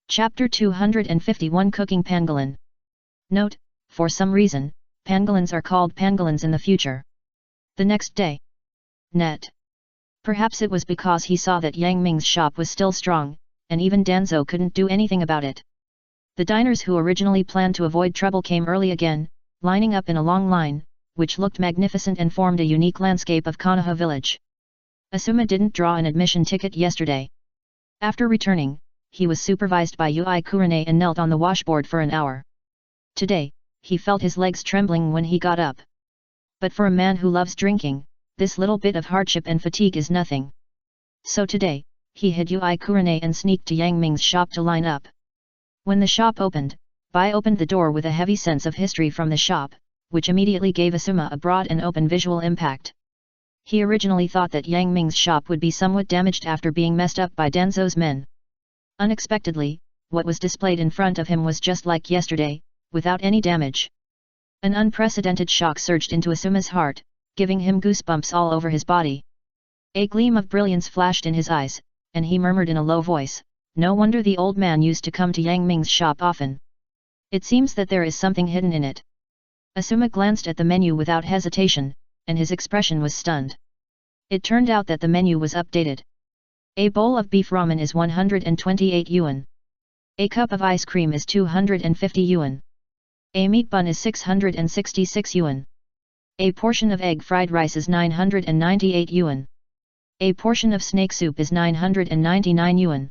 Chapter 251 Cooking Pangolin. Note, for some reason, pangolins are called pangolins in the future. The next day. Net. Perhaps it was because he saw that Yang Ming's shop was still strong, and even Danzo couldn't do anything about it. The diners who originally planned to avoid trouble came early again, lining up in a long line, which looked magnificent and formed a unique landscape of Konoha village. Asuma didn't draw an admission ticket yesterday. After returning, he was supervised by Yui Kurane and knelt on the washboard for an hour. Today, he felt his legs trembling when he got up. But for a man who loves drinking, this little bit of hardship and fatigue is nothing. So today, he hid Yui Kurane and sneaked to Yang Ming's shop to line up. When the shop opened, Bai opened the door with a heavy sense of history from the shop, which immediately gave Asuma a broad and open visual impact. He originally thought that Yang Ming's shop would be somewhat damaged after being messed up by Danzo's men. Unexpectedly, what was displayed in front of him was just like yesterday, without any damage. An unprecedented shock surged into Asuma's heart, giving him goosebumps all over his body. A gleam of brilliance flashed in his eyes, and he murmured in a low voice, "No wonder the old man used to come to Yang Ming's shop often. It seems that there is something hidden in it." Asuma glanced at the menu without hesitation, and his expression was stunned. It turned out that the menu was updated. A bowl of beef ramen is 128 yuan. A cup of ice cream is 250 yuan. A meat bun is 666 yuan. A portion of egg fried rice is 998 yuan. A portion of snake soup is 999 yuan.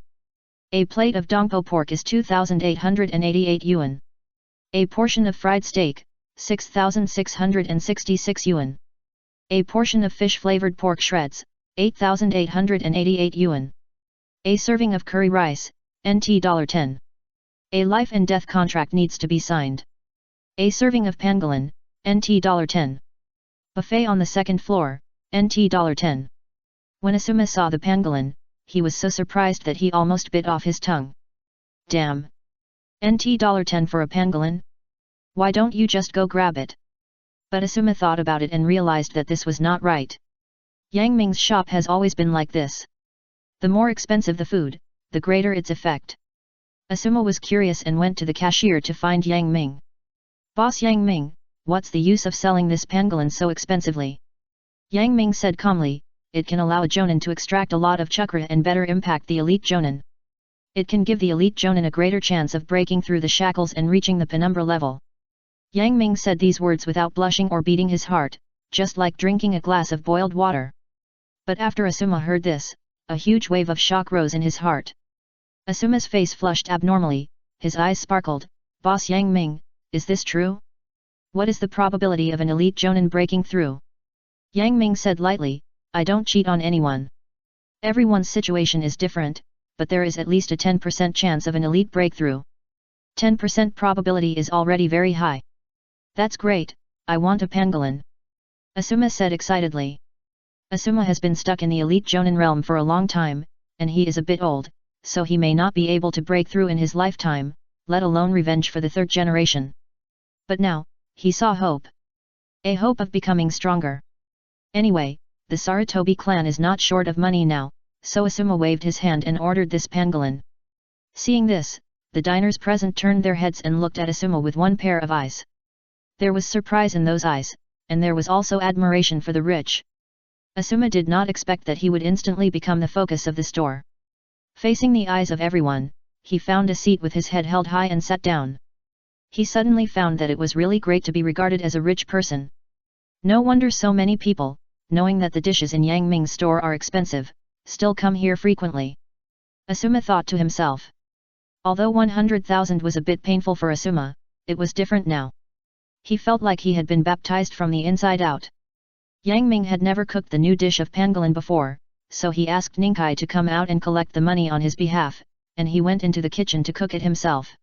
A plate of dongpo pork is 2,888 yuan. A portion of fried steak, 6,666 yuan. A portion of fish-flavored pork shreds, 8,888 yuan. A serving of curry rice, NT $10. A life and death contract needs to be signed. A serving of pangolin, NT $10. Buffet on the second floor, NT $10. When Asuma saw the pangolin, he was so surprised that he almost bit off his tongue. Damn! NT $10 for a pangolin? Why don't you just go grab it? But Asuma thought about it and realized that this was not right. Yang Ming's shop has always been like this. The more expensive the food, the greater its effect. Asuma was curious and went to the cashier to find Yang Ming. "Boss Yang Ming, what's the use of selling this pangolin so expensively?" Yang Ming said calmly, "It can allow a jonin to extract a lot of chakra and better impact the elite jonin. It can give the elite jonin a greater chance of breaking through the shackles and reaching the penumbra level." Yang Ming said these words without blushing or beating his heart, just like drinking a glass of boiled water. But after Asuma heard this, a huge wave of shock rose in his heart. Asuma's face flushed abnormally, his eyes sparkled. "Boss Yang Ming, is this true? What is the probability of an elite jonin breaking through?" Yang Ming said lightly, "I don't cheat on anyone. Everyone's situation is different, but there is at least a 10% chance of an elite breakthrough. 10% probability is already very high." "That's great, I want a pangolin," Asuma said excitedly. Asuma has been stuck in the elite jonin realm for a long time, and he is a bit old, so he may not be able to break through in his lifetime, let alone revenge for the third generation. But now, he saw hope. A hope of becoming stronger. Anyway, the Sarutobi clan is not short of money now, so Asuma waved his hand and ordered this pangolin. Seeing this, the diners present turned their heads and looked at Asuma with one pair of eyes. There was surprise in those eyes, and there was also admiration for the rich. Asuma did not expect that he would instantly become the focus of the store. Facing the eyes of everyone, he found a seat with his head held high and sat down. He suddenly found that it was really great to be regarded as a rich person. No wonder so many people, knowing that the dishes in Yang Ming's store are expensive, still come here frequently. Asuma thought to himself. Although 100,000 was a bit painful for Asuma, it was different now. He felt like he had been baptized from the inside out. Yang Ming had never cooked the new dish of pangolin before, so he asked Ninkai to come out and collect the money on his behalf, and he went into the kitchen to cook it himself.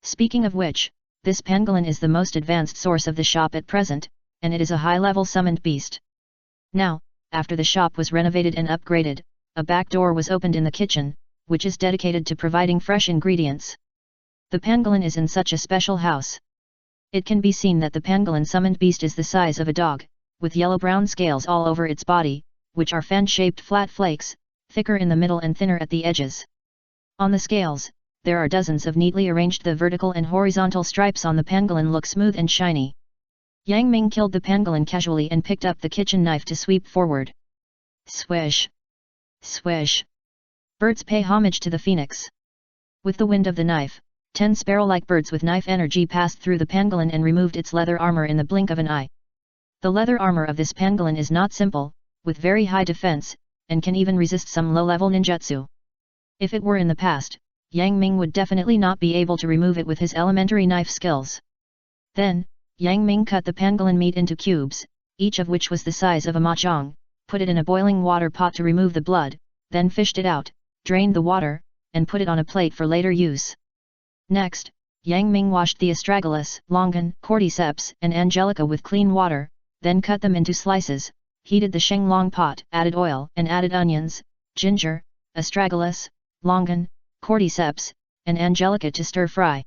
Speaking of which, this pangolin is the most advanced source of the shop at present, and it is a high-level summoned beast. Now, after the shop was renovated and upgraded, a back door was opened in the kitchen, which is dedicated to providing fresh ingredients. The pangolin is in such a special house. It can be seen that the pangolin summoned beast is the size of a dog, with yellow-brown scales all over its body, which are fan-shaped flat flakes, thicker in the middle and thinner at the edges. On the scales, there are dozens of neatly arranged. The vertical and horizontal stripes on the pangolin look smooth and shiny. Yang Ming killed the pangolin casually and picked up the kitchen knife to sweep forward. Swish! Swish! Birds pay homage to the phoenix. With the wind of the knife, 10 sparrow-like birds with knife energy passed through the pangolin and removed its leather armor in the blink of an eye. The leather armor of this pangolin is not simple, with very high defense, and can even resist some low-level ninjutsu. If it were in the past, Yang Ming would definitely not be able to remove it with his elementary knife skills. Then, Yang Ming cut the pangolin meat into cubes, each of which was the size of a mahjong, put it in a boiling water pot to remove the blood, then fished it out, drained the water, and put it on a plate for later use. Next, Yang Ming washed the astragalus, longan, cordyceps, and angelica with clean water, then cut them into slices, heated the shenglong pot, added oil, and added onions, ginger, astragalus, longan, cordyceps, and angelica to stir-fry.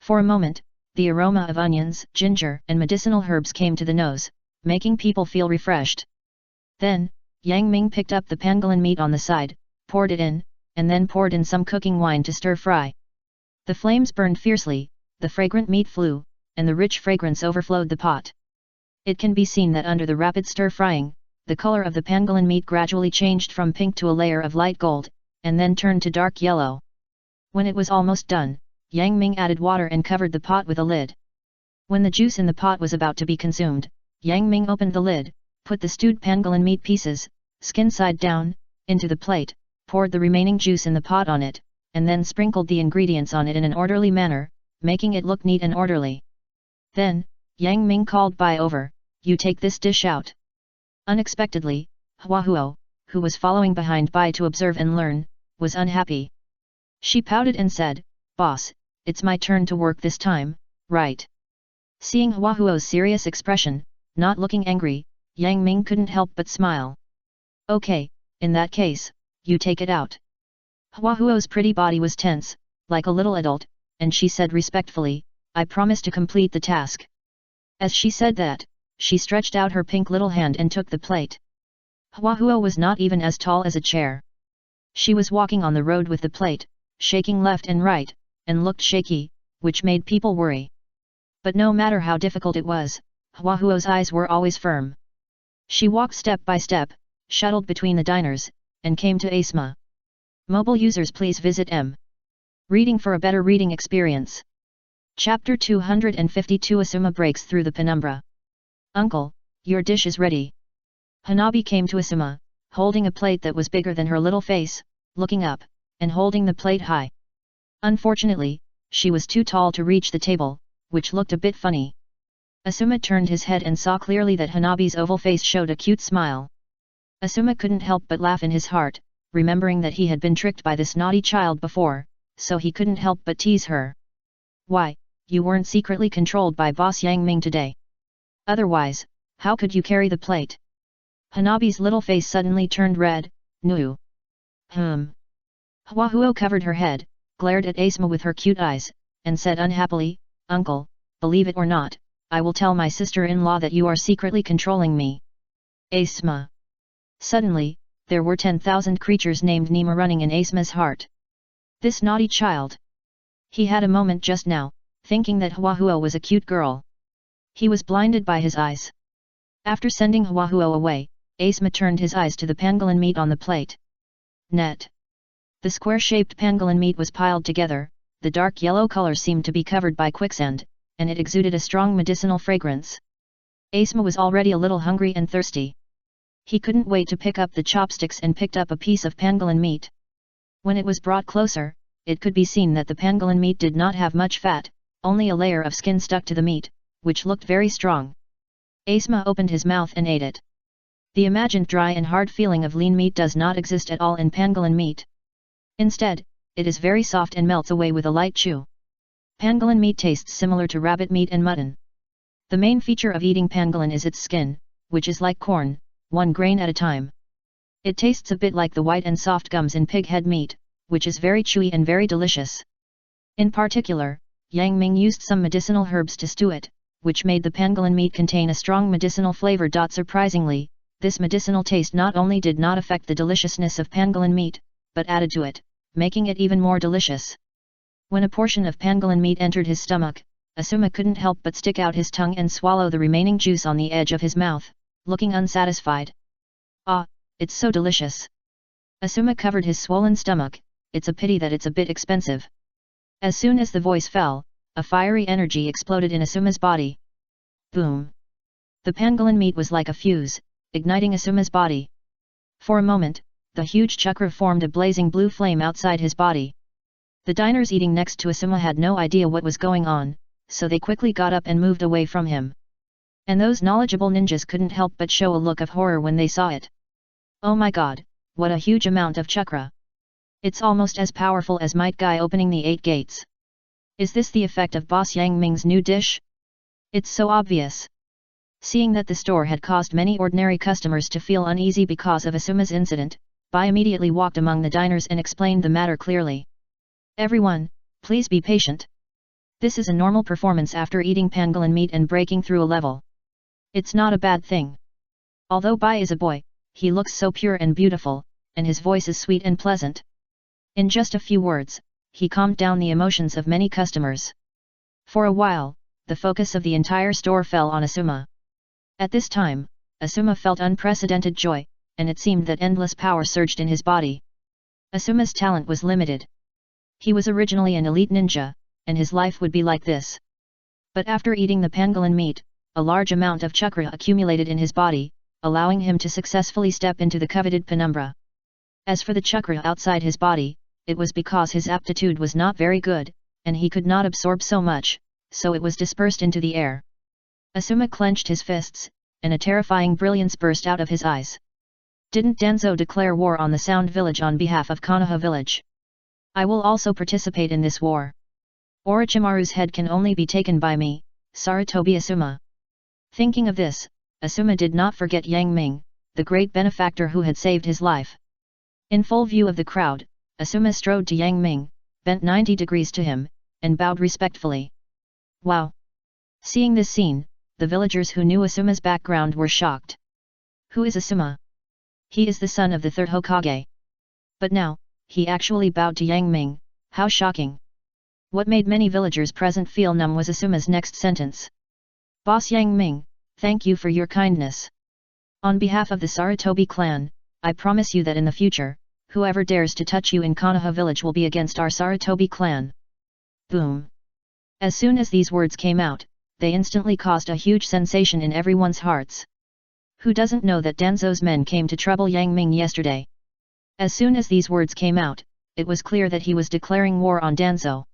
For a moment, the aroma of onions, ginger, and medicinal herbs came to the nose, making people feel refreshed. Then, Yang Ming picked up the pangolin meat on the side, poured it in, and then poured in some cooking wine to stir-fry. The flames burned fiercely, the fragrant meat flew, and the rich fragrance overflowed the pot. It can be seen that under the rapid stir-frying, the color of the pangolin meat gradually changed from pink to a layer of light gold, and then turned to dark yellow. When it was almost done, Yang Ming added water and covered the pot with a lid. When the juice in the pot was about to be consumed, Yang Ming opened the lid, put the stewed pangolin meat pieces, skin side down, into the plate, poured the remaining juice in the pot on it, and then sprinkled the ingredients on it in an orderly manner, making it look neat and orderly. Then, Yang Ming called Bai over, "You take this dish out." Unexpectedly, Hua Huo, who was following behind Bai to observe and learn, was unhappy. She pouted and said, "Boss, it's my turn to work this time, right?" Seeing Hua Huo's serious expression, not looking angry, Yang Ming couldn't help but smile. "Okay, in that case, you take it out." Hua Huo's pretty body was tense, like a little adult, and she said respectfully, "I promise to complete the task." As she said that, she stretched out her pink little hand and took the plate. Hua Huo was not even as tall as a chair. She was walking on the road with the plate, shaking left and right, and looked shaky, which made people worry. But no matter how difficult it was, Hua Huo's eyes were always firm. She walked step by step, shuttled between the diners, and came to Asma. Mobile users please visit M. Reading for a better reading experience. Chapter 252 Asuma breaks through the penumbra. "Uncle, your dish is ready." Hanabi came to Asuma, holding a plate that was bigger than her little face, looking up, and holding the plate high. Unfortunately, she was too tall to reach the table, which looked a bit funny. Asuma turned his head and saw clearly that Hanabi's oval face showed a cute smile. Asuma couldn't help but laugh in his heart, remembering that he had been tricked by this naughty child before, so he couldn't help but tease her. "Why, you weren't secretly controlled by Boss Yang Ming today? Otherwise, how could you carry the plate?" Hanabi's little face suddenly turned red. "No. Hua Huo covered her head, glared at Asma with her cute eyes, and said unhappily, "Uncle, believe it or not, I will tell my sister-in-law that you are secretly controlling me." Asma. Suddenly, there were 10,000 creatures named Nima running in Asma's heart. This naughty child. He had a moment just now, thinking that Hua Huo was a cute girl. He was blinded by his eyes. After sending Hua Huo away, Asma turned his eyes to the pangolin meat on the plate. Net. The square-shaped pangolin meat was piled together, the dark yellow color seemed to be covered by quicksand, and it exuded a strong medicinal fragrance. Asma was already a little hungry and thirsty. He couldn't wait to pick up the chopsticks and picked up a piece of pangolin meat. When it was brought closer, it could be seen that the pangolin meat did not have much fat, only a layer of skin stuck to the meat, which looked very strong. Asma opened his mouth and ate it. The imagined dry and hard feeling of lean meat does not exist at all in pangolin meat. Instead, it is very soft and melts away with a light chew. Pangolin meat tastes similar to rabbit meat and mutton. The main feature of eating pangolin is its skin, which is like corn, one grain at a time. It tastes a bit like the white and soft gums in pig head meat, which is very chewy and very delicious. In particular, Yang Ming used some medicinal herbs to stew it, which made the pangolin meat contain a strong medicinal flavor. Surprisingly, this medicinal taste not only did not affect the deliciousness of pangolin meat, but added to it, making it even more delicious. When a portion of pangolin meat entered his stomach, Asuma couldn't help but stick out his tongue and swallow the remaining juice on the edge of his mouth, looking unsatisfied. Ah, it's so delicious. Asuma covered his swollen stomach. It's a pity that it's a bit expensive. As soon as the voice fell, a fiery energy exploded in Asuma's body. Boom! The pangolin meat was like a fuse, igniting Asuma's body. For a moment, the huge chakra formed a blazing blue flame outside his body. The diners eating next to Asuma had no idea what was going on, so they quickly got up and moved away from him. And those knowledgeable ninjas couldn't help but show a look of horror when they saw it. Oh my god, what a huge amount of chakra! It's almost as powerful as Might Guy opening the 8 gates. Is this the effect of Boss Yang Ming's new dish? It's so obvious. Seeing that the store had caused many ordinary customers to feel uneasy because of Asuma's incident, Bai immediately walked among the diners and explained the matter clearly. Everyone, please be patient. This is a normal performance after eating pangolin meat and breaking through a level. It's not a bad thing. Although Bai is a boy, he looks so pure and beautiful, and his voice is sweet and pleasant. In just a few words, he calmed down the emotions of many customers. For a while, the focus of the entire store fell on Asuma. At this time, Asuma felt unprecedented joy, and it seemed that endless power surged in his body. Asuma's talent was limited. He was originally an elite ninja, and his life would be like this. But after eating the pangolin meat, a large amount of chakra accumulated in his body, allowing him to successfully step into the coveted penumbra. As for the chakra outside his body, it was because his aptitude was not very good, and he could not absorb so much, so it was dispersed into the air. Asuma clenched his fists, and a terrifying brilliance burst out of his eyes. Didn't Danzo declare war on the Sound Village on behalf of Konoha Village? I will also participate in this war. Orochimaru's head can only be taken by me, Sarutobi Asuma. Thinking of this, Asuma did not forget Yang Ming, the great benefactor who had saved his life. In full view of the crowd, Asuma strode to Yang Ming, bent 90 degrees to him, and bowed respectfully. Wow! Seeing this scene, the villagers who knew Asuma's background were shocked. Who is Asuma? He is the son of the third Hokage. But now, he actually bowed to Yang Ming, how shocking! What made many villagers present feel numb was Asuma's next sentence. Boss Yang Ming, thank you for your kindness. On behalf of the Sarutobi clan, I promise you that in the future, whoever dares to touch you in Konoha village will be against our Sarutobi clan. Boom! As soon as these words came out, they instantly caused a huge sensation in everyone's hearts. Who doesn't know that Danzo's men came to trouble Yang Ming yesterday? As soon as these words came out, it was clear that he was declaring war on Danzo.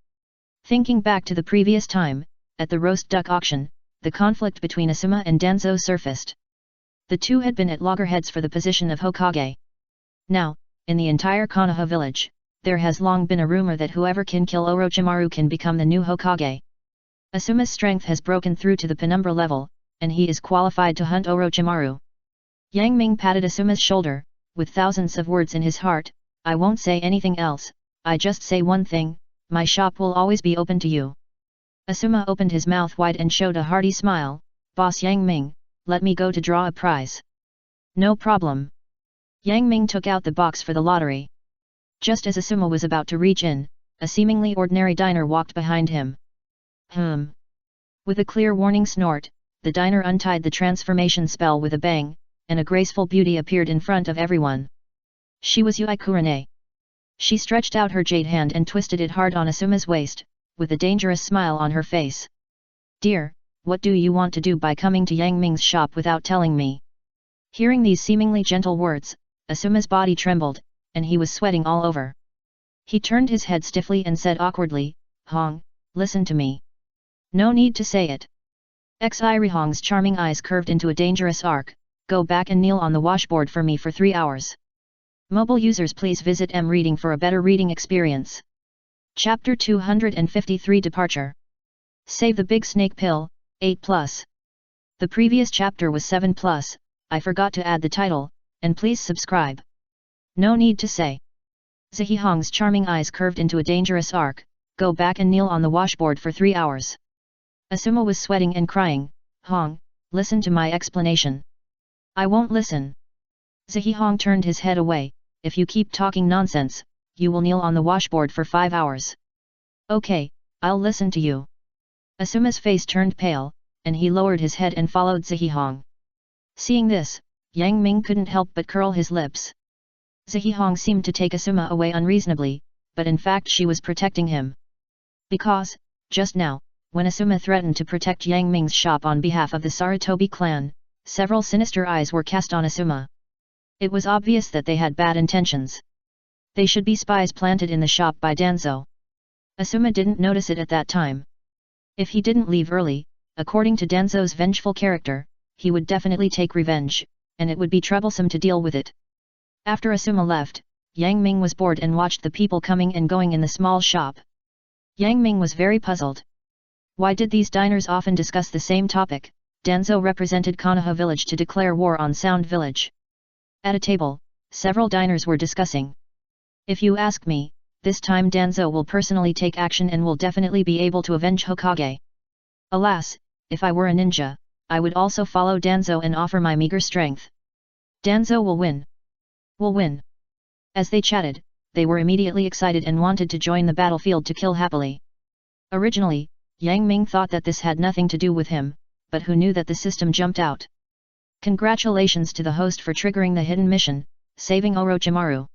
Thinking back to the previous time, at the roast duck auction, the conflict between Asuma and Danzo surfaced. The two had been at loggerheads for the position of Hokage. Now, in the entire Konoha village, there has long been a rumor that whoever can kill Orochimaru can become the new Hokage. Asuma's strength has broken through to the penumbra level, and he is qualified to hunt Orochimaru. Yang Ming patted Asuma's shoulder, with thousands of words in his heart. I won't say anything else, I just say one thing, my shop will always be open to you. Asuma opened his mouth wide and showed a hearty smile. Boss Yang Ming, let me go to draw a prize. No problem. Yang Ming took out the box for the lottery. Just as Asuma was about to reach in, a seemingly ordinary diner walked behind him. With a clear warning snort, the diner untied the transformation spell with a bang, and a graceful beauty appeared in front of everyone. She was Yui Kurane. She stretched out her jade hand and twisted it hard on Asuma's waist, with a dangerous smile on her face. Dear, what do you want to do by coming to Yang Ming's shop without telling me? Hearing these seemingly gentle words, Asuma's body trembled, and he was sweating all over. He turned his head stiffly and said awkwardly, Hong, listen to me. No need to say it. Rihong's charming eyes curved into a dangerous arc. Go back and kneel on the washboard for me for 3 hours. Mobile users please visit M-Reading for a better reading experience. Chapter 253 Departure. Save the Big Snake Pill, 8+. The previous chapter was 7+, I forgot to add the title, and please subscribe. No need to say. Zhihong's charming eyes curved into a dangerous arc. Go back and kneel on the washboard for 3 hours. Asuma was sweating and crying. Hong, listen to my explanation. I won't listen. Zhihong turned his head away. If you keep talking nonsense, you will kneel on the washboard for 5 hours. Okay, I'll listen to you. Asuma's face turned pale, and he lowered his head and followed Zhihong. Seeing this, Yang Ming couldn't help but curl his lips. Zhihong seemed to take Asuma away unreasonably, but in fact she was protecting him. Because, just now, when Asuma threatened to protect Yang Ming's shop on behalf of the Sarutobi clan, several sinister eyes were cast on Asuma. It was obvious that they had bad intentions. They should be spies planted in the shop by Danzo. Asuma didn't notice it at that time. If he didn't leave early, according to Danzo's vengeful character, he would definitely take revenge, and it would be troublesome to deal with it. After Asuma left, Yang Ming was bored and watched the people coming and going in the small shop. Yang Ming was very puzzled. Why did these diners often discuss the same topic? Danzo represented Konoha village to declare war on Sound village. At a table, several diners were discussing. If you ask me, this time Danzo will personally take action and will definitely be able to avenge Hokage. Alas, if I were a ninja, I would also follow Danzo and offer my meager strength. Danzo will win. Will win. As they chatted, they were immediately excited and wanted to join the battlefield to kill happily. Originally, Yang Ming thought that this had nothing to do with him, but who knew that the system jumped out. Congratulations to the host for triggering the hidden mission, saving Orochimaru.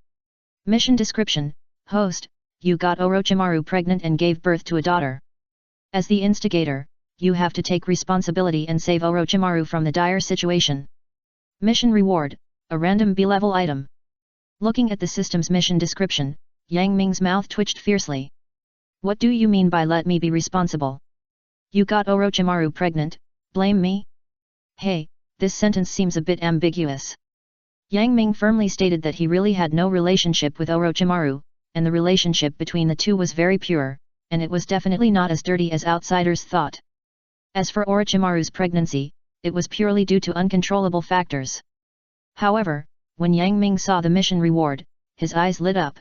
Mission description: Host, you got Orochimaru pregnant and gave birth to a daughter. As the instigator, you have to take responsibility and save Orochimaru from the dire situation. Mission reward: a random B-level item. Looking at the system's mission description, Yang Ming's mouth twitched fiercely. What do you mean by let me be responsible? You got Orochimaru pregnant, blame me? Hey, this sentence seems a bit ambiguous. Yang Ming firmly stated that he really had no relationship with Orochimaru, and the relationship between the two was very pure, and it was definitely not as dirty as outsiders thought. As for Orochimaru's pregnancy, it was purely due to uncontrollable factors. However, when Yang Ming saw the mission reward, his eyes lit up.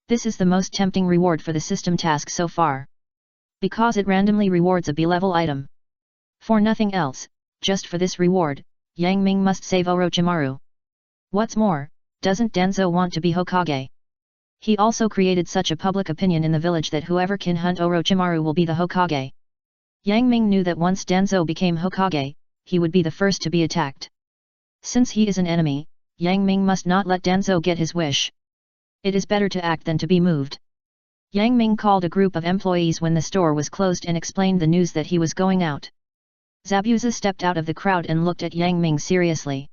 This is the most tempting reward for the system task so far. Because it randomly rewards a B-level item. For nothing else, just for this reward, Yang Ming must save Orochimaru. What's more, doesn't Danzo want to be Hokage? He also created such a public opinion in the village that whoever can hunt Orochimaru will be the Hokage. Yang Ming knew that once Danzo became Hokage, he would be the first to be attacked. Since he is an enemy, Yang Ming must not let Danzo get his wish. It is better to act than to be moved. Yang Ming called a group of employees when the store was closed and explained the news that he was going out. Zabuza stepped out of the crowd and looked at Yang Ming seriously.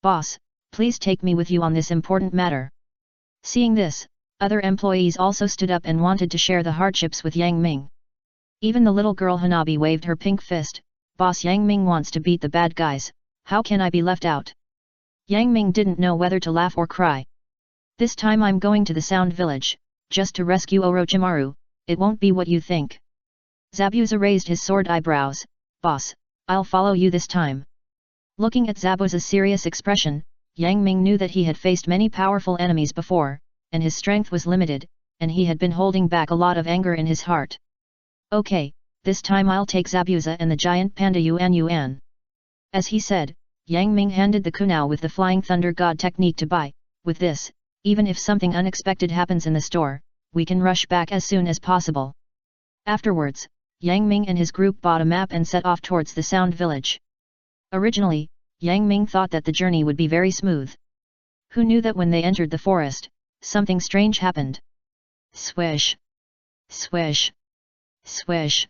Boss, please take me with you on this important matter. Seeing this, other employees also stood up and wanted to share the hardships with Yang Ming. Even the little girl Hanabi waved her pink fist. Boss, Yang Ming wants to beat the bad guys, how can I be left out? Yang Ming didn't know whether to laugh or cry. This time I'm going to the Sound village, just to rescue Orochimaru, it won't be what you think. Zabuza raised his sword eyebrows. Boss, I'll follow you this time. Looking at Zabuza's serious expression, Yang Ming knew that he had faced many powerful enemies before, and his strength was limited, and he had been holding back a lot of anger in his heart. Okay, this time I'll take Zabuza and the giant panda Yuan Yuan. As he said, Yang Ming handed the kunao with the Flying Thunder God technique to buy. With this, even if something unexpected happens in the store, we can rush back as soon as possible. Afterwards, Yang Ming and his group bought a map and set off towards the Sound village. Originally, Yang Ming thought that the journey would be very smooth. Who knew that when they entered the forest, something strange happened. Swish! Swish! Swish!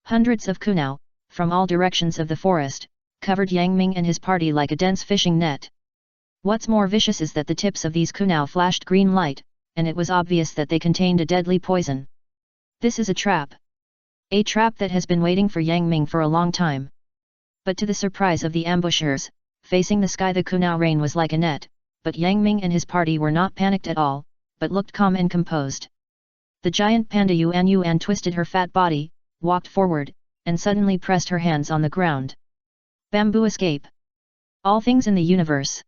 Hundreds of kunao, from all directions of the forest, covered Yang Ming and his party like a dense fishing net. What's more vicious is that the tips of these kunao flashed green light, and it was obvious that they contained a deadly poison. This is a trap. A trap that has been waiting for Yang Ming for a long time. But to the surprise of the ambushers, facing the sky the kunao rain was like a net, but Yang Ming and his party were not panicked at all, but looked calm and composed. The giant panda Yuan Yuan twisted her fat body, walked forward, and suddenly pressed her hands on the ground. Bamboo escape. All things in the universe.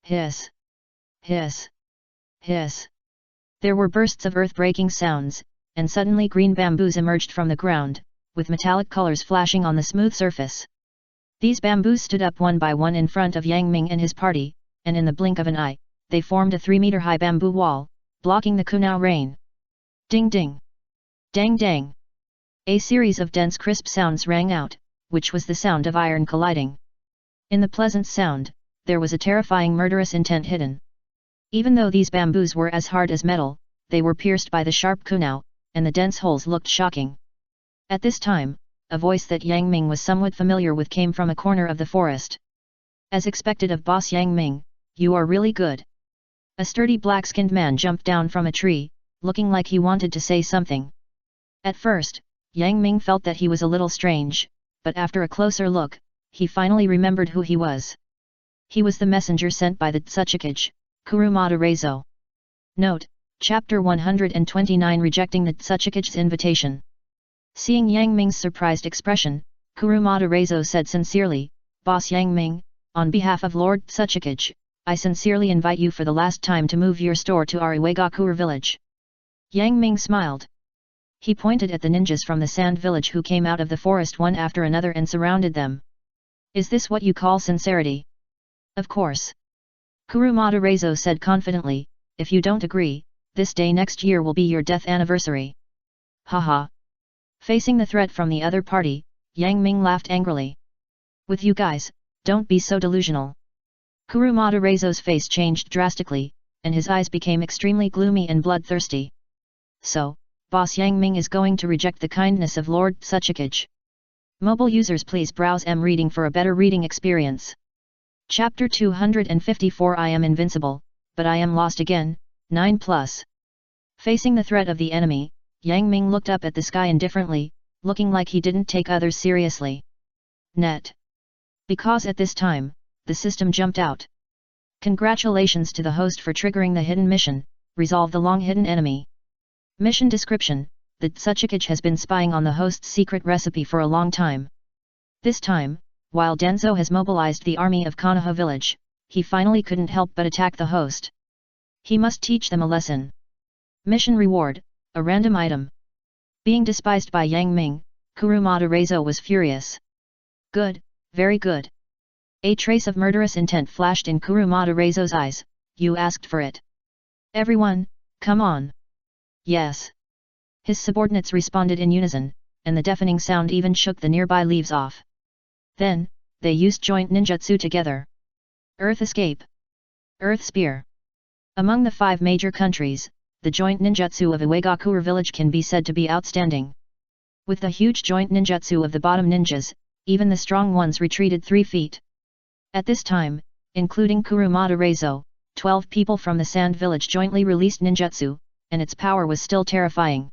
Hiss. Hiss. Hiss. There were bursts of earth-breaking sounds, and suddenly green bamboos emerged from the ground, with metallic colors flashing on the smooth surface. These bamboos stood up one by one in front of Yang Ming and his party, and in the blink of an eye, they formed a 3-meter-high bamboo wall, blocking the kunao rain. Ding ding! Dang dang! A series of dense crisp sounds rang out, which was the sound of iron colliding. In the pleasant sound, there was a terrifying murderous intent hidden. Even though these bamboos were as hard as metal, they were pierced by the sharp kunao, and the dense holes looked shocking. At this time, a voice that Yang Ming was somewhat familiar with came from a corner of the forest. As expected of Boss Yang Ming, you are really good. A sturdy black-skinned man jumped down from a tree, looking like he wanted to say something. At first, Yang Ming felt that he was a little strange, but after a closer look, he finally remembered who he was. He was the messenger sent by the Tsuchikage, Kurumada Reizo. Note: Chapter 129 Rejecting the Tsuchikage's invitation. Seeing Yang Ming's surprised expression, Kurumada Reizo said sincerely, Boss Yang Ming, on behalf of Lord Tsuchikage, I sincerely invite you for the last time to move your store to our Iwagakure village. Yang Ming smiled. He pointed at the ninjas from the sand village who came out of the forest one after another and surrounded them. Is this what you call sincerity? Of course. Kurumada Reizo said confidently, if you don't agree, this day next year will be your death anniversary. Haha. Facing the threat from the other party, Yang Ming laughed angrily. With you guys, don't be so delusional. Kurumada Reizo's face changed drastically, and his eyes became extremely gloomy and bloodthirsty. So, Boss Yang Ming is going to reject the kindness of Lord Tsuchikage. Mobile users please browse reading for a better reading experience. Chapter 254 I am invincible, but I am lost again, 9+. Facing the threat of the enemy, Yang Ming looked up at the sky indifferently, looking like he didn't take others seriously. Net. Because at this time, the system jumped out. Congratulations to the host for triggering the hidden mission, resolve the long-hidden enemy. Mission description: the Tsuchikage has been spying on the host's secret recipe for a long time. This time, while Denzo has mobilized the army of Konoha village, he finally couldn't help but attack the host. He must teach them a lesson. Mission reward: a random item. Being despised by Yang Ming, Kurumada Reizo was furious. Good, very good. A trace of murderous intent flashed in Kurumada Reizo's eyes. You asked for it. Everyone, come on. Yes. His subordinates responded in unison, and the deafening sound even shook the nearby leaves off. Then, they used joint ninjutsu together. Earth Escape. Earth Spear. Among the 5 major countries, the joint ninjutsu of Iwagakure village can be said to be outstanding. With the huge joint ninjutsu of the bottom ninjas, even the strong ones retreated 3 feet. At this time, including Kurumada Reizo, 12 people from the sand village jointly released ninjutsu, and its power was still terrifying.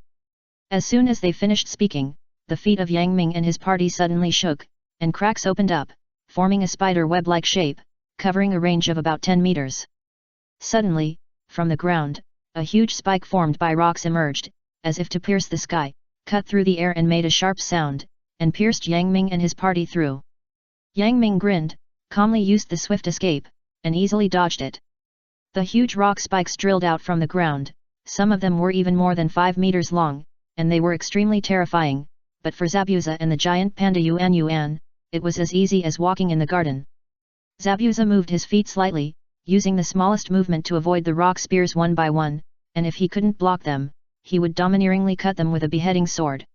As soon as they finished speaking, the feet of Yang Ming and his party suddenly shook, and cracks opened up, forming a spider web-like shape, covering a range of about 10 meters. Suddenly, from the ground, a huge spike formed by rocks emerged, as if to pierce the sky, cut through the air and made a sharp sound, and pierced Yang Ming and his party through. Yang Ming grinned, calmly used the swift escape, and easily dodged it. The huge rock spikes drilled out from the ground. Some of them were even more than 5 meters long, and they were extremely terrifying, but for Zabuza and the giant panda Yuan, it was as easy as walking in the garden. Zabuza moved his feet slightly, using the smallest movement to avoid the rock spears one by one, and if he couldn't block them, he would domineeringly cut them with a beheading sword.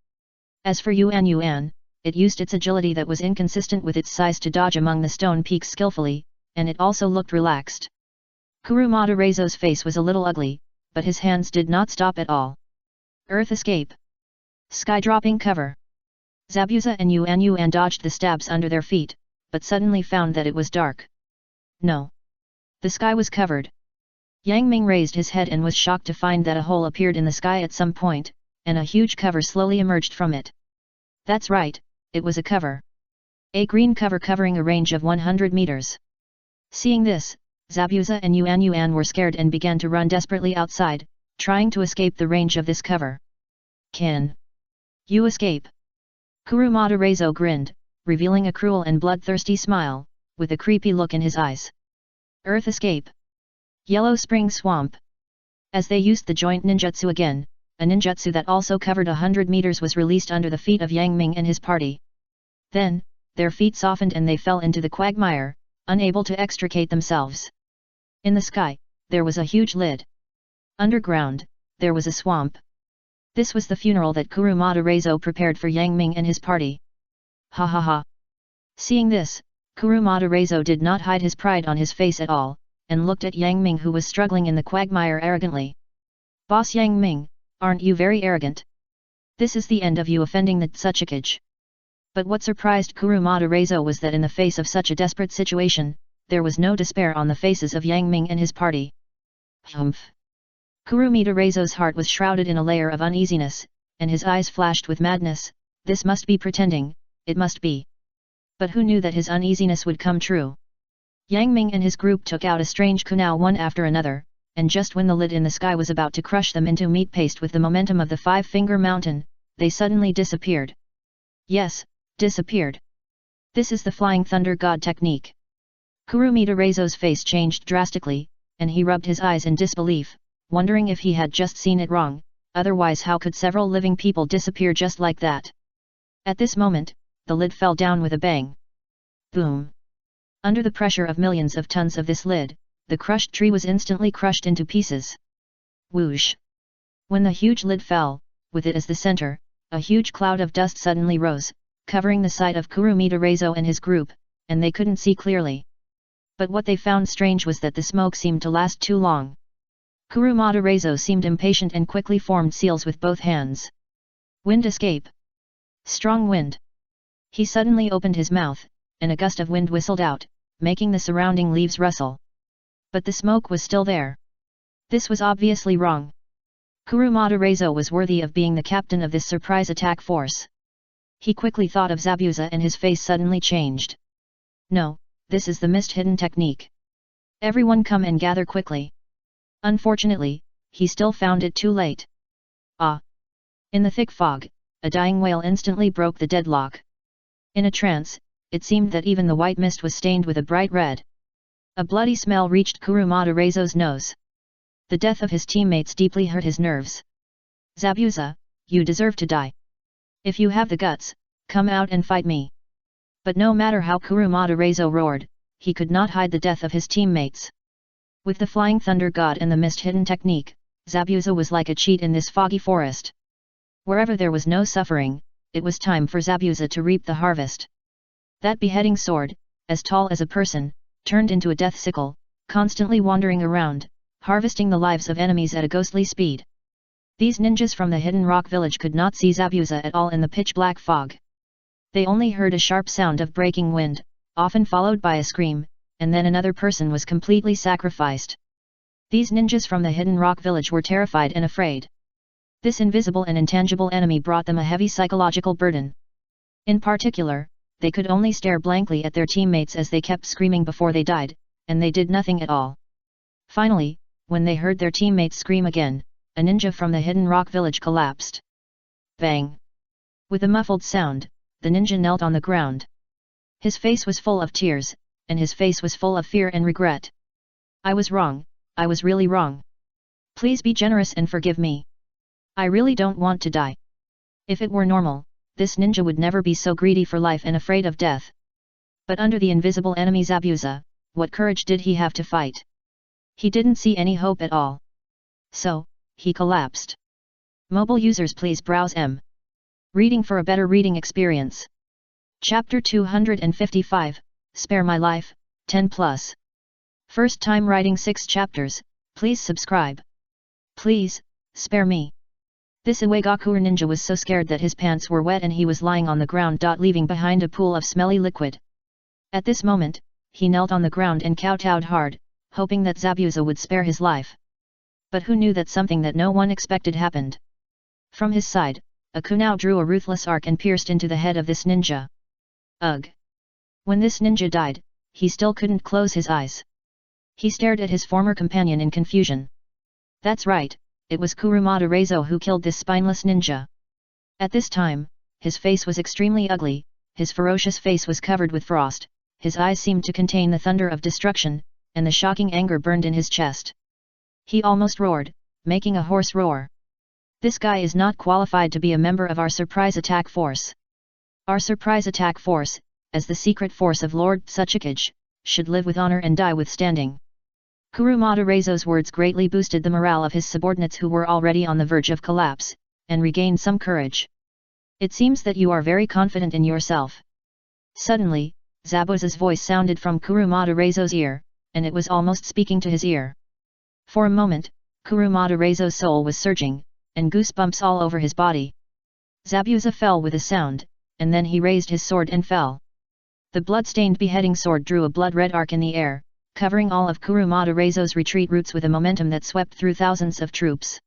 As for Yuan, it used its agility that was inconsistent with its size to dodge among the stone peaks skillfully, and it also looked relaxed. Kurumada Reizo's face was a little ugly, but his hands did not stop at all. Earth Escape. Sky-dropping cover. Zabuza and Yuan dodged the stabs under their feet, but suddenly found that it was dark. No. The sky was covered. Yang Ming raised his head and was shocked to find that a hole appeared in the sky at some point, and a huge cover slowly emerged from it. That's right, it was a cover. A green cover covering a range of 100 meters. Seeing this, Zabuza and Yuan were scared and began to run desperately outside, trying to escape the range of this cover. Can you escape? Kurumada Reizo grinned, revealing a cruel and bloodthirsty smile, with a creepy look in his eyes. Earth Escape. Yellow Spring Swamp. As they used the joint ninjutsu again, a ninjutsu that also covered 100 meters was released under the feet of Yang Ming and his party. Then, their feet softened and they fell into the quagmire, unable to extricate themselves. In the sky, there was a huge lid. Underground, there was a swamp. This was the funeral that Kurumada Reizo prepared for Yang Ming and his party. Ha ha ha. Seeing this, Kurumada Reizo did not hide his pride on his face at all, and looked at Yang Ming, who was struggling in the quagmire, arrogantly. Boss Yang Ming, aren't you very arrogant? This is the end of you offending the Tsuchikage. But what surprised Kurumada Reizo was that in the face of such a desperate situation, there was no despair on the faces of Yang Ming and his party. Humph. Kurumada Reizo's heart was shrouded in a layer of uneasiness, and his eyes flashed with madness. This must be pretending, it must be. But who knew that his uneasiness would come true? Yang Ming and his group took out a strange kunao one after another, and just when the lid in the sky was about to crush them into meat paste with the momentum of the five-finger mountain, they suddenly disappeared. Yes, disappeared. This is the Flying Thunder God technique. Kurumada Reizo's face changed drastically, and he rubbed his eyes in disbelief, wondering if he had just seen it wrong, otherwise how could several living people disappear just like that? At this moment, the lid fell down with a bang. Boom! Under the pressure of millions of tons of this lid, the crushed tree was instantly crushed into pieces. Whoosh! When the huge lid fell, with it as the center, a huge cloud of dust suddenly rose, covering the sight of Kurumada Reizo and his group, and they couldn't see clearly. But what they found strange was that the smoke seemed to last too long. Kurumada Reizo seemed impatient and quickly formed seals with both hands. Wind escape! Strong wind! He suddenly opened his mouth, and a gust of wind whistled out, making the surrounding leaves rustle. But the smoke was still there. This was obviously wrong. Kurumada Reizo was worthy of being the captain of this surprise attack force. He quickly thought of Zabuza and his face suddenly changed. No, this is the mist hidden technique. Everyone come and gather quickly. Unfortunately, he still found it too late. Ah! In the thick fog, a dying wail instantly broke the deadlock. In a trance, it seemed that even the white mist was stained with a bright red. A bloody smell reached Kurumada Reizo's nose. The death of his teammates deeply hurt his nerves. Zabuza, you deserve to die. If you have the guts, come out and fight me. But no matter how Kurumada Reizo roared, he could not hide the death of his teammates. With the Flying Thunder God and the mist hidden technique, Zabuza was like a cheat in this foggy forest. Wherever there was no suffering, it was time for Zabuza to reap the harvest. That beheading sword, as tall as a person, turned into a death sickle, constantly wandering around, harvesting the lives of enemies at a ghostly speed. These ninjas from the hidden rock village could not see Zabuza at all in the pitch-black fog. They only heard a sharp sound of breaking wind, often followed by a scream, and then another person was completely sacrificed. These ninjas from the hidden rock village were terrified and afraid. This invisible and intangible enemy brought them a heavy psychological burden. In particular, they could only stare blankly at their teammates as they kept screaming before they died, and they did nothing at all. Finally, when they heard their teammates scream again, a ninja from the hidden rock village collapsed. Bang! With a muffled sound, the ninja knelt on the ground. His face was full of tears, and his face was full of fear and regret. I was wrong, I was really wrong. Please be generous and forgive me. I really don't want to die. If it were normal, this ninja would never be so greedy for life and afraid of death. But under the invisible enemy Zabuza, what courage did he have to fight? He didn't see any hope at all. So, he collapsed. Mobile users please browse Reading for a better reading experience. Chapter 255, Spare My Life, 10+. First time writing 6 chapters, please subscribe. Please, spare me. This Iwagakure ninja was so scared that his pants were wet and he was lying on the ground. Leaving behind a pool of smelly liquid. At this moment, he knelt on the ground and kowtowed hard, hoping that Zabuza would spare his life. But who knew that something that no one expected happened? From his side, a kunao drew a ruthless arc and pierced into the head of this ninja. Ugh! When this ninja died, he still couldn't close his eyes. He stared at his former companion in confusion. That's right, it was Kurumada Reizo who killed this spineless ninja. At this time, his face was extremely ugly, his ferocious face was covered with frost, his eyes seemed to contain the thunder of destruction, and the shocking anger burned in his chest. He almost roared, making a hoarse roar. This guy is not qualified to be a member of our surprise attack force. Our surprise attack force, as the secret force of Lord Tsuchikage, should live with honor and die with standing. Kurumada Reizo's words greatly boosted the morale of his subordinates who were already on the verge of collapse, and regain some courage. It seems that you are very confident in yourself. Suddenly, Zabuza's voice sounded from Kurumada Reizo's ear, and it was almost speaking to his ear. For a moment, Kurumada Reizo's soul was surging, and goosebumps all over his body. Zabuza fell with a sound, and then he raised his sword and fell. The blood-stained beheading sword drew a blood-red arc in the air, covering all of Kurumada Reizo's retreat routes with a momentum that swept through thousands of troops.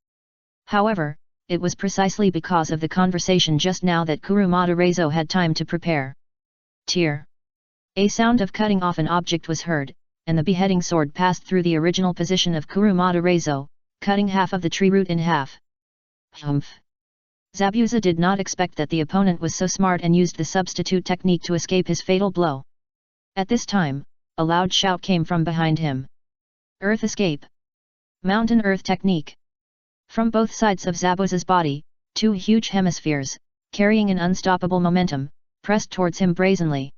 However, it was precisely because of the conversation just now that Kurumada Reizo had time to prepare. Tear. A sound of cutting off an object was heard, and the beheading sword passed through the original position of Kurumada Reizo, cutting half of the tree root in half. Humph! Zabuza did not expect that the opponent was so smart and used the substitute technique to escape his fatal blow. At this time, a loud shout came from behind him. Earth escape! Mountain earth technique! From both sides of Zabuza's body, two huge hemispheres, carrying an unstoppable momentum, pressed towards him brazenly.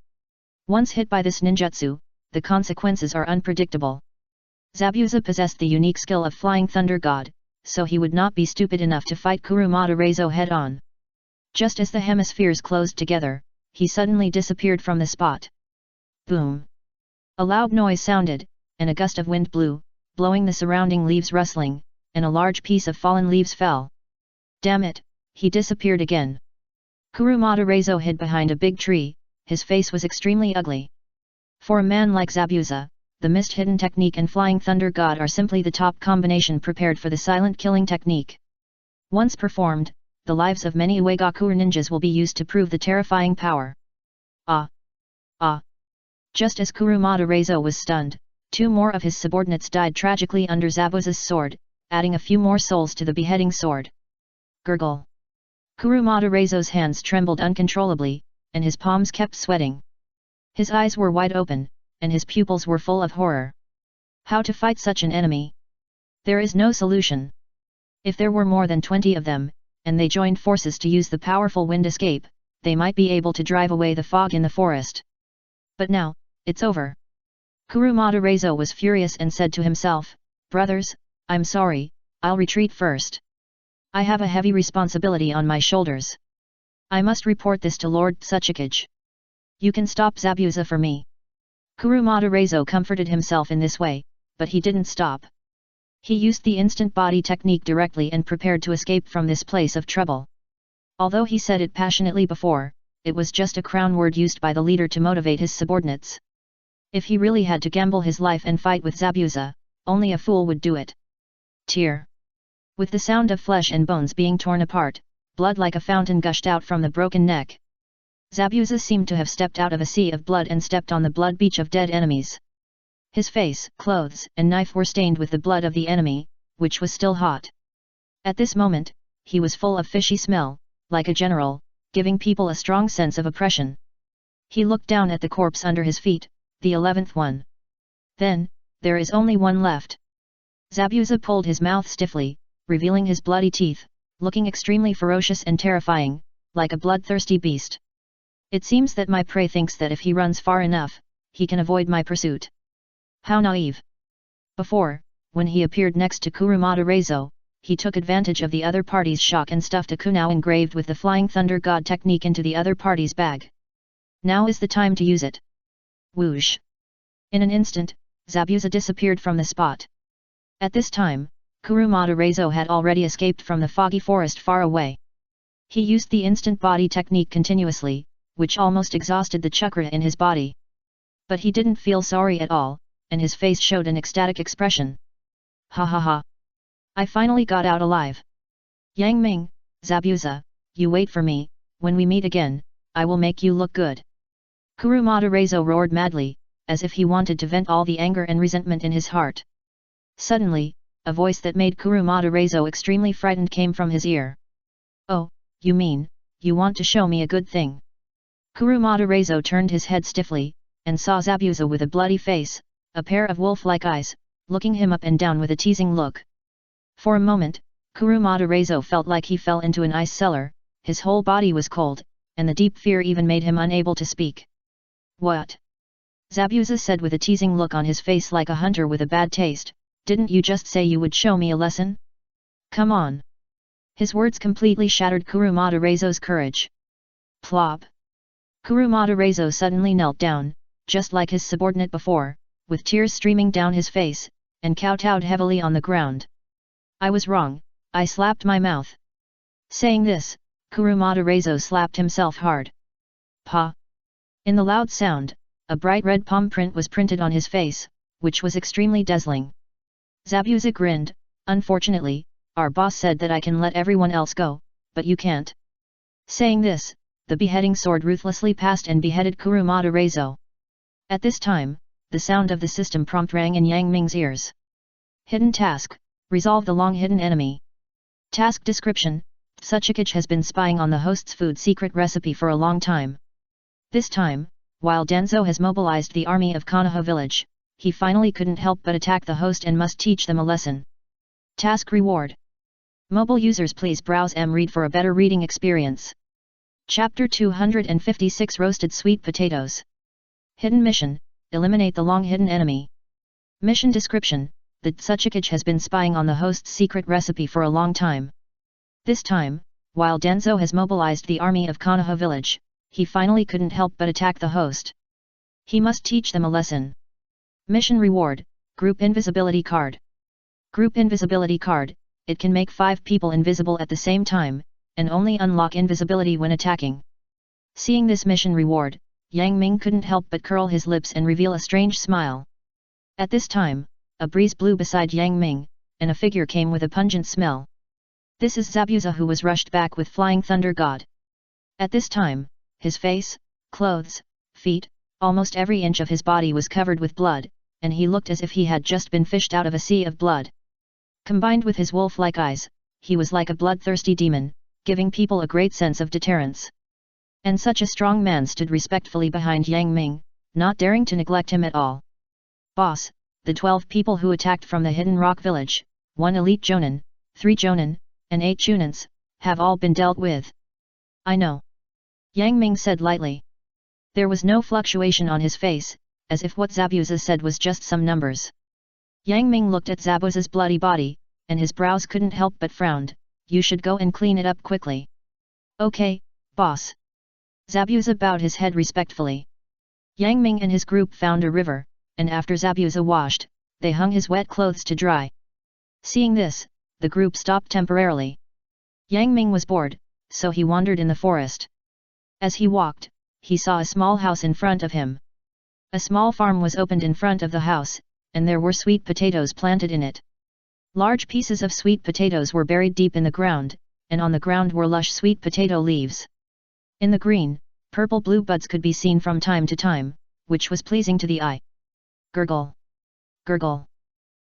Once hit by this ninjutsu, the consequences are unpredictable. Zabuza possessed the unique skill of Flying Thunder God, so he would not be stupid enough to fight Kurumada Reizo head-on. Just as the hemispheres closed together, he suddenly disappeared from the spot. Boom! A loud noise sounded, and a gust of wind blew, blowing the surrounding leaves rustling, and a large piece of fallen leaves fell. Damn it, he disappeared again. Kurumada Reizo hid behind a big tree, his face was extremely ugly. For a man like Zabuza, the Mist Hidden Technique and Flying Thunder God are simply the top combination prepared for the silent killing technique. Once performed, the lives of many Uegaku ninjas will be used to prove the terrifying power. Ah! Ah! Just as Kurumada Reizo was stunned, two more of his subordinates died tragically under Zabuza's sword, adding a few more souls to the beheading sword. Gurgle! Kurumada Reizo's hands trembled uncontrollably, and his palms kept sweating. His eyes were wide open, and his pupils were full of horror. How to fight such an enemy? There is no solution. If there were more than 20 of them, and they joined forces to use the powerful wind escape, they might be able to drive away the fog in the forest. But now, it's over. Kurumada Reizo was furious and said to himself, "Brothers, I'm sorry, I'll retreat first. I have a heavy responsibility on my shoulders. I must report this to Lord Tsuchikage. You can stop Zabuza for me." Kurumada Reizo comforted himself in this way, but he didn't stop. He used the instant body technique directly and prepared to escape from this place of trouble. Although he said it passionately before, it was just a crown word used by the leader to motivate his subordinates. If he really had to gamble his life and fight with Zabuza, only a fool would do it. Tear. With the sound of flesh and bones being torn apart, blood like a fountain gushed out from the broken neck. Zabuza seemed to have stepped out of a sea of blood and stepped on the blood beach of dead enemies. His face, clothes, and knife were stained with the blood of the enemy, which was still hot. At this moment, he was full of fishy smell, like a general, giving people a strong sense of oppression. He looked down at the corpse under his feet, the 11th one. Then, there is only one left. Zabuza pulled his mouth stiffly, revealing his bloody teeth, looking extremely ferocious and terrifying, like a bloodthirsty beast. It seems that my prey thinks that if he runs far enough, he can avoid my pursuit. How naive! Before, when he appeared next to Kurumada Reizo, he took advantage of the other party's shock and stuffed a kunao engraved with the Flying Thunder God technique into the other party's bag. Now is the time to use it. Whoosh! In an instant, Zabuza disappeared from the spot. At this time, Kurumada Reizo had already escaped from the foggy forest far away. He used the instant body technique continuously, which almost exhausted the chakra in his body. But he didn't feel sorry at all, and his face showed an ecstatic expression. Ha ha ha! I finally got out alive. Yang Ming, Zabuza, you wait for me, when we meet again, I will make you look good. Kurumada Reizo roared madly, as if he wanted to vent all the anger and resentment in his heart. Suddenly, a voice that made Kurumada Reizo extremely frightened came from his ear. Oh, you mean, you want to show me a good thing? Kurumada Reizo turned his head stiffly, and saw Zabuza with a bloody face, a pair of wolf-like eyes, looking him up and down with a teasing look. For a moment, Kurumada Reizo felt like he fell into an ice cellar, his whole body was cold, and the deep fear even made him unable to speak. What? Zabuza said with a teasing look on his face like a hunter with a bad taste, didn't you just say you would show me a lesson? Come on! His words completely shattered Kurumada Reizo's courage. Plop! Kurumada Reizo suddenly knelt down, just like his subordinate before, with tears streaming down his face, and kowtowed heavily on the ground. I was wrong, I slapped my mouth. Saying this, Kurumada Reizo slapped himself hard. Pa! In the loud sound, a bright red palm print was printed on his face, which was extremely dazzling. Zabuza grinned, unfortunately, our boss said that I can let everyone else go, but you can't. Saying this, the beheading sword ruthlessly passed and beheaded Kurumada Reizo. At this time, the sound of the system prompt rang in Yang Ming's ears. Hidden task, resolve the long-hidden enemy. Task description, Tsuchikage has been spying on the host's food secret recipe for a long time. This time, while Danzo has mobilized the army of Konoha village, he finally couldn't help but attack the host and must teach them a lesson. Task reward. Mobile users please browse read for a better reading experience. Chapter 256 Roasted Sweet Potatoes. Hidden mission, eliminate the long-hidden enemy. Mission description, the Tsuchikage has been spying on the host's secret recipe for a long time. This time, while Danzo has mobilized the army of Konoha village, he finally couldn't help but attack the host. He must teach them a lesson. Mission reward, Group Invisibility Card. Group Invisibility Card, it can make 5 people invisible at the same time, and only unlock invisibility when attacking. Seeing this mission reward, Yang Ming couldn't help but curl his lips and reveal a strange smile. At this time, a breeze blew beside Yang Ming, and a figure came with a pungent smell. This is Zabuza, who was rushed back with Flying Thunder God. At this time, his face, clothes, feet, almost every inch of his body was covered with blood, and he looked as if he had just been fished out of a sea of blood. Combined with his wolf-like eyes, he was like a bloodthirsty demon, giving people a great sense of deterrence. And such a strong man stood respectfully behind Yang Ming, not daring to neglect him at all. Boss, the 12 people who attacked from the Hidden Rock Village, 1 elite Jonin, 3 Jonin, and 8 Chunins, have all been dealt with. I know. Yang Ming said lightly. There was no fluctuation on his face, as if what Zabuza said was just some numbers. Yang Ming looked at Zabuza's bloody body, and his brows couldn't help but frowned. You should go and clean it up quickly. Okay, boss. Zabuza bowed his head respectfully. Yang Ming and his group found a river, and after Zabuza washed, they hung his wet clothes to dry. Seeing this, the group stopped temporarily. Yang Ming was bored, so he wandered in the forest. As he walked, he saw a small house in front of him. A small farm was opened in front of the house, and there were sweet potatoes planted in it. Large pieces of sweet potatoes were buried deep in the ground, and on the ground were lush sweet potato leaves. In the green, purple-blue buds could be seen from time to time, which was pleasing to the eye. Gurgle! Gurgle!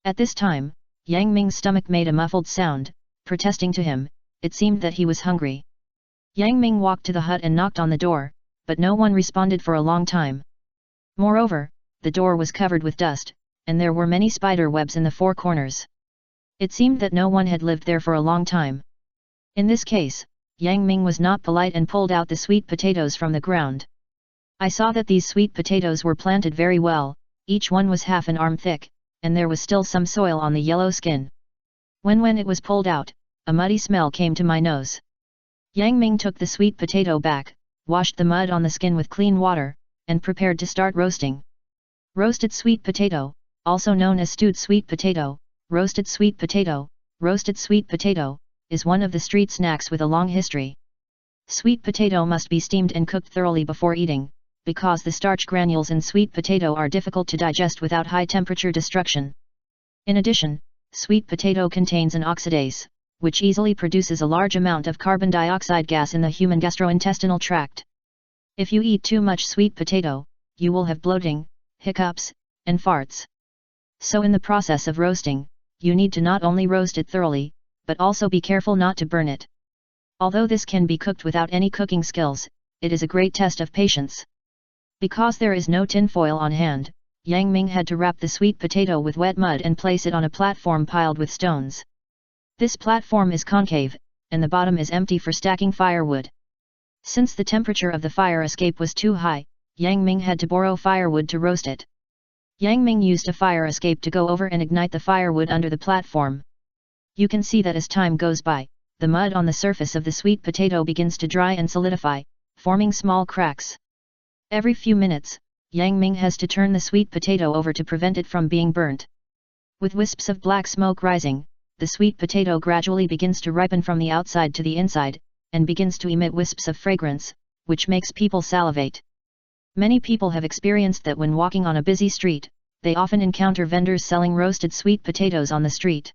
At this time, Yang Ming's stomach made a muffled sound, protesting to him. It seemed that he was hungry. Yang Ming walked to the hut and knocked on the door, but no one responded for a long time. Moreover, the door was covered with dust, and there were many spider webs in the 4 corners. It seemed that no one had lived there for a long time. In this case, Yang Ming was not polite and pulled out the sweet potatoes from the ground. I saw that these sweet potatoes were planted very well, each one was half an arm thick, and there was still some soil on the yellow skin. When it was pulled out, a muddy smell came to my nose. Yang Ming took the sweet potato back, washed the mud on the skin with clean water, and prepared to start roasting. Roasted sweet potato, also known as stewed sweet potato, roasted sweet potato, is one of the street snacks with a long history. Sweet potato must be steamed and cooked thoroughly before eating, because the starch granules in sweet potato are difficult to digest without high temperature destruction. In addition, sweet potato contains an oxidase, which easily produces a large amount of carbon dioxide gas in the human gastrointestinal tract. If you eat too much sweet potato, you will have bloating, hiccups, and farts. So in the process of roasting, you need to not only roast it thoroughly, but also be careful not to burn it. Although this can be cooked without any cooking skills, it is a great test of patience. Because there is no tinfoil on hand, Yang Ming had to wrap the sweet potato with wet mud and place it on a platform piled with stones. This platform is concave, and the bottom is empty for stacking firewood. Since the temperature of the fire escape was too high, Yang Ming had to borrow firewood to roast it. Yang Ming used a fire escape to go over and ignite the firewood under the platform. You can see that as time goes by, the mud on the surface of the sweet potato begins to dry and solidify, forming small cracks. Every few minutes, Yang Ming has to turn the sweet potato over to prevent it from being burnt. With wisps of black smoke rising, the sweet potato gradually begins to ripen from the outside to the inside, and begins to emit wisps of fragrance, which makes people salivate. Many people have experienced that when walking on a busy street, they often encounter vendors selling roasted sweet potatoes on the street.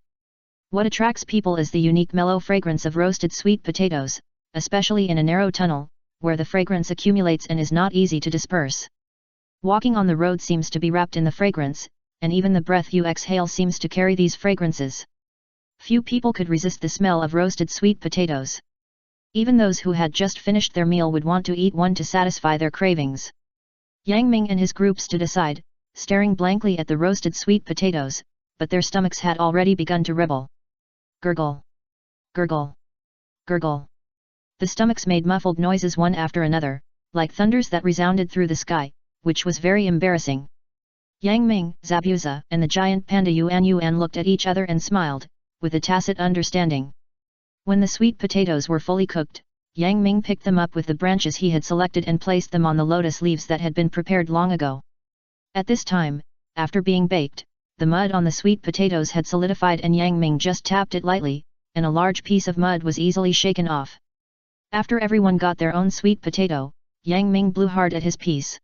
What attracts people is the unique mellow fragrance of roasted sweet potatoes, especially in a narrow tunnel, where the fragrance accumulates and is not easy to disperse. Walking on the road seems to be wrapped in the fragrance, and even the breath you exhale seems to carry these fragrances. Few people could resist the smell of roasted sweet potatoes. Even those who had just finished their meal would want to eat one to satisfy their cravings. Yang Ming and his group stood aside, staring blankly at the roasted sweet potatoes, but their stomachs had already begun to rebel. Gurgle! Gurgle! Gurgle! The stomachs made muffled noises one after another, like thunders that resounded through the sky, which was very embarrassing. Yang Ming, Zabuza, and the giant panda Yuan looked at each other and smiled, with a tacit understanding. When the sweet potatoes were fully cooked, Yang Ming picked them up with the branches he had selected and placed them on the lotus leaves that had been prepared long ago. At this time, after being baked, the mud on the sweet potatoes had solidified and Yang Ming just tapped it lightly, and a large piece of mud was easily shaken off. After everyone got their own sweet potato, Yang Ming blew hard at his piece.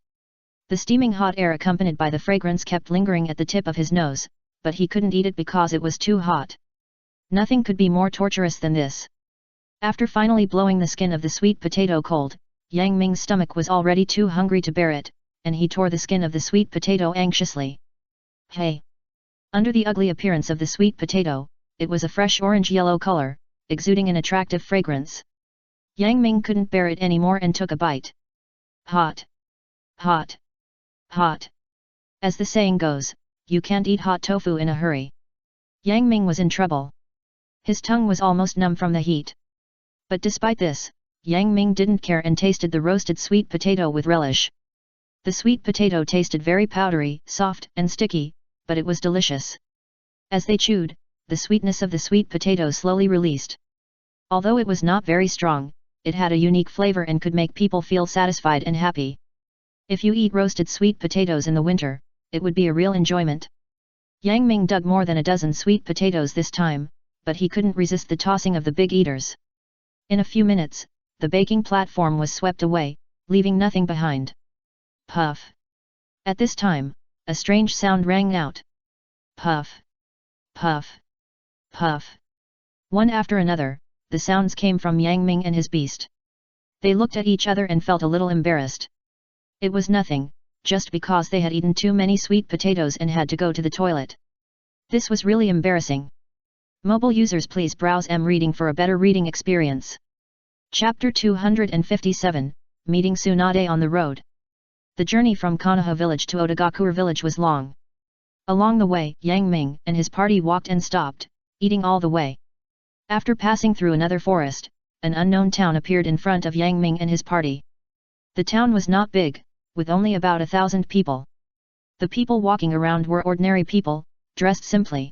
The steaming hot air accompanied by the fragrance kept lingering at the tip of his nose, but he couldn't eat it because it was too hot. Nothing could be more torturous than this. After finally blowing the skin of the sweet potato cold, Yang Ming's stomach was already too hungry to bear it, and he tore the skin of the sweet potato anxiously. Hey! Under the ugly appearance of the sweet potato, it was a fresh orange-yellow color, exuding an attractive fragrance. Yang Ming couldn't bear it anymore and took a bite. Hot! Hot! Hot! As the saying goes, you can't eat hot tofu in a hurry. Yang Ming was in trouble. His tongue was almost numb from the heat. But despite this, Yang Ming didn't care and tasted the roasted sweet potato with relish. The sweet potato tasted very powdery, soft, and sticky, but it was delicious. As they chewed, the sweetness of the sweet potato slowly released. Although it was not very strong, it had a unique flavor and could make people feel satisfied and happy. If you eat roasted sweet potatoes in the winter, it would be a real enjoyment. Yang Ming dug more than a dozen sweet potatoes this time, but he couldn't resist the tossing of the big eaters. In a few minutes, the baking platform was swept away, leaving nothing behind. Puff! At this time, a strange sound rang out. Puff! Puff! Puff! One after another, the sounds came from Yang Ming and his beast. They looked at each other and felt a little embarrassed. It was nothing, just because they had eaten too many sweet potatoes and had to go to the toilet. This was really embarrassing. Mobile users, please browse reading for a better reading experience. Chapter 257, Meeting Tsunade on the Road. The journey from Konoha village to Otagakure village was long. Along the way, Yang Ming and his party walked and stopped, eating all the way. After passing through another forest, an unknown town appeared in front of Yang Ming and his party. The town was not big, with only about 1,000 people. The people walking around were ordinary people, dressed simply.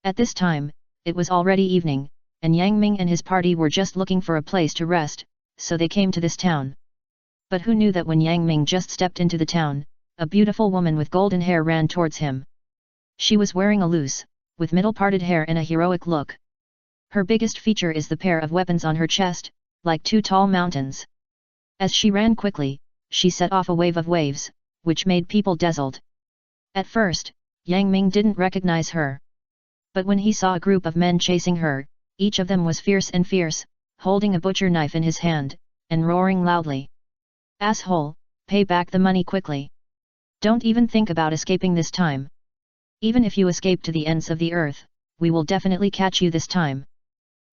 At this time, it was already evening, and Yang Ming and his party were just looking for a place to rest, so they came to this town. But who knew that when Yang Ming just stepped into the town, a beautiful woman with golden hair ran towards him. She was wearing a loose, with middle-parted hair and a heroic look. Her biggest feature is the pair of weapons on her chest, like two tall mountains. As she ran quickly, she set off a wave of waves, which made people dazzled. At first, Yang Ming didn't recognize her. But when he saw a group of men chasing her, each of them was fierce, holding a butcher knife in his hand, and roaring loudly. Asshole, pay back the money quickly. Don't even think about escaping this time. Even if you escape to the ends of the earth, we will definitely catch you this time.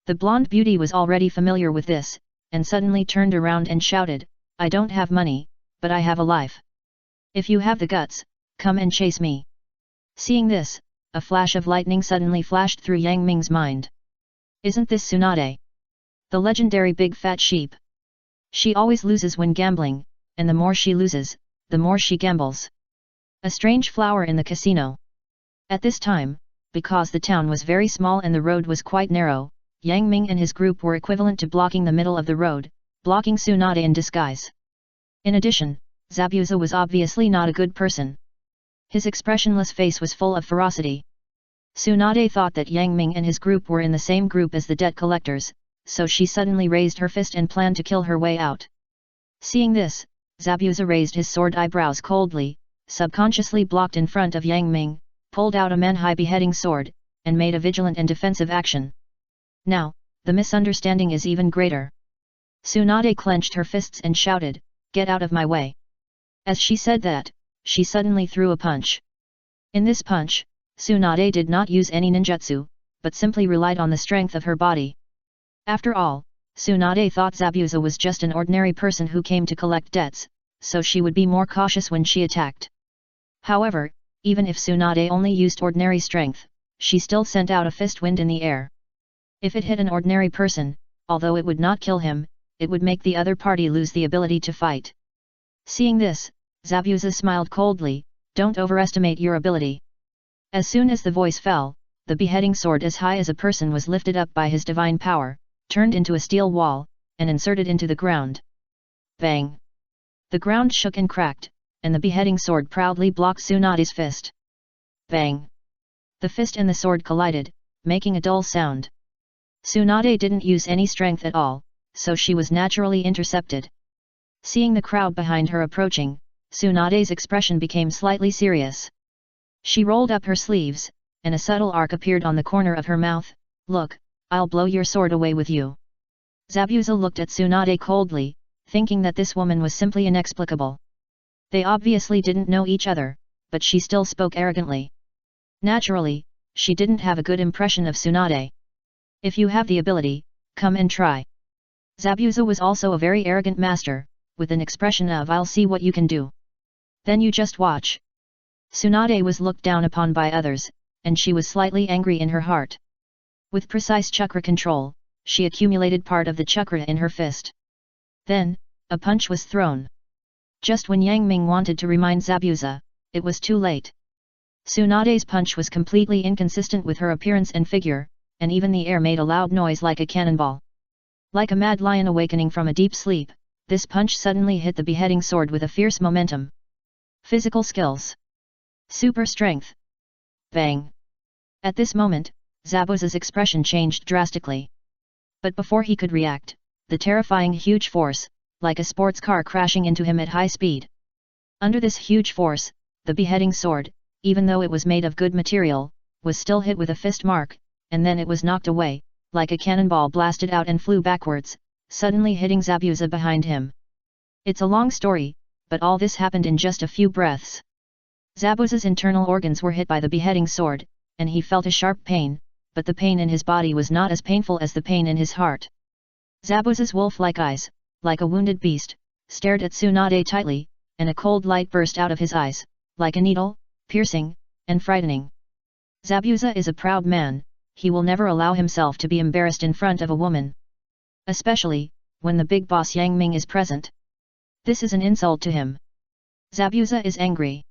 The blonde beauty was already familiar with this, and suddenly turned around and shouted, I don't have money, but I have a life. If you have the guts, come and chase me. Seeing this, a flash of lightning suddenly flashed through Yang Ming's mind. Isn't this Tsunade? The legendary big fat sheep. She always loses when gambling, and the more she loses, the more she gambles. A strange flower in the casino. At this time, because the town was very small and the road was quite narrow, Yang Ming and his group were equivalent to blocking the middle of the road, blocking Tsunade in disguise. In addition, Zabuza was obviously not a good person. His expressionless face was full of ferocity. Tsunade thought that Yang Ming and his group were in the same group as the debt collectors, so she suddenly raised her fist and planned to kill her way out. Seeing this, Zabuza raised his sword eyebrows coldly, subconsciously blocked in front of Yang Ming, pulled out a man-high beheading sword, and made a vigilant and defensive action. Now, the misunderstanding is even greater. Tsunade clenched her fists and shouted, "Get out of my way!" As she said that, she suddenly threw a punch. In this punch, Tsunade did not use any ninjutsu, but simply relied on the strength of her body. After all, Tsunade thought Zabuza was just an ordinary person who came to collect debts, so she would be more cautious when she attacked. However, even if Tsunade only used ordinary strength, she still sent out a fist wind in the air. If it hit an ordinary person, although it would not kill him, it would make the other party lose the ability to fight. Seeing this, Zabuza smiled coldly, "Don't overestimate your ability." As soon as the voice fell, the beheading sword as high as a person was lifted up by his divine power, turned into a steel wall, and inserted into the ground. Bang! The ground shook and cracked, and the beheading sword proudly blocked Tsunade's fist. Bang! The fist and the sword collided, making a dull sound. Tsunade didn't use any strength at all, so she was naturally intercepted. Seeing the crowd behind her approaching, Tsunade's expression became slightly serious. She rolled up her sleeves, and a subtle arc appeared on the corner of her mouth. "Look, I'll blow your sword away with you." Zabuza looked at Tsunade coldly, thinking that this woman was simply inexplicable. They obviously didn't know each other, but she still spoke arrogantly. Naturally, she didn't have a good impression of Tsunade. "If you have the ability, come and try." Zabuza was also a very arrogant master, with an expression of "I'll see what you can do. Then you just watch." Tsunade was looked down upon by others, and she was slightly angry in her heart. With precise chakra control, she accumulated part of the chakra in her fist. Then, a punch was thrown. Just when Yang Ming wanted to remind Zabuza, it was too late. Tsunade's punch was completely inconsistent with her appearance and figure, and even the air made a loud noise like a cannonball. Like a mad lion awakening from a deep sleep, this punch suddenly hit the beheading sword with a fierce momentum. Physical skills. Super strength. Bang! At this moment, Zabuza's expression changed drastically. But before he could react, the terrifying huge force, like a sports car crashing into him at high speed. Under this huge force, the beheading sword, even though it was made of good material, was still hit with a fist mark, and then it was knocked away, like a cannonball blasted out and flew backwards, suddenly hitting Zabuza behind him. It's a long story, but all this happened in just a few breaths. Zabuza's internal organs were hit by the beheading sword, and he felt a sharp pain, but the pain in his body was not as painful as the pain in his heart. Zabuza's wolf-like eyes, like a wounded beast, stared at Tsunade tightly, and a cold light burst out of his eyes, like a needle, piercing, and frightening. Zabuza is a proud man, he will never allow himself to be embarrassed in front of a woman. Especially, when the big boss Yang Ming is present. This is an insult to him. Zabuza is angry.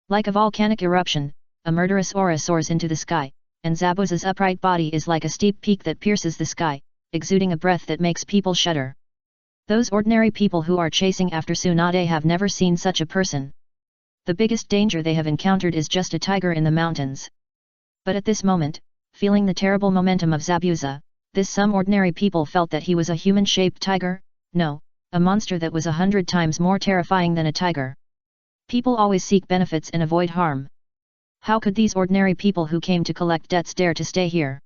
Like a volcanic eruption, a murderous aura soars into the sky, and Zabuza's upright body is like a steep peak that pierces the sky, exuding a breath that makes people shudder. Those ordinary people who are chasing after Tsunade have never seen such a person. The biggest danger they have encountered is just a tiger in the mountains. But at this moment, feeling the terrible momentum of Zabuza, some ordinary people felt that he was a human-shaped tiger, no, a monster that was 100 times more terrifying than a tiger. People always seek benefits and avoid harm. How could these ordinary people who came to collect debts dare to stay here?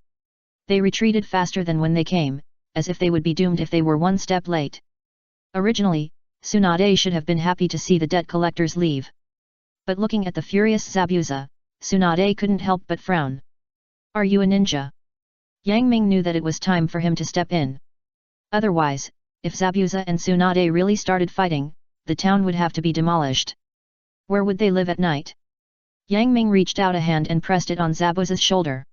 They retreated faster than when they came, as if they would be doomed if they were one step late. Originally, Tsunade should have been happy to see the debt collectors leave. But looking at the furious Zabuza, Tsunade couldn't help but frown. "Are you a ninja?" Yang Ming knew that it was time for him to step in. Otherwise, if Zabuza and Tsunade really started fighting, the town would have to be demolished. Where would they live at night? Yang Ming reached out a hand and pressed it on Zabuza's shoulder.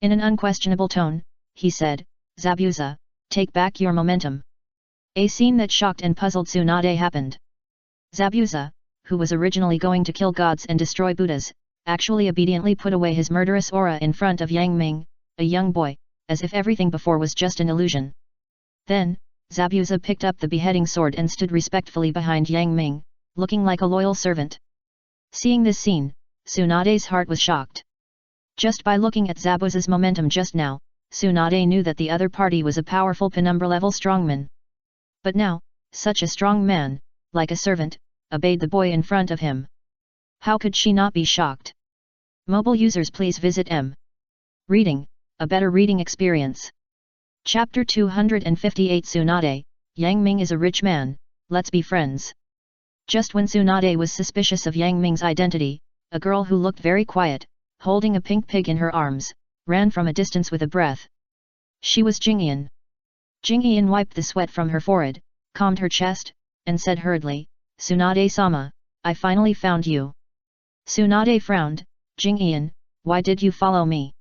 In an unquestionable tone, he said, "Zabuza, take back your momentum." A scene that shocked and puzzled Tsunade happened. Zabuza, who was originally going to kill gods and destroy Buddhas, actually obediently put away his murderous aura in front of Yang Ming, a young boy, as if everything before was just an illusion. Then, Zabuza picked up the beheading sword and stood respectfully behind Yang Ming, looking like a loyal servant. Seeing this scene, Tsunade's heart was shocked. Just by looking at Zabuza's momentum just now, Tsunade knew that the other party was a powerful penumbra-level strongman. But now, such a strong man, like a servant, obeyed the boy in front of him. How could she not be shocked? Mobile users, please visit M. Reading, a better reading experience. Chapter 258 Tsunade, Yang Ming is a rich man, let's be friends. Just when Tsunade was suspicious of Yang Ming's identity, a girl who looked very quiet, holding a pink pig in her arms, ran from a distance with a breath. She was Jingyan. Jingyan wiped the sweat from her forehead, calmed her chest, and said hurriedly, Tsunade-sama, I finally found you. Tsunade frowned, Jingyan, why did you follow me?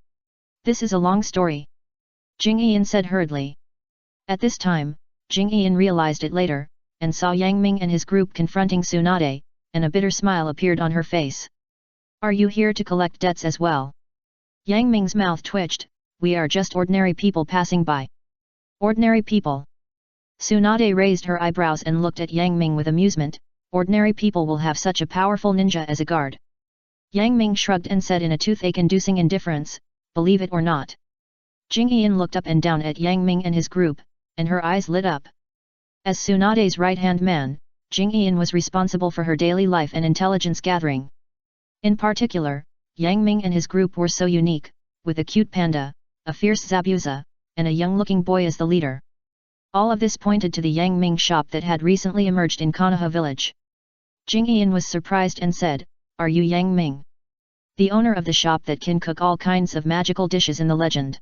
This is a long story. Jingyan said hurriedly. At this time, Jingyan realized it later, and saw Yang Ming and his group confronting Tsunade, and a bitter smile appeared on her face. Are you here to collect debts as well? Yang Ming's mouth twitched, we are just ordinary people passing by. Ordinary people? Tsunade raised her eyebrows and looked at Yang Ming with amusement, ordinary people will have such a powerful ninja as a guard. Yang Ming shrugged and said in a toothache-inducing indifference, believe it or not. Jingyan looked up and down at Yang Ming and his group, and her eyes lit up. As Tsunade's right-hand man, Jingyan was responsible for her daily life and intelligence gathering. In particular, Yang Ming and his group were so unique, with a cute panda, a fierce Zabuza, and a young-looking boy as the leader. All of this pointed to the Yang Ming shop that had recently emerged in Konoha village. Jingyan was surprised and said, are you Yang Ming? The owner of the shop that can cook all kinds of magical dishes in the legend.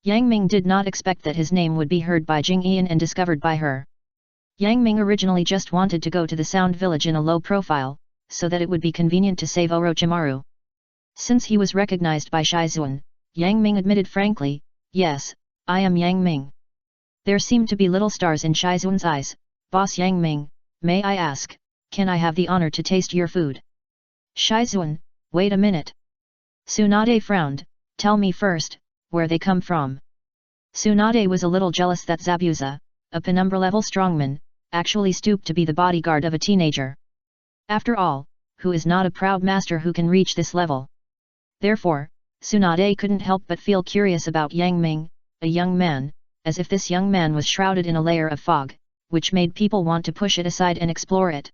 Yang Ming did not expect that his name would be heard by Jingyan and discovered by her. Yang Ming originally just wanted to go to the Sound Village in a low profile, so that it would be convenient to save Orochimaru. Since he was recognized by Shizuan, Yang Ming admitted frankly, yes, I am Yang Ming. There seemed to be little stars in Shizuan's eyes. Boss Yang Ming, may I ask, can I have the honor to taste your food? Shizuan, wait a minute. Tsunade frowned, tell me first, where they come from. Tsunade was a little jealous that Zabuza, a penumbra-level strongman, actually stooped to be the bodyguard of a teenager. After all, who is not a proud master who can reach this level? Therefore, Tsunade couldn't help but feel curious about Yang Ming, a young man, as if this young man was shrouded in a layer of fog, which made people want to push it aside and explore it.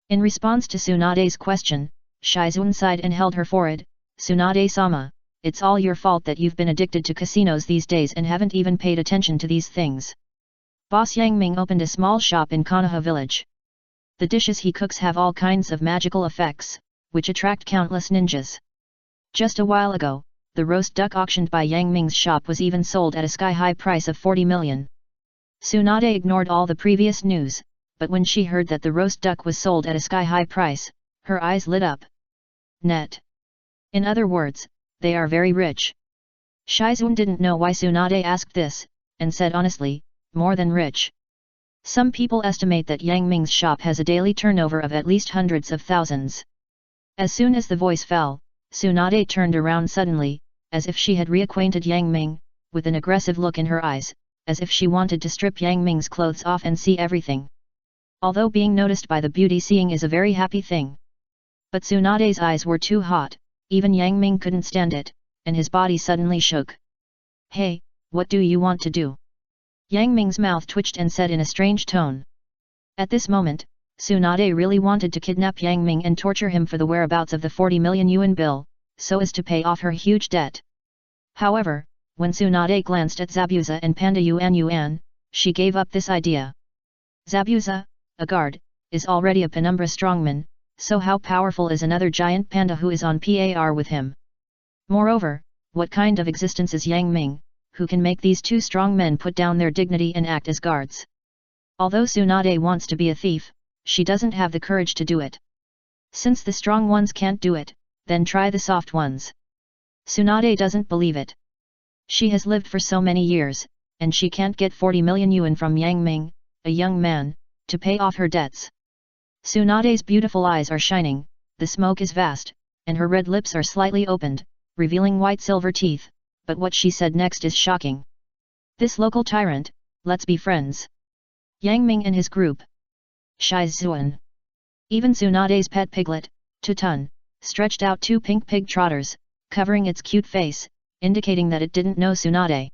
In response to Tsunade's question, Shizuan sighed and held her forehead, Tsunade-sama, it's all your fault that you've been addicted to casinos these days and haven't even paid attention to these things. Boss Yang Ming opened a small shop in Konoha village. The dishes he cooks have all kinds of magical effects, which attract countless ninjas. Just a while ago, the roast duck auctioned by Yang Ming's shop was even sold at a sky-high price of 40 million. Tsunade ignored all the previous news, but when she heard that the roast duck was sold at a sky-high price, her eyes lit up. Net. In other words, they are very rich. Shizuan didn't know why Tsunade asked this, and said honestly, more than rich. Some people estimate that Yang Ming's shop has a daily turnover of at least hundreds of thousands. As soon as the voice fell, Tsunade turned around suddenly, as if she had reacquainted Yang Ming, with an aggressive look in her eyes, as if she wanted to strip Yang Ming's clothes off and see everything. Although being noticed by the beauty seeing is a very happy thing. But Tsunade's eyes were too hot, even Yang Ming couldn't stand it, and his body suddenly shook. Hey, what do you want to do? Yang Ming's mouth twitched and said in a strange tone. At this moment, Tsunade really wanted to kidnap Yang Ming and torture him for the whereabouts of the 40 million yuan bill, so as to pay off her huge debt. However, when Tsunade glanced at Zabuza and Panda Yuan, she gave up this idea. Zabuza, a guard, is already a penumbra strongman, so how powerful is another giant panda who is on par with him? Moreover, what kind of existence is Yang Ming, who can make these two strong men put down their dignity and act as guards? Although Tsunade wants to be a thief, she doesn't have the courage to do it. Since the strong ones can't do it, then try the soft ones. Tsunade doesn't believe it. She has lived for so many years, and she can't get 40 million yuan from Yang Ming, a young man, to pay off her debts. Tsunade's beautiful eyes are shining, the smoke is vast, and her red lips are slightly opened, revealing white silver teeth, but what she said next is shocking. This local tyrant, let's be friends. Yang Ming and his group. Shai Zuan. Even Tsunade's pet piglet, Tutun, stretched out two pink pig trotters, covering its cute face, indicating that it didn't know Tsunade.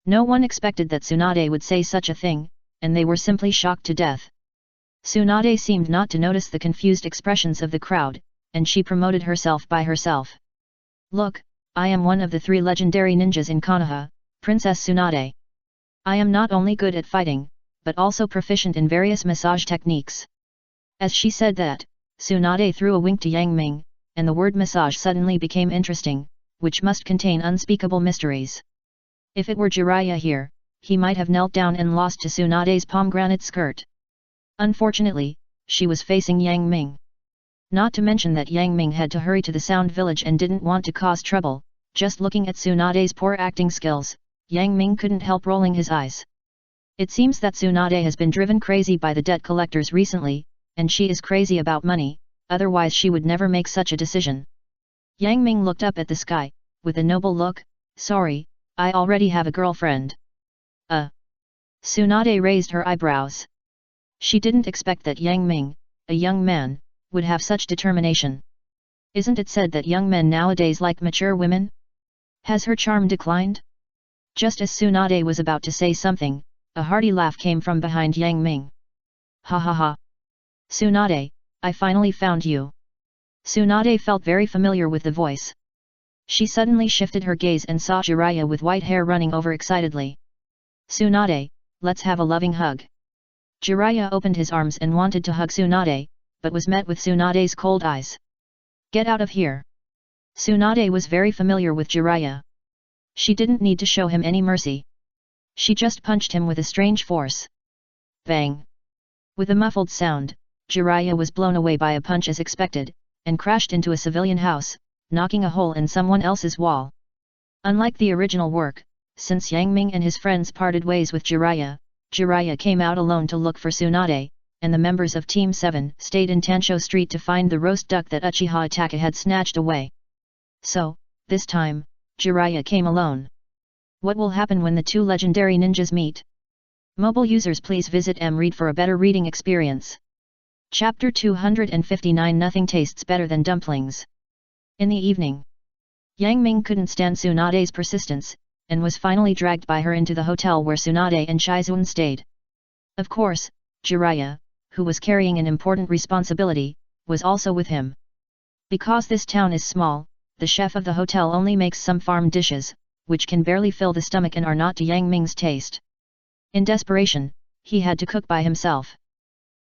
No one expected that Tsunade would say such a thing, and they were simply shocked to death. Tsunade seemed not to notice the confused expressions of the crowd, and she promoted herself by herself. Look, I am one of the 3 legendary ninjas in Konoha, Princess Tsunade. I am not only good at fighting, but also proficient in various massage techniques. As she said that, Tsunade threw a wink to Yang Ming, and the word massage suddenly became interesting, which must contain unspeakable mysteries. If it were Jiraiya here, he might have knelt down and lost to Tsunade's pomegranate skirt. Unfortunately, she was facing Yang Ming. Not to mention that Yang Ming had to hurry to the Sound Village and didn't want to cause trouble. Just looking at Tsunade's poor acting skills, Yang Ming couldn't help rolling his eyes. It seems that Tsunade has been driven crazy by the debt collectors recently, and she is crazy about money, otherwise she would never make such a decision. Yang Ming looked up at the sky, with a noble look. Sorry, I already have a girlfriend. Tsunade raised her eyebrows. She didn't expect that Yang Ming, a young man, would have such determination. Isn't it said that young men nowadays like mature women? Has her charm declined? Just as Tsunade was about to say something, a hearty laugh came from behind Yang Ming. Ha ha ha. Tsunade, I finally found you. Tsunade felt very familiar with the voice. She suddenly shifted her gaze and saw Jiraiya with white hair running over excitedly. Tsunade, let's have a loving hug. Jiraiya opened his arms and wanted to hug Tsunade, but was met with Tsunade's cold eyes. Get out of here. Tsunade was very familiar with Jiraiya. She didn't need to show him any mercy. She just punched him with a strange force. Bang! With a muffled sound, Jiraiya was blown away by a punch as expected, and crashed into a civilian house, knocking a hole in someone else's wall. Unlike the original work, since Yang Ming and his friends parted ways with Jiraiya, Jiraiya came out alone to look for Tsunade, and the members of Team 7 stayed in Tansho Street to find the roast duck that Uchiha Itachi had snatched away. So, this time, Jiraiya came alone. What will happen when the 2 legendary ninjas meet? Mobile users, please visit mRead for a better reading experience. Chapter 259. Nothing tastes better than dumplings. In the evening, Yang Ming couldn't stand Tsunade's persistence, and was finally dragged by her into the hotel where Tsunade and Shizuan stayed. Of course, Jiraiya, who was carrying an important responsibility, was also with him. Because this town is small, the chef of the hotel only makes some farm dishes, which can barely fill the stomach and are not to Yang Ming's taste. In desperation, he had to cook by himself.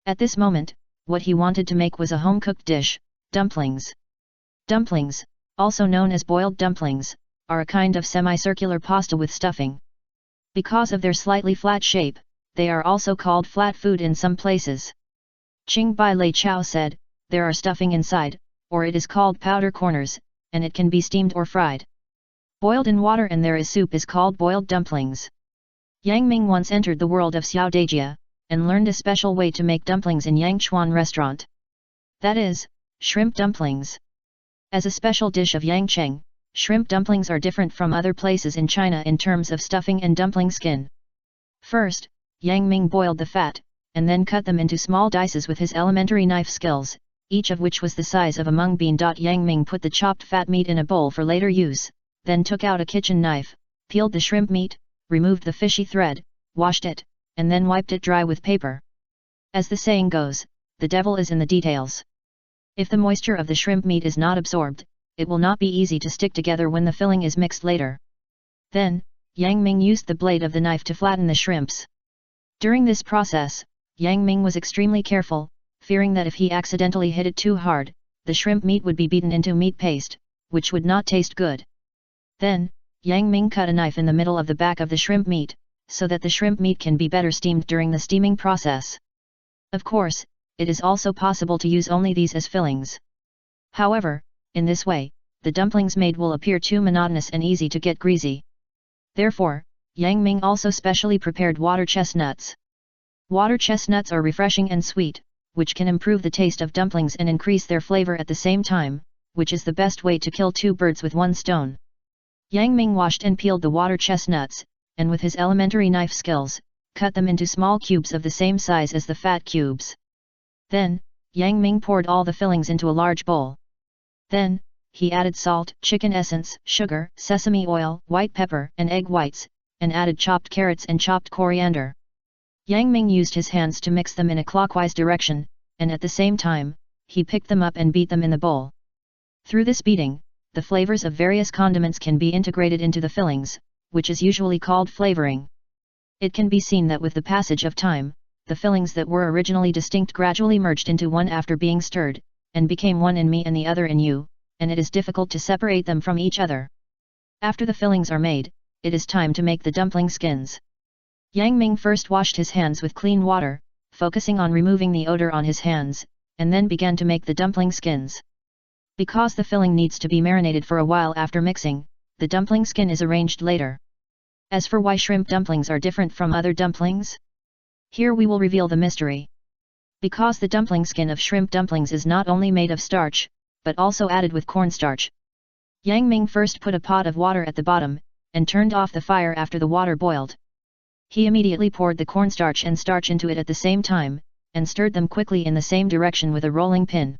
At this moment, what he wanted to make was a home-cooked dish, dumplings. Dumplings, also known as boiled dumplings, are a kind of semicircular pasta with stuffing. Because of their slightly flat shape, they are also called flat food in some places. Ching Bai Lei Chao said, there are stuffing inside, or it is called powder corners, and it can be steamed or fried. Boiled in water and there is soup is called boiled dumplings. Yang Ming once entered the world of Xiao Dejia, and learned a special way to make dumplings in Yangchuan restaurant. That is, shrimp dumplings. As a special dish of Yangcheng, shrimp dumplings are different from other places in China in terms of stuffing and dumpling skin. First, Yang Ming boiled the fat, and then cut them into small dices with his elementary knife skills, each of which was the size of a mung bean. Yang Ming put the chopped fat meat in a bowl for later use, then took out a kitchen knife, peeled the shrimp meat, removed the fishy thread, washed it, and then wiped it dry with paper. As the saying goes, the devil is in the details. If the moisture of the shrimp meat is not absorbed, it will not be easy to stick together when the filling is mixed later. Then, Yang Ming used the blade of the knife to flatten the shrimps. During this process, Yang Ming was extremely careful, fearing that if he accidentally hit it too hard, the shrimp meat would be beaten into meat paste, which would not taste good. Then, Yang Ming cut a knife in the middle of the back of the shrimp meat, so that the shrimp meat can be better steamed during the steaming process. Of course, it is also possible to use only these as fillings. However, in this way, the dumplings made will appear too monotonous and easy to get greasy. Therefore, Yang Ming also specially prepared water chestnuts. Water chestnuts are refreshing and sweet, which can improve the taste of dumplings and increase their flavor at the same time, which is the best way to kill 2 birds with 1 stone. Yang Ming washed and peeled the water chestnuts, and with his elementary knife skills, cut them into small cubes of the same size as the fat cubes. Then, Yang Ming poured all the fillings into a large bowl. Then, he added salt, chicken essence, sugar, sesame oil, white pepper, and egg whites, and added chopped carrots and chopped coriander. Yang Ming used his hands to mix them in a clockwise direction, and at the same time, he picked them up and beat them in the bowl. Through this beating, the flavors of various condiments can be integrated into the fillings, which is usually called flavoring. It can be seen that with the passage of time, the fillings that were originally distinct gradually merged into one after being stirred, and became one in me and the other in you, and it is difficult to separate them from each other. After the fillings are made, it is time to make the dumpling skins. Yang Ming first washed his hands with clean water, focusing on removing the odor on his hands, and then began to make the dumpling skins. Because the filling needs to be marinated for a while after mixing, the dumpling skin is arranged later. As for why shrimp dumplings are different from other dumplings? Here we will reveal the mystery. Because the dumpling skin of shrimp dumplings is not only made of starch, but also added with cornstarch. Yang Ming first put a pot of water at the bottom, and turned off the fire after the water boiled. He immediately poured the cornstarch and starch into it at the same time, and stirred them quickly in the same direction with a rolling pin.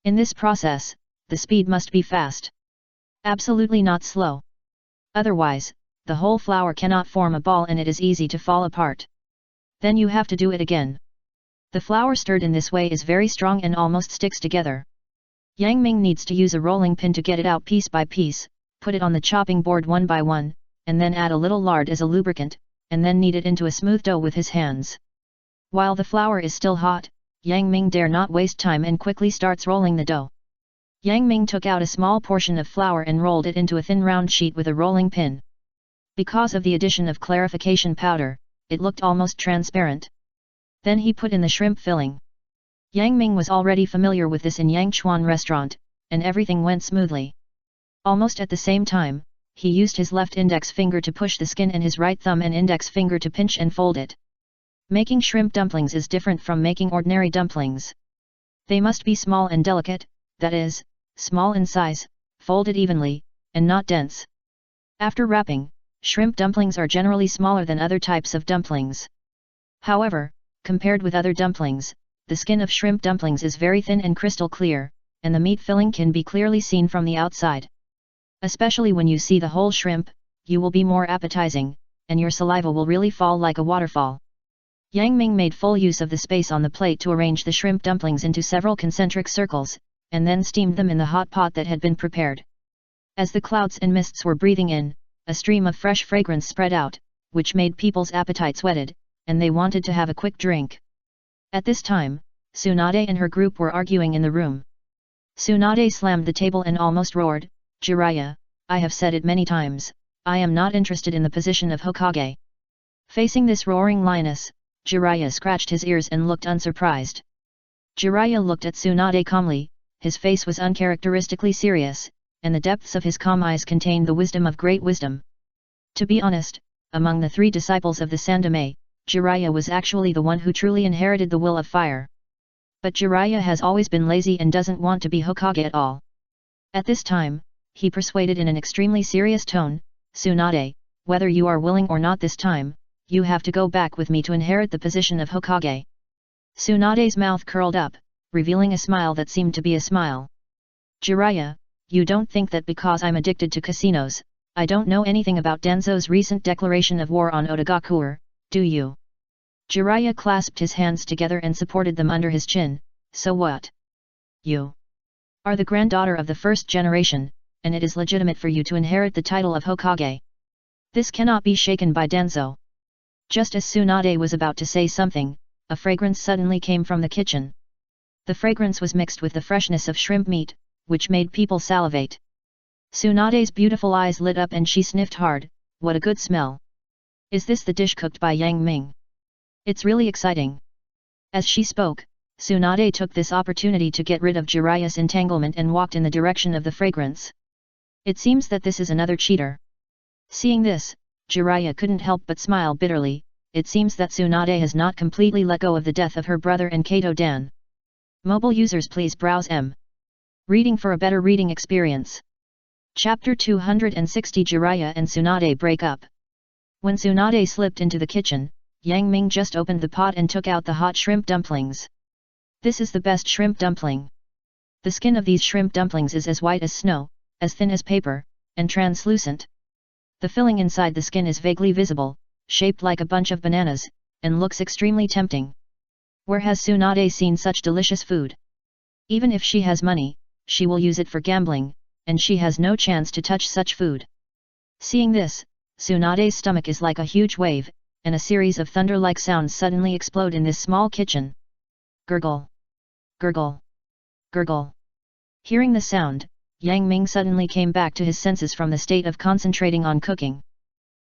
In this process, the speed must be fast. Absolutely not slow. Otherwise, the whole flour cannot form a ball and it is easy to fall apart. Then you have to do it again. The flour stirred in this way is very strong and almost sticks together. Yang Ming needs to use a rolling pin to get it out piece by piece, put it on the chopping board one by one, and then add a little lard as a lubricant, and then knead it into a smooth dough with his hands. While the flour is still hot, Yang Ming dare not waste time and quickly starts rolling the dough. Yang Ming took out a small portion of flour and rolled it into a thin round sheet with a rolling pin. Because of the addition of clarification powder, it looked almost transparent. Then he put in the shrimp filling. Yang Ming was already familiar with this in Yangchuan restaurant, and everything went smoothly. Almost at the same time, he used his left index finger to push the skin and his right thumb and index finger to pinch and fold it. Making shrimp dumplings is different from making ordinary dumplings. They must be small and delicate, that is, small in size, folded evenly, and not dense. After wrapping, shrimp dumplings are generally smaller than other types of dumplings. However, compared with other dumplings, the skin of shrimp dumplings is very thin and crystal clear, and the meat filling can be clearly seen from the outside. Especially when you see the whole shrimp, you will be more appetizing, and your saliva will really fall like a waterfall. Yang Ming made full use of the space on the plate to arrange the shrimp dumplings into several concentric circles, and then steamed them in the hot pot that had been prepared. As the clouds and mists were breathing in, a stream of fresh fragrance spread out, which made people's appetites whetted, and they wanted to have a quick drink. At this time, Tsunade and her group were arguing in the room. Tsunade slammed the table and almost roared, "Jiraiya, I have said it many times, I am not interested in the position of Hokage." Facing this roaring lioness, Jiraiya scratched his ears and looked unsurprised. Jiraiya looked at Tsunade calmly, his face was uncharacteristically serious, and the depths of his calm eyes contained the wisdom of great wisdom. To be honest, among the 3 disciples of the Sandame, Jiraiya was actually the one who truly inherited the will of fire. But Jiraiya has always been lazy and doesn't want to be Hokage at all. At this time, he persuaded in an extremely serious tone, "Tsunade, whether you are willing or not this time, you have to go back with me to inherit the position of Hokage." Tsunade's mouth curled up, revealing a smile that seemed to be a smile. "Jiraiya, you don't think that because I'm addicted to casinos, I don't know anything about Danzo's recent declaration of war on Otagakur, do you?" Jiraiya clasped his hands together and supported them under his chin. "So what? You are the granddaughter of the first generation, and it is legitimate for you to inherit the title of Hokage. This cannot be shaken by Danzo." Just as Tsunade was about to say something, a fragrance suddenly came from the kitchen. The fragrance was mixed with the freshness of shrimp meat, which made people salivate. Tsunade's beautiful eyes lit up and she sniffed hard. "What a good smell! Is this the dish cooked by Yang Ming? It's really exciting." As she spoke, Tsunade took this opportunity to get rid of Jiraiya's entanglement and walked in the direction of the fragrance. It seems that this is another cheater. Seeing this, Jiraiya couldn't help but smile bitterly. It seems that Tsunade has not completely let go of the death of her brother and Kato Dan. Mobile users please browse M. Reading for a better reading experience. Chapter 260 Jiraiya and Tsunade break up. When Tsunade slipped into the kitchen, Yang Ming just opened the pot and took out the hot shrimp dumplings. This is the best shrimp dumpling. The skin of these shrimp dumplings is as white as snow, as thin as paper, and translucent. The filling inside the skin is vaguely visible, shaped like a bunch of bananas, and looks extremely tempting. Where has Tsunade seen such delicious food? Even if she has money, she will use it for gambling, and she has no chance to touch such food. Seeing this, Tsunade's stomach is like a huge wave, and a series of thunder-like sounds suddenly explode in this small kitchen. Gurgle! Gurgle! Gurgle! Hearing the sound, Yang Ming suddenly came back to his senses from the state of concentrating on cooking.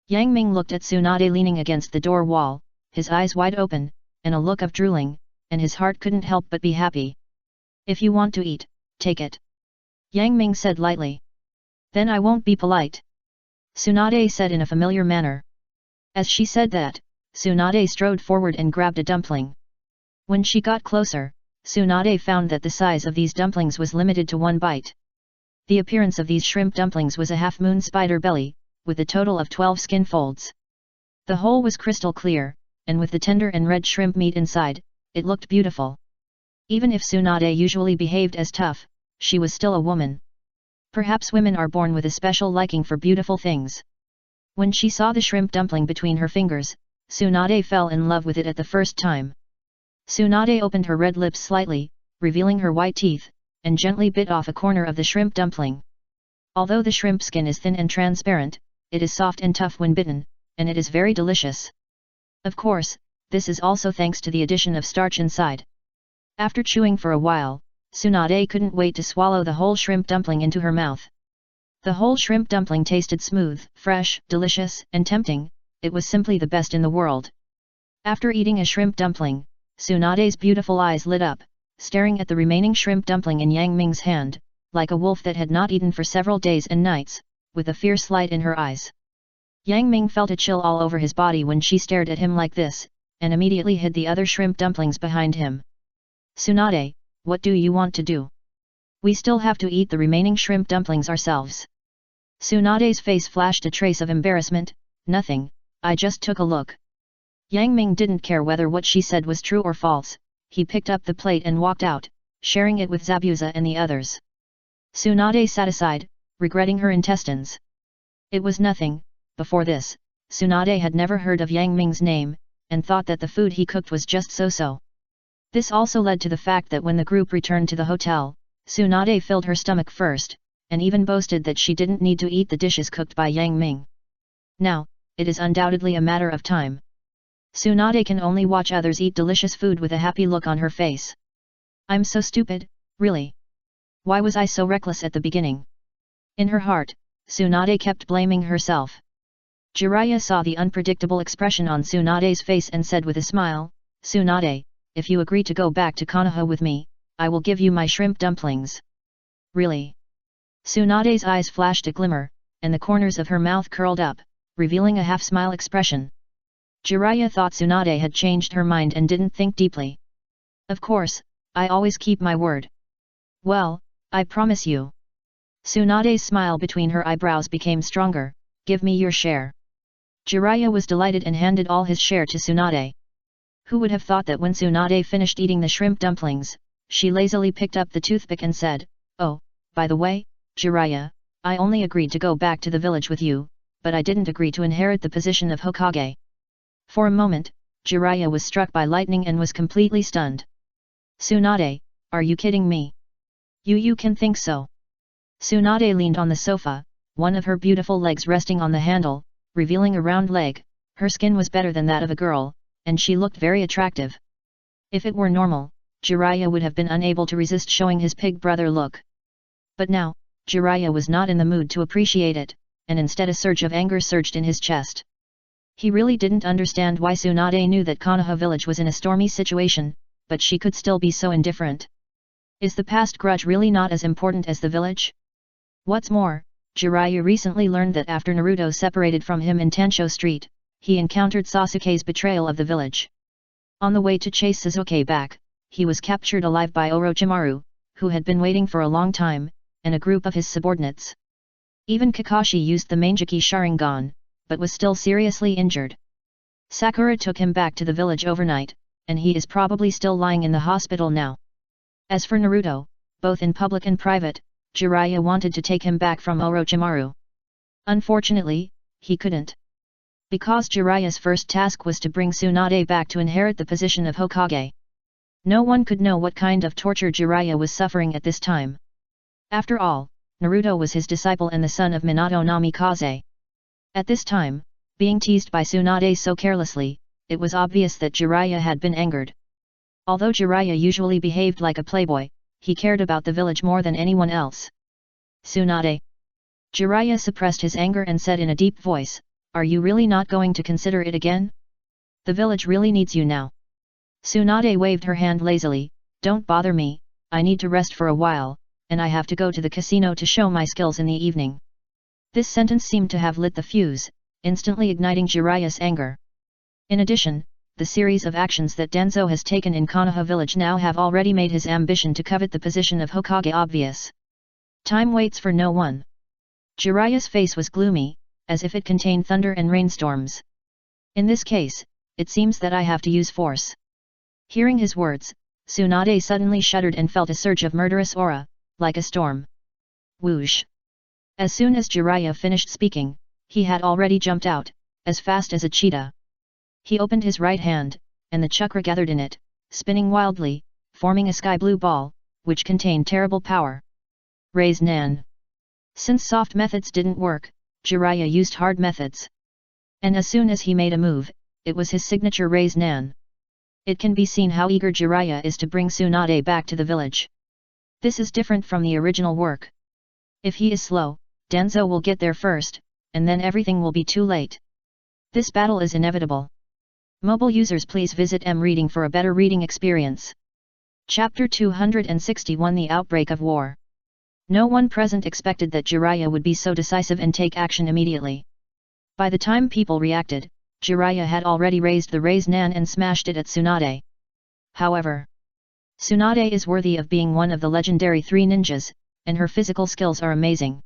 Yang Ming looked at Tsunade leaning against the door wall, his eyes wide open, and a look of drooling, and his heart couldn't help but be happy. If you want to eat, take it. Yang Ming said lightly. Then I won't be polite. Tsunade said in a familiar manner. As she said that, Tsunade strode forward and grabbed a dumpling. When she got closer, Tsunade found that the size of these dumplings was limited to one bite. The appearance of these shrimp dumplings was a half-moon spider belly, with a total of 12 skin folds. The whole was crystal clear, and with the tender and red shrimp meat inside, it looked beautiful. Even if Tsunade usually behaved as tough, she was still a woman. Perhaps women are born with a special liking for beautiful things. When she saw the shrimp dumpling between her fingers, Tsunade fell in love with it at the first time. Tsunade opened her red lips slightly, revealing her white teeth, and gently bit off a corner of the shrimp dumpling. Although the shrimp skin is thin and transparent, it is soft and tough when bitten, and it is very delicious. Of course, this is also thanks to the addition of starch inside. After chewing for a while, Tsunade couldn't wait to swallow the whole shrimp dumpling into her mouth. The whole shrimp dumpling tasted smooth, fresh, delicious, and tempting. It was simply the best in the world. After eating a shrimp dumpling, Tsunade's beautiful eyes lit up, staring at the remaining shrimp dumpling in Yang Ming's hand, like a wolf that had not eaten for several days and nights, with a fierce light in her eyes. Yang Ming felt a chill all over his body when she stared at him like this, and immediately hid the other shrimp dumplings behind him. Tsunade, what do you want to do? We still have to eat the remaining shrimp dumplings ourselves. Tsunade's face flashed a trace of embarrassment. Nothing, I just took a look. Yang Ming didn't care whether what she said was true or false. He picked up the plate and walked out, sharing it with Zabuza and the others. Tsunade sat aside, regretting her intestines. It was nothing. Before this, Tsunade had never heard of Yang Ming's name, and thought that the food he cooked was just so-so. This also led to the fact that when the group returned to the hotel, Tsunade filled her stomach first, and even boasted that she didn't need to eat the dishes cooked by Yang Ming. Now, it is undoubtedly a matter of time. Tsunade can only watch others eat delicious food with a happy look on her face. I'm so stupid, really. Why was I so reckless at the beginning? In her heart, Tsunade kept blaming herself. Jiraiya saw the unpredictable expression on Tsunade's face and said with a smile, Tsunade, if you agree to go back to Konoha with me, I will give you my shrimp dumplings. Really? Tsunade's eyes flashed a glimmer, and the corners of her mouth curled up, revealing a half-smile expression. Jiraiya thought Tsunade had changed her mind and didn't think deeply. Of course, I always keep my word. Well, I promise you. Tsunade's smile between her eyebrows became stronger. Give me your share. Jiraiya was delighted and handed all his share to Tsunade. Who would have thought that when Tsunade finished eating the shrimp dumplings, she lazily picked up the toothpick and said, Oh, by the way, Jiraiya, I only agreed to go back to the village with you, but I didn't agree to inherit the position of Hokage. For a moment, Jiraiya was struck by lightning and was completely stunned. Tsunade, are you kidding me? You can think so. Tsunade leaned on the sofa, one of her beautiful legs resting on the handle, revealing a round leg. Her skin was better than that of a girl, and she looked very attractive. If it were normal, Jiraiya would have been unable to resist showing his pig brother look. But now, Jiraiya was not in the mood to appreciate it, and instead a surge of anger surged in his chest. He really didn't understand why Tsunade knew that Konoha village was in a stormy situation, but she could still be so indifferent. Is the past grudge really not as important as the village? What's more, Jiraiya recently learned that after Naruto separated from him in Tansho Street, he encountered Sasuke's betrayal of the village. On the way to chase Sasuke back, he was captured alive by Orochimaru, who had been waiting for a long time, and a group of his subordinates. Even Kakashi used the Manjiki Sharingan, but was still seriously injured. Sakura took him back to the village overnight, and he is probably still lying in the hospital now. As for Naruto, both in public and private, Jiraiya wanted to take him back from Orochimaru. Unfortunately, he couldn't. Because Jiraiya's first task was to bring Tsunade back to inherit the position of Hokage. No one could know what kind of torture Jiraiya was suffering at this time. After all, Naruto was his disciple and the son of Minato Namikaze. At this time, being teased by Tsunade so carelessly, it was obvious that Jiraiya had been angered. Although Jiraiya usually behaved like a playboy, he cared about the village more than anyone else. Tsunade. Jiraiya suppressed his anger and said in a deep voice, "Are you really not going to consider it again? The village really needs you now." Tsunade waved her hand lazily, "Don't bother me, I need to rest for a while, and I have to go to the casino to show my skills in the evening." This sentence seemed to have lit the fuse, instantly igniting Jiraiya's anger. In addition, the series of actions that Danzo has taken in Konoha village now have already made his ambition to covet the position of Hokage obvious. Time waits for no one. Jiraiya's face was gloomy, as if it contained thunder and rainstorms. "In this case, it seems that I have to use force." Hearing his words, Tsunade suddenly shuddered and felt a surge of murderous aura, like a storm. Whoosh! As soon as Jiraiya finished speaking, he had already jumped out, as fast as a cheetah. He opened his right hand, and the chakra gathered in it, spinning wildly, forming a sky-blue ball, which contained terrible power. Raise Nan. Since soft methods didn't work, Jiraiya used hard methods. And as soon as he made a move, it was his signature Raise Nan. It can be seen how eager Jiraiya is to bring Tsunade back to the village. This is different from the original work. If he is slow, Danzo will get there first, and then everything will be too late. This battle is inevitable. Mobile users, please visit M-Reading for a better reading experience. Chapter 261, The Outbreak of War. No one present expected that Jiraiya would be so decisive and take action immediately. By the time people reacted, Jiraiya had already raised the Raise Nan and smashed it at Tsunade. However, Tsunade is worthy of being one of the legendary three ninjas, and her physical skills are amazing.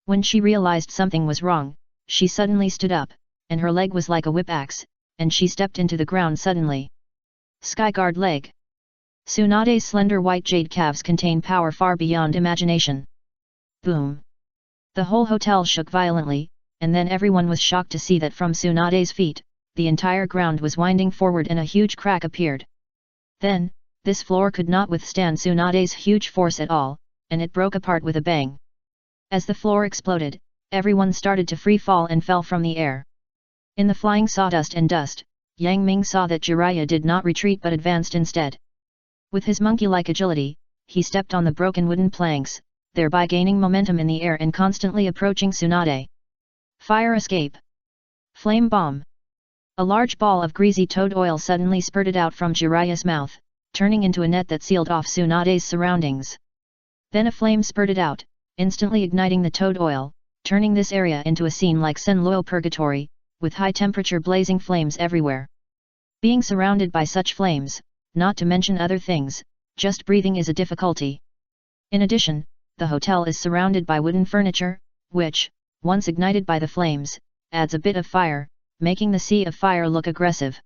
When she realized something was wrong, she suddenly stood up, and her leg was like a whip axe, and she stepped into the ground suddenly. Skyguard leg. Tsunade's slender white jade calves contain power far beyond imagination. Boom! The whole hotel shook violently, and then everyone was shocked to see that from Tsunade's feet, the entire ground was winding forward and a huge crack appeared. Then, this floor could not withstand Tsunade's huge force at all, and it broke apart with a bang. As the floor exploded, everyone started to free fall and fell from the air. In the flying sawdust and dust, Yang Ming saw that Jiraiya did not retreat but advanced instead. With his monkey-like agility, he stepped on the broken wooden planks, thereby gaining momentum in the air and constantly approaching Tsunade. Fire escape. Flame bomb. A large ball of greasy toad oil suddenly spurted out from Jiraiya's mouth, turning into a net that sealed off Tsunade's surroundings. Then a flame spurted out, instantly igniting the toad oil, turning this area into a scene like Senlou Purgatory, with high-temperature blazing flames everywhere. Being surrounded by such flames, not to mention other things, just breathing is a difficulty. In addition, the hotel is surrounded by wooden furniture, which, once ignited by the flames, adds a bit of fire, making the sea of fire look aggressive.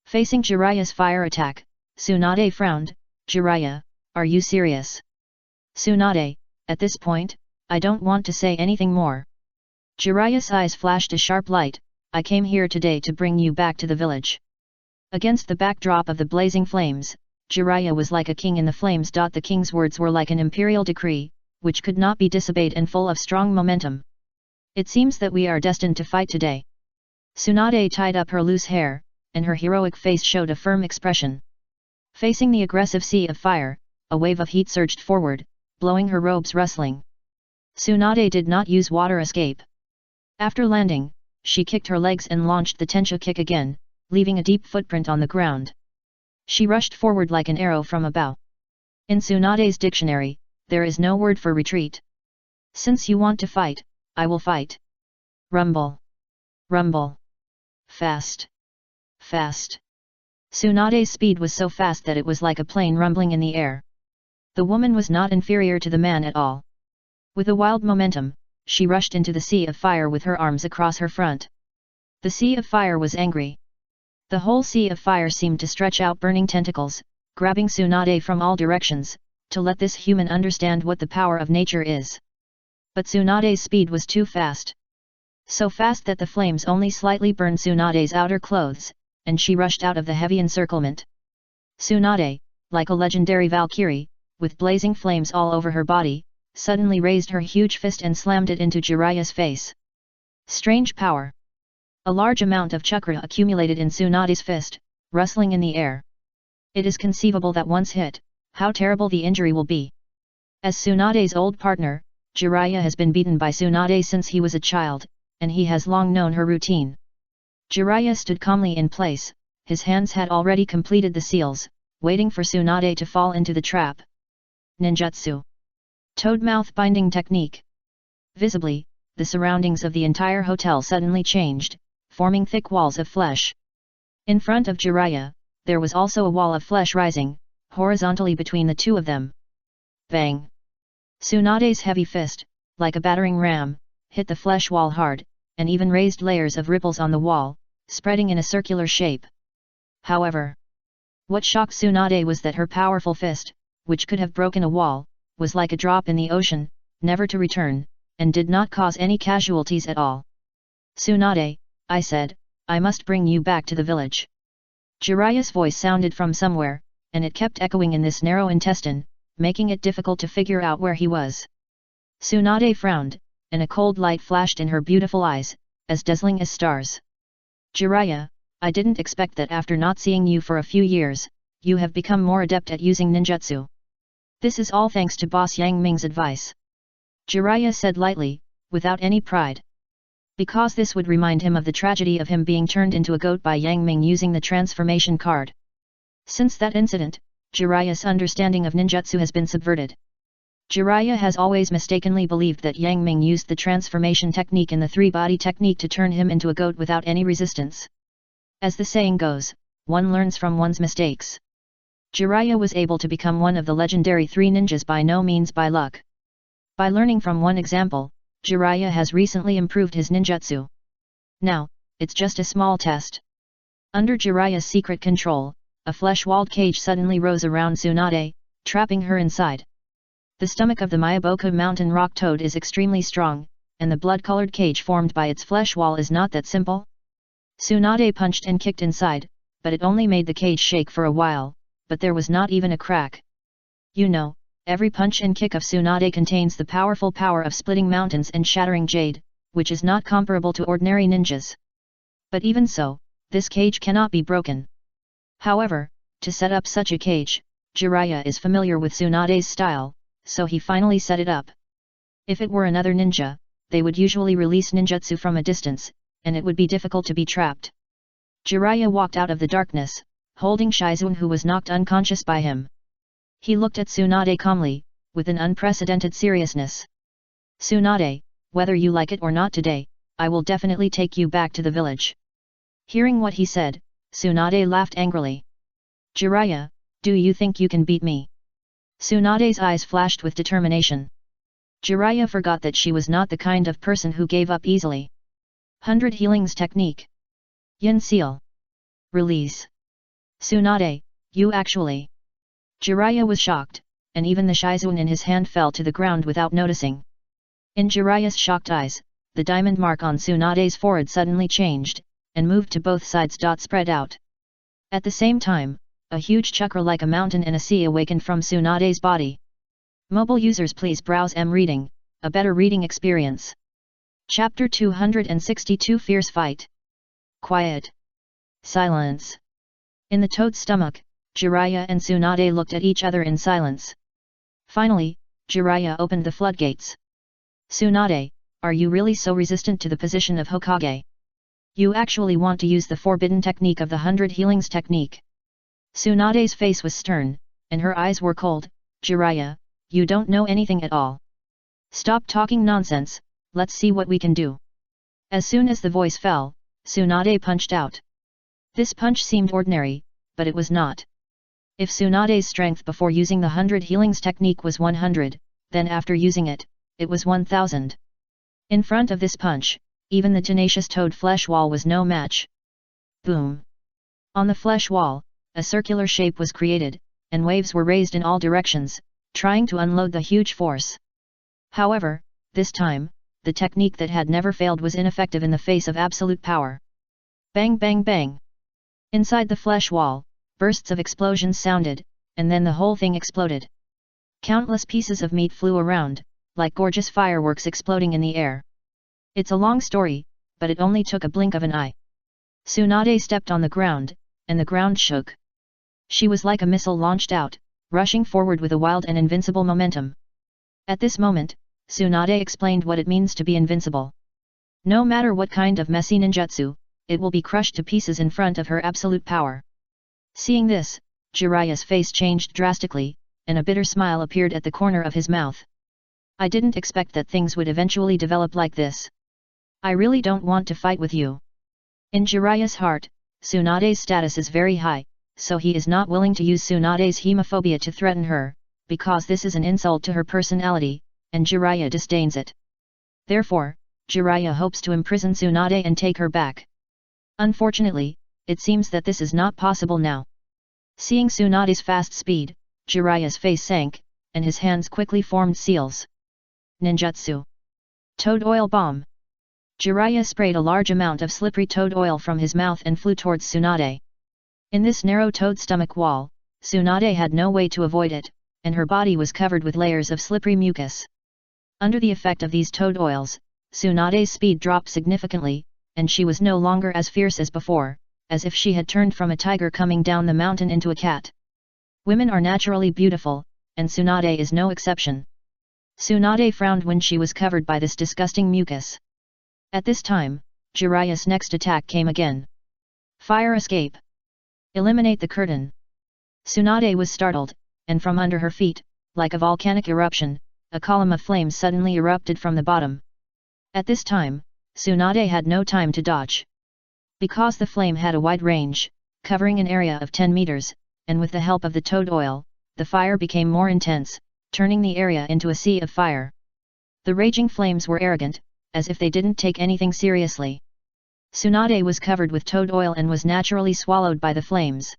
Facing Jiraiya's fire attack, Tsunade frowned. "Jiraiya, are you serious?" "Tsunade, at this point, I don't want to say anything more." Jiraiya's eyes flashed a sharp light. "I came here today to bring you back to the village." Against the backdrop of the blazing flames, Jiraiya was like a king in the flames. The king's words were like an imperial decree, which could not be disobeyed and full of strong momentum. "It seems that we are destined to fight today." Tsunade tied up her loose hair, and her heroic face showed a firm expression. Facing the aggressive sea of fire, a wave of heat surged forward, blowing her robes rustling. Tsunade did not use water escape. After landing, she kicked her legs and launched the Tensho kick again, leaving a deep footprint on the ground. She rushed forward like an arrow from a bow. In Tsunade's dictionary, there is no word for retreat. "Since you want to fight, I will fight." Rumble. Rumble. Fast. Fast. Tsunade's speed was so fast that it was like a plane rumbling in the air. The woman was not inferior to the man at all. With a wild momentum, she rushed into the sea of fire with her arms across her front. The sea of fire was angry. The whole sea of fire seemed to stretch out burning tentacles, grabbing Tsunade from all directions, to let this human understand what the power of nature is. But Tsunade's speed was too fast. So fast that the flames only slightly burned Tsunade's outer clothes, and she rushed out of the heavy encirclement. Tsunade, like a legendary Valkyrie, with blazing flames all over her body, suddenly raised her huge fist and slammed it into Jiraiya's face. Strange power. A large amount of chakra accumulated in Tsunade's fist, rustling in the air. It is conceivable that once hit, how terrible the injury will be. As Tsunade's old partner, Jiraiya has been beaten by Tsunade since he was a child, and he has long known her routine. Jiraiya stood calmly in place, his hands had already completed the seals, waiting for Tsunade to fall into the trap. Ninjutsu. Toad mouth binding technique. Visibly, the surroundings of the entire hotel suddenly changed, forming thick walls of flesh. In front of Jiraiya, there was also a wall of flesh rising, horizontally between the two of them. Bang! Tsunade's heavy fist, like a battering ram, hit the flesh wall hard, and even raised layers of ripples on the wall, spreading in a circular shape. However, what shocked Tsunade was that her powerful fist, which could have broken a wall, was like a drop in the ocean, never to return, and did not cause any casualties at all. Tsunade, I said, I must bring you back to the village. Jiraiya's voice sounded from somewhere, and it kept echoing in this narrow intestine, making it difficult to figure out where he was. Tsunade frowned, and a cold light flashed in her beautiful eyes, as dazzling as stars. Jiraiya, I didn't expect that after not seeing you for a few years, you have become more adept at using ninjutsu. This is all thanks to Boss Yang Ming's advice. Jiraiya said lightly, without any pride. Because this would remind him of the tragedy of him being turned into a goat by Yang Ming using the transformation card. Since that incident, Jiraiya's understanding of ninjutsu has been subverted. Jiraiya has always mistakenly believed that Yang Ming used the transformation technique in the three-body technique to turn him into a goat without any resistance. As the saying goes, one learns from one's mistakes. Jiraiya was able to become one of the legendary three ninjas by no means by luck. By learning from one example, Jiraiya has recently improved his ninjutsu. Now, it's just a small test. Under Jiraiya's secret control, a flesh-walled cage suddenly rose around Tsunade, trapping her inside. The stomach of the Miyaboku mountain rock toad is extremely strong, and the blood-colored cage formed by its flesh wall is not that simple. Tsunade punched and kicked inside, but it only made the cage shake for a while, but there was not even a crack. You know, every punch and kick of Tsunade contains the powerful power of splitting mountains and shattering jade, which is not comparable to ordinary ninjas. But even so, this cage cannot be broken. However, to set up such a cage, Jiraiya is familiar with Tsunade's style, so he finally set it up. If it were another ninja, they would usually release ninjutsu from a distance, and it would be difficult to be trapped. Jiraiya walked out of the darkness, holding Shizune who was knocked unconscious by him. He looked at Tsunade calmly, with an unprecedented seriousness. Tsunade, whether you like it or not today, I will definitely take you back to the village. Hearing what he said, Tsunade laughed angrily. Jiraiya, do you think you can beat me? Tsunade's eyes flashed with determination. Jiraiya forgot that she was not the kind of person who gave up easily. 100 Healings Technique. Yin Seal. Release. Tsunade, you actually... Jiraiya was shocked, and even the Shizune in his hand fell to the ground without noticing. In Jiraiya's shocked eyes, the diamond mark on Tsunade's forehead suddenly changed, and moved to both sides. Spread out. At the same time, a huge chakra like a mountain and a sea awakened from Tsunade's body. Mobile users please browse M-Reading, a better reading experience. Chapter 262 Fierce Fight. Quiet. Silence. In the toad's stomach, Jiraiya and Tsunade looked at each other in silence. Finally, Jiraiya opened the floodgates. Tsunade, are you really so resistant to the position of Hokage? You actually want to use the forbidden technique of the 100 Healings Technique? Tsunade's face was stern, and her eyes were cold. Jiraiya, you don't know anything at all. Stop talking nonsense, let's see what we can do. As soon as the voice fell, Tsunade punched out. This punch seemed ordinary, but it was not. If Tsunade's strength before using the 100 Healings Technique was 100, then after using it, it was 1000. In front of this punch, even the tenacious toad flesh wall was no match. Boom! On the flesh wall, a circular shape was created, and waves were raised in all directions, trying to unload the huge force. However, this time, the technique that had never failed was ineffective in the face of absolute power. Bang bang bang! Inside the flesh wall, bursts of explosions sounded, and then the whole thing exploded. Countless pieces of meat flew around, like gorgeous fireworks exploding in the air. It's a long story, but it only took a blink of an eye. Tsunade stepped on the ground, and the ground shook. She was like a missile launched out, rushing forward with a wild and invincible momentum. At this moment, Tsunade explained what it means to be invincible. No matter what kind of messy ninjutsu, it will be crushed to pieces in front of her absolute power. Seeing this, Jiraiya's face changed drastically, and a bitter smile appeared at the corner of his mouth. I didn't expect that things would eventually develop like this. I really don't want to fight with you. In Jiraiya's heart, Tsunade's status is very high, so he is not willing to use Tsunade's hemophobia to threaten her, because this is an insult to her personality, and Jiraiya disdains it. Therefore, Jiraiya hopes to imprison Tsunade and take her back. Unfortunately, it seems that this is not possible now. Seeing Tsunade's fast speed, Jiraiya's face sank, and his hands quickly formed seals. Ninjutsu. Toad oil bomb. Jiraiya sprayed a large amount of slippery toad oil from his mouth and flew towards Tsunade. In this narrow toad stomach wall, Tsunade had no way to avoid it, and her body was covered with layers of slippery mucus. Under the effect of these toad oils, Tsunade's speed dropped significantly, and she was no longer as fierce as before, as if she had turned from a tiger coming down the mountain into a cat. Women are naturally beautiful, and Tsunade is no exception. Tsunade frowned when she was covered by this disgusting mucus. At this time, Jiraiya's next attack came again. Fire escape. Eliminate the curtain. Tsunade was startled, and from under her feet, like a volcanic eruption, a column of flames suddenly erupted from the bottom. At this time, Tsunade had no time to dodge. Because the flame had a wide range, covering an area of 10 meters, and with the help of the toad oil, the fire became more intense, turning the area into a sea of fire. The raging flames were arrogant, as if they didn't take anything seriously. Tsunade was covered with toad oil and was naturally swallowed by the flames.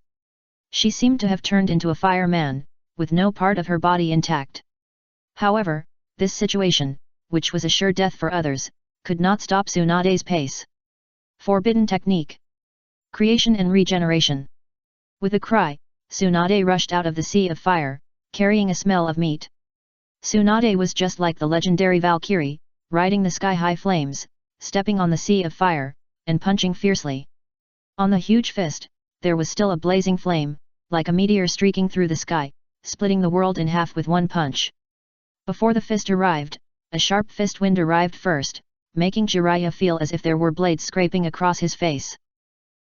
She seemed to have turned into a fireman, with no part of her body intact. However, this situation, which was a sure death for others, could not stop Tsunade's pace. Forbidden technique. Creation and regeneration. With a cry, Tsunade rushed out of the sea of fire, carrying a smell of meat. Tsunade was just like the legendary Valkyrie, riding the sky-high flames, stepping on the sea of fire, and punching fiercely. On the huge fist, there was still a blazing flame, like a meteor streaking through the sky, splitting the world in half with one punch. Before the fist arrived, a sharp fist wind arrived first, making Jiraiya feel as if there were blades scraping across his face.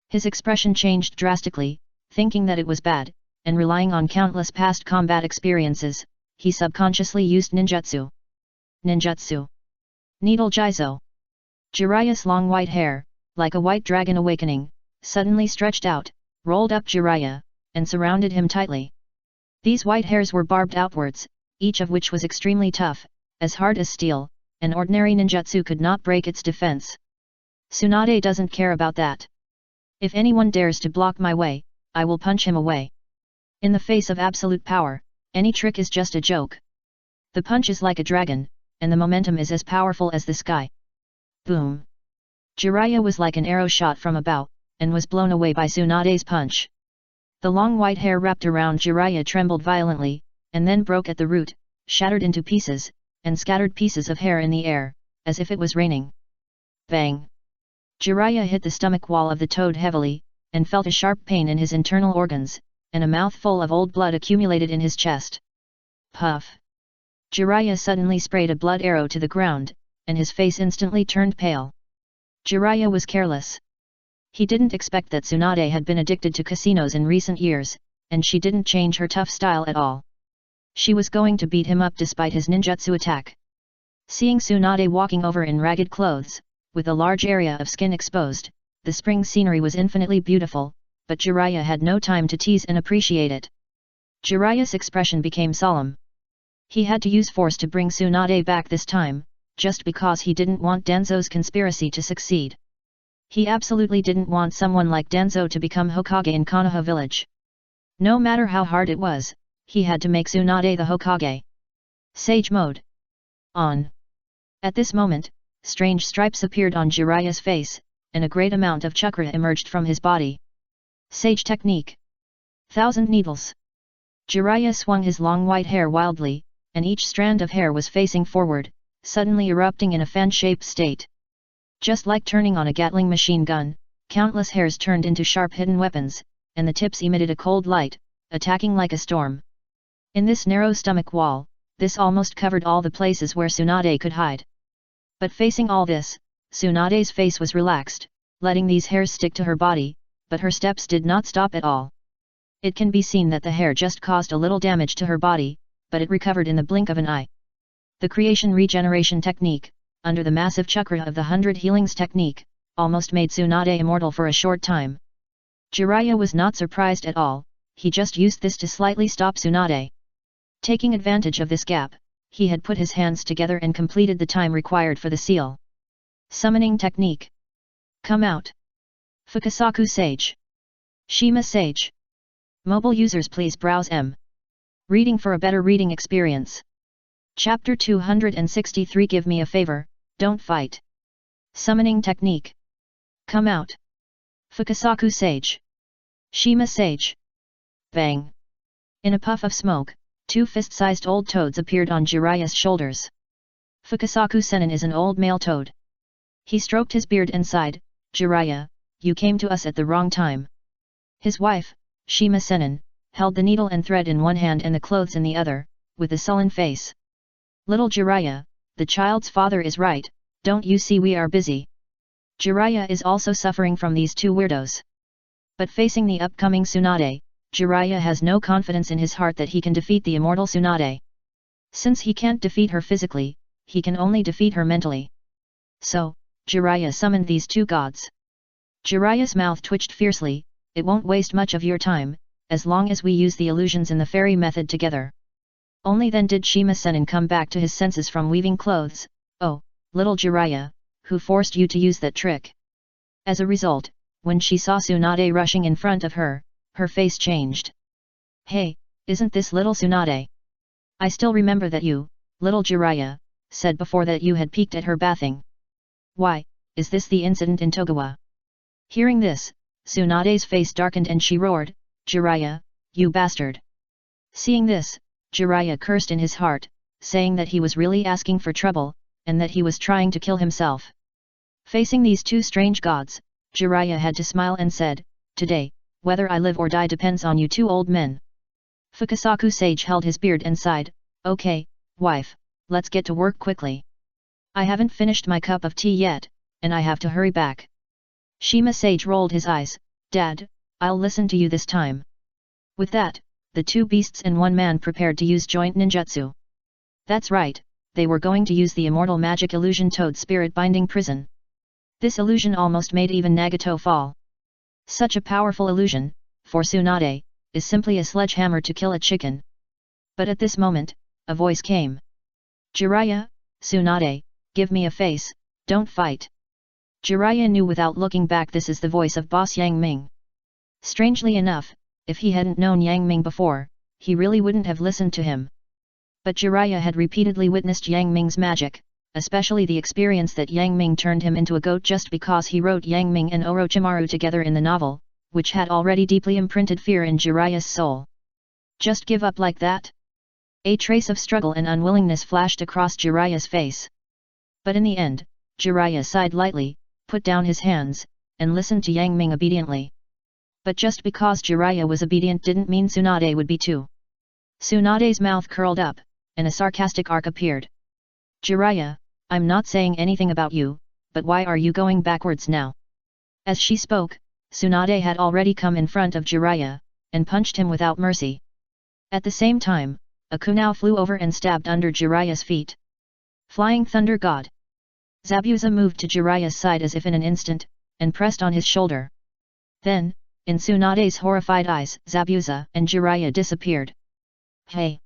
His expression changed drastically, thinking that it was bad, and relying on countless past combat experiences, he subconsciously used ninjutsu. Ninjutsu. Needle Jizo. Jiraiya's long white hair, like a white dragon awakening, suddenly stretched out, rolled up Jiraiya, and surrounded him tightly. These white hairs were barbed outwards, each of which was extremely tough, as hard as steel, and ordinary ninjutsu could not break its defense. Tsunade doesn't care about that. If anyone dares to block my way, I will punch him away. In the face of absolute power, any trick is just a joke. The punch is like a dragon, and the momentum is as powerful as the sky. Boom! Jiraiya was like an arrow shot from a bow, and was blown away by Tsunade's punch. The long white hair wrapped around Jiraiya trembled violently, and then broke at the root, shattered into pieces, and scattered pieces of hair in the air, as if it was raining. Bang! Jiraiya hit the stomach wall of the toad heavily, and felt a sharp pain in his internal organs, and a mouthful of old blood accumulated in his chest. Puff! Jiraiya suddenly sprayed a blood arrow to the ground, and his face instantly turned pale. Jiraiya was careless. He didn't expect that Tsunade had been addicted to casinos in recent years, and she didn't change her tough style at all. She was going to beat him up despite his ninjutsu attack. Seeing Tsunade walking over in ragged clothes, with a large area of skin exposed, the spring scenery was infinitely beautiful, but Jiraiya had no time to tease and appreciate it. Jiraiya's expression became solemn. He had to use force to bring Tsunade back this time, just because he didn't want Danzo's conspiracy to succeed. He absolutely didn't want someone like Danzo to become Hokage in Konoha village. No matter how hard it was, he had to make Tsunade the Hokage. Sage mode. On. At this moment, strange stripes appeared on Jiraiya's face, and a great amount of chakra emerged from his body. Sage technique. 1,000 needles. Jiraiya swung his long white hair wildly, and each strand of hair was facing forward, suddenly erupting in a fan-shaped state. Just like turning on a Gatling machine gun, countless hairs turned into sharp hidden weapons, and the tips emitted a cold light, attacking like a storm. In this narrow stomach wall, this almost covered all the places where Tsunade could hide. But facing all this, Tsunade's face was relaxed, letting these hairs stick to her body, but her steps did not stop at all. It can be seen that the hair just caused a little damage to her body, but it recovered in the blink of an eye. The creation regeneration technique, under the massive chakra of the 100 healings technique, almost made Tsunade immortal for a short time. Jiraiya was not surprised at all, he just used this to slightly stop Tsunade. Taking advantage of this gap, he had put his hands together and completed the time required for the seal. Summoning technique. Come out. Fukasaku Sage. Shima Sage. Mobile users please browse Reading for a better reading experience. Chapter 263 Give me a favor, don't fight. Summoning technique. Come out. Fukasaku Sage. Shima Sage. Bang. In a puff of smoke, 2 fist-sized old toads appeared on Jiraiya's shoulders. Fukasaku Sennin is an old male toad. He stroked his beard and sighed, Jiraiya, you came to us at the wrong time. His wife, Shima Sennin, held the needle and thread in one hand and the clothes in the other, with a sullen face. Little Jiraiya, the child's father is right, don't you see we are busy? Jiraiya is also suffering from these 2 weirdos. But facing the upcoming Tsunade, Jiraiya has no confidence in his heart that he can defeat the immortal Tsunade. Since he can't defeat her physically, he can only defeat her mentally. So, Jiraiya summoned these 2 gods. Jiraiya's mouth twitched fiercely, it won't waste much of your time, as long as we use the illusions in the fairy method together. Only then did Shima Sennin come back to his senses from weaving clothes. Oh, little Jiraiya, who forced you to use that trick? As a result, when she saw Tsunade rushing in front of her, her face changed. Hey, isn't this little Tsunade? I still remember that you, little Jiraiya, said before that you had peeked at her bathing. Why, is this the incident in Togawa? Hearing this, Tsunade's face darkened and she roared, Jiraiya, you bastard. Seeing this, Jiraiya cursed in his heart, saying that he was really asking for trouble, and that he was trying to kill himself. Facing these 2 strange gods, Jiraiya had to smile and said, today, whether I live or die depends on you 2 old men. Fukasaku Sage held his beard and sighed, okay, wife, let's get to work quickly. I haven't finished my cup of tea yet, and I have to hurry back. Shima Sage rolled his eyes, Dad, I'll listen to you this time. With that, the 2 beasts and 1 man prepared to use joint ninjutsu. That's right, they were going to use the immortal magic illusion Toad Spirit Binding Prison. This illusion almost made even Nagato fall. Such a powerful illusion, for Tsunade, is simply a sledgehammer to kill a chicken. But at this moment, a voice came. Jiraiya, Tsunade, give me a face, don't fight. Jiraiya knew without looking back this is the voice of boss Yang Ming. Strangely enough, if he hadn't known Yang Ming before, he really wouldn't have listened to him. But Jiraiya had repeatedly witnessed Yang Ming's magic, especially the experience that Yang Ming turned him into a goat just because he wrote Yang Ming and Orochimaru together in the novel, which had already deeply imprinted fear in Jiraiya's soul. Just give up like that? A trace of struggle and unwillingness flashed across Jiraiya's face. But in the end, Jiraiya sighed lightly, put down his hands, and listened to Yang Ming obediently. But just because Jiraiya was obedient didn't mean Tsunade would be too. Tsunade's mouth curled up, and a sarcastic arc appeared. Jiraiya, I'm not saying anything about you, but why are you going backwards now? As she spoke, Tsunade had already come in front of Jiraiya, and punched him without mercy. At the same time, a kunai flew over and stabbed under Jiraiya's feet. Flying Thunder God. Zabuza moved to Jiraiya's side as if in an instant, and pressed on his shoulder. Then, in Tsunade's horrified eyes, Zabuza and Jiraiya disappeared. Hey!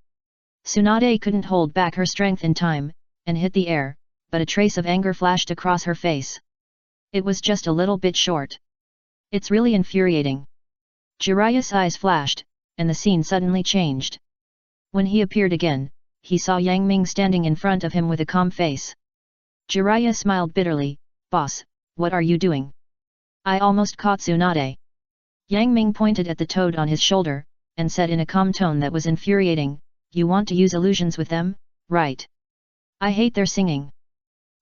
Tsunade couldn't hold back her strength in time, and hit the air, but a trace of anger flashed across her face. It was just a little bit short. It's really infuriating. Jiraiya's eyes flashed, and the scene suddenly changed. When he appeared again, he saw Yang Ming standing in front of him with a calm face. Jiraiya smiled bitterly, "Boss, what are you doing? I almost caught Tsunade." Yang Ming pointed at the toad on his shoulder, and said in a calm tone that was infuriating, "You want to use illusions with them, right? I hate their singing."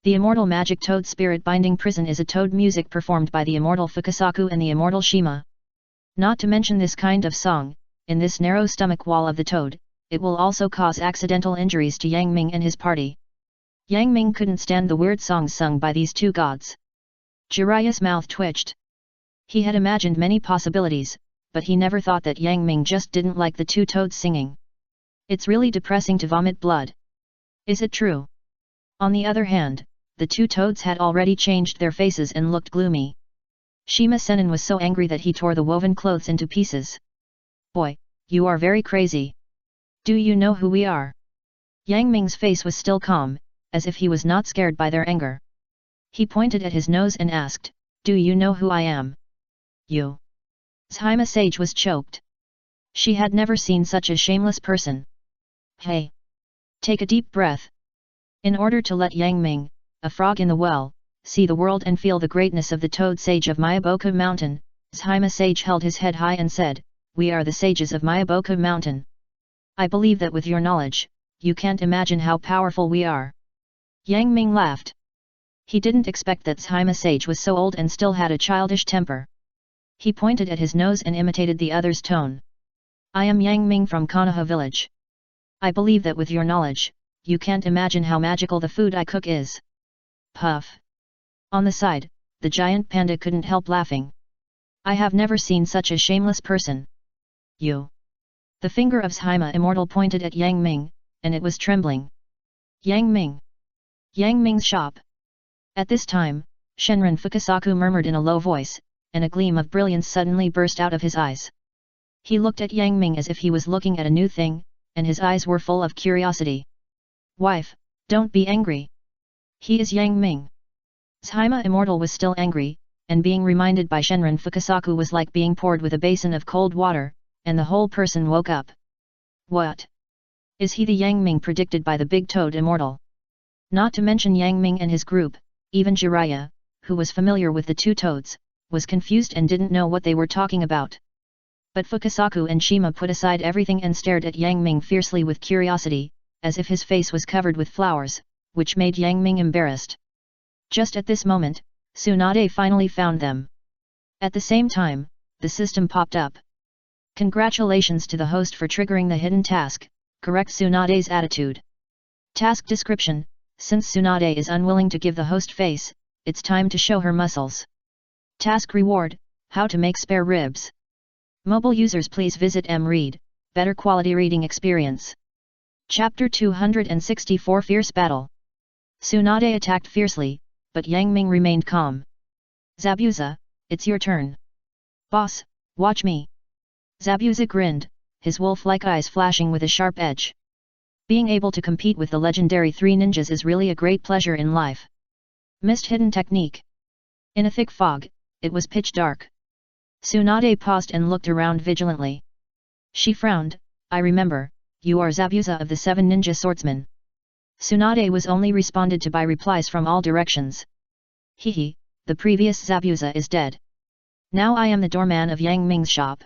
The Immortal Magic Toad Spirit Binding Prison is a toad music performed by the immortal Fukasaku and the immortal Shima. Not to mention this kind of song, in this narrow stomach wall of the toad, it will also cause accidental injuries to Yang Ming and his party. Yang Ming couldn't stand the weird songs sung by these two gods. Jiraiya's mouth twitched. He had imagined many possibilities, but he never thought that Yang Ming just didn't like the two toads singing. It's really depressing to vomit blood. Is it true? On the other hand, the two toads had already changed their faces and looked gloomy. Shima Sennin was so angry that he tore the woven clothes into pieces. "Boy, you are very crazy. Do you know who we are?" Yang Ming's face was still calm, as if he was not scared by their anger. He pointed at his nose and asked, "Do you know who I am?" "You." Shima Sage was choked. She had never seen such a shameless person. "Hey! Take a deep breath." In order to let Yang Ming, a frog in the well, see the world and feel the greatness of the Toad Sage of Myaboku Mountain, Shima Sage held his head high and said, "We are the sages of Myaboku Mountain. I believe that with your knowledge, you can't imagine how powerful we are." Yang Ming laughed. He didn't expect that Shima Sage was so old and still had a childish temper. He pointed at his nose and imitated the other's tone. "I am Yang Ming from Konoha village. I believe that with your knowledge, you can't imagine how magical the food I cook is." Puff. On the side, the giant panda couldn't help laughing. "I have never seen such a shameless person. You." The finger of Shima Immortal pointed at Yang Ming, and it was trembling. "Yang Ming. Yang Ming's shop." At this time, Shenron Fukasaku murmured in a low voice, and a gleam of brilliance suddenly burst out of his eyes. He looked at Yang Ming as if he was looking at a new thing, and his eyes were full of curiosity. "Wife, don't be angry. He is Yang Ming." Shima Immortal was still angry, and being reminded by Shenron Fukasaku was like being poured with a basin of cold water, and the whole person woke up. What? Is he the Yang Ming predicted by the Big Toad Immortal? Not to mention Yang Ming and his group, even Jiraiya, who was familiar with the two toads, was confused and didn't know what they were talking about. But Fukasaku and Shima put aside everything and stared at Yang Ming fiercely with curiosity, as if his face was covered with flowers, which made Yang Ming embarrassed. Just at this moment, Tsunade finally found them. At the same time, the system popped up. "Congratulations to the host for triggering the hidden task, correct Tsunade's attitude. Task description: since Tsunade is unwilling to give the host face, it's time to show her muscles. Task reward: how to make spare ribs. Mobile users please visit Read, better quality reading experience." Chapter 264 Fierce Battle. Tsunade attacked fiercely, but Yang Ming remained calm. "Zabuza, it's your turn." "Boss, watch me." Zabuza grinned, his wolf-like eyes flashing with a sharp edge. Being able to compete with the legendary three ninjas is really a great pleasure in life. Mist hidden technique. In a thick fog, it was pitch dark. Tsunade paused and looked around vigilantly. She frowned. "I remember, you are Zabuza of the 7 Ninja Swordsmen." Tsunade was only responded to by replies from all directions. "Hehe, the previous Zabuza is dead. Now I am the doorman of Yang Ming's shop."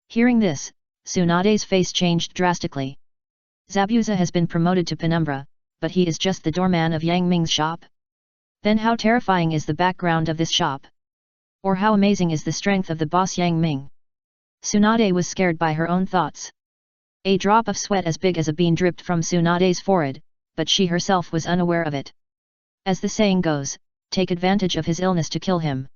Hearing this, Tsunade's face changed drastically. Zabuza has been promoted to Penumbra, but he is just the doorman of Yang Ming's shop? Then how terrifying is the background of this shop? Or how amazing is the strength of the boss Yang Ming? Tsunade was scared by her own thoughts. A drop of sweat as big as a bean dripped from Tsunade's forehead, but she herself was unaware of it. As the saying goes, take advantage of his illness to kill him.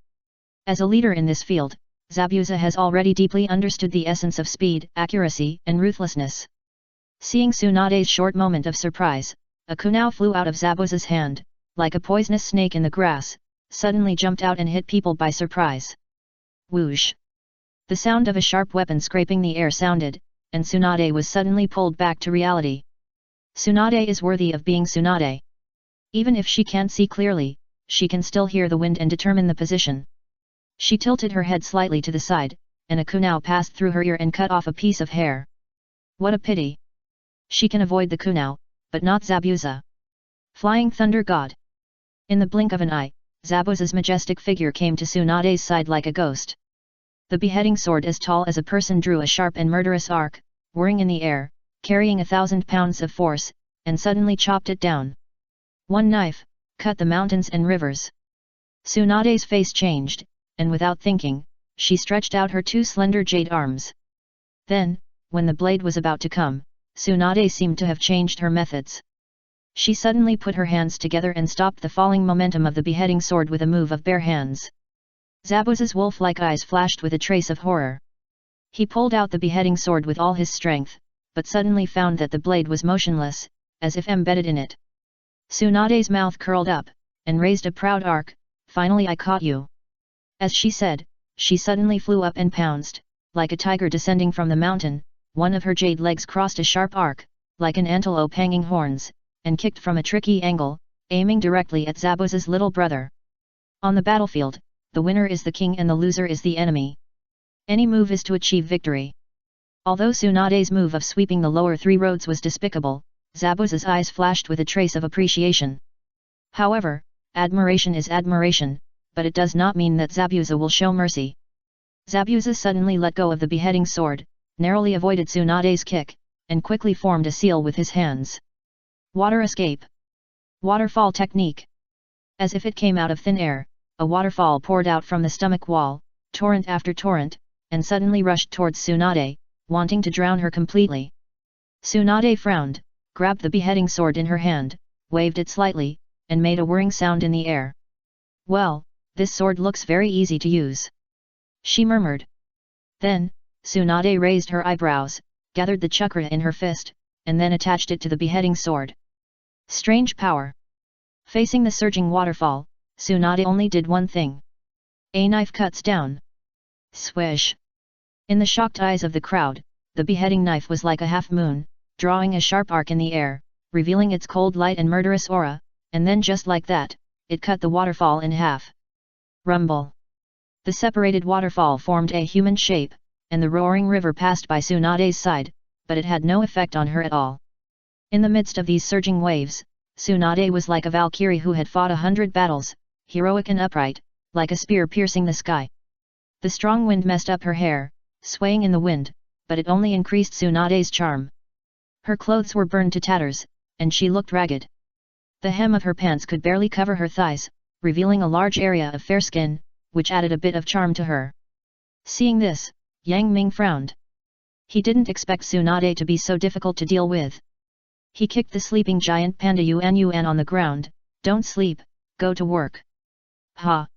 As a leader in this field, Zabuza has already deeply understood the essence of speed, accuracy, and ruthlessness. Seeing Tsunade's short moment of surprise, a kunao flew out of Zabuza's hand, like a poisonous snake in the grass, suddenly jumped out and hit people by surprise. Whoosh! The sound of a sharp weapon scraping the air sounded, and Tsunade was suddenly pulled back to reality. Tsunade is worthy of being Tsunade. Even if she can't see clearly, she can still hear the wind and determine the position. She tilted her head slightly to the side, and a kunao passed through her ear and cut off a piece of hair. What a pity! She can avoid the kunao, but not Zabuza. Flying Thunder God! In the blink of an eye, Zabuza's majestic figure came to Tsunade's side like a ghost. The beheading sword as tall as a person drew a sharp and murderous arc, whirring in the air, carrying 1,000 pounds of force, and suddenly chopped it down. One knife, cut the mountains and rivers. Tsunade's face changed, and without thinking, she stretched out her two slender jade arms. Then, when the blade was about to come, Tsunade seemed to have changed her methods. She suddenly put her hands together and stopped the falling momentum of the beheading sword with a move of bare hands. Zabuza's wolf-like eyes flashed with a trace of horror. He pulled out the beheading sword with all his strength, but suddenly found that the blade was motionless, as if embedded in it. Tsunade's mouth curled up, and raised a proud arc. Finally I caught you. As she said, she suddenly flew up and pounced, like a tiger descending from the mountain. One of her jade legs crossed a sharp arc, like an antelope hanging horns, and kicked from a tricky angle, aiming directly at Zabuza's little brother. On the battlefield, the winner is the king and the loser is the enemy. Any move is to achieve victory. Although Tsunade's move of sweeping the lower three roads was despicable, Zabuza's eyes flashed with a trace of appreciation. However, admiration is admiration, but it does not mean that Zabuza will show mercy. Zabuza suddenly let go of the beheading sword, narrowly avoided Tsunade's kick, and quickly formed a seal with his hands. Water escape. Waterfall technique. As if it came out of thin air, a waterfall poured out from the stomach wall, torrent after torrent, and suddenly rushed towards Tsunade, wanting to drown her completely. Tsunade frowned, grabbed the beheading sword in her hand, waved it slightly, and made a whirring sound in the air. Well, this sword looks very easy to use, she murmured. Then, Tsunade raised her eyebrows, gathered the chakra in her fist, and then attached it to the beheading sword. Strange power. Facing the surging waterfall, Tsunade only did one thing. A knife cuts down. Swish! In the shocked eyes of the crowd, the beheading knife was like a half-moon, drawing a sharp arc in the air, revealing its cold light and murderous aura, and then just like that, it cut the waterfall in half. Rumble! The separated waterfall formed a human shape, and the roaring river passed by Tsunade's side, but it had no effect on her at all. In the midst of these surging waves, Tsunade was like a valkyrie who had fought 100 battles, heroic and upright, like a spear piercing the sky. The strong wind messed up her hair, swaying in the wind, but it only increased Tsunade's charm. Her clothes were burned to tatters, and she looked ragged. The hem of her pants could barely cover her thighs, revealing a large area of fair skin, which added a bit of charm to her. Seeing this, Yang Ming frowned. He didn't expect Tsunade to be so difficult to deal with. He kicked the sleeping giant panda Yuan on the ground. Don't sleep, go to work. Ha!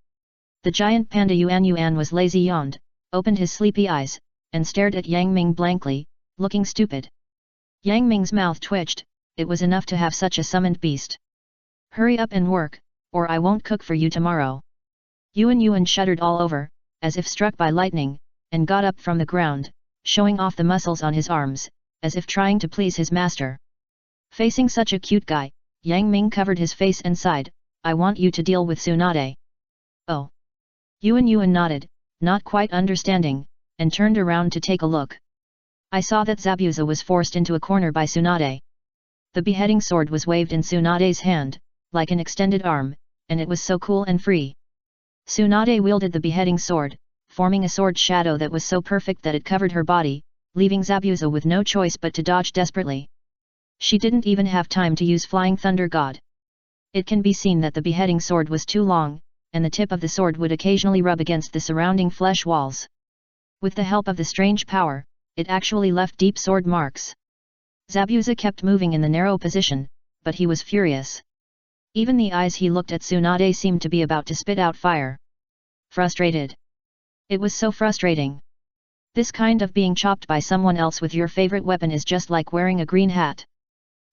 The giant panda Yuan was lazy, yawned, opened his sleepy eyes, and stared at Yang Ming blankly, looking stupid. Yang Ming's mouth twitched. It was enough to have such a summoned beast. Hurry up and work, or I won't cook for you tomorrow. Yuan shuddered all over, as if struck by lightning, and got up from the ground, showing off the muscles on his arms, as if trying to please his master. Facing such a cute guy, Yang Ming covered his face and sighed, I want you to deal with Tsunade. Oh! Yuan nodded, not quite understanding, and turned around to take a look. I saw that Zabuza was forced into a corner by Tsunade. The beheading sword was waved in Tsunade's hand, like an extended arm, and it was so cool and free. Tsunade wielded the beheading sword, forming a sword shadow that was so perfect that it covered her body, leaving Zabuza with no choice but to dodge desperately. She didn't even have time to use Flying Thunder God. It can be seen that the beheading sword was too long, and the tip of the sword would occasionally rub against the surrounding flesh walls. With the help of the strange power, it actually left deep sword marks. Zabuza kept moving in the narrow position, but he was furious. Even the eyes he looked at Tsunade seemed to be about to spit out fire. Frustrated. It was so frustrating. This kind of being chopped by someone else with your favorite weapon is just like wearing a green hat.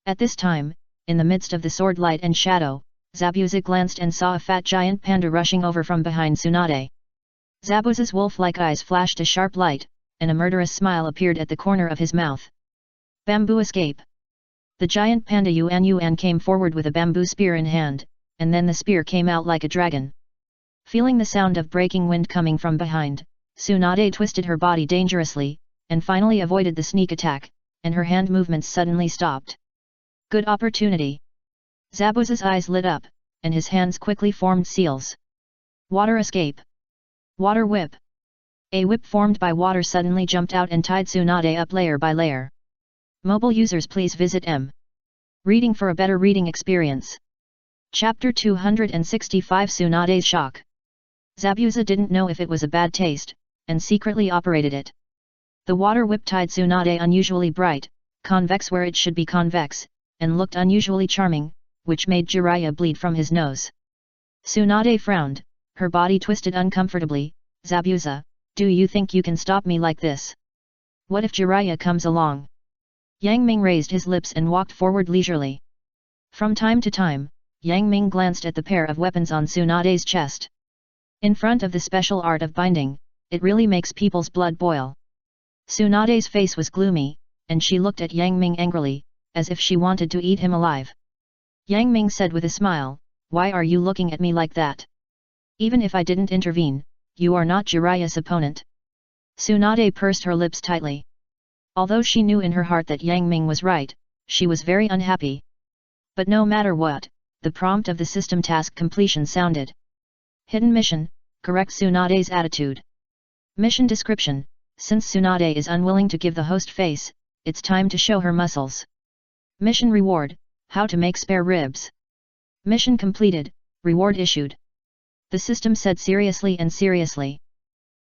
At this time, in the midst of the sword light and shadow, Zabuza glanced and saw a fat giant panda rushing over from behind Tsunade. Zabuza's wolf-like eyes flashed a sharp light, and a murderous smile appeared at the corner of his mouth. Bamboo escape. The giant panda Yuan came forward with a bamboo spear in hand, and then the spear came out like a dragon. Feeling the sound of breaking wind coming from behind, Tsunade twisted her body dangerously, and finally avoided the sneak attack, and her hand movements suddenly stopped. Good opportunity. Zabuza's eyes lit up, and his hands quickly formed seals. Water escape. Water whip. A whip formed by water suddenly jumped out and tied Tsunade up layer by layer. Mobile users, please visit Reading for a better reading experience. Chapter 265 Tsunade's Shock. Zabuza didn't know if it was a bad taste, and secretly operated it. The water whip tied Tsunade unusually bright, convex where it should be convex, and looked unusually charming, which made Jiraiya bleed from his nose. Tsunade frowned, her body twisted uncomfortably. Zabuza, do you think you can stop me like this? What if Jiraiya comes along? Yang Ming raised his lips and walked forward leisurely. From time to time, Yang Ming glanced at the pair of weapons on Tsunade's chest. In front of the special art of binding, it really makes people's blood boil. Tsunade's face was gloomy, and she looked at Yang Ming angrily, as if she wanted to eat him alive. Yang Ming said with a smile, "Why are you looking at me like that? Even if I didn't intervene, you are not Jiraiya's opponent." Tsunade pursed her lips tightly. Although she knew in her heart that Yang Ming was right, she was very unhappy. But no matter what, the prompt of the system task completion sounded. Hidden mission, correct Tsunade's attitude. Mission description, since Tsunade is unwilling to give the host face, it's time to show her muscles. Mission reward, how to make spare ribs. Mission completed, reward issued. The system said seriously and seriously.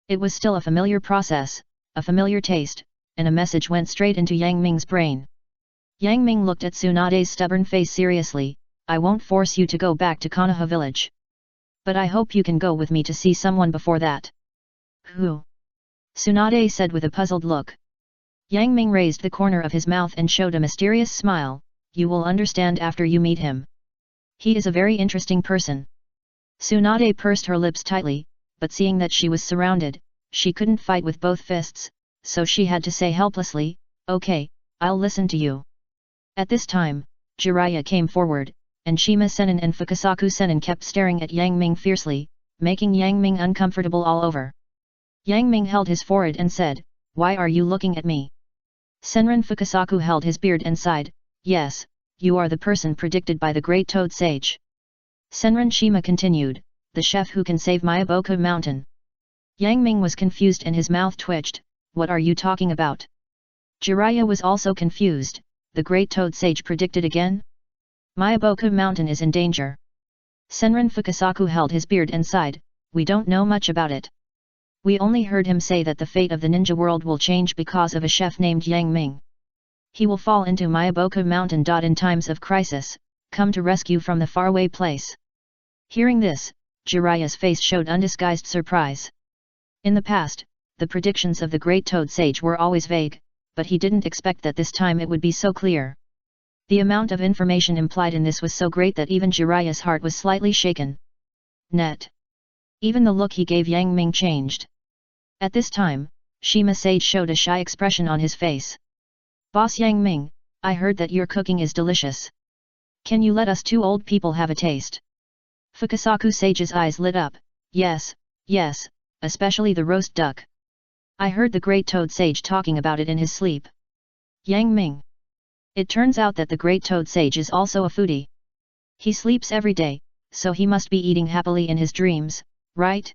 It was still a familiar process, a familiar taste, and a message went straight into Yang Ming's brain. Yang Ming looked at Tsunade's stubborn face seriously. "I won't force you to go back to Konoha village. But I hope you can go with me to see someone before that." "Who?" Tsunade said with a puzzled look. Yang Ming raised the corner of his mouth and showed a mysterious smile. "You will understand after you meet him. He is a very interesting person." Tsunade pursed her lips tightly, but seeing that she was surrounded, she couldn't fight with both fists, so she had to say helplessly, "Okay, I'll listen to you." At this time, Jiraiya came forward, and Shima Sennin and Fukasaku Sennin kept staring at Yang Ming fiercely, making Yang Ming uncomfortable all over. Yang Ming held his forehead and said, "Why are you looking at me?" Senran Fukasaku held his beard and sighed, "Yes, you are the person predicted by the great Toad Sage." Senran Shima continued, "The chef who can save Myaboku Mountain." Yang Ming was confused and his mouth twitched. "What are you talking about?" Jiraiya was also confused. The great Toad Sage predicted again? Myaboku Mountain is in danger. Senran Fukasaku held his beard and sighed, "We don't know much about it. We only heard him say that the fate of the ninja world will change because of a chef named Yang Ming. He will fall into Myaboku Mountain. In times of crisis, come to rescue from the faraway place." Hearing this, Jiraiya's face showed undisguised surprise. In the past, the predictions of the great Toad Sage were always vague, but he didn't expect that this time it would be so clear. The amount of information implied in this was so great that even Jiraiya's heart was slightly shaken. Net. Even the look he gave Yang Ming changed. At this time, Shima Sage showed a shy expression on his face. "Boss Yang Ming, I heard that your cooking is delicious. Can you let us two old people have a taste?" Fukasaku Sage's eyes lit up. Yes, especially the roast duck. I heard the great Toad Sage talking about it in his sleep." Yang Ming. It turns out that the great Toad Sage is also a foodie. He sleeps every day, so he must be eating happily in his dreams, right?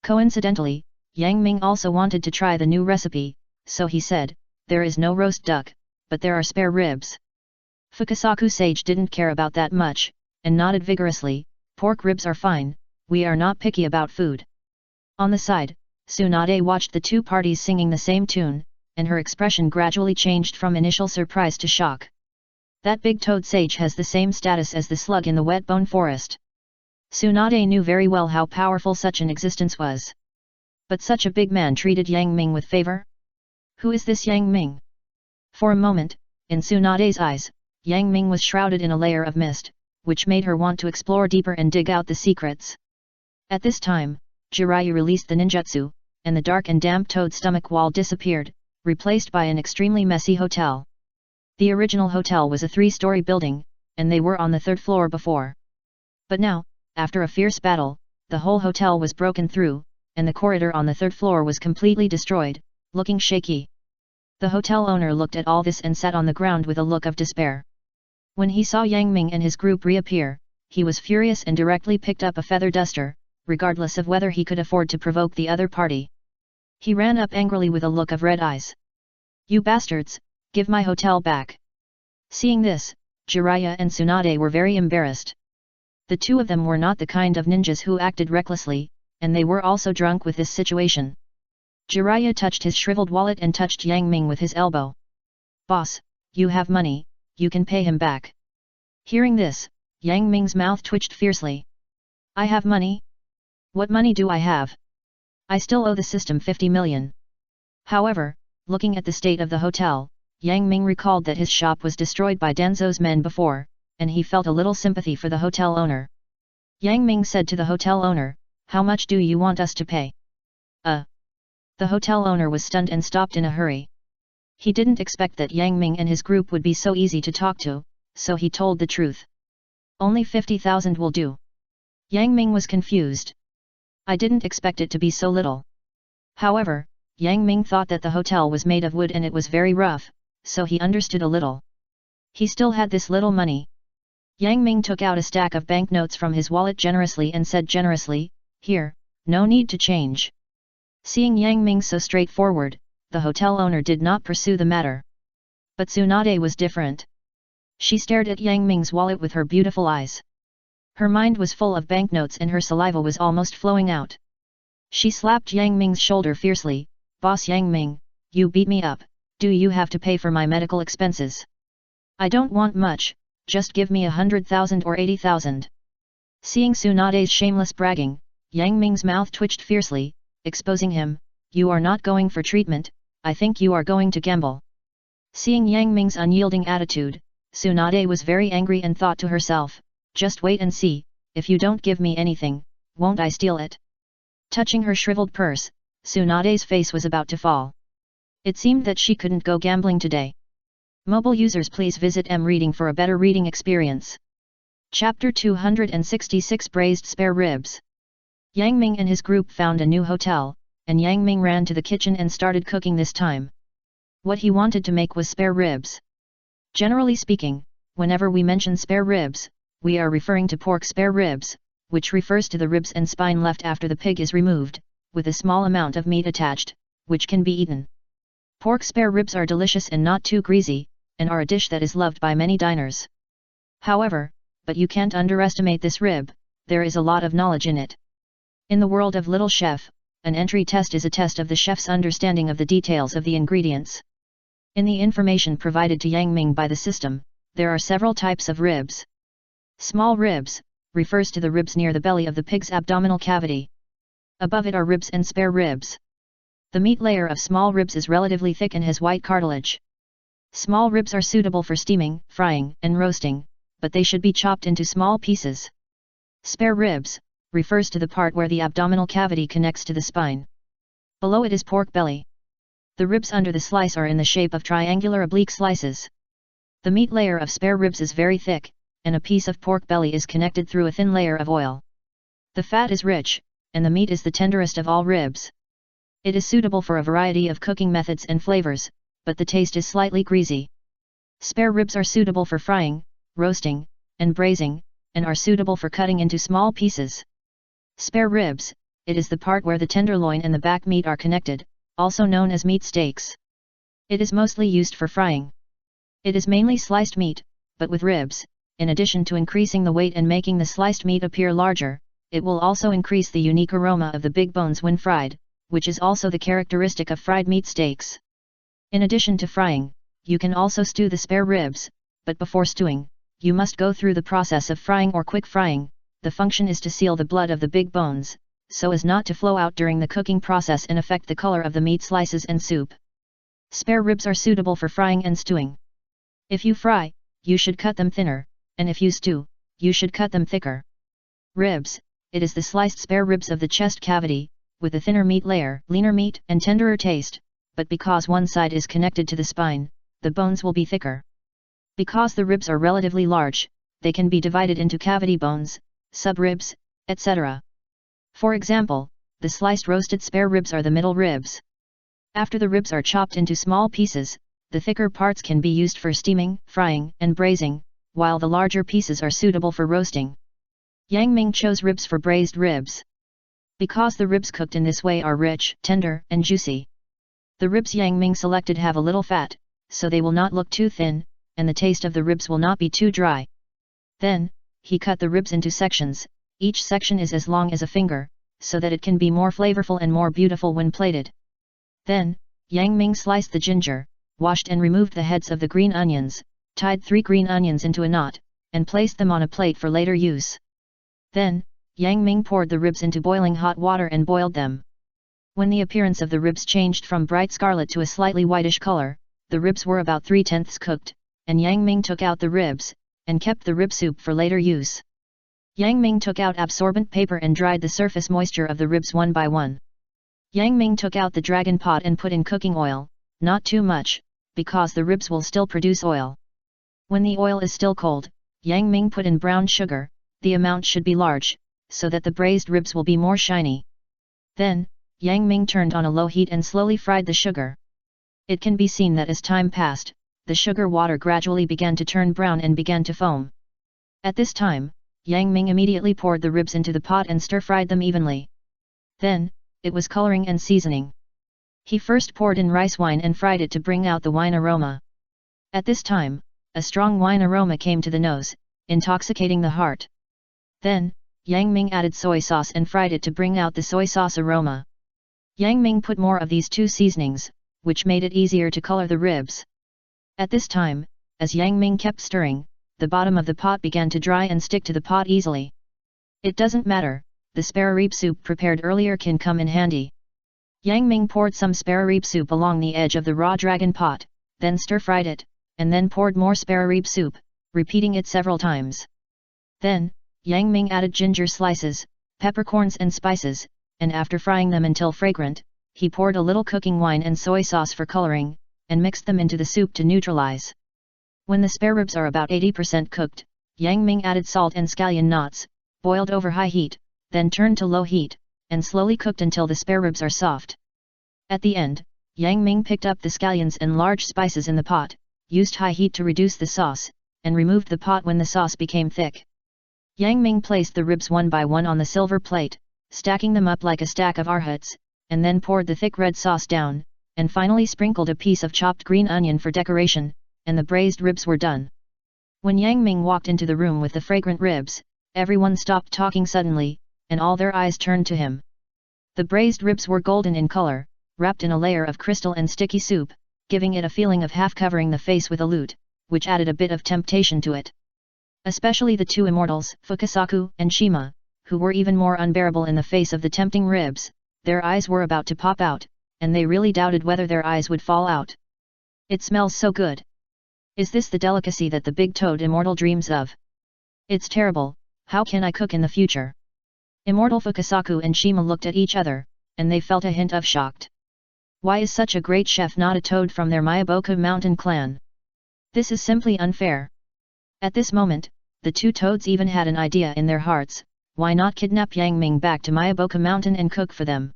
Coincidentally, Yang Ming also wanted to try the new recipe, so he said, "There is no roast duck, but there are spare ribs." Fukasaku Sage didn't care about that much, and nodded vigorously, "Pork ribs are fine, we are not picky about food." On the side, Tsunade watched the two parties singing the same tune, and her expression gradually changed from initial surprise to shock. That big Toad Sage has the same status as the slug in the wet bone forest. Tsunade knew very well how powerful such an existence was. But such a big man treated Yang Ming with favor? Who is this Yang Ming? For a moment, in Tsunade's eyes, Yang Ming was shrouded in a layer of mist, which made her want to explore deeper and dig out the secrets. At this time, Jiraiya released the ninjutsu, and the dark and damp toad stomach wall disappeared, replaced by an extremely messy hotel. The original hotel was a 3-story building, and they were on the 3rd floor before. But now, after a fierce battle, the whole hotel was broken through, and the corridor on the 3rd floor was completely destroyed, looking shaky. The hotel owner looked at all this and sat on the ground with a look of despair. When he saw Yang Ming and his group reappear, he was furious and directly picked up a feather duster, regardless of whether he could afford to provoke the other party. He ran up angrily with a look of red eyes. "You bastards, give my hotel back!" Seeing this, Jiraiya and Tsunade were very embarrassed. The two of them were not the kind of ninjas who acted recklessly, and they were also drunk with this situation. Jiraiya touched his shriveled wallet and touched Yang Ming with his elbow. "Boss, you have money, you can pay him back." Hearing this, Yang Ming's mouth twitched fiercely. "I have money? What money do I have? I still owe the system 50 million. However, looking at the state of the hotel, Yang Ming recalled that his shop was destroyed by Danzo's men before, and he felt a little sympathy for the hotel owner. Yang Ming said to the hotel owner, "How much do you want us to pay?" The hotel owner was stunned and stopped in a hurry. He didn't expect that Yang Ming and his group would be so easy to talk to, so he told the truth. "Only 50,000 will do." Yang Ming was confused. "I didn't expect it to be so little." However, Yang Ming thought that the hotel was made of wood and it was very rough, so he understood a little. He still had this little money. Yang Ming took out a stack of banknotes from his wallet generously and said generously, "Here, no need to change." Seeing Yang Ming so straightforward, the hotel owner did not pursue the matter. But Tsunade was different. She stared at Yang Ming's wallet with her beautiful eyes. Her mind was full of banknotes and her saliva was almost flowing out. She slapped Yang Ming's shoulder fiercely. "Boss Yang Ming, you beat me up, do you have to pay for my medical expenses? I don't want much, just give me 100,000 or 80,000. Seeing Tsunade's shameless bragging, Yang Ming's mouth twitched fiercely, exposing him. "You are not going for treatment, I think you are going to gamble." Seeing Yang Ming's unyielding attitude, Tsunade was very angry and thought to herself, "Just wait and see, if you don't give me anything, won't I steal it?" Touching her shriveled purse, Tsunade's face was about to fall. It seemed that she couldn't go gambling today. Mobile users, please visit M-Reading for a better reading experience. Chapter 266 Braised Spare Ribs. Yang Ming and his group found a new hotel, and Yang Ming ran to the kitchen and started cooking this time. What he wanted to make was spare ribs. Generally speaking, whenever we mention spare ribs, we are referring to pork spare ribs, which refers to the ribs and spine left after the pig is removed, with a small amount of meat attached, which can be eaten. Pork spare ribs are delicious and not too greasy, and are a dish that is loved by many diners. However, but you can't underestimate this rib, there is a lot of knowledge in it. In the world of Little Chef, an entry test is a test of the chef's understanding of the details of the ingredients. In the information provided to Yang Ming by the system, there are several types of ribs. Small ribs refers to the ribs near the belly of the pig's abdominal cavity. Above it are ribs and spare ribs. The meat layer of small ribs is relatively thick and has white cartilage. Small ribs are suitable for steaming, frying, and roasting, but they should be chopped into small pieces. Spare ribs refers to the part where the abdominal cavity connects to the spine. Below it is pork belly. The ribs under the slice are in the shape of triangular oblique slices. The meat layer of spare ribs is very thick, and a piece of pork belly is connected through a thin layer of oil. The fat is rich, and the meat is the tenderest of all ribs. It is suitable for a variety of cooking methods and flavors, but the taste is slightly greasy. Spare ribs are suitable for frying, roasting, and braising, and are suitable for cutting into small pieces. Spare ribs, it is the part where the tenderloin and the back meat are connected, also known as meat steaks. It is mostly used for frying. It is mainly sliced meat, but with ribs, in addition to increasing the weight and making the sliced meat appear larger, it will also increase the unique aroma of the big bones when fried, which is also the characteristic of fried meat steaks. In addition to frying, you can also stew the spare ribs, but before stewing, you must go through the process of frying or quick frying. The function is to seal the blood of the big bones, so as not to flow out during the cooking process and affect the color of the meat slices and soup. Spare ribs are suitable for frying and stewing. If you fry, you should cut them thinner, and if you stew, you should cut them thicker. Ribs, it is the sliced spare ribs of the chest cavity, with a thinner meat layer, leaner meat and tenderer taste, but because one side is connected to the spine, the bones will be thicker. Because the ribs are relatively large, they can be divided into cavity bones, subribs, etc. For example, the sliced roasted spare ribs are the middle ribs. After the ribs are chopped into small pieces, the thicker parts can be used for steaming, frying, and braising, while the larger pieces are suitable for roasting. Yang Ming chose ribs for braised ribs. Because the ribs cooked in this way are rich, tender, and juicy. The ribs Yang Ming selected have a little fat, so they will not look too thin, and the taste of the ribs will not be too dry. Then, he cut the ribs into sections, each section is as long as a finger, so that it can be more flavorful and more beautiful when plated. Then, Yang Ming sliced the ginger, washed and removed the heads of the green onions, tied 3 green onions into a knot, and placed them on a plate for later use. Then, Yang Ming poured the ribs into boiling hot water and boiled them. When the appearance of the ribs changed from bright scarlet to a slightly whitish color, the ribs were about 3/10 cooked, and Yang Ming took out the ribs, and kept the rib soup for later use. Yang Ming took out absorbent paper and dried the surface moisture of the ribs one by one. Yang Ming took out the dragon pot and put in cooking oil, not too much, because the ribs will still produce oil. When the oil is still cold, Yang Ming put in brown sugar, the amount should be large, so that the braised ribs will be more shiny. Then, Yang Ming turned on a low heat and slowly fried the sugar. It can be seen that as time passed, the sugar water gradually began to turn brown and began to foam. At this time, Yang Ming immediately poured the ribs into the pot and stir-fried them evenly. Then, it was coloring and seasoning. He first poured in rice wine and fried it to bring out the wine aroma. At this time, a strong wine aroma came to the nose, intoxicating the heart. Then, Yang Ming added soy sauce and fried it to bring out the soy sauce aroma. Yang Ming put more of these 2 seasonings, which made it easier to color the ribs. At this time, as Yang Ming kept stirring, the bottom of the pot began to dry and stick to the pot easily. It doesn't matter, the spare rib soup prepared earlier can come in handy. Yang Ming poured some spare rib soup along the edge of the raw dragon pot, then stir-fried it, and then poured more spare rib soup, repeating it several times. Then, Yang Ming added ginger slices, peppercorns and spices, and after frying them until fragrant, he poured a little cooking wine and soy sauce for coloring, and mixed them into the soup to neutralize. When the spare ribs are about 80% cooked, Yang Ming added salt and scallion knots, boiled over high heat, then turned to low heat, and slowly cooked until the spare ribs are soft. At the end, Yang Ming picked up the scallions and large spices in the pot, used high heat to reduce the sauce, and removed the pot when the sauce became thick. Yang Ming placed the ribs one by one on the silver plate, stacking them up like a stack of arhats, and then poured the thick red sauce down, and finally sprinkled a piece of chopped green onion for decoration, and the braised ribs were done. When Yang Ming walked into the room with the fragrant ribs, everyone stopped talking suddenly, and all their eyes turned to him. The braised ribs were golden in color, wrapped in a layer of crystal and sticky soup, giving it a feeling of half covering the face with a lute, which added a bit of temptation to it. Especially the 2 immortals, Fukasaku and Shima, who were even more unbearable in the face of the tempting ribs, their eyes were about to pop out, and they really doubted whether their eyes would fall out. It smells so good. Is this the delicacy that the big toad immortal dreams of? It's terrible, how can I cook in the future? Immortal Fukasaku and Shima looked at each other, and they felt a hint of shocked. Why is such a great chef not a toad from their Miyaboku mountain clan? This is simply unfair. At this moment, the 2 toads even had an idea in their hearts, why not kidnap Yang Ming back to Miyaboku mountain and cook for them?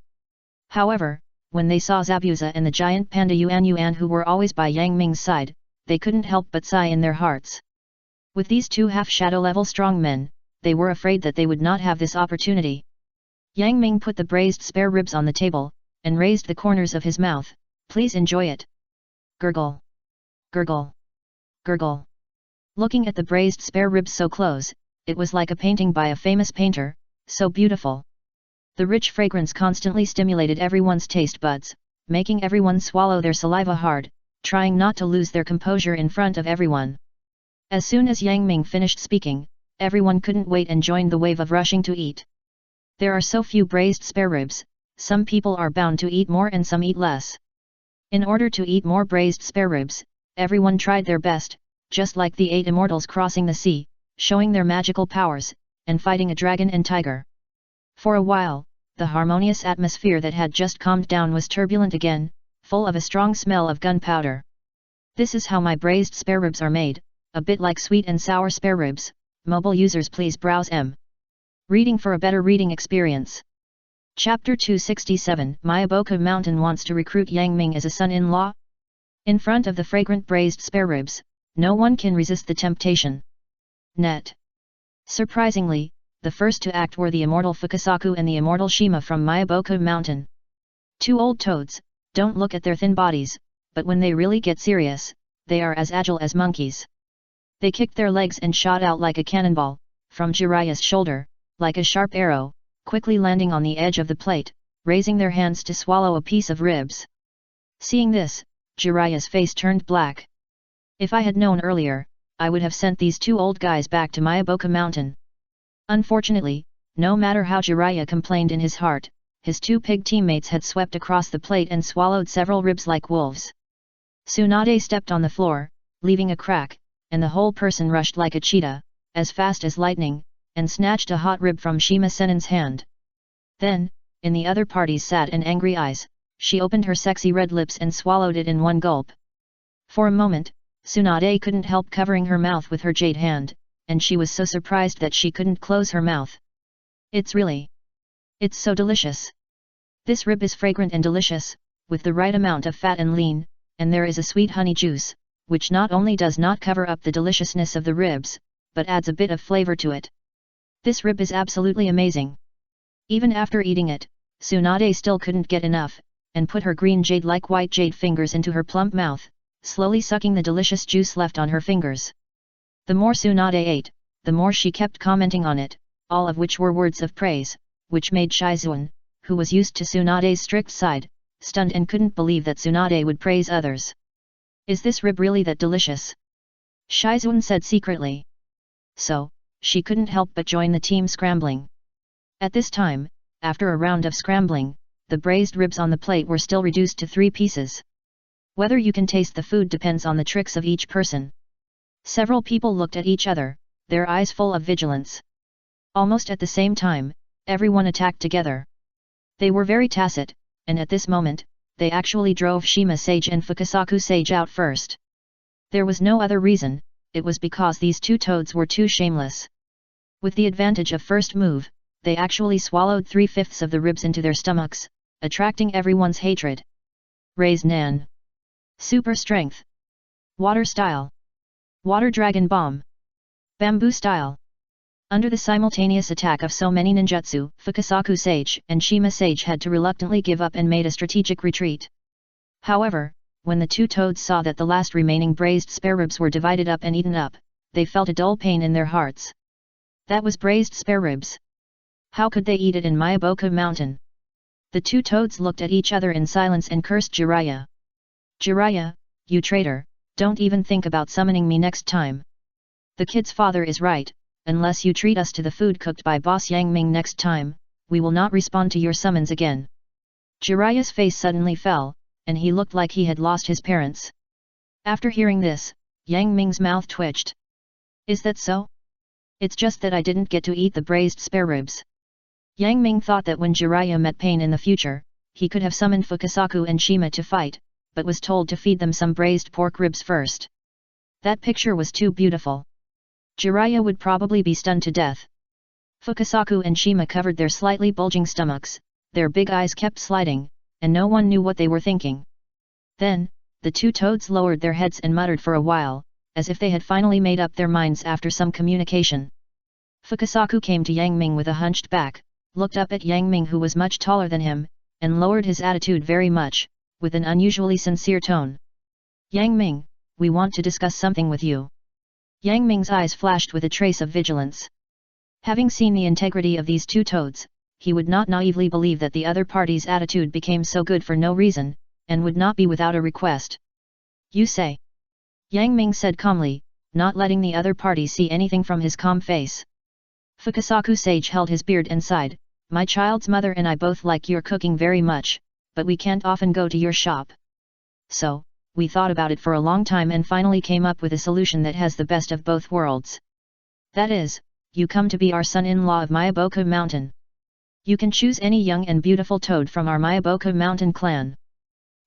However, when they saw Zabuza and the giant panda Yuan who were always by Yang Ming's side, they couldn't help but sigh in their hearts. With these 2 half-shadow level strong men, they were afraid that they would not have this opportunity. Yang Ming put the braised spare ribs on the table, and raised the corners of his mouth. Please enjoy it. Gurgle. Gurgle. Gurgle. Looking at the braised spare ribs so close, it was like a painting by a famous painter, so beautiful. The rich fragrance constantly stimulated everyone's taste buds, making everyone swallow their saliva hard, trying not to lose their composure in front of everyone. As soon as Yang Ming finished speaking, everyone couldn't wait and joined the wave of rushing to eat. There are so few braised spare ribs, some people are bound to eat more and some eat less. In order to eat more braised spare ribs, everyone tried their best, just like the 8 immortals crossing the sea, showing their magical powers, and fighting a dragon and tiger. For a while, the harmonious atmosphere that had just calmed down was turbulent again, full of a strong smell of gunpowder. This is how my braised spare ribs are made, a bit like sweet and sour spare ribs. Mobile users please browse reading for a better reading experience. Chapter 267 Mayaboka Mountain wants to recruit Yang Ming as a son-in-law? In front of the fragrant braised spare ribs, no one can resist the temptation. Net. Surprisingly, the first to act were the immortal Fukasaku and the immortal Shima from Mayaboka Mountain. Two old toads, don't look at their thin bodies, but when they really get serious, they are as agile as monkeys. They kicked their legs and shot out like a cannonball, from Jiraiya's shoulder, like a sharp arrow, quickly landing on the edge of the plate, raising their hands to swallow a piece of ribs. Seeing this, Jiraiya's face turned black. If I had known earlier, I would have sent these two old guys back to Mayaboka Mountain. Unfortunately, no matter how Jiraiya complained in his heart, his two pig teammates had swept across the plate and swallowed several ribs like wolves. Tsunade stepped on the floor, leaving a crack, and the whole person rushed like a cheetah, as fast as lightning, and snatched a hot rib from Shima Sennin's hand. Then, in the other party's sad and angry eyes, she opened her sexy red lips and swallowed it in one gulp. For a moment, Tsunade couldn't help covering her mouth with her jade hand, and she was so surprised that she couldn't close her mouth. It's so delicious. This rib is fragrant and delicious, with the right amount of fat and lean, and there is a sweet honey juice, which not only does not cover up the deliciousness of the ribs, but adds a bit of flavor to it. This rib is absolutely amazing. Even after eating it, Tsunade still couldn't get enough, and put her green jade-like white jade fingers into her plump mouth, slowly sucking the delicious juice left on her fingers. The more Tsunade ate, the more she kept commenting on it, all of which were words of praise, which made Shizuan, who was used to Tsunade's strict side, stunned and couldn't believe that Tsunade would praise others. Is this rib really that delicious? Shizuan said secretly. So, she couldn't help but join the team scrambling. At this time, after a round of scrambling, the braised ribs on the plate were still reduced to 3 pieces. Whether you can taste the food depends on the tricks of each person. Several people looked at each other, their eyes full of vigilance. Almost at the same time, everyone attacked together. They were very tacit, and at this moment, they actually drove Shima Sage and Fukasaku Sage out first. There was no other reason, it was because these two toads were too shameless. With the advantage of first move, they actually swallowed 3/5 of the ribs into their stomachs, attracting everyone's hatred. Raise Nan. Super Strength. Water Style. Water Dragon Bomb. Bamboo Style. Under the simultaneous attack of so many ninjutsu, Fukasaku Sage and Shima Sage had to reluctantly give up and made a strategic retreat. However, when the two toads saw that the last remaining braised spare ribs were divided up and eaten up, they felt a dull pain in their hearts. That was braised spare ribs. How could they eat it in Mayaboka Mountain? The two toads looked at each other in silence and cursed Jiraiya. Jiraiya, you traitor, don't even think about summoning me next time. The kid's father is right. Unless you treat us to the food cooked by Boss Yang Ming next time, we will not respond to your summons again. Jiraiya's face suddenly fell, and he looked like he had lost his parents. After hearing this, Yang Ming's mouth twitched. Is that so? It's just that I didn't get to eat the braised spare ribs. Yang Ming thought that when Jiraiya met pain in the future, he could have summoned Fukasaku and Shima to fight, but was told to feed them some braised pork ribs first. That picture was too beautiful. Jiraiya would probably be stunned to death. Fukasaku and Shima covered their slightly bulging stomachs, their big eyes kept sliding, and no one knew what they were thinking. Then, the two toads lowered their heads and muttered for a while, as if they had finally made up their minds after some communication. Fukasaku came to Yang Ming with a hunched back, looked up at Yang Ming who was much taller than him, and lowered his attitude very much, with an unusually sincere tone. Yang Ming, we want to discuss something with you. Yang Ming's eyes flashed with a trace of vigilance. Having seen the integrity of these two toads, he would not naively believe that the other party's attitude became so good for no reason, and would not be without a request. You say? Yang Ming said calmly, not letting the other party see anything from his calm face. Fukasaku Sage held his beard and sighed, my child's mother and I both like your cooking very much, but we can't often go to your shop. So, we thought about it for a long time and finally came up with a solution that has the best of both worlds. That is, you come to be our son-in-law of Mayaboka Mountain. You can choose any young and beautiful toad from our Mayaboka Mountain clan.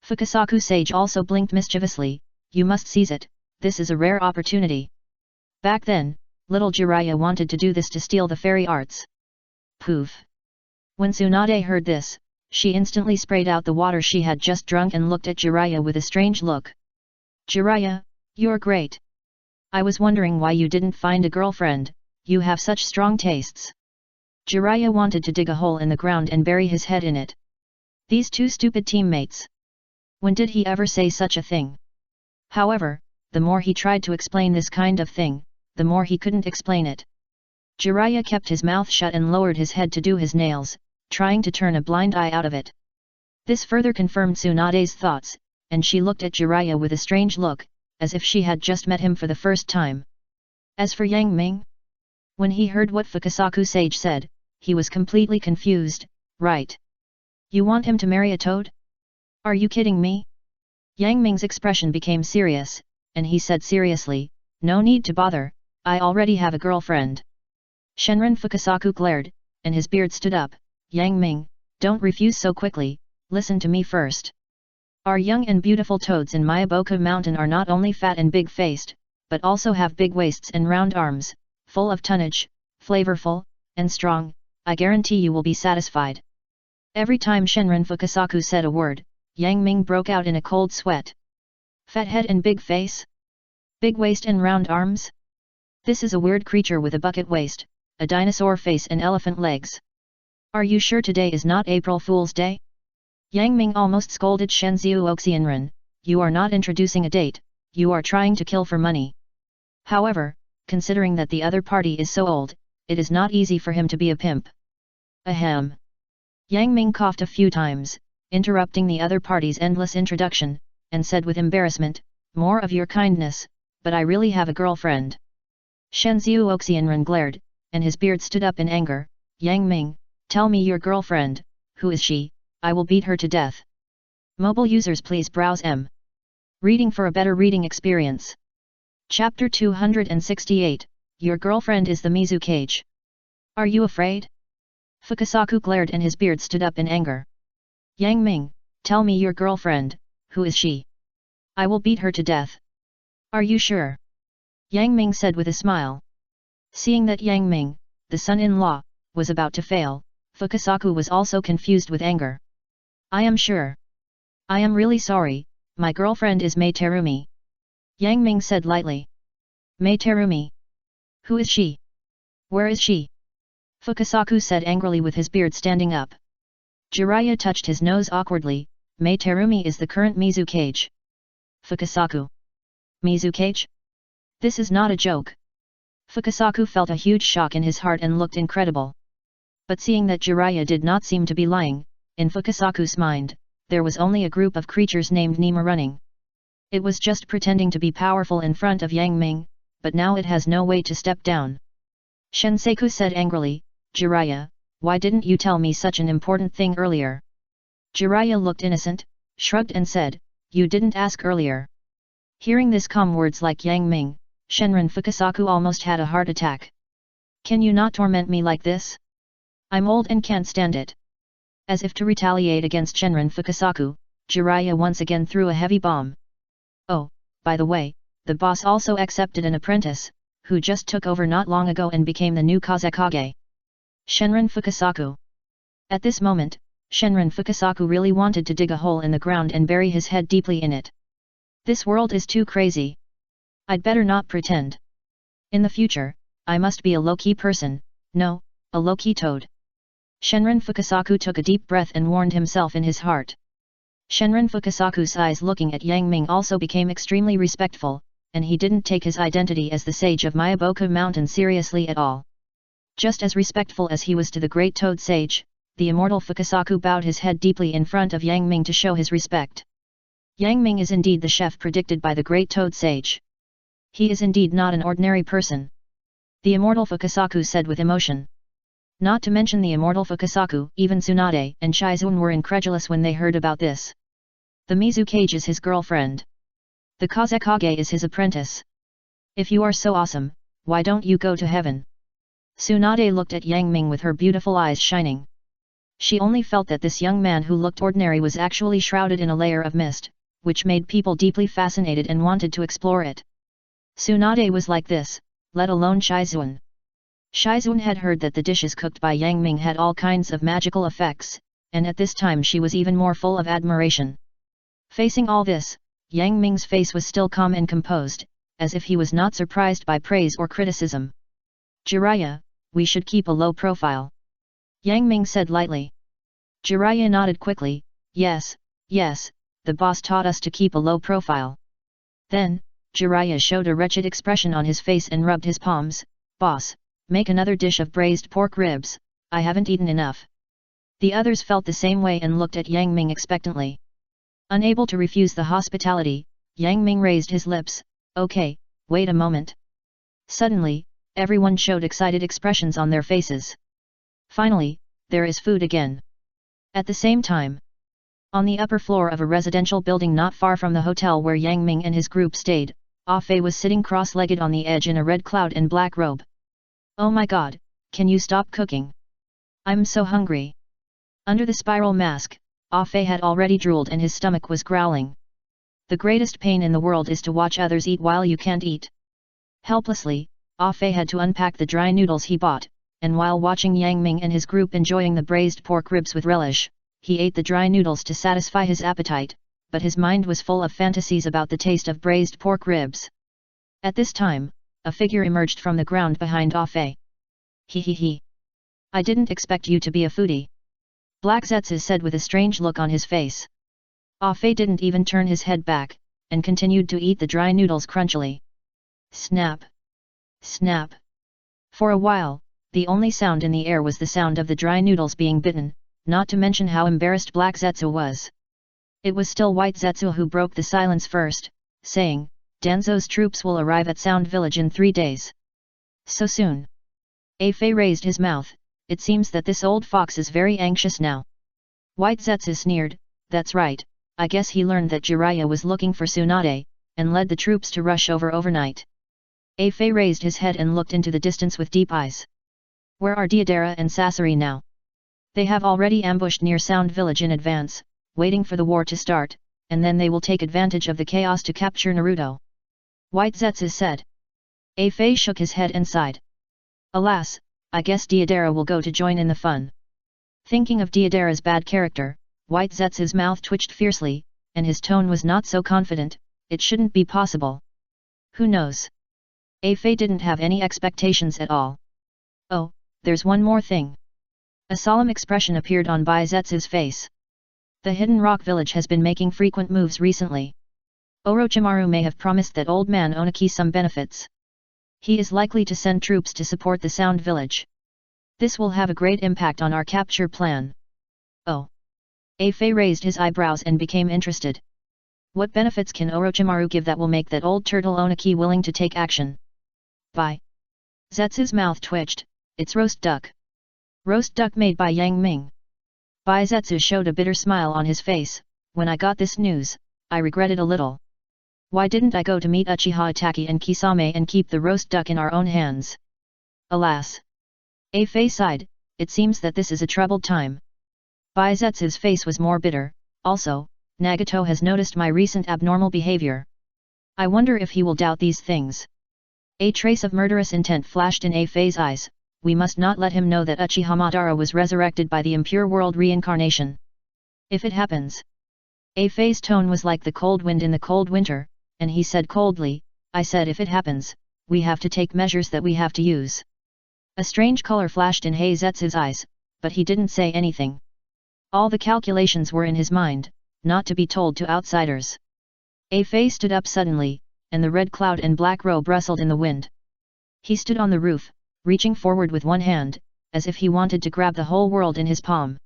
Fukasaku Sage also blinked mischievously, you must seize it, this is a rare opportunity. Back then, little Jiraiya wanted to do this to steal the fairy arts. Poof! When Tsunade heard this, she instantly sprayed out the water she had just drunk and looked at Jiraiya with a strange look. Jiraiya, you're great. I was wondering why you didn't find a girlfriend, you have such strong tastes. Jiraiya wanted to dig a hole in the ground and bury his head in it. These two stupid teammates. When did he ever say such a thing? However, the more he tried to explain this kind of thing, the more he couldn't explain it. Jiraiya kept his mouth shut and lowered his head to do his nails, trying to turn a blind eye out of it. This further confirmed Tsunade's thoughts, and she looked at Jiraiya with a strange look, as if she had just met him for the first time. As for Yang Ming, when he heard what Fukasaku sage said, he was completely confused. Right? You want him to marry a toad? Are you kidding me? Yang Ming's expression became serious, and he said seriously, no need to bother, I already have a girlfriend. Shenron Fukasaku glared, and his beard stood up. Yang Ming, don't refuse so quickly, listen to me first. Our young and beautiful toads in Myaboku Mountain are not only fat and big-faced, but also have big waists and round arms, full of tonnage, flavorful, and strong. I guarantee you will be satisfied. Every time Shenron Fukasaku said a word, Yang Ming broke out in a cold sweat. Fat head and big face? Big waist and round arms? This is a weird creature with a bucket waist, a dinosaur face and elephant legs. Are you sure today is not April Fool's Day? Yang Ming almost scolded Shenziu Oxianren, you are not introducing a date, you are trying to kill for money. However, considering that the other party is so old, it is not easy for him to be a pimp. Ahem. Yang Ming coughed a few times, interrupting the other party's endless introduction, and said with embarrassment, more of your kindness, but I really have a girlfriend. Shenziu Oxianren glared, and his beard stood up in anger. Yang Ming, tell me your girlfriend, who is she? I will beat her to death. Mobile users please browse Reading for a better reading experience. Chapter 268, Your girlfriend is the Mizukage. Are you afraid? Fukasaku glared and his beard stood up in anger. Yang Ming, tell me your girlfriend, who is she? I will beat her to death. Are you sure? Yang Ming said with a smile. Seeing that Yang Ming, the son-in-law, was about to fail, Fukasaku was also confused with anger. I am sure. I am really sorry, my girlfriend is Mei Terumi. Yang Ming said lightly. Mei Terumi? Who is she? Where is she? Fukasaku said angrily with his beard standing up. Jiraiya touched his nose awkwardly. Mei Terumi is the current Mizukage. Fukasaku. Mizukage? This is not a joke. Fukasaku felt a huge shock in his heart and looked incredible. But seeing that Jiraiya did not seem to be lying, in Fukasaku's mind, there was only a group of creatures named Nima running. It was just pretending to be powerful in front of Yang Ming, but now it has no way to step down. Shinseku said angrily, Jiraiya, why didn't you tell me such an important thing earlier? Jiraiya looked innocent, shrugged and said, you didn't ask earlier. Hearing this calm words like Yang Ming, Shenron Fukasaku almost had a heart attack. Can you not torment me like this? I'm old and can't stand it. As if to retaliate against Shenron Fukasaku, Jiraiya once again threw a heavy bomb. Oh, by the way, the boss also accepted an apprentice, who just took over not long ago and became the new Kazekage. Shenron Fukasaku. At this moment, Shenron Fukasaku really wanted to dig a hole in the ground and bury his head deeply in it. This world is too crazy. I'd better not pretend. In the future, I must be a low-key person, no, a low-key toad. Shenron Fukasaku took a deep breath and warned himself in his heart. Shenron Fukasaku's eyes looking at Yang Ming also became extremely respectful, and he didn't take his identity as the sage of Myaboku Mountain seriously at all. Just as respectful as he was to the great toad sage, the immortal Fukasaku bowed his head deeply in front of Yang Ming to show his respect. Yang Ming is indeed the chef predicted by the great toad sage. He is indeed not an ordinary person. The immortal Fukasaku said with emotion. Not to mention the immortal Fukasaku, even Tsunade and Shizun were incredulous when they heard about this. The Mizukage is his girlfriend. The Kazekage is his apprentice. If you are so awesome, why don't you go to heaven? Tsunade looked at Yang Ming with her beautiful eyes shining. She only felt that this young man who looked ordinary was actually shrouded in a layer of mist, which made people deeply fascinated and wanted to explore it. Tsunade was like this, let alone Shizuan. Shizuan had heard that the dishes cooked by Yang Ming had all kinds of magical effects, and at this time she was even more full of admiration. Facing all this, Yang Ming's face was still calm and composed, as if he was not surprised by praise or criticism. Jiraiya, we should keep a low profile. Yang Ming said lightly. Jiraiya nodded quickly, yes, the boss taught us to keep a low profile. Then, Jiraiya showed a wretched expression on his face and rubbed his palms. Boss, make another dish of braised pork ribs, I haven't eaten enough. The others felt the same way and looked at Yang Ming expectantly. Unable to refuse the hospitality, Yang Ming raised his lips, okay, wait a moment. Suddenly, everyone showed excited expressions on their faces. Finally, there is food again. At the same time, on the upper floor of a residential building not far from the hotel where Yang Ming and his group stayed, Ah Fei was sitting cross-legged on the edge in a red cloud and black robe. Oh my god, can you stop cooking? I'm so hungry. Under the spiral mask, Ah Fei had already drooled and his stomach was growling. The greatest pain in the world is to watch others eat while you can't eat. Helplessly, Ah Fei had to unpack the dry noodles he bought, and while watching Yang Ming and his group enjoying the braised pork ribs with relish, he ate the dry noodles to satisfy his appetite, but his mind was full of fantasies about the taste of braised pork ribs. At this time, a figure emerged from the ground behind Ah Fei. He. I didn't expect you to be a foodie. Black Zetsu said with a strange look on his face. Ah Fei didn't even turn his head back, and continued to eat the dry noodles crunchily. Snap! Snap! For a while, the only sound in the air was the sound of the dry noodles being bitten, not to mention how embarrassed Black Zetsu was. It was still White Zetsu who broke the silence first, saying, Danzo's troops will arrive at Sound Village in 3 days. So soon. Ah Fei raised his mouth, it seems that this old fox is very anxious now. White Zetsu sneered, that's right, I guess he learned that Jiraiya was looking for Tsunade, and led the troops to rush over overnight. Ah Fei raised his head and looked into the distance with deep eyes. Where are Deidara and Sasori now? They have already ambushed near Sound Village in advance, waiting for the war to start, and then they will take advantage of the chaos to capture Naruto. White Zetsu said. Ah Fei shook his head and sighed. Alas, I guess Deidara will go to join in the fun. Thinking of Deidara's bad character, White Zetsu's mouth twitched fiercely, and his tone was not so confident, it shouldn't be possible. Who knows? Ah Fei didn't have any expectations at all. Oh, there's one more thing. A solemn expression appeared on Bai Zetsu's face. The Hidden Rock Village has been making frequent moves recently. Orochimaru may have promised that old man Oniki some benefits. He is likely to send troops to support the Sound Village. This will have a great impact on our capture plan. Oh. Ah Fei raised his eyebrows and became interested. What benefits can Orochimaru give that will make that old turtle Oniki willing to take action? Bai Zetsu's mouth twitched, it's roast duck. Roast duck made by Yang Ming. Bai Zetsu showed a bitter smile on his face, when I got this news, I regretted a little. Why didn't I go to meet Uchiha Itachi and Kisame and keep the roast duck in our own hands? Alas! Ah Fei sighed, it seems that this is a troubled time. Bai Zetsu's face was more bitter, also, Nagato has noticed my recent abnormal behavior. I wonder if he will doubt these things. A trace of murderous intent flashed in Ah Fei's eyes, we must not let him know that Uchiha Madara was resurrected by the impure world reincarnation. If it happens. Ah Fei's tone was like the cold wind in the cold winter, and he said coldly, I said if it happens, we have to take measures that we have to use. A strange color flashed in Heizetsu's eyes, but he didn't say anything. All the calculations were in his mind, not to be told to outsiders. Ah Fei stood up suddenly, and the red cloud and black robe rustled in the wind. He stood on the roof, reaching forward with one hand, as if he wanted to grab the whole world in his palm.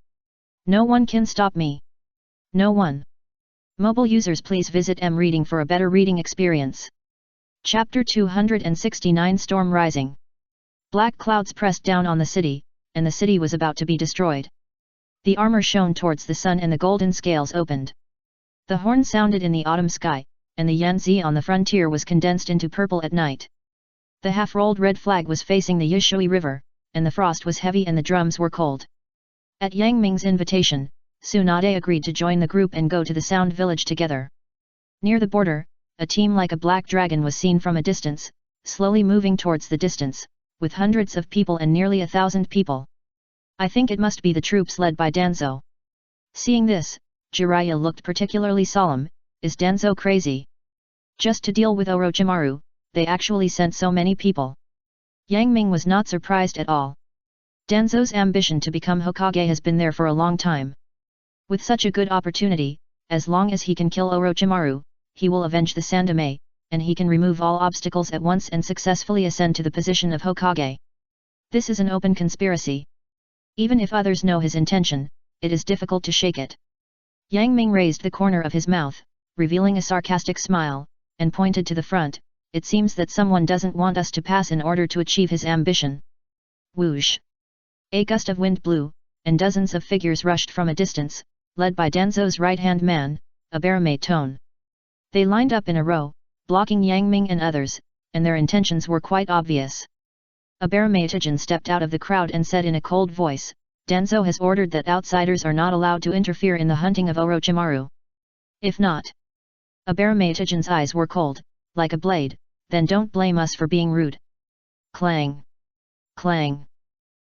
No one can stop me. No one. Mobile users please visit M-Reading for a better reading experience. Chapter 269 Storm Rising. Black clouds pressed down on the city, and the city was about to be destroyed. The armor shone towards the sun and the golden scales opened. The horn sounded in the autumn sky, and the Yangtze on the frontier was condensed into purple at night. The half-rolled red flag was facing the Yushui River, and the frost was heavy and the drums were cold. At Yang Ming's invitation, Tsunade agreed to join the group and go to the Sound Village together. Near the border, a team like a black dragon was seen from a distance, slowly moving towards the distance, with hundreds of people and nearly 1,000 people. I think it must be the troops led by Danzo. Seeing this, Jiraiya looked particularly solemn. Is Danzo crazy? Just to deal with Orochimaru, they actually sent so many people. Yang Ming was not surprised at all. Danzo's ambition to become Hokage has been there for a long time. With such a good opportunity, as long as he can kill Orochimaru, he will avenge the Sandaime, and he can remove all obstacles at once and successfully ascend to the position of Hokage. This is an open conspiracy. Even if others know his intention, it is difficult to shake it. Yang Ming raised the corner of his mouth, revealing a sarcastic smile, and pointed to the front. It seems that someone doesn't want us to pass in order to achieve his ambition. Whoosh! A gust of wind blew, and dozens of figures rushed from a distance, led by Danzo's right-hand man, a barometon. They lined up in a row, blocking Yang Ming and others, and their intentions were quite obvious. A barometon stepped out of the crowd and said in a cold voice, Danzo has ordered that outsiders are not allowed to interfere in the hunting of Orochimaru. If not. A barometon's eyes were cold, like a blade, then don't blame us for being rude. Clang! Clang!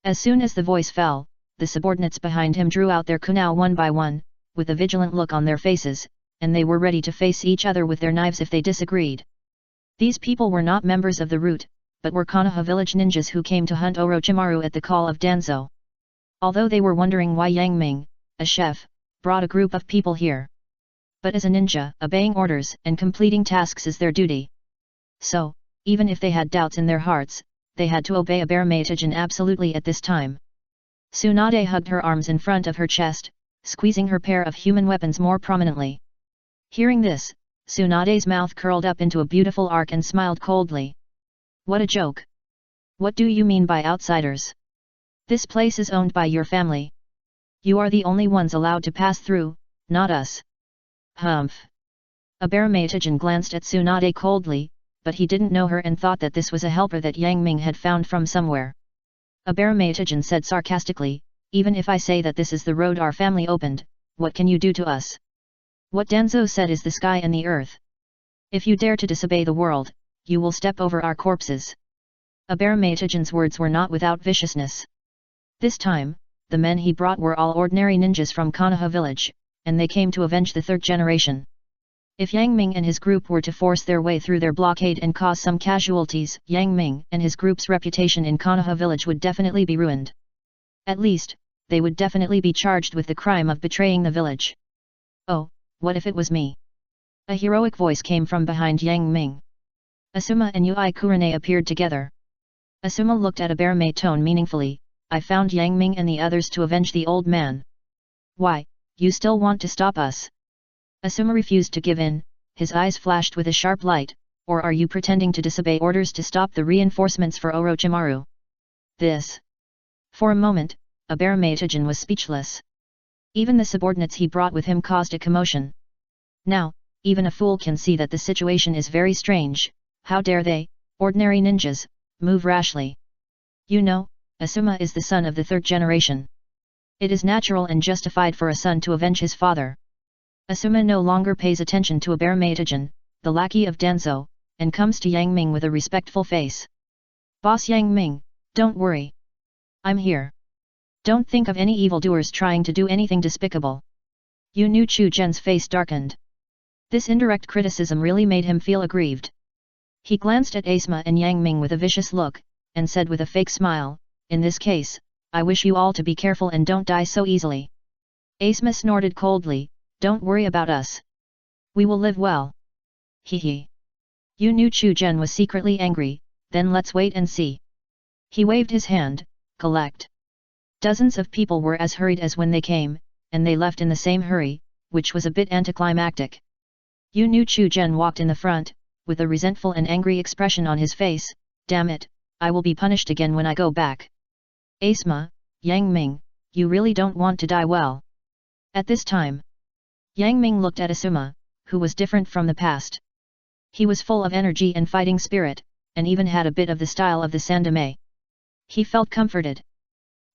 As soon as the voice fell, the subordinates behind him drew out their kunao one by one, with a vigilant look on their faces, and they were ready to face each other with their knives if they disagreed. These people were not members of the route, but were Konoha village ninjas who came to hunt Orochimaru at the call of Danzo. Although they were wondering why Yang Ming, a chef, brought a group of people here. But as a ninja, obeying orders and completing tasks is their duty. So, even if they had doubts in their hearts, they had to obey a barometon absolutely at this time. Tsunade hugged her arms in front of her chest, squeezing her pair of human weapons more prominently. Hearing this, Tsunade's mouth curled up into a beautiful arc and smiled coldly. What a joke! What do you mean by outsiders? This place is owned by your family. You are the only ones allowed to pass through, not us. Humph! A barometon glanced at Tsunade coldly, but he didn't know her and thought that this was a helper that Yang Ming had found from somewhere. A barometon said sarcastically, even if I say that this is the road our family opened, what can you do to us? What Danzo said is the sky and the earth. If you dare to disobey the world, you will step over our corpses. A barometon's words were not without viciousness. This time, the men he brought were all ordinary ninjas from Konoha village, and they came to avenge the third generation. If Yang Ming and his group were to force their way through their blockade and cause some casualties, Yang Ming and his group's reputation in Konoha village would definitely be ruined. At least, they would definitely be charged with the crime of betraying the village. Oh, what if it was me? A heroic voice came from behind Yang Ming. Asuma and Yui Kurane appeared together. Asuma looked at a barometon meaningfully. I found Yang Ming and the others to avenge the old man. Why, you still want to stop us? Asuma refused to give in, his eyes flashed with a sharp light, or are you pretending to disobey orders to stop the reinforcements for Orochimaru? This. For a moment, a barometon was speechless. Even the subordinates he brought with him caused a commotion. Now, even a fool can see that the situation is very strange. How dare they, ordinary ninjas, move rashly? You know, Asuma is the son of the third generation. It is natural and justified for a son to avenge his father. Asuma no longer pays attention to a barometon, the lackey of Danzo, and comes to Yang Ming with a respectful face. Boss Yang Ming, don't worry. I'm here. Don't think of any evildoers trying to do anything despicable. Yu Chu Gen's face darkened. This indirect criticism really made him feel aggrieved. He glanced at Asuma and Yang Ming with a vicious look, and said with a fake smile, in this case, I wish you all to be careful and don't die so easily. Asuma snorted coldly, don't worry about us. We will live well. Hee. Yu Chu Gen was secretly angry, then let's wait and see. He waved his hand, collect. Dozens of people were as hurried as when they came, and they left in the same hurry, which was a bit anticlimactic. Yu Chu Gen walked in the front, with a resentful and angry expression on his face, damn it, I will be punished again when I go back. Asuma, Yang Ming, you really don't want to die well. At this time, Yang Ming looked at Asuma, who was different from the past. He was full of energy and fighting spirit, and even had a bit of the style of the Sandaime. He felt comforted.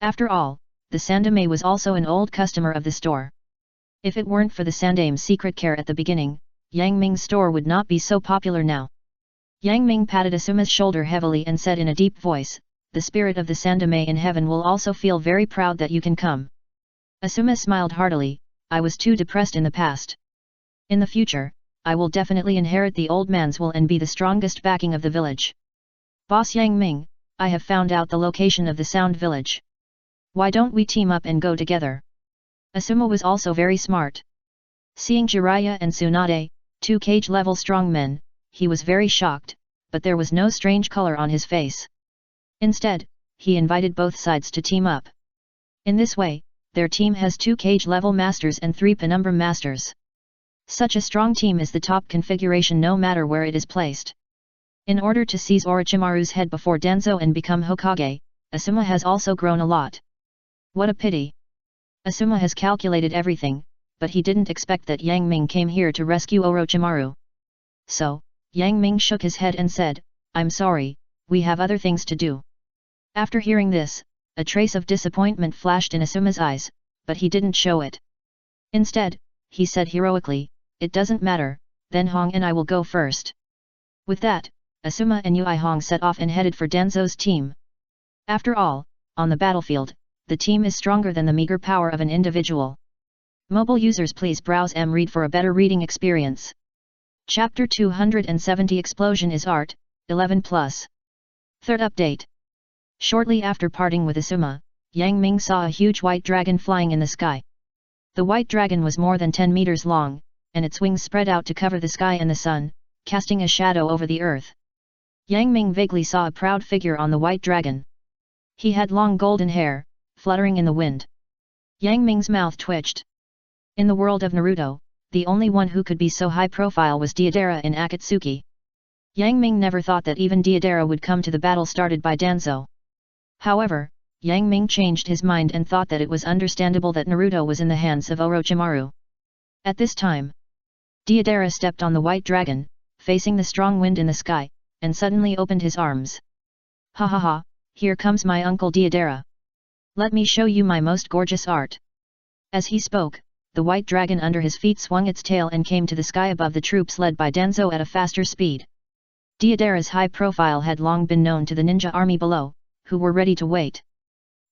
After all, the Sandaime was also an old customer of the store. If it weren't for the Sandaime's secret care at the beginning, Yang Ming's store would not be so popular now. Yang Ming patted Asuma's shoulder heavily and said in a deep voice, "The spirit of the Sandame in heaven will also feel very proud that you can come." Asuma smiled heartily, "I was too depressed in the past. In the future, I will definitely inherit the old man's will and be the strongest backing of the village. Boss Yang Ming, I have found out the location of the Sound Village. Why don't we team up and go together?" Asuma was also very smart. Seeing Jiraiya and Tsunade, 2 cage-level strong men, he was very shocked, but there was no strange color on his face. Instead, he invited both sides to team up. In this way, their team has 2 cage-level masters and 3 penumbra masters. Such a strong team is the top configuration no matter where it is placed. In order to seize Orochimaru's head before Danzo and become Hokage, Asuma has also grown a lot. What a pity. Asuma has calculated everything, but he didn't expect that Yang Ming came here to rescue Orochimaru. So, Yang Ming shook his head and said, "I'm sorry, we have other things to do." After hearing this, a trace of disappointment flashed in Asuma's eyes, but he didn't show it. Instead, he said heroically, "It doesn't matter, then Hong and I will go first." With that, Asuma and Ui Hong set off and headed for Danzo's team. After all, on the battlefield, the team is stronger than the meager power of an individual. Mobile users, please browse and read for a better reading experience. Chapter 270 Explosion is Art, 11+. Third update. Shortly after parting with Asuma, Yang Ming saw a huge white dragon flying in the sky. The white dragon was more than 10 meters long, and its wings spread out to cover the sky and the sun, casting a shadow over the earth. Yang Ming vaguely saw a proud figure on the white dragon. He had long golden hair, fluttering in the wind. Yang Ming's mouth twitched. In the world of Naruto, the only one who could be so high profile was Deidara in Akatsuki. Yang Ming never thought that even Deidara would come to the battle started by Danzo. However, Yang Ming changed his mind and thought that it was understandable that Naruto was in the hands of Orochimaru. At this time, Deidara stepped on the white dragon, facing the strong wind in the sky, and suddenly opened his arms. "Ha ha ha, here comes my uncle Deidara. Let me show you my most gorgeous art." As he spoke, the white dragon under his feet swung its tail and came to the sky above the troops led by Danzo at a faster speed. Deidara's high profile had long been known to the ninja army below, who were ready to wait.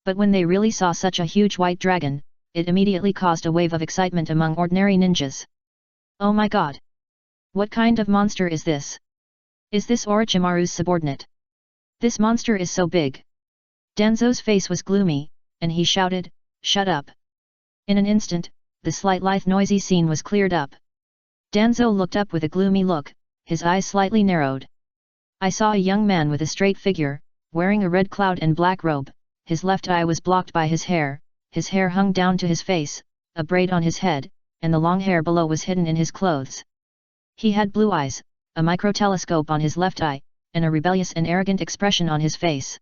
But when they really saw such a huge white dragon, it immediately caused a wave of excitement among ordinary ninjas. "Oh my god! What kind of monster is this? Is this Orochimaru's subordinate? This monster is so big." Danzo's face was gloomy, and he shouted, "Shut up!" In an instant, the slightly noisy scene was cleared up. Danzo looked up with a gloomy look, his eyes slightly narrowed. "I saw a young man with a straight figure, wearing a red cloud and black robe, his left eye was blocked by his hair hung down to his face, a braid on his head, and the long hair below was hidden in his clothes. He had blue eyes, a microtelescope on his left eye, and a rebellious and arrogant expression on his face."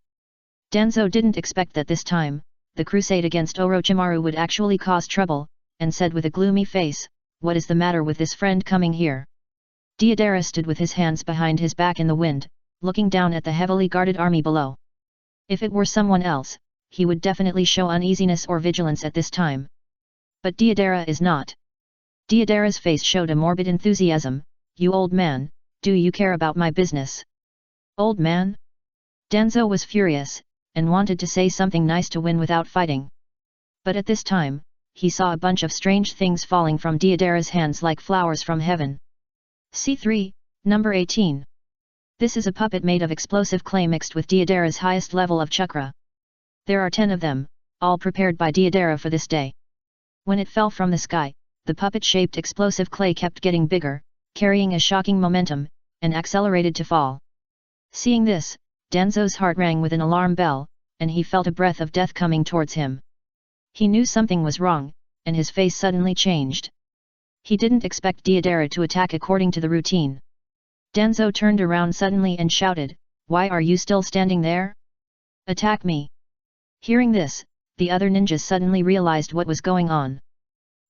Danzo didn't expect that this time, the crusade against Orochimaru would actually cause trouble, and said with a gloomy face, "What is the matter with this friend coming here?" Deidara stood with his hands behind his back in the wind, looking down at the heavily guarded army below. If it were someone else, he would definitely show uneasiness or vigilance at this time. But Deidara is not. Deidara's face showed a morbid enthusiasm. "You old man, do you care about my business?" "Old man?" Danzo was furious, and wanted to say something nice to win without fighting. But at this time, he saw a bunch of strange things falling from Deidara's hands like flowers from heaven. C3, number 18. This is a puppet made of explosive clay mixed with Deidara's highest level of chakra. There are 10 of them, all prepared by Deidara for this day. When it fell from the sky, the puppet-shaped explosive clay kept getting bigger, carrying a shocking momentum, and accelerated to fall. Seeing this, Danzo's heart rang with an alarm bell, and he felt a breath of death coming towards him. He knew something was wrong, and his face suddenly changed. He didn't expect Deidara to attack according to the routine. Danzo turned around suddenly and shouted, "Why are you still standing there? Attack me!" Hearing this, the other ninjas suddenly realized what was going on.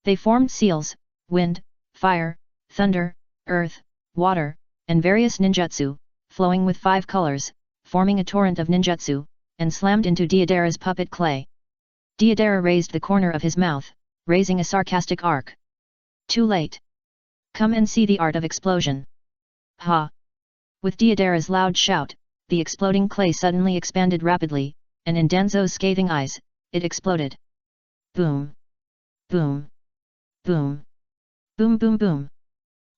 They formed seals, wind, fire, thunder, earth, water, and various ninjutsu, flowing with 5 colors, forming a torrent of ninjutsu, and slammed into Deidara's puppet clay. Deidara raised the corner of his mouth, raising a sarcastic arc. "Too late. Come and see the art of explosion." "Ha! With Deidara's loud shout, the exploding clay suddenly expanded rapidly, and in Danzo's scathing eyes, it exploded. Boom! Boom! Boom! Boom boom boom!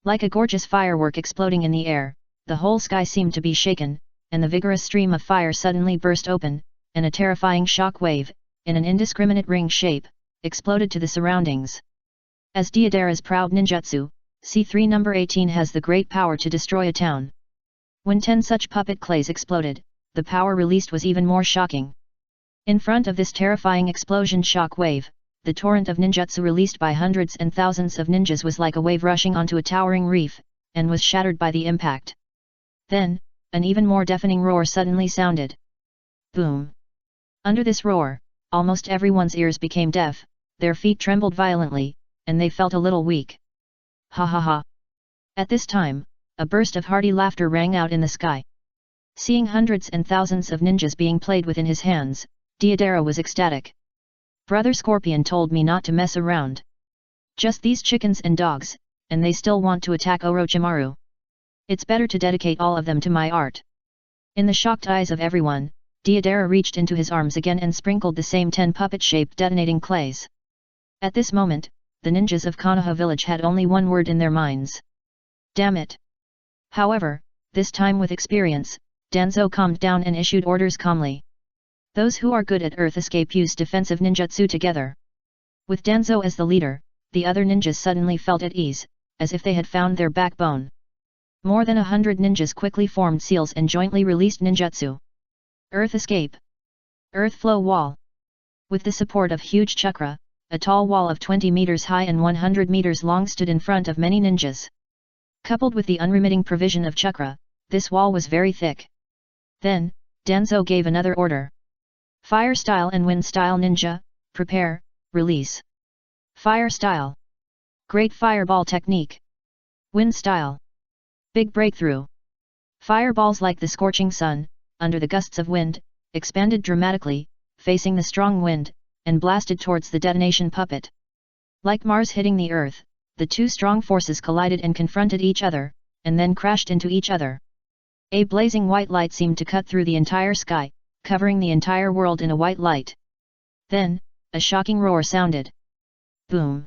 Like a gorgeous firework exploding in the air, the whole sky seemed to be shaken, and the vigorous stream of fire suddenly burst open, and a terrifying shock wave, in an indiscriminate ring shape, exploded to the surroundings. As Deidara's proud ninjutsu, C3 number 18 has the great power to destroy a town. When 10 such puppet clays exploded, the power released was even more shocking. In front of this terrifying explosion shock wave, the torrent of ninjutsu released by hundreds and thousands of ninjas was like a wave rushing onto a towering reef, and was shattered by the impact. Then, an even more deafening roar suddenly sounded. Boom! Under this roar, almost everyone's ears became deaf, their feet trembled violently, and they felt a little weak. Ha ha ha! At this time, a burst of hearty laughter rang out in the sky. Seeing hundreds and thousands of ninjas being played with in his hands, Deidara was ecstatic. Brother Scorpion told me not to mess around. Just these chickens and dogs, and they still want to attack Orochimaru. It's better to dedicate all of them to my art. In the shocked eyes of everyone, Deidara reached into his arms again and sprinkled the same 10 puppet-shaped detonating clays. At this moment, the ninjas of Konoha village had only one word in their minds. Damn it! However, this time with experience, Danzo calmed down and issued orders calmly. Those who are good at earth escape use defensive ninjutsu together. With Danzo as the leader, the other ninjas suddenly felt at ease, as if they had found their backbone. More than 100 ninjas quickly formed seals and jointly released ninjutsu. Earth escape. Earth flow wall. With the support of huge chakra, a tall wall of 20 meters high and 100 meters long stood in front of many ninjas. Coupled with the unremitting provision of chakra, this wall was very thick. Then, Danzo gave another order. Fire style and wind style ninja, prepare, release. Fire style. Great fireball technique. Wind style. Big breakthrough. Fireballs like the scorching sun, under the gusts of wind, expanded dramatically, facing the strong wind, and blasted towards the detonation puppet. Like Mars hitting the Earth, the two strong forces collided and confronted each other, and then crashed into each other. A blazing white light seemed to cut through the entire sky, covering the entire world in a white light. Then, a shocking roar sounded. Boom!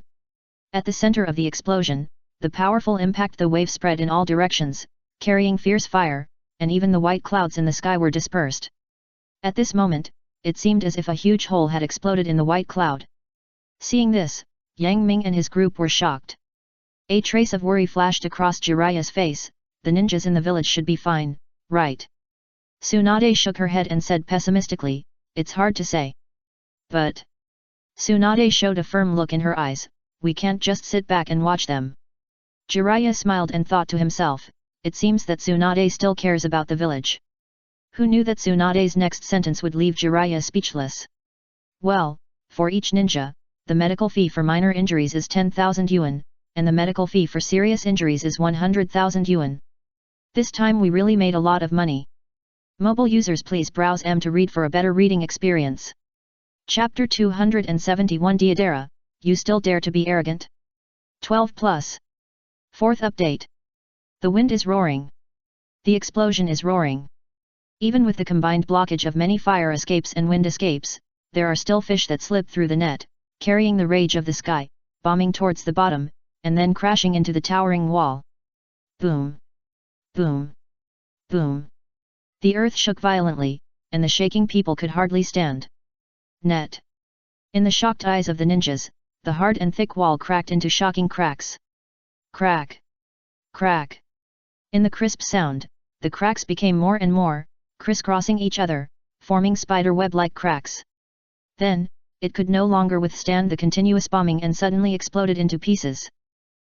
At the center of the explosion, the powerful impact the wave spread in all directions, carrying fierce fire, and even the white clouds in the sky were dispersed. At this moment, it seemed as if a huge hole had exploded in the white cloud. Seeing this, Yang Ming and his group were shocked. A trace of worry flashed across Jiraiya's face. The ninjas in the village should be fine, right? Tsunade shook her head and said pessimistically, it's hard to say. But Tsunade showed a firm look in her eyes, we can't just sit back and watch them. Jiraiya smiled and thought to himself, it seems that Tsunade still cares about the village. Who knew that Tsunade's next sentence would leave Jiraiya speechless? Well, for each ninja, the medical fee for minor injuries is 10,000 yuan, and the medical fee for serious injuries is 100,000 yuan. This time we really made a lot of money. Mobile users please browse M to read for a better reading experience. Chapter 271 Deidara, you still dare to be arrogant? 12+. Fourth update. The wind is roaring. The explosion is roaring. Even with the combined blockage of many fire escapes and wind escapes, there are still fish that slip through the net, carrying the rage of the sky, bombing towards the bottom, and then crashing into the towering wall. Boom! Boom! Boom! The earth shook violently, and the shaking people could hardly stand. Net! In the shocked eyes of the ninjas, the hard and thick wall cracked into shocking cracks. Crack! Crack! In the crisp sound, the cracks became more and more, crisscrossing each other, forming spider web-like cracks. Then, it could no longer withstand the continuous bombing and suddenly exploded into pieces.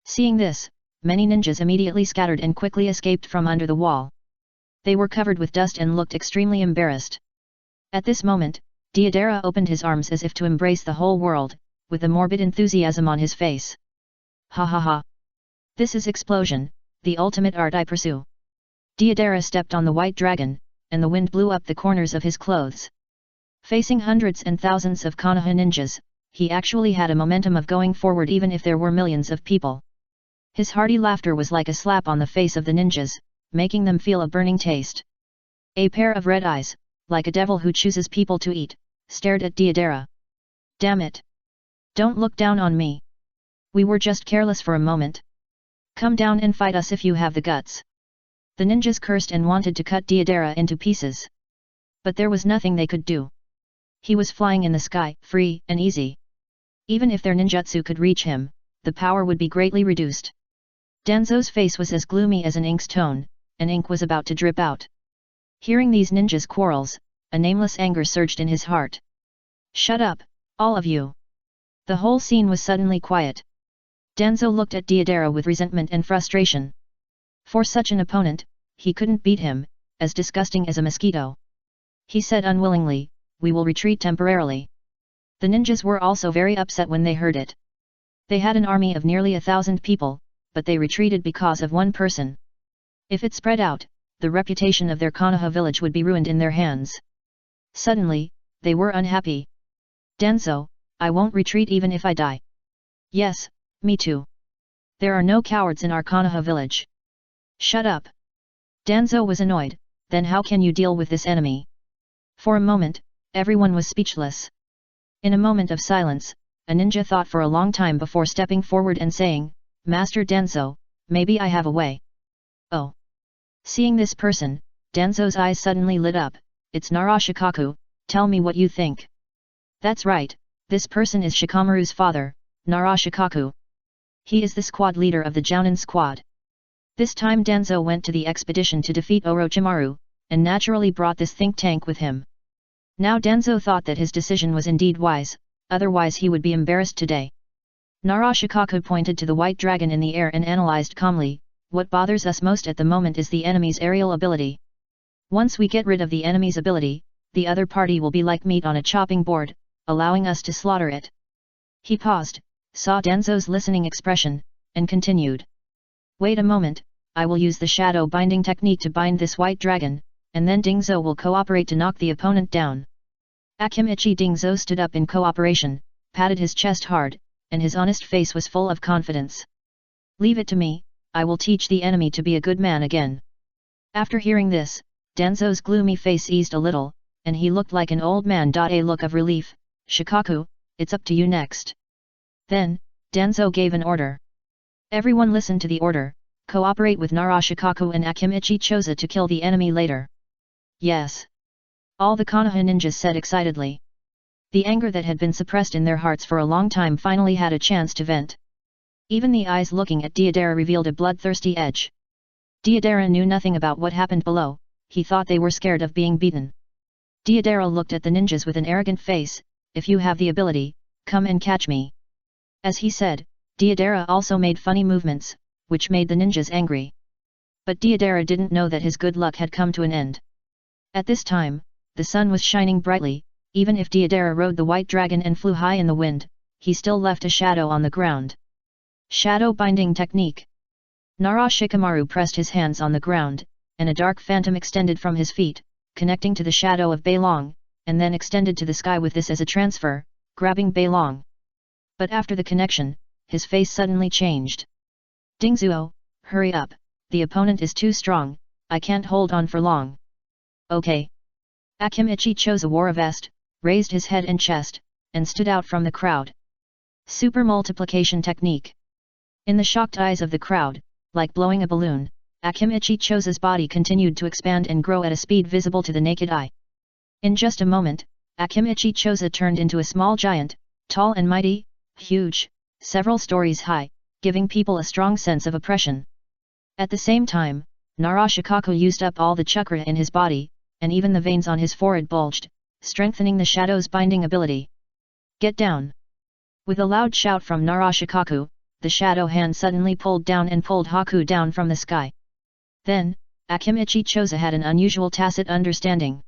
Seeing this, many ninjas immediately scattered and quickly escaped from under the wall. They were covered with dust and looked extremely embarrassed. At this moment, Deidara opened his arms as if to embrace the whole world, with a morbid enthusiasm on his face. Ha ha ha! This is explosion, the ultimate art I pursue. Deidara stepped on the white dragon, and the wind blew up the corners of his clothes. Facing hundreds and thousands of Konoha ninjas, he actually had a momentum of going forward even if there were millions of people. His hearty laughter was like a slap on the face of the ninjas, making them feel a burning taste. A pair of red eyes, like a devil who chooses people to eat, stared at Deidara. Damn it! Don't look down on me. We were just careless for a moment. Come down and fight us if you have the guts. The ninjas cursed and wanted to cut Deidara into pieces. But there was nothing they could do. He was flying in the sky, free and easy. Even if their ninjutsu could reach him, the power would be greatly reduced. Danzo's face was as gloomy as an ink's tone, and ink was about to drip out. Hearing these ninjas' quarrels, a nameless anger surged in his heart. Shut up, all of you! The whole scene was suddenly quiet. Danzo looked at Deidara with resentment and frustration. For such an opponent, he couldn't beat him, as disgusting as a mosquito. He said unwillingly, "We will retreat temporarily." The ninjas were also very upset when they heard it. They had an army of nearly 1,000 people, but they retreated because of one person. If it spread out, the reputation of their Konoha village would be ruined in their hands. Suddenly, they were unhappy. Danzo, I won't retreat even if I die. Yes, me too. There are no cowards in our Konoha village. Shut up. Danzo was annoyed, then how can you deal with this enemy? For a moment, everyone was speechless. In a moment of silence, a ninja thought for a long time before stepping forward and saying, Master Danzo, maybe I have a way. Oh. Seeing this person, Danzo's eyes suddenly lit up. It's Narashikaku, tell me what you think. That's right, this person is Shikamaru's father, Narashikaku. He is the squad leader of the Jounin squad. This time Danzo went to the expedition to defeat Orochimaru, and naturally brought this think tank with him. Now Danzo thought that his decision was indeed wise, otherwise he would be embarrassed today. Narashikaku pointed to the white dragon in the air and analyzed calmly, what bothers us most at the moment is the enemy's aerial ability. Once we get rid of the enemy's ability, the other party will be like meat on a chopping board, allowing us to slaughter it. He paused, saw Danzo's listening expression, and continued. Wait a moment, I will use the shadow binding technique to bind this white dragon, and then Dingzo will cooperate to knock the opponent down. Akimichi Dingzo stood up in cooperation, patted his chest hard, and his honest face was full of confidence. Leave it to me, I will teach the enemy to be a good man again. After hearing this, Danzo's gloomy face eased a little, and he looked like an old man. A look of relief, Shikaku, it's up to you next. Then, Danzo gave an order. Everyone listened to the order, cooperate with Narashikaku and Akimichi Choza to kill the enemy later. Yes. All the Konoha ninjas said excitedly. The anger that had been suppressed in their hearts for a long time finally had a chance to vent. Even the eyes looking at Deidara revealed a bloodthirsty edge. Deidara knew nothing about what happened below, he thought they were scared of being beaten. Deidara looked at the ninjas with an arrogant face, if you have the ability, come and catch me. As he said, Deidara also made funny movements, which made the ninjas angry. But Deidara didn't know that his good luck had come to an end. At this time, the sun was shining brightly, even if Deidara rode the white dragon and flew high in the wind, he still left a shadow on the ground. Shadow binding technique. Narashikamaru pressed his hands on the ground, and a dark phantom extended from his feet, connecting to the shadow of Beilong, and then extended to the sky with this as a transfer, grabbing Beilong. But after the connection, his face suddenly changed. Dingzuo, hurry up, the opponent is too strong, I can't hold on for long. Okay. Akimichi Choza wore a vest, raised his head and chest, and stood out from the crowd. Super multiplication technique. In the shocked eyes of the crowd, like blowing a balloon, Akimichi Choza's body continued to expand and grow at a speed visible to the naked eye. In just a moment, Akimichi Choza turned into a small giant, tall and mighty, huge, several stories high, giving people a strong sense of oppression. At the same time, Narashikaku used up all the chakra in his body, and even the veins on his forehead bulged, strengthening the shadow's binding ability. Get down! With a loud shout from Narashikaku, the shadow hand suddenly pulled down and pulled Haku down from the sky. Then, Akimichi Choza had an unusual tacit understanding.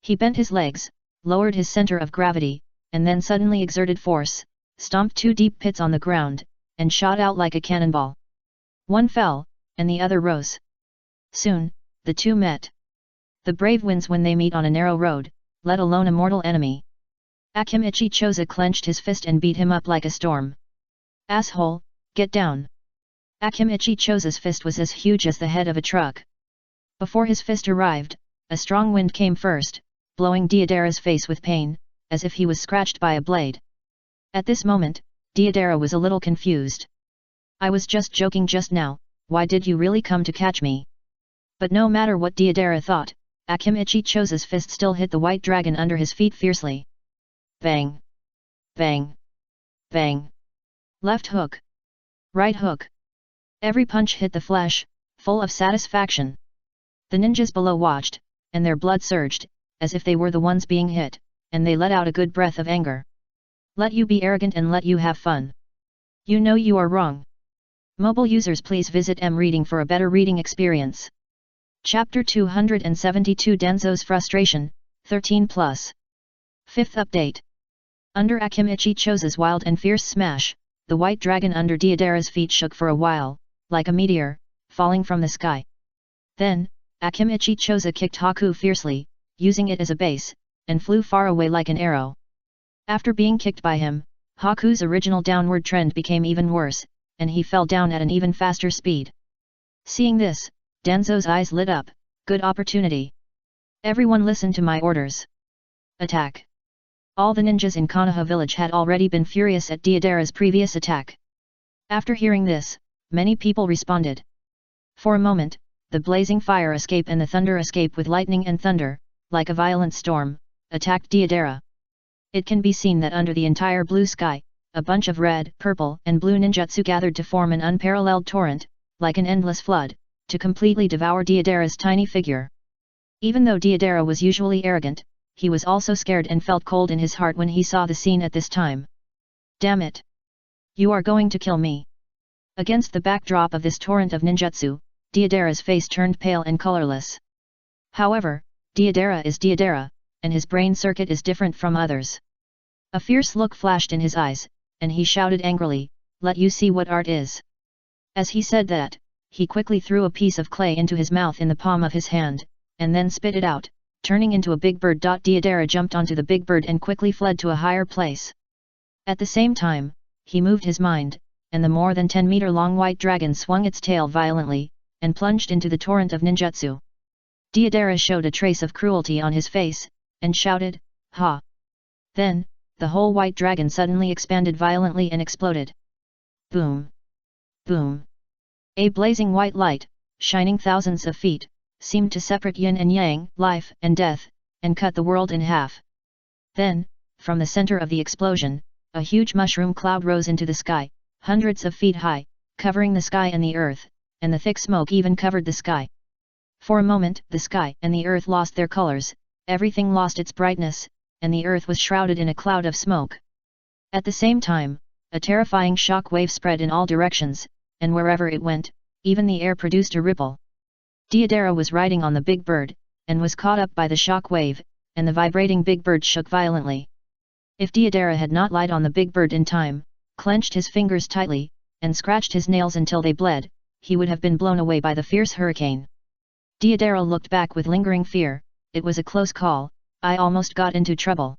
He bent his legs, lowered his center of gravity, and then suddenly exerted force, stomped 2 deep pits on the ground, and shot out like a cannonball. One fell, and the other rose. Soon, the two met. The brave wins when they meet on a narrow road, let alone a mortal enemy. Akimichi Choza clenched his fist and beat him up like a storm. Asshole, get down! Akimichi Choza's fist was as huge as the head of a truck. Before his fist arrived, a strong wind came first, blowing Deodara's face with pain, as if he was scratched by a blade. At this moment, Deodara was a little confused. I was just joking just now, why did you really come to catch me? But no matter what Deodara thought, Akimichi Chose's fist still hit the white dragon under his feet fiercely. Bang! Bang! Bang! Left hook! Right hook! Every punch hit the flesh, full of satisfaction. The ninjas below watched, and their blood surged, as if they were the ones being hit, and they let out a good breath of anger. Let you be arrogant and let you have fun. You know you are wrong. Mobile users, please visit M-Reading for a better reading experience. Chapter 272 Denzo's Frustration, 13+. 5th update. Under Akimichi Chose's wild and fierce smash, the white dragon under Deodara's feet shook for a while, like a meteor, falling from the sky. Then, Akimichi Chose kicked Haku fiercely, using it as a base, and flew far away like an arrow. After being kicked by him, Haku's original downward trend became even worse, and he fell down at an even faster speed. Seeing this, Denzo's eyes lit up. Good opportunity. Everyone listen to my orders. Attack. All the ninjas in Konoha village had already been furious at Deodara's previous attack. After hearing this, many people responded. For a moment, the blazing fire escape and the thunder escape with lightning and thunder, like a violent storm, attacked Deodara. It can be seen that under the entire blue sky, a bunch of red, purple and blue ninjutsu gathered to form an unparalleled torrent, like an endless flood, to completely devour Deodara's tiny figure. Even though Deodara was usually arrogant, he was also scared and felt cold in his heart when he saw the scene at this time. Damn it! You are going to kill me! Against the backdrop of this torrent of ninjutsu, Deodara's face turned pale and colorless. However, Deodara is Deodara, and his brain circuit is different from others. A fierce look flashed in his eyes, and he shouted angrily, "Let you see what art is." As he said that, he quickly threw a piece of clay into his mouth in the palm of his hand, and then spit it out, turning into a big bird. Deodara jumped onto the big bird and quickly fled to a higher place. At the same time, he moved his mind, and the more than 10-meter long white dragon swung its tail violently, and plunged into the torrent of ninjutsu. Deodara showed a trace of cruelty on his face, and shouted, "Ha!" Then, the whole white dragon suddenly expanded violently and exploded. Boom! Boom! A blazing white light, shining thousands of feet, seemed to separate yin and yang, life and death, and cut the world in half. Then, from the center of the explosion, a huge mushroom cloud rose into the sky, hundreds of feet high, covering the sky and the earth, and the thick smoke even covered the sky. For a moment, the sky and the earth lost their colors, everything lost its brightness, and the earth was shrouded in a cloud of smoke. At the same time, a terrifying shock wave spread in all directions, and wherever it went, even the air produced a ripple. Deodara was riding on the big bird, and was caught up by the shock wave, and the vibrating big bird shook violently. If Deodara had not lied on the big bird in time, clenched his fingers tightly, and scratched his nails until they bled, he would have been blown away by the fierce hurricane. Deodara looked back with lingering fear. It was a close call, I almost got into trouble.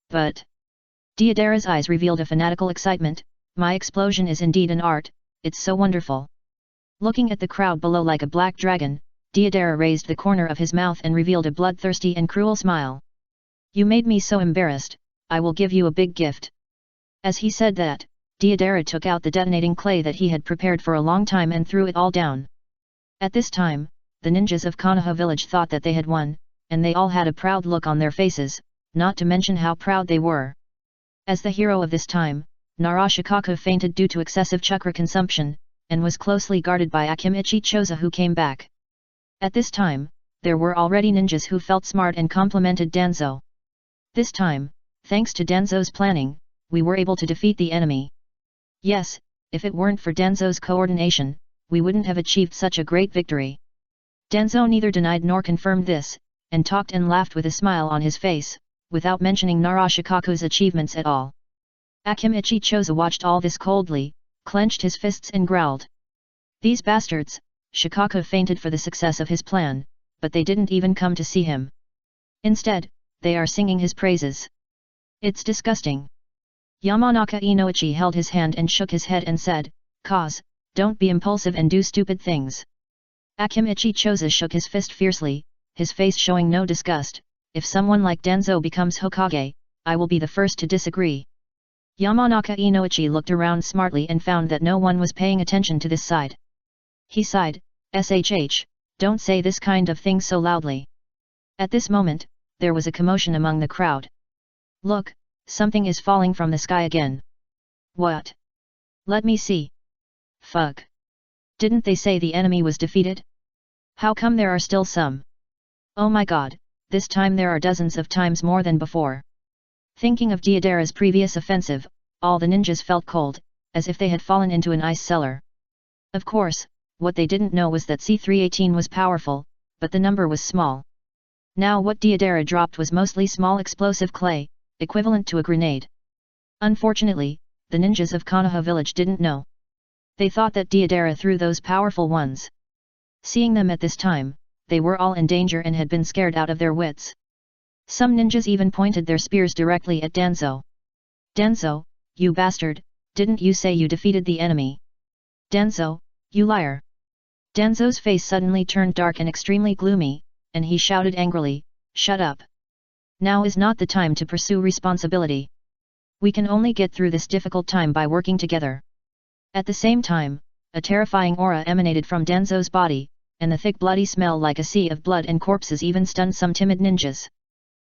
But Deodara's eyes revealed a fanatical excitement. My explosion is indeed an art, it's so wonderful. Looking at the crowd below like a black dragon, Deodara raised the corner of his mouth and revealed a bloodthirsty and cruel smile. You made me so embarrassed, I will give you a big gift. As he said that, Deodara took out the detonating clay that he had prepared for a long time and threw it all down. At this time, the ninjas of Konoha village thought that they had won, and they all had a proud look on their faces, not to mention how proud they were. As the hero of this time, Narashikaku fainted due to excessive chakra consumption, and was closely guarded by Akimichi Chose who came back. At this time, there were already ninjas who felt smart and complimented Danzo. This time, thanks to Danzo's planning, we were able to defeat the enemy. Yes, if it weren't for Danzo's coordination, we wouldn't have achieved such a great victory. Danzo neither denied nor confirmed this, and talked and laughed with a smile on his face, without mentioning Narashikaku's achievements at all. Akimichi Chose watched all this coldly, clenched his fists and growled. These bastards! Shikaku fainted for the success of his plan, but they didn't even come to see him. Instead, they are singing his praises. It's disgusting. Yamanaka Inoichi held his hand and shook his head and said, "Cause, don't be impulsive and do stupid things. Akimichi Choza shook his fist fiercely, his face showing no disgust. If someone like Danzo becomes Hokage, I will be the first to disagree. Yamanaka Inoichi looked around smartly and found that no one was paying attention to this side. He sighed, "Shh, don't say this kind of thing so loudly." At this moment, there was a commotion among the crowd. "Look, something is falling from the sky again." "What? Let me see." "Fuck. Didn't they say the enemy was defeated? How come there are still some? Oh my god, this time there are dozens of times more than before." Thinking of Deidara's previous offensive, all the ninjas felt cold, as if they had fallen into an ice cellar. Of course, what they didn't know was that C318 was powerful, but the number was small. Now what Deidara dropped was mostly small explosive clay, equivalent to a grenade. Unfortunately, the ninjas of Konoha village didn't know. They thought that Deidara threw those powerful ones. Seeing them at this time, they were all in danger and had been scared out of their wits. Some ninjas even pointed their spears directly at Danzo. "Danzo, you bastard, didn't you say you defeated the enemy? Danzo, you liar!" Danzo's face suddenly turned dark and extremely gloomy, and he shouted angrily, "Shut up! Now is not the time to pursue responsibility. We can only get through this difficult time by working together." At the same time, a terrifying aura emanated from Danzo's body, and the thick bloody smell like a sea of blood and corpses even stunned some timid ninjas.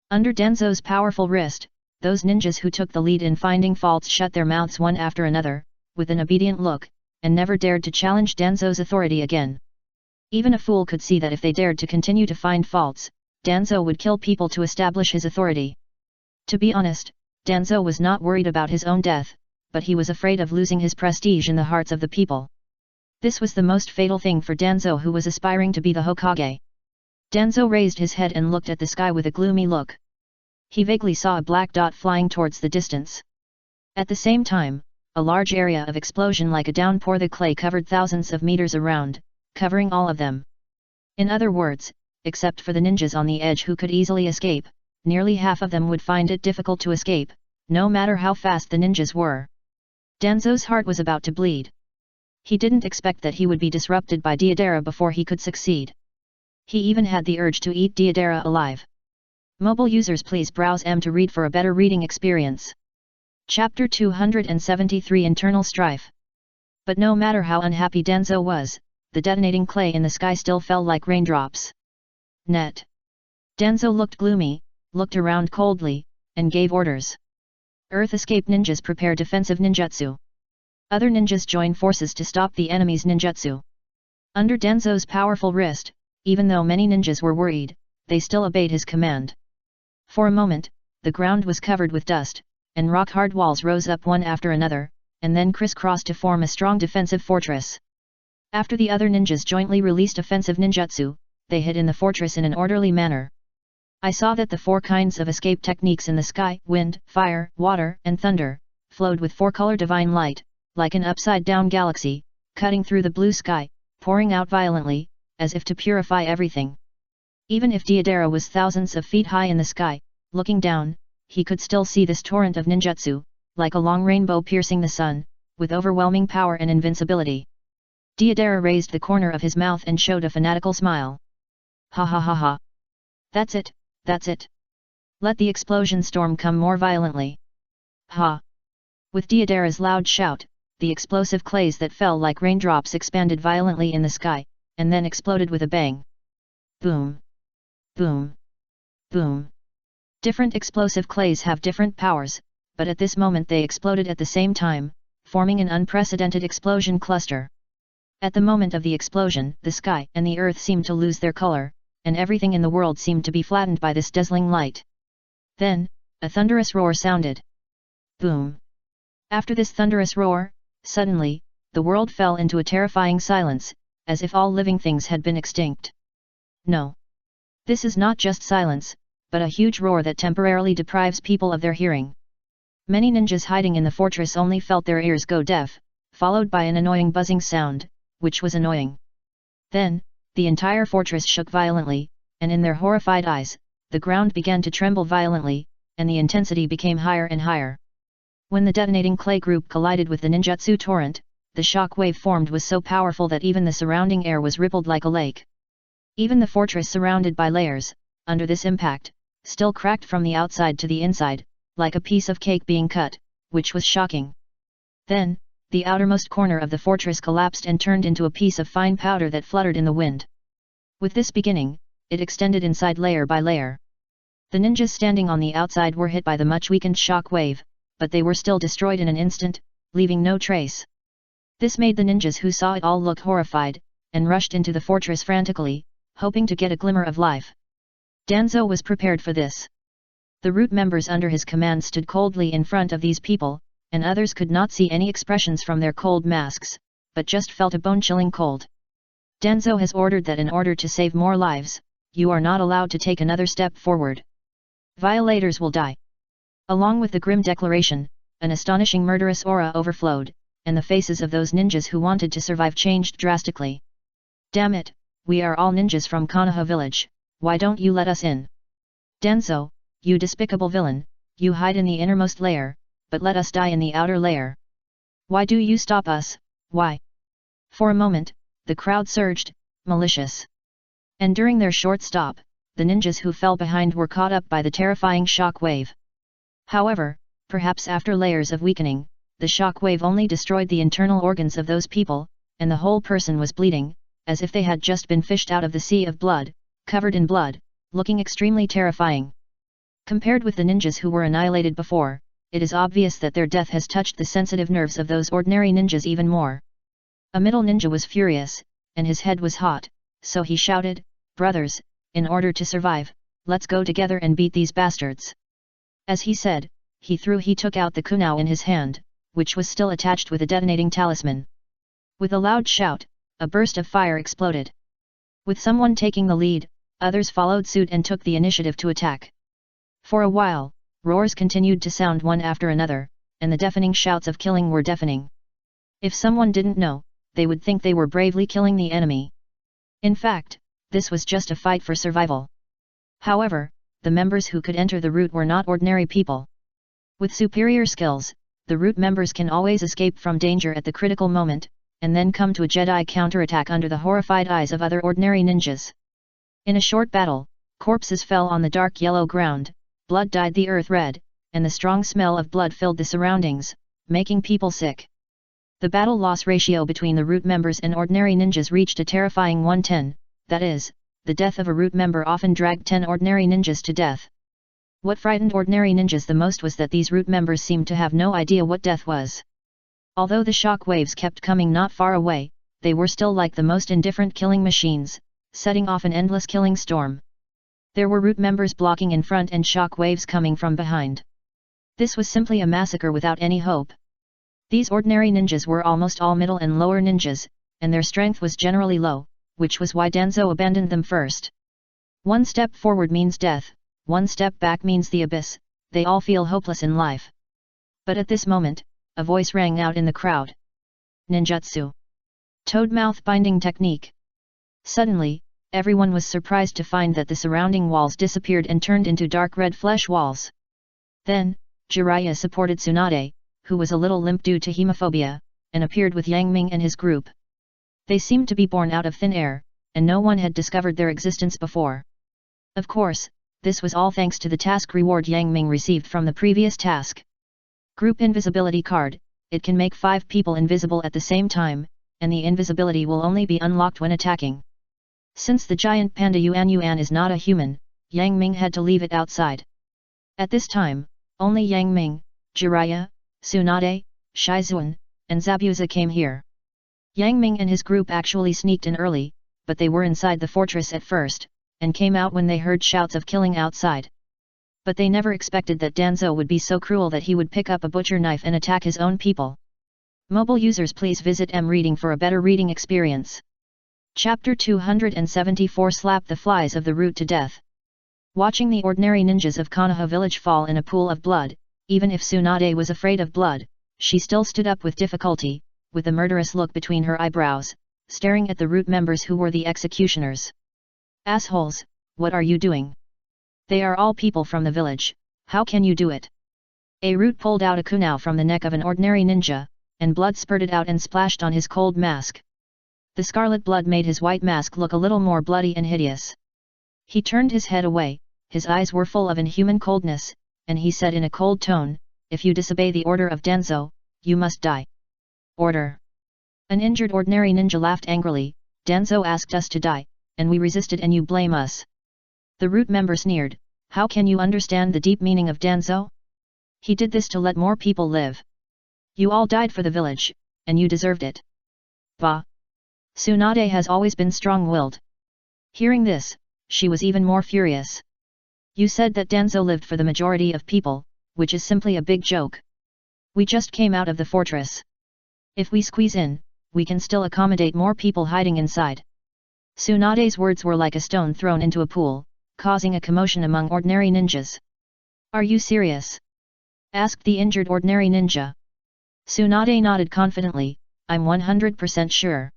Under Danzo's powerful wrist, those ninjas who took the lead in finding faults shut their mouths one after another, with an obedient look, and never dared to challenge Danzo's authority again. Even a fool could see that if they dared to continue to find faults, Danzo would kill people to establish his authority. To be honest, Danzo was not worried about his own death, but he was afraid of losing his prestige in the hearts of the people. This was the most fatal thing for Danzo, who was aspiring to be the Hokage. Danzo raised his head and looked at the sky with a gloomy look. He vaguely saw a black dot flying towards the distance. At the same time, a large area of explosion like a downpour the clay covered thousands of meters around, covering all of them. In other words, except for the ninjas on the edge who could easily escape, nearly half of them would find it difficult to escape, no matter how fast the ninjas were. Danzo's heart was about to bleed. He didn't expect that he would be disrupted by Deidara before he could succeed. He even had the urge to eat Deidara alive. Mobile users, please browse M to read for a better reading experience. Chapter 273 Internal Strife. But no matter how unhappy Danzo was, the detonating clay in the sky still fell like raindrops. Net. Danzo looked gloomy, looked around coldly, and gave orders. Earth escape ninjas prepare defensive ninjutsu. Other ninjas join forces to stop the enemy's ninjutsu. Under Danzo's powerful wrist, even though many ninjas were worried, they still obeyed his command. For a moment, the ground was covered with dust, and rock-hard walls rose up one after another, and then crisscrossed to form a strong defensive fortress. After the other ninjas jointly released offensive ninjutsu, they hid in the fortress in an orderly manner. I saw that the four kinds of escape techniques in the sky, wind, fire, water, and thunder, flowed with four-color divine light, like an upside-down galaxy, cutting through the blue sky, pouring out violently, as if to purify everything. Even if Deidara was thousands of feet high in the sky, looking down, he could still see this torrent of ninjutsu, like a long rainbow piercing the sun, with overwhelming power and invincibility. Deidara raised the corner of his mouth and showed a fanatical smile. "Ha ha ha ha. That's it, that's it. Let the explosion storm come more violently. Ha!" With Deidara's loud shout, the explosive clays that fell like raindrops expanded violently in the sky, and then exploded with a bang. Boom! Boom! Boom! Different explosive clays have different powers, but at this moment they exploded at the same time, forming an unprecedented explosion cluster. At the moment of the explosion, the sky and the earth seemed to lose their color, and everything in the world seemed to be flattened by this dazzling light. Then, a thunderous roar sounded. Boom! After this thunderous roar, suddenly, the world fell into a terrifying silence, as if all living things had been extinct. No. This is not just silence, but a huge roar that temporarily deprives people of their hearing. Many ninjas hiding in the fortress only felt their ears go deaf, followed by an annoying buzzing sound, which was annoying. Then, the entire fortress shook violently, and in their horrified eyes, the ground began to tremble violently, and the intensity became higher and higher. When the detonating clay group collided with the ninjutsu torrent, the shock wave formed was so powerful that even the surrounding air was rippled like a lake. Even the fortress, surrounded by layers, under this impact, still cracked from the outside to the inside, like a piece of cake being cut, which was shocking. Then, the outermost corner of the fortress collapsed and turned into a piece of fine powder that fluttered in the wind. With this beginning, it extended inside layer by layer. The ninjas standing on the outside were hit by the much weakened shock wave, but they were still destroyed in an instant, leaving no trace. This made the ninjas who saw it all look horrified, and rushed into the fortress frantically, hoping to get a glimmer of life. Danzo was prepared for this. The root members under his command stood coldly in front of these people, and others could not see any expressions from their cold masks, but just felt a bone-chilling cold. Danzo has ordered that in order to save more lives, you are not allowed to take another step forward. Violators will die. Along with the grim declaration, an astonishing murderous aura overflowed, and the faces of those ninjas who wanted to survive changed drastically. Damn it, we are all ninjas from Konoha village, why don't you let us in? Danzo, you despicable villain, you hide in the innermost layer, but let us die in the outer layer. Why do you stop us, why? For a moment, the crowd surged, malicious. And during their short stop, the ninjas who fell behind were caught up by the terrifying shock wave. However, perhaps after layers of weakening, the shock wave only destroyed the internal organs of those people, and the whole person was bleeding, as if they had just been fished out of the sea of blood, covered in blood, looking extremely terrifying. Compared with the ninjas who were annihilated before, it is obvious that their death has touched the sensitive nerves of those ordinary ninjas even more. A middle ninja was furious, and his head was hot, so he shouted, "Brothers, in order to survive, let's go together and beat these bastards." As he said, he took out the kunao in his hand, which was still attached with a detonating talisman. With a loud shout, a burst of fire exploded. With someone taking the lead, others followed suit and took the initiative to attack. For a while, roars continued to sound one after another, and the deafening shouts of killing were deafening. If someone didn't know, they would think they were bravely killing the enemy. In fact, this was just a fight for survival. However, the members who could enter the route were not ordinary people. With superior skills, the route members can always escape from danger at the critical moment, and then come to a Jedi counterattack under the horrified eyes of other ordinary ninjas. In a short battle, corpses fell on the dark yellow ground, blood dyed the earth red, and the strong smell of blood filled the surroundings, making people sick. The battle-loss ratio between the route members and ordinary ninjas reached a terrifying 1:10, that is, the death of a route member often dragged 10 ordinary ninjas to death. What frightened ordinary ninjas the most was that these route members seemed to have no idea what death was. Although the shock waves kept coming not far away, they were still like the most indifferent killing machines, setting off an endless killing storm. There were route members blocking in front and shock waves coming from behind. This was simply a massacre without any hope. These ordinary ninjas were almost all middle and lower ninjas, and their strength was generally low, which was why Danzo abandoned them first. One step forward means death, one step back means the abyss, they all feel hopeless in life. But at this moment, a voice rang out in the crowd. Ninjutsu. Toad-mouth binding technique. Suddenly, everyone was surprised to find that the surrounding walls disappeared and turned into dark red flesh walls. Then, Jiraiya supported Tsunade, who was a little limp due to hemophobia, and appeared with Yang Ming and his group. They seemed to be born out of thin air, and no one had discovered their existence before. Of course, this was all thanks to the task reward Yang Ming received from the previous task. Group Invisibility Card, it can make 5 people invisible at the same time, and the invisibility will only be unlocked when attacking. Since the giant panda Yuan Yuan is not a human, Yang Ming had to leave it outside. At this time, only Yang Ming, Jiraiya, Tsunade, Shizuan, and Zabuza came here. Yang Ming and his group actually sneaked in early, but they were inside the fortress at first, and came out when they heard shouts of killing outside. But they never expected that Danzo would be so cruel that he would pick up a butcher knife and attack his own people. Mobile users, please visit M-Reading for a better reading experience. Chapter 274 Slap the flies of the root to death. Watching the ordinary ninjas of Konoha village fall in a pool of blood, even if Tsunade was afraid of blood, she still stood up with difficulty, with a murderous look between her eyebrows, staring at the root members who were the executioners. Assholes, what are you doing? They are all people from the village, how can you do it? A root pulled out a kunao from the neck of an ordinary ninja, and blood spurted out and splashed on his cold mask. The scarlet blood made his white mask look a little more bloody and hideous. He turned his head away, his eyes were full of inhuman coldness, and he said in a cold tone, "If you disobey the order of Danzo, you must die." Order. An injured ordinary ninja laughed angrily. "Danzo asked us to die, and we resisted and you blame us." The root member sneered, "How can you understand the deep meaning of Danzo? He did this to let more people live. You all died for the village, and you deserved it." Bah! Tsunade has always been strong-willed. Hearing this, she was even more furious. "You said that Danzo lived for the majority of people, which is simply a big joke. We just came out of the fortress. If we squeeze in, we can still accommodate more people hiding inside." Tsunade's words were like a stone thrown into a pool, causing a commotion among ordinary ninjas. "Are you serious?" asked the injured ordinary ninja. Tsunade nodded confidently, "I'm 100% sure."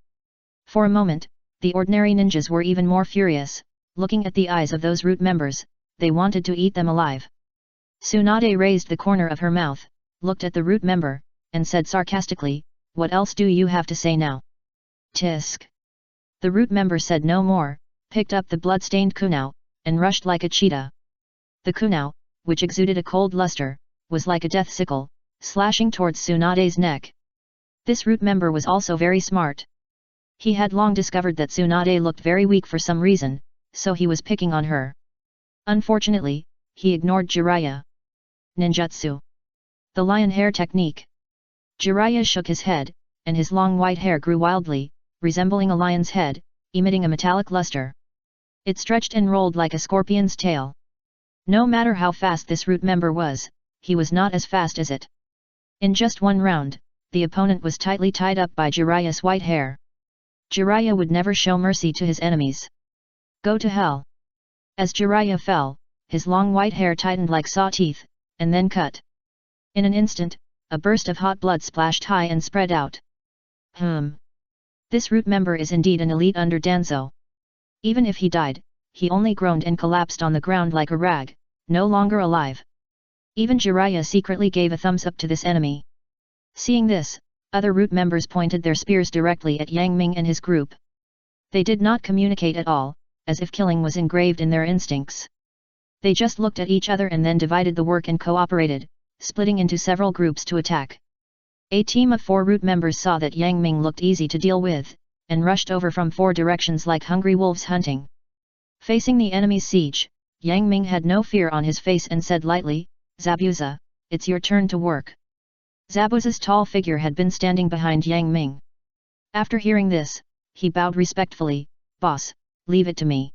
For a moment, the ordinary ninjas were even more furious, looking at the eyes of those root members, they wanted to eat them alive. Tsunade raised the corner of her mouth, looked at the root member, and said sarcastically, "What else do you have to say now?" Tisk. The root member said no more, picked up the blood-stained kunao, and rushed like a cheetah. The kunao, which exuded a cold luster, was like a death sickle, slashing towards Tsunade's neck. This root member was also very smart. He had long discovered that Tsunade looked very weak for some reason, so he was picking on her. Unfortunately, he ignored Jiraiya. Ninjutsu. The lion hair technique. Jiraiya shook his head, and his long white hair grew wildly, resembling a lion's head, emitting a metallic luster. It stretched and rolled like a scorpion's tail. No matter how fast this root member was, he was not as fast as it. In just one round, the opponent was tightly tied up by Jiraiya's white hair. Jiraiya would never show mercy to his enemies. Go to hell! As Jiraiya fell, his long white hair tightened like saw teeth, and then cut. In an instant, a burst of hot blood splashed high and spread out. This root member is indeed an elite under Danzo. Even if he died, he only groaned and collapsed on the ground like a rag, no longer alive. Even Jiraiya secretly gave a thumbs up to this enemy. Seeing this, other root members pointed their spears directly at Yang Ming and his group. They did not communicate at all, as if killing was engraved in their instincts. They just looked at each other and then divided the work and cooperated, splitting into several groups to attack. A team of 4 root members saw that Yang Ming looked easy to deal with, and rushed over from 4 directions like hungry wolves hunting. Facing the enemy's siege, Yang Ming had no fear on his face and said lightly, "Zabuza, it's your turn to work." Zabuza's tall figure had been standing behind Yang Ming. After hearing this, he bowed respectfully, "Boss, leave it to me."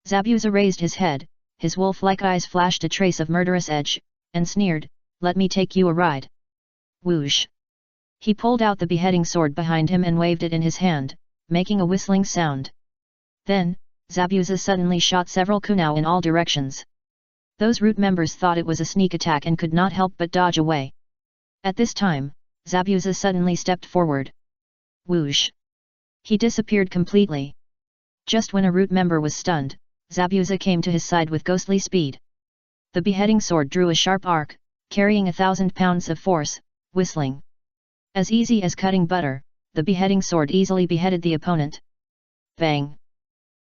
Zabuza raised his head, his wolf-like eyes flashed a trace of murderous edge, and sneered, "Let me take you a ride." Whoosh! He pulled out the beheading sword behind him and waved it in his hand, making a whistling sound. Then, Zabuza suddenly shot several kunao in all directions. Those root members thought it was a sneak attack and could not help but dodge away. At this time, Zabuza suddenly stepped forward. Whoosh! He disappeared completely. Just when a root member was stunned, Zabuza came to his side with ghostly speed. The beheading sword drew a sharp arc, carrying 1,000 pounds of force, whistling. As easy as cutting butter, the beheading sword easily beheaded the opponent. Bang!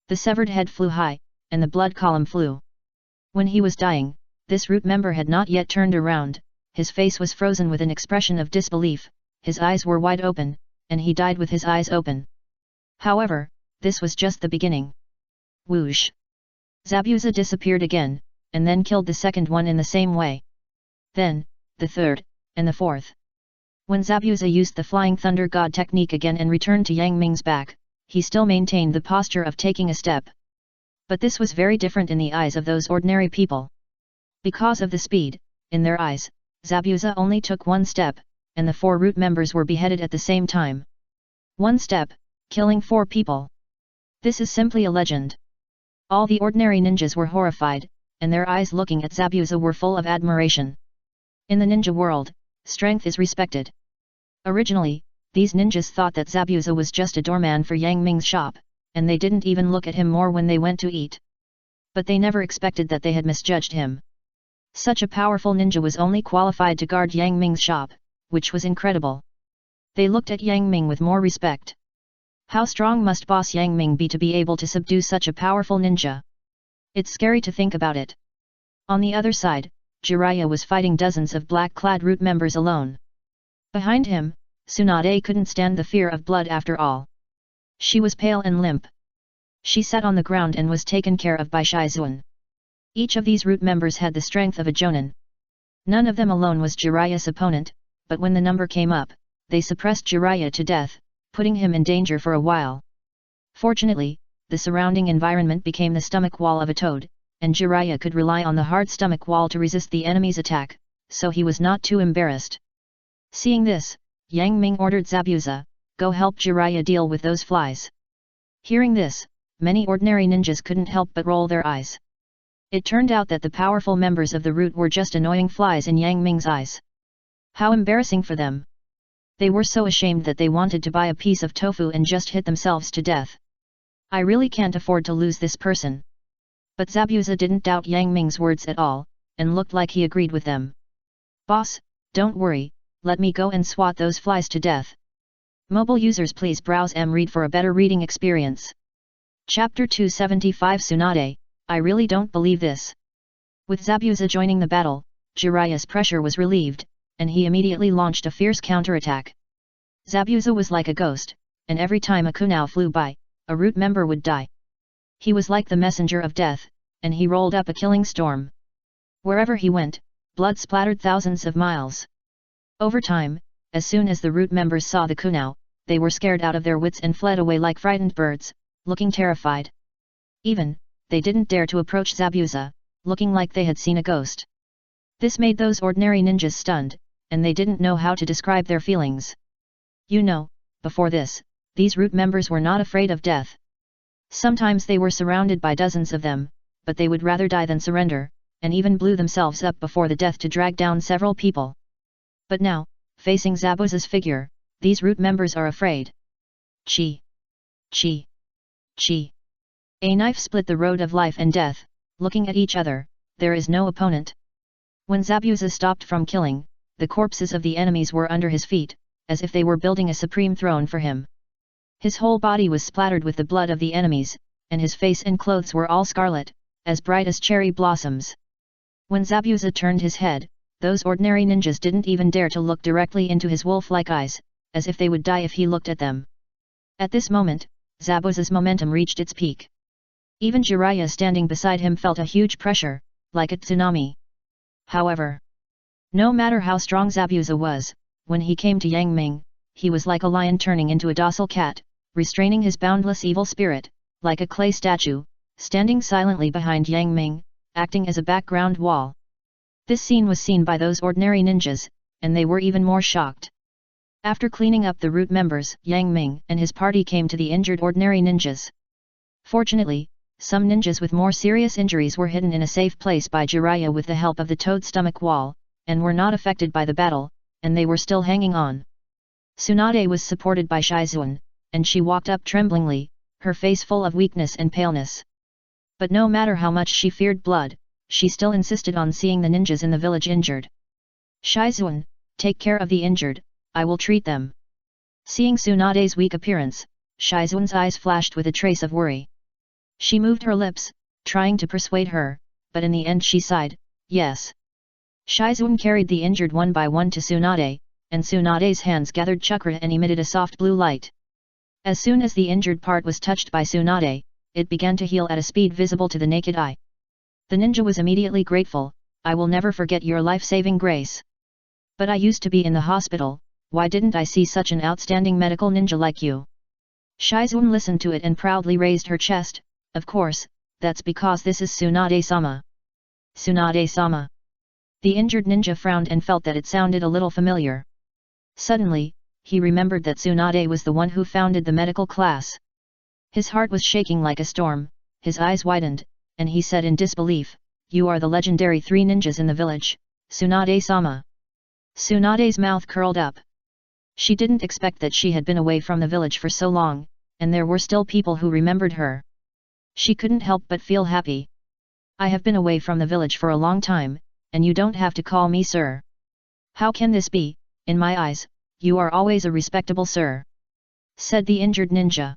The severed head flew high, and the blood column flew. When he was dying, this root member had not yet turned around, his face was frozen with an expression of disbelief, his eyes were wide open, and he died with his eyes open. However, this was just the beginning. Whoosh! Zabuza disappeared again, and then killed the second one in the same way. Then, the third, and the fourth. When Zabuza used the Flying Thunder God technique again and returned to Yang Ming's back, he still maintained the posture of taking a step. But this was very different in the eyes of those ordinary people. Because of the speed, in their eyes, Zabuza only took 1 step, and the 4 root members were beheaded at the same time. 1 step, killing 4 people. This is simply a legend. All the ordinary ninjas were horrified, and their eyes looking at Zabuza were full of admiration. In the ninja world, strength is respected. Originally, these ninjas thought that Zabuza was just a doorman for Yang Ming's shop, and they didn't even look at him more when they went to eat. But they never expected that they had misjudged him. Such a powerful ninja was only qualified to guard Yang Ming's shop, which was incredible. They looked at Yang Ming with more respect. How strong must boss Yang Ming be to be able to subdue such a powerful ninja? It's scary to think about it. On the other side, Jiraiya was fighting dozens of black-clad root members alone. Behind him, Tsunade couldn't stand the fear of blood after all. She was pale and limp. She sat on the ground and was taken care of by Shizuan. Each of these root members had the strength of a Jonin. None of them alone was Jiraiya's opponent, but when the number came up, they suppressed Jiraiya to death, putting him in danger for a while. Fortunately, the surrounding environment became the stomach wall of a toad, and Jiraiya could rely on the hard stomach wall to resist the enemy's attack, so he was not too embarrassed. Seeing this, Yang Ming ordered Zabuza, "Go help Jiraiya deal with those flies." Hearing this, many ordinary ninjas couldn't help but roll their eyes. It turned out that the powerful members of the root were just annoying flies in Yang Ming's eyes. How embarrassing for them! They were so ashamed that they wanted to buy a piece of tofu and just hit themselves to death. I really can't afford to lose this person. But Zabuza didn't doubt Yang Ming's words at all, and looked like he agreed with them. "Boss, don't worry, let me go and swat those flies to death." Mobile users please browse read for a better reading experience. Chapter 275 Tsunade, I really don't believe this. With Zabuza joining the battle, Jiraiya's pressure was relieved, and he immediately launched a fierce counterattack. Zabuza was like a ghost, and every time a kunao flew by, a root member would die. He was like the messenger of death, and he rolled up a killing storm. Wherever he went, blood splattered thousands of miles. Over time, as soon as the root members saw the kunao, they were scared out of their wits and fled away like frightened birds, looking terrified. They didn't dare to approach Zabuza, looking like they had seen a ghost. This made those ordinary ninjas stunned, and they didn't know how to describe their feelings. Before this, these root members were not afraid of death. Sometimes they were surrounded by dozens of them, but they would rather die than surrender, and even blew themselves up before the death to drag down several people. But now, facing Zabuza's figure, these root members are afraid. Chi! Chi! Chi! A knife split the road of life and death. Looking at each other, there is no opponent. When Zabuza stopped from killing, the corpses of the enemies were under his feet, as if they were building a supreme throne for him. His whole body was splattered with the blood of the enemies, and his face and clothes were all scarlet, as bright as cherry blossoms. When Zabuza turned his head, those ordinary ninjas didn't even dare to look directly into his wolf-like eyes, as if they would die if he looked at them. At this moment, Zabuza's momentum reached its peak. Even Jiraiya standing beside him felt a huge pressure, like a tsunami. However, no matter how strong Zabuza was, when he came to Yang Ming, he was like a lion turning into a docile cat, restraining his boundless evil spirit, like a clay statue, standing silently behind Yang Ming, acting as a background wall. This scene was seen by those ordinary ninjas, and they were even more shocked. After cleaning up the root members, Yang Ming and his party came to the injured ordinary ninjas. Fortunately, some ninjas with more serious injuries were hidden in a safe place by Jiraiya with the help of the toad stomach wall, and were not affected by the battle, and they were still hanging on. Tsunade was supported by Shizuan, and she walked up tremblingly, her face full of weakness and paleness. But no matter how much she feared blood, she still insisted on seeing the ninjas in the village injured. "Shizuan, take care of the injured, I will treat them." Seeing Tsunade's weak appearance, Shizuan's eyes flashed with a trace of worry. She moved her lips, trying to persuade her, but in the end she sighed, "Yes." Shizuan carried the injured one by one to Tsunade, and Tsunade's hands gathered chakra and emitted a soft blue light. As soon as the injured part was touched by Tsunade, it began to heal at a speed visible to the naked eye. The ninja was immediately grateful, "I will never forget your life-saving grace. But I used to be in the hospital, why didn't I see such an outstanding medical ninja like you?" Shizuan listened to it and proudly raised her chest, "Of course, that's because this is Tsunade-sama." Tsunade-sama. The injured ninja frowned and felt that it sounded a little familiar. Suddenly, he remembered that Tsunade was the one who founded the medical class. His heart was shaking like a storm, his eyes widened, and he said in disbelief, "You are the legendary 3 ninjas in the village, Tsunade-sama." Tsunade's mouth curled up. She didn't expect that she had been away from the village for so long, and there were still people who remembered her. She couldn't help but feel happy. "I have been away from the village for a long time, and you don't have to call me sir. How can this be? In my eyes, You are always a respectable sir," said the injured ninja.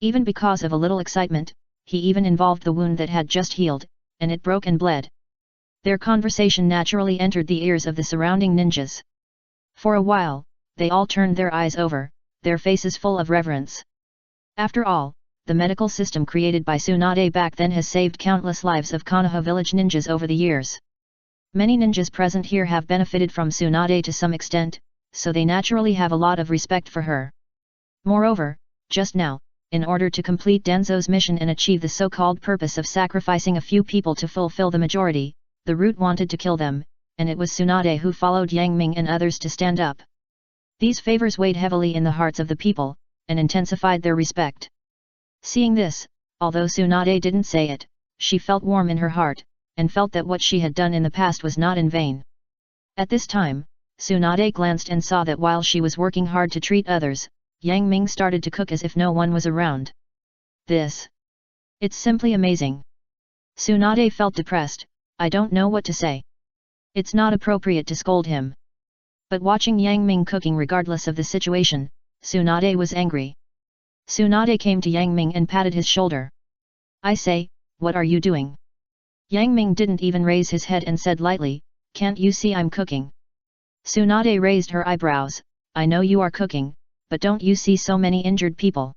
Even because of a little excitement, he even involved the wound that had just healed, and it broke and bled. Their conversation naturally entered the ears of the surrounding ninjas. For a while, they all turned their eyes over, their faces full of reverence. After all, the medical system created by Tsunade back then has saved countless lives of Konoha village ninjas over the years. Many ninjas present here have benefited from Tsunade to some extent, so they naturally have a lot of respect for her. Moreover, just now, in order to complete Denzo's mission and achieve the so-called purpose of sacrificing a few people to fulfill the majority, the root wanted to kill them, and it was Tsunade who followed Yang Ming and others to stand up. These favors weighed heavily in the hearts of the people, and intensified their respect. Seeing this, although Tsunade didn't say it, she felt warm in her heart, and felt that what she had done in the past was not in vain. At this time, Tsunade glanced and saw that while she was working hard to treat others, Yang Ming started to cook as if no one was around. It's simply amazing. Tsunade felt depressed. I don't know what to say. It's not appropriate to scold him. But watching Yang Ming cooking regardless of the situation, Tsunade was angry. Tsunade came to Yang Ming and patted his shoulder. I say, what are you doing? Yang Ming didn't even raise his head and said lightly, can't you see I'm cooking? Tsunade raised her eyebrows, I know you are cooking, but don't you see so many injured people?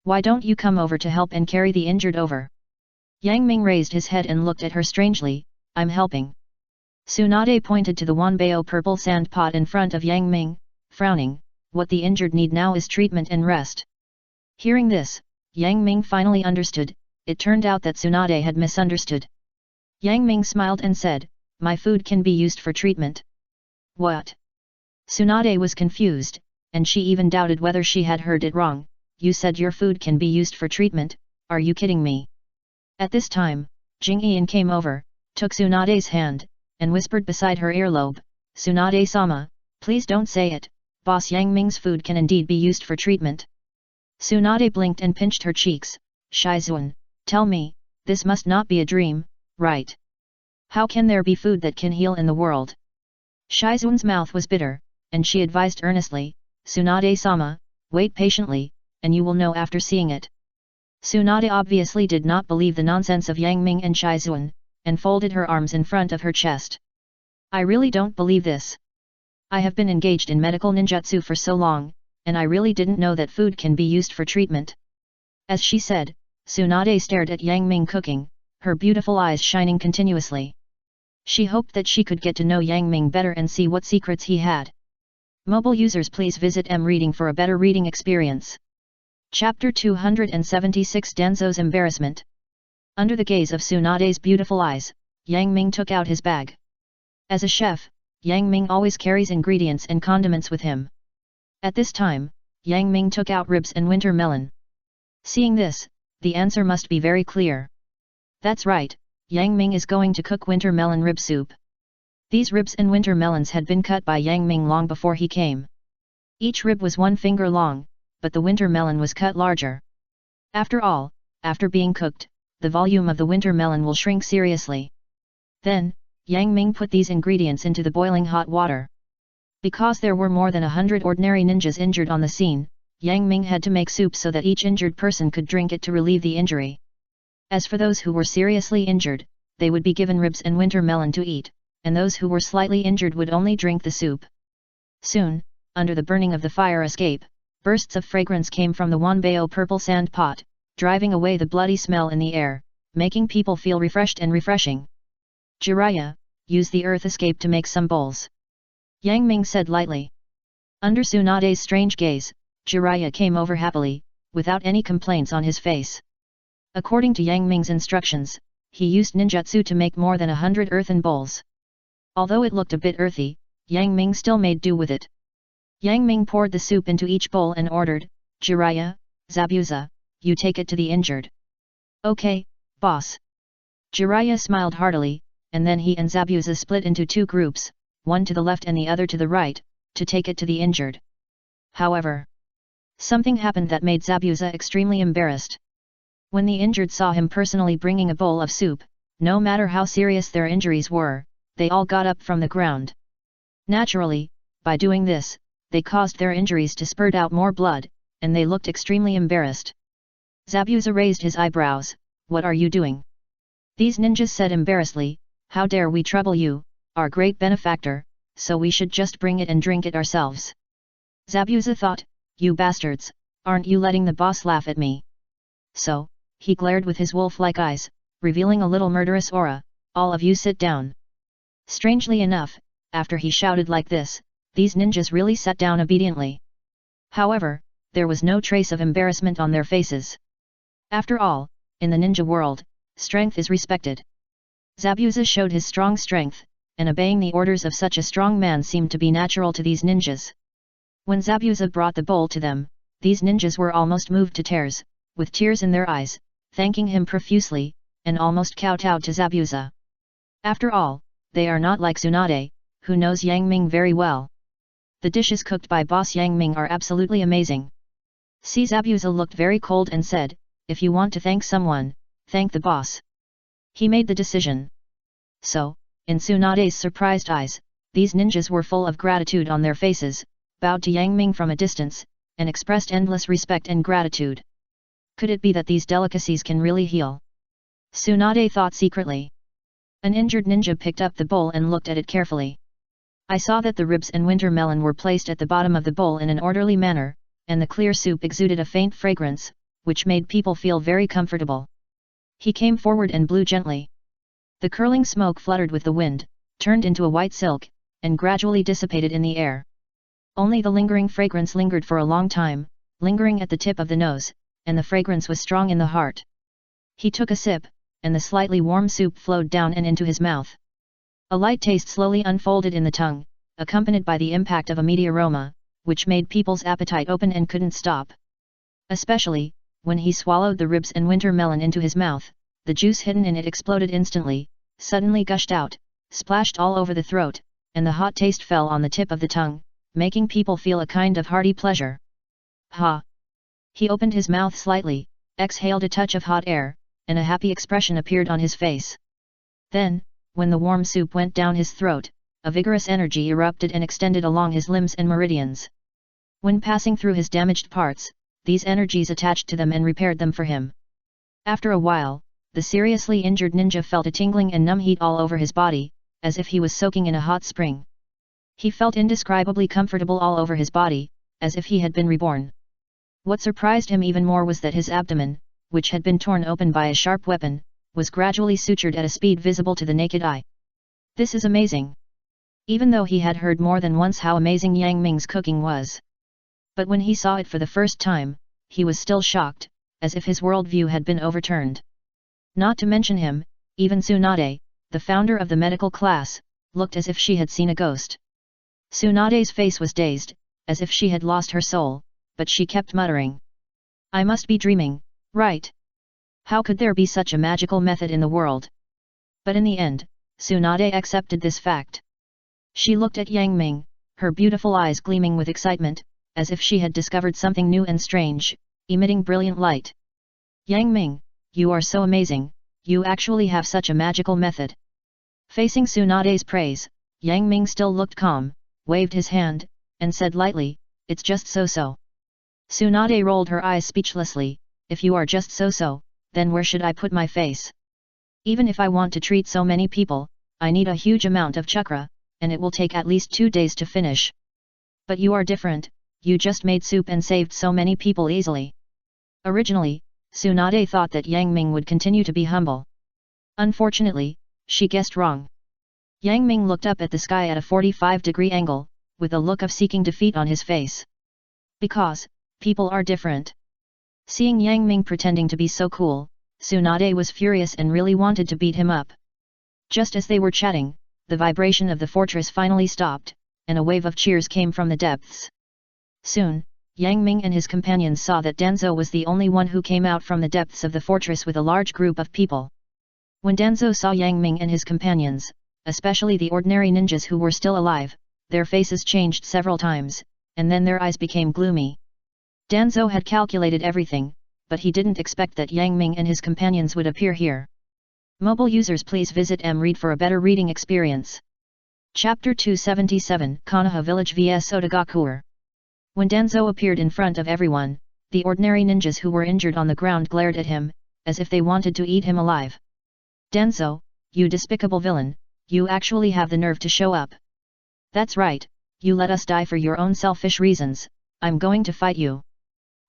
Why don't you come over to help and carry the injured over? Yang Ming raised his head and looked at her strangely, I'm helping. Tsunade pointed to the Wanbao purple sand pot in front of Yang Ming, frowning, what the injured need now is treatment and rest. Hearing this, Yang Ming finally understood, it turned out that Tsunade had misunderstood. Yang Ming smiled and said, my food can be used for treatment. What? Tsunade was confused, and she even doubted whether she had heard it wrong. You said your food can be used for treatment, are you kidding me? At this time, Jing Ian came over, took Tsunade's hand, and whispered beside her earlobe, Tsunade-sama, please don't say it, boss Yang Ming's food can indeed be used for treatment. Tsunade blinked and pinched her cheeks, Shizuan, tell me, this must not be a dream, right? How can there be food that can heal in the world? Shizuan's mouth was bitter, and she advised earnestly, Tsunade-sama, wait patiently, and you will know after seeing it. Tsunade obviously did not believe the nonsense of Yang Ming and Shizuan, and folded her arms in front of her chest. I really don't believe this. I have been engaged in medical ninjutsu for so long, and I really didn't know that food can be used for treatment. As she said, Tsunade stared at Yang Ming cooking, her beautiful eyes shining continuously. She hoped that she could get to know Yang Ming better and see what secrets he had. Mobile users, please visit M-Reading for a better reading experience. Chapter 276 Denzo's Embarrassment. Under the gaze of Tsunade's beautiful eyes, Yang Ming took out his bag. As a chef, Yang Ming always carries ingredients and condiments with him. At this time, Yang Ming took out ribs and winter melon. Seeing this, the answer must be very clear. That's right, Yang Ming is going to cook winter melon rib soup. These ribs and winter melons had been cut by Yang Ming long before he came. Each rib was 1 finger long, but the winter melon was cut larger. After all, after being cooked, the volume of the winter melon will shrink seriously. Then, Yang Ming put these ingredients into the boiling hot water. Because there were more than 100 ordinary ninjas injured on the scene, Yang Ming had to make soup so that each injured person could drink it to relieve the injury. As for those who were seriously injured, they would be given ribs and winter melon to eat, and those who were slightly injured would only drink the soup. Soon, under the burning of the fire escape, bursts of fragrance came from the Wanbao purple sand pot, driving away the bloody smell in the air, making people feel refreshed and refreshing. Jiraiya, use the earth escape to make some bowls. Yang Ming said lightly. Under Tsunade's strange gaze, Jiraiya came over happily, without any complaints on his face. According to Yang Ming's instructions, he used ninjutsu to make more than 100 earthen bowls. Although it looked a bit earthy, Yang Ming still made do with it. Yang Ming poured the soup into each bowl and ordered, Jiraiya, Zabuza, you take it to the injured. Okay, boss. Jiraiya smiled heartily, and then he and Zabuza split into 2 groups, one to the left and the other to the right, to take it to the injured. However, something happened that made Zabuza extremely embarrassed. When the injured saw him personally bringing a bowl of soup, no matter how serious their injuries were, they all got up from the ground. Naturally, by doing this, they caused their injuries to spurt out more blood, and they looked extremely embarrassed. Zabuza raised his eyebrows. "What are you doing?" These ninjas said embarrassedly, "How dare we trouble you, our great benefactor, so we should just bring it and drink it ourselves." Zabuza thought, "You bastards, aren't you letting the boss laugh at me?" So, he glared with his wolf-like eyes, revealing a little murderous aura. "All of you sit down." Strangely enough, after he shouted like this, these ninjas really sat down obediently. However, there was no trace of embarrassment on their faces. After all, in the ninja world, strength is respected. Zabuza showed his strong strength, and obeying the orders of such a strong man seemed to be natural to these ninjas. When Zabuza brought the bowl to them, these ninjas were almost moved to tears, with tears in their eyes, thanking him profusely, and almost kowtowed to Zabuza. After all, they are not like Tsunade, who knows Yang Ming very well. The dishes cooked by Boss Yang Ming are absolutely amazing. Zabuza looked very cold and said, "If you want to thank someone, thank the boss." He made the decision. So, in Tsunade's surprised eyes, these ninjas were full of gratitude on their faces, bowed to Yang Ming from a distance, and expressed endless respect and gratitude. Could it be that these delicacies can really heal? Tsunade thought secretly. An injured ninja picked up the bowl and looked at it carefully. "I saw that the ribs and winter melon were placed at the bottom of the bowl in an orderly manner, and the clear soup exuded a faint fragrance, which made people feel very comfortable." He came forward and blew gently. The curling smoke fluttered with the wind, turned into a white silk, and gradually dissipated in the air. Only the lingering fragrance lingered for a long time, lingering at the tip of the nose, and the fragrance was strong in the heart. He took a sip, and the slightly warm soup flowed down and into his mouth. A light taste slowly unfolded in the tongue, accompanied by the impact of a meaty aroma, which made people's appetite open and couldn't stop. Especially, when he swallowed the ribs and winter melon into his mouth, the juice hidden in it exploded instantly, suddenly gushed out, splashed all over the throat, and the hot taste fell on the tip of the tongue, making people feel a kind of hearty pleasure. "Ha!" He opened his mouth slightly, exhaled a touch of hot air, and a happy expression appeared on his face. Then, when the warm soup went down his throat, a vigorous energy erupted and extended along his limbs and meridians. When passing through his damaged parts, these energies attached to them and repaired them for him. After a while, the seriously injured ninja felt a tingling and numb heat all over his body, as if he was soaking in a hot spring. He felt indescribably comfortable all over his body, as if he had been reborn. What surprised him even more was that his abdomen, which had been torn open by a sharp weapon, was gradually sutured at a speed visible to the naked eye. "This is amazing." Even though he had heard more than once how amazing Yang Ming's cooking was. But when he saw it for the first time, he was still shocked, as if his worldview had been overturned. Not to mention him, even Tsunade, the founder of the medical class, looked as if she had seen a ghost. Tsunade's face was dazed, as if she had lost her soul, but she kept muttering, "I must be dreaming, right? How could there be such a magical method in the world?" But in the end, Tsunade accepted this fact. She looked at Yang Ming, her beautiful eyes gleaming with excitement, as if she had discovered something new and strange, emitting brilliant light. "Yang Ming, you are so amazing, you actually have such a magical method." Facing Tsunade's praise, Yang Ming still looked calm, waved his hand, and said lightly, "It's just so-so." Tsunade rolled her eyes speechlessly. "If you are just so-so, then where should I put my face? Even if I want to treat so many people, I need a huge amount of chakra, and it will take at least 2 days to finish. But you are different, you just made soup and saved so many people easily." Originally, Tsunade thought that Yang Ming would continue to be humble. Unfortunately, she guessed wrong. Yang Ming looked up at the sky at a 45-degree angle, with a look of seeking defeat on his face. Because, people are different. Seeing Yang Ming pretending to be so cool, Tsunade was furious and really wanted to beat him up. Just as they were chatting, the vibration of the fortress finally stopped, and a wave of cheers came from the depths. Soon, Yang Ming and his companions saw that Danzo was the only one who came out from the depths of the fortress with a large group of people. When Danzo saw Yang Ming and his companions, especially the ordinary ninjas who were still alive, their faces changed several times, and then their eyes became gloomy. Danzo had calculated everything, but he didn't expect that Yang Ming and his companions would appear here. Mobile users, please visit mRead for a better reading experience. Chapter 277, Konoha Village vs Otogakur. When Danzo appeared in front of everyone, the ordinary ninjas who were injured on the ground glared at him, as if they wanted to eat him alive. Danzo, you despicable villain, you actually have the nerve to show up. That's right, you let us die for your own selfish reasons, I'm going to fight you.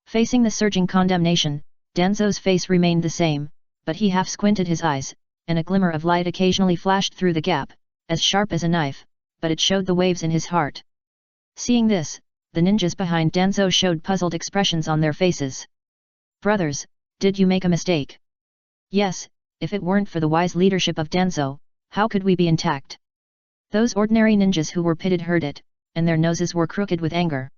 Facing the surging condemnation, Danzo's face remained the same, but he half squinted his eyes, and a glimmer of light occasionally flashed through the gap, as sharp as a knife, but it showed the waves in his heart. Seeing this, the ninjas behind Danzo showed puzzled expressions on their faces. Brothers, did you make a mistake? Yes, if it weren't for the wise leadership of Danzo, how could we be intact? Those ordinary ninjas who were pitted heard it, and their noses were crooked with anger.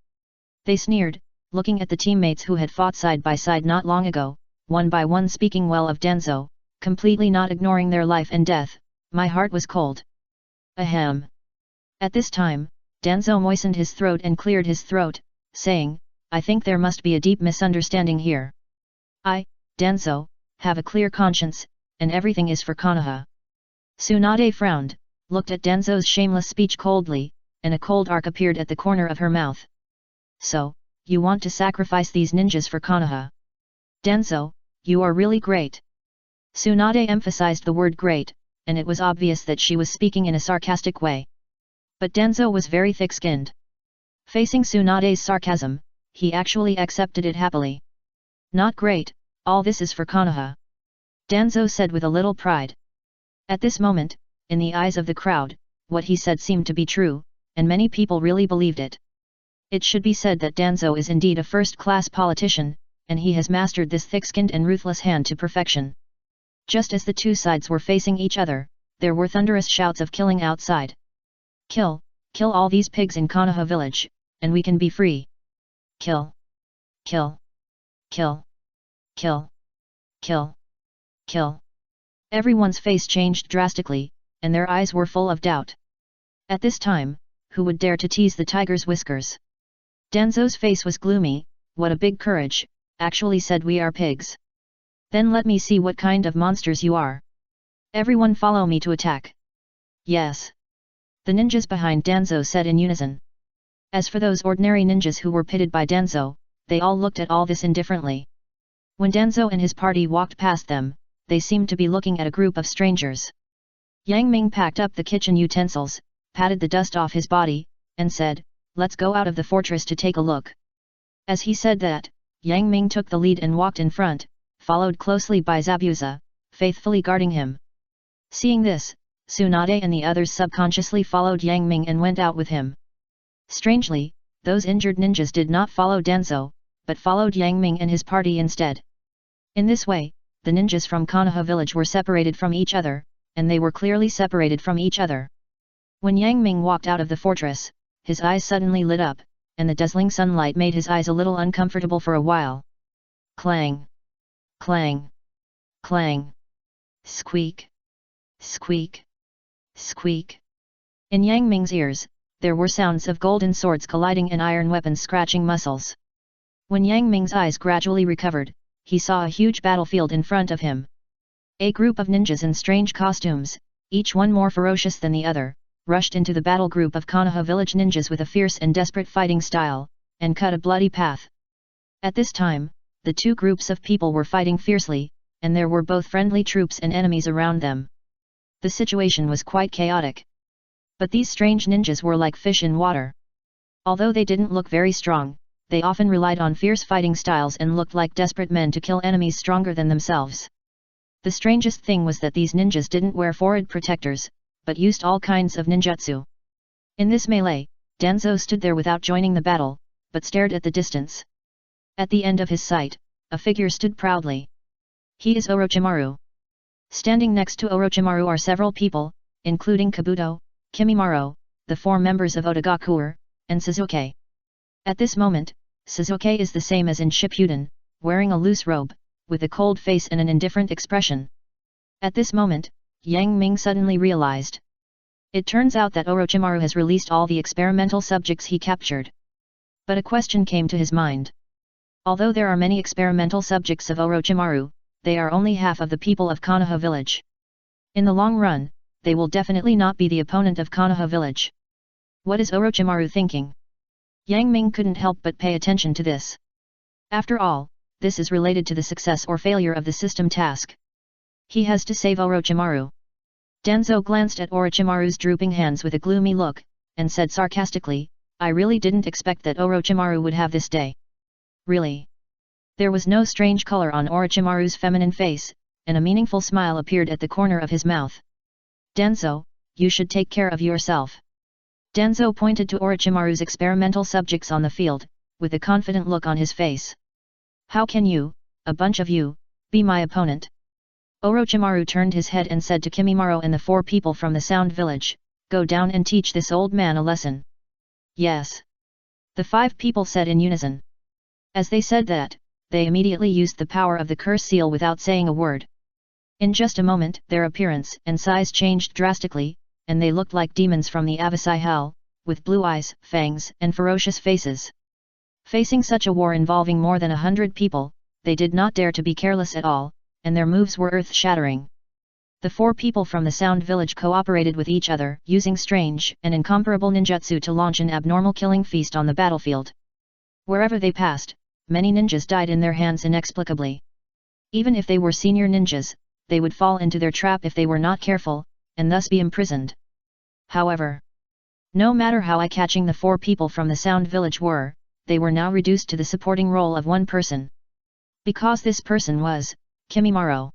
They sneered, looking at the teammates who had fought side by side not long ago, one by one speaking well of Danzo, completely not ignoring their life and death. My heart was cold. Ahem. At this time, Danzo moistened his throat and cleared his throat, saying, I think there must be a deep misunderstanding here. I, Danzo, have a clear conscience, and everything is for Konoha. Tsunade frowned, looked at Danzo's shameless speech coldly, and a cold arc appeared at the corner of her mouth. So, you want to sacrifice these ninjas for Konoha? Danzo, you are really great. Tsunade emphasized the word great, and it was obvious that she was speaking in a sarcastic way. But Danzo was very thick-skinned. Facing Tsunade's sarcasm, he actually accepted it happily. Not great, all this is for Konoha. Danzo said with a little pride. At this moment, in the eyes of the crowd, what he said seemed to be true, and many people really believed it. It should be said that Danzo is indeed a first-class politician, and he has mastered this thick-skinned and ruthless hand to perfection. Just as the two sides were facing each other, there were thunderous shouts of killing outside. Kill all these pigs in Konoha village, and we can be free. Kill. Kill. Kill. Kill. Kill. Kill. Everyone's face changed drastically, and their eyes were full of doubt. At this time, who would dare to tease the tiger's whiskers? Danzo's face was gloomy. What a big courage, actually said we are pigs. Then let me see what kind of monsters you are. Everyone follow me to attack. Yes. The ninjas behind Danzo said in unison. As for those ordinary ninjas who were pitted by Danzo, they all looked at all this indifferently. When Danzo and his party walked past them, they seemed to be looking at a group of strangers. Yang Ming packed up the kitchen utensils, patted the dust off his body, and said, let's go out of the fortress to take a look. As he said that, Yang Ming took the lead and walked in front, followed closely by Zabuza, faithfully guarding him. Seeing this, Tsunade and the others subconsciously followed Yang Ming and went out with him. Strangely, those injured ninjas did not follow Danzo, but followed Yang Ming and his party instead. In this way, the ninjas from Konoha village were separated from each other, and they were clearly separated from each other. When Yang Ming walked out of the fortress, his eyes suddenly lit up, and the dazzling sunlight made his eyes a little uncomfortable for a while. Clang! Clang! Clang! Squeak! Squeak! Squeak! In Yang Ming's ears, there were sounds of golden swords colliding and iron weapons scratching muscles. When Yang Ming's eyes gradually recovered, he saw a huge battlefield in front of him. A group of ninjas in strange costumes, each one more ferocious than the other, rushed into the battle group of Konoha village ninjas with a fierce and desperate fighting style, and cut a bloody path. At this time, the two groups of people were fighting fiercely, and there were both friendly troops and enemies around them. The situation was quite chaotic. But these strange ninjas were like fish in water. Although they didn't look very strong, they often relied on fierce fighting styles and looked like desperate men to kill enemies stronger than themselves. The strangest thing was that these ninjas didn't wear forehead protectors, but used all kinds of ninjutsu. In this melee, Danzo stood there without joining the battle, but stared at the distance. At the end of his sight, a figure stood proudly. He is Orochimaru. Standing next to Orochimaru are several people, including Kabuto, Kimimaro, the 4 members of Otogakure, and Sasuke. At this moment, Sasuke is the same as in Shippuden, wearing a loose robe, with a cold face and an indifferent expression. At this moment, Yang Ming suddenly realized. It turns out that Orochimaru has released all the experimental subjects he captured. But a question came to his mind. Although there are many experimental subjects of Orochimaru, they are only half of the people of Konoha village. In the long run, they will definitely not be the opponent of Konoha village. What is Orochimaru thinking? Yang Ming couldn't help but pay attention to this. After all, this is related to the success or failure of the system task. He has to save Orochimaru. Danzo glanced at Orochimaru's drooping hands with a gloomy look, and said sarcastically, I really didn't expect that Orochimaru would have this day. Really? There was no strange color on Orochimaru's feminine face, and a meaningful smile appeared at the corner of his mouth. Danzo, you should take care of yourself. Danzo pointed to Orochimaru's experimental subjects on the field, with a confident look on his face. How can you, a bunch of you, be my opponent? Orochimaru turned his head and said to Kimimaro and the 4 people from the Sound Village, go down and teach this old man a lesson. Yes. The 5 people said in unison. As they said that, they immediately used the power of the curse seal without saying a word. In just a moment their appearance and size changed drastically, and they looked like demons from the Avasai Hell, with blue eyes, fangs and ferocious faces. Facing such a war involving more than 100 people, they did not dare to be careless at all, and their moves were earth-shattering. The 4 people from the Sound Village cooperated with each other, using strange and incomparable ninjutsu to launch an abnormal killing feast on the battlefield. Wherever they passed, many ninjas died in their hands inexplicably. Even if they were senior ninjas, they would fall into their trap if they were not careful, and thus be imprisoned. However, no matter how eye-catching the 4 people from the Sound Village were, they were now reduced to the supporting role of one person. Because this person was Kimimaro.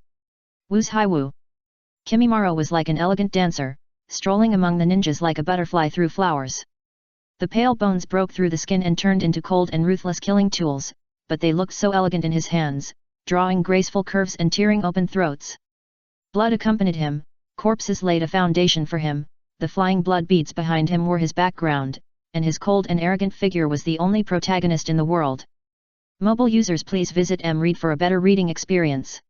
Wu's Haiwu. Kimimaro was like an elegant dancer, strolling among the ninjas like a butterfly through flowers. The pale bones broke through the skin and turned into cold and ruthless killing tools, but they looked so elegant in his hands, drawing graceful curves and tearing open throats. Blood accompanied him, corpses laid a foundation for him, the flying blood beads behind him were his background, and his cold and arrogant figure was the only protagonist in the world. Mobile users, please visit mRead for a better reading experience.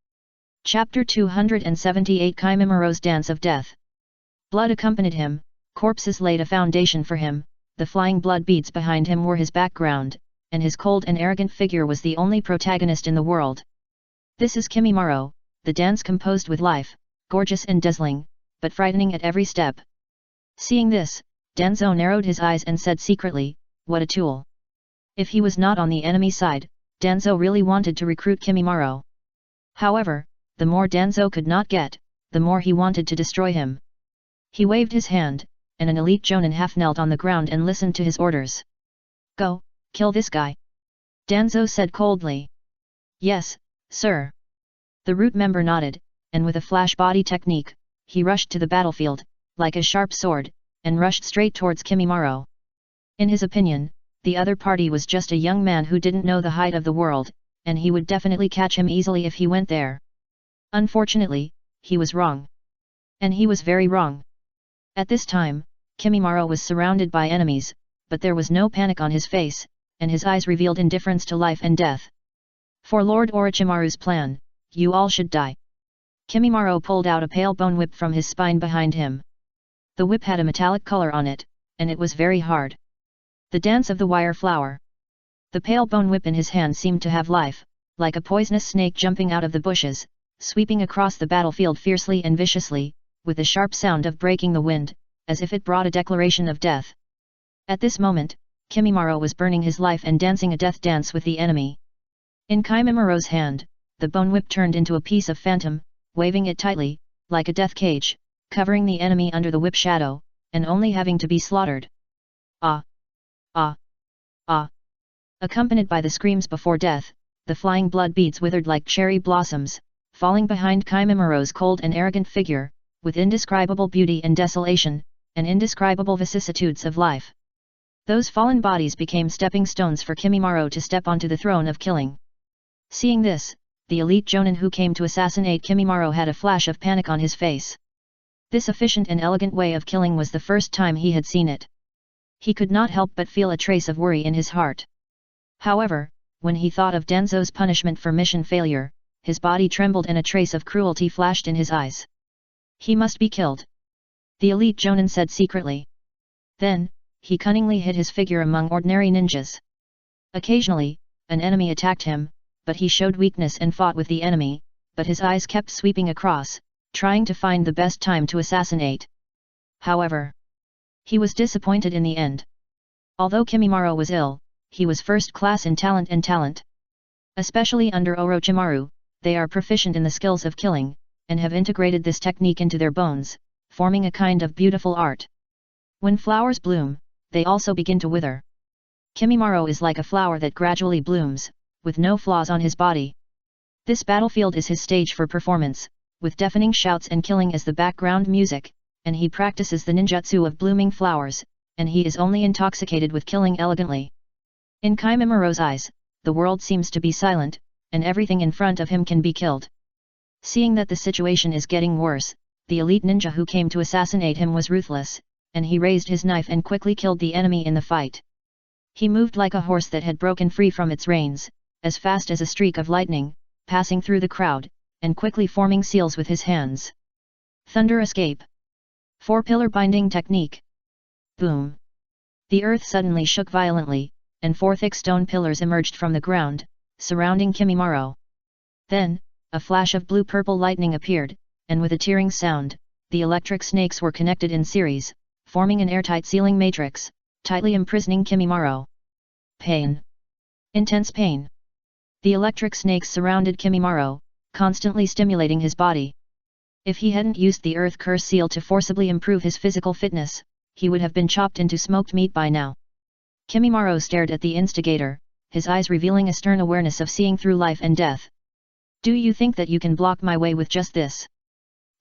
Chapter 278 Kimimiro's Dance of Death. Blood accompanied him, corpses laid a foundation for him, the flying blood beads behind him were his background, and his cold and arrogant figure was the only protagonist in the world. This is Kimimaro, the dance composed with life, gorgeous and dazzling, but frightening at every step. Seeing this, Danzo narrowed his eyes and said secretly, what a tool. If he was not on the enemy side, Danzo really wanted to recruit Kimimaro. However, the more Danzo could not get, the more he wanted to destroy him. He waved his hand, and an elite jonin half knelt on the ground and listened to his orders. Go, kill this guy. Danzo said coldly. Yes, sir. The root member nodded, and with a flash body technique, he rushed to the battlefield, like a sharp sword, and rushed straight towards Kimimaro. In his opinion, the other party was just a young man who didn't know the height of the world, and he would definitely catch him easily if he went there. Unfortunately, he was wrong. And he was very wrong. At this time, Kimimaro was surrounded by enemies, but there was no panic on his face, and his eyes revealed indifference to life and death. For Lord Orochimaru's plan, you all should die. Kimimaro pulled out a pale bone whip from his spine behind him. The whip had a metallic color on it, and it was very hard. The dance of the wire flower. The pale bone whip in his hand seemed to have life, like a poisonous snake jumping out of the bushes, sweeping across the battlefield fiercely and viciously, with the sharp sound of breaking the wind, as if it brought a declaration of death. At this moment, Kimimaro was burning his life and dancing a death dance with the enemy. In Kimimiro's hand, the bone whip turned into a piece of phantom, waving it tightly, like a death cage, covering the enemy under the whip shadow, and only having to be slaughtered. Ah! Ah! Ah! Accompanied by the screams before death, the flying blood beads withered like cherry blossoms, falling behind Kimimiro's cold and arrogant figure, with indescribable beauty and desolation, and indescribable vicissitudes of life. Those fallen bodies became stepping stones for Kimimaro to step onto the throne of killing. Seeing this, the elite jonin who came to assassinate Kimimaro had a flash of panic on his face. This efficient and elegant way of killing was the first time he had seen it. He could not help but feel a trace of worry in his heart. However, when he thought of Danzo's punishment for mission failure, his body trembled and a trace of cruelty flashed in his eyes. He must be killed. The elite jonin said secretly. Then, he cunningly hid his figure among ordinary ninjas. Occasionally, an enemy attacked him, but he showed weakness and fought with the enemy, but his eyes kept sweeping across, trying to find the best time to assassinate. However, he was disappointed in the end. Although Kimimaro was ill, he was first class in talent and talent. Especially under Orochimaru, they are proficient in the skills of killing, and have integrated this technique into their bones, forming a kind of beautiful art. When flowers bloom, they also begin to wither. Kimimaro is like a flower that gradually blooms, with no flaws on his body. This battlefield is his stage for performance, with deafening shouts and killing as the background music, and he practices the ninjutsu of blooming flowers, and he is only intoxicated with killing elegantly. In Kimimoro's eyes, the world seems to be silent, and everything in front of him can be killed. Seeing that the situation is getting worse, the elite ninja who came to assassinate him was ruthless, and he raised his knife and quickly killed the enemy in the fight. He moved like a horse that had broken free from its reins, as fast as a streak of lightning, passing through the crowd, and quickly forming seals with his hands. Thunder escape. 4-pillar binding technique. Boom. The earth suddenly shook violently, and 4 thick stone pillars emerged from the ground, surrounding Kimimaro. Then, a flash of blue-purple lightning appeared, and with a tearing sound, the electric snakes were connected in series, forming an airtight sealing matrix, tightly imprisoning Kimimaro. Pain. Intense pain. The electric snakes surrounded Kimimaro, constantly stimulating his body. If he hadn't used the Earth Curse seal to forcibly improve his physical fitness, he would have been chopped into smoked meat by now. Kimimaro stared at the instigator, his eyes revealing a stern awareness of seeing through life and death. Do you think that you can block my way with just this?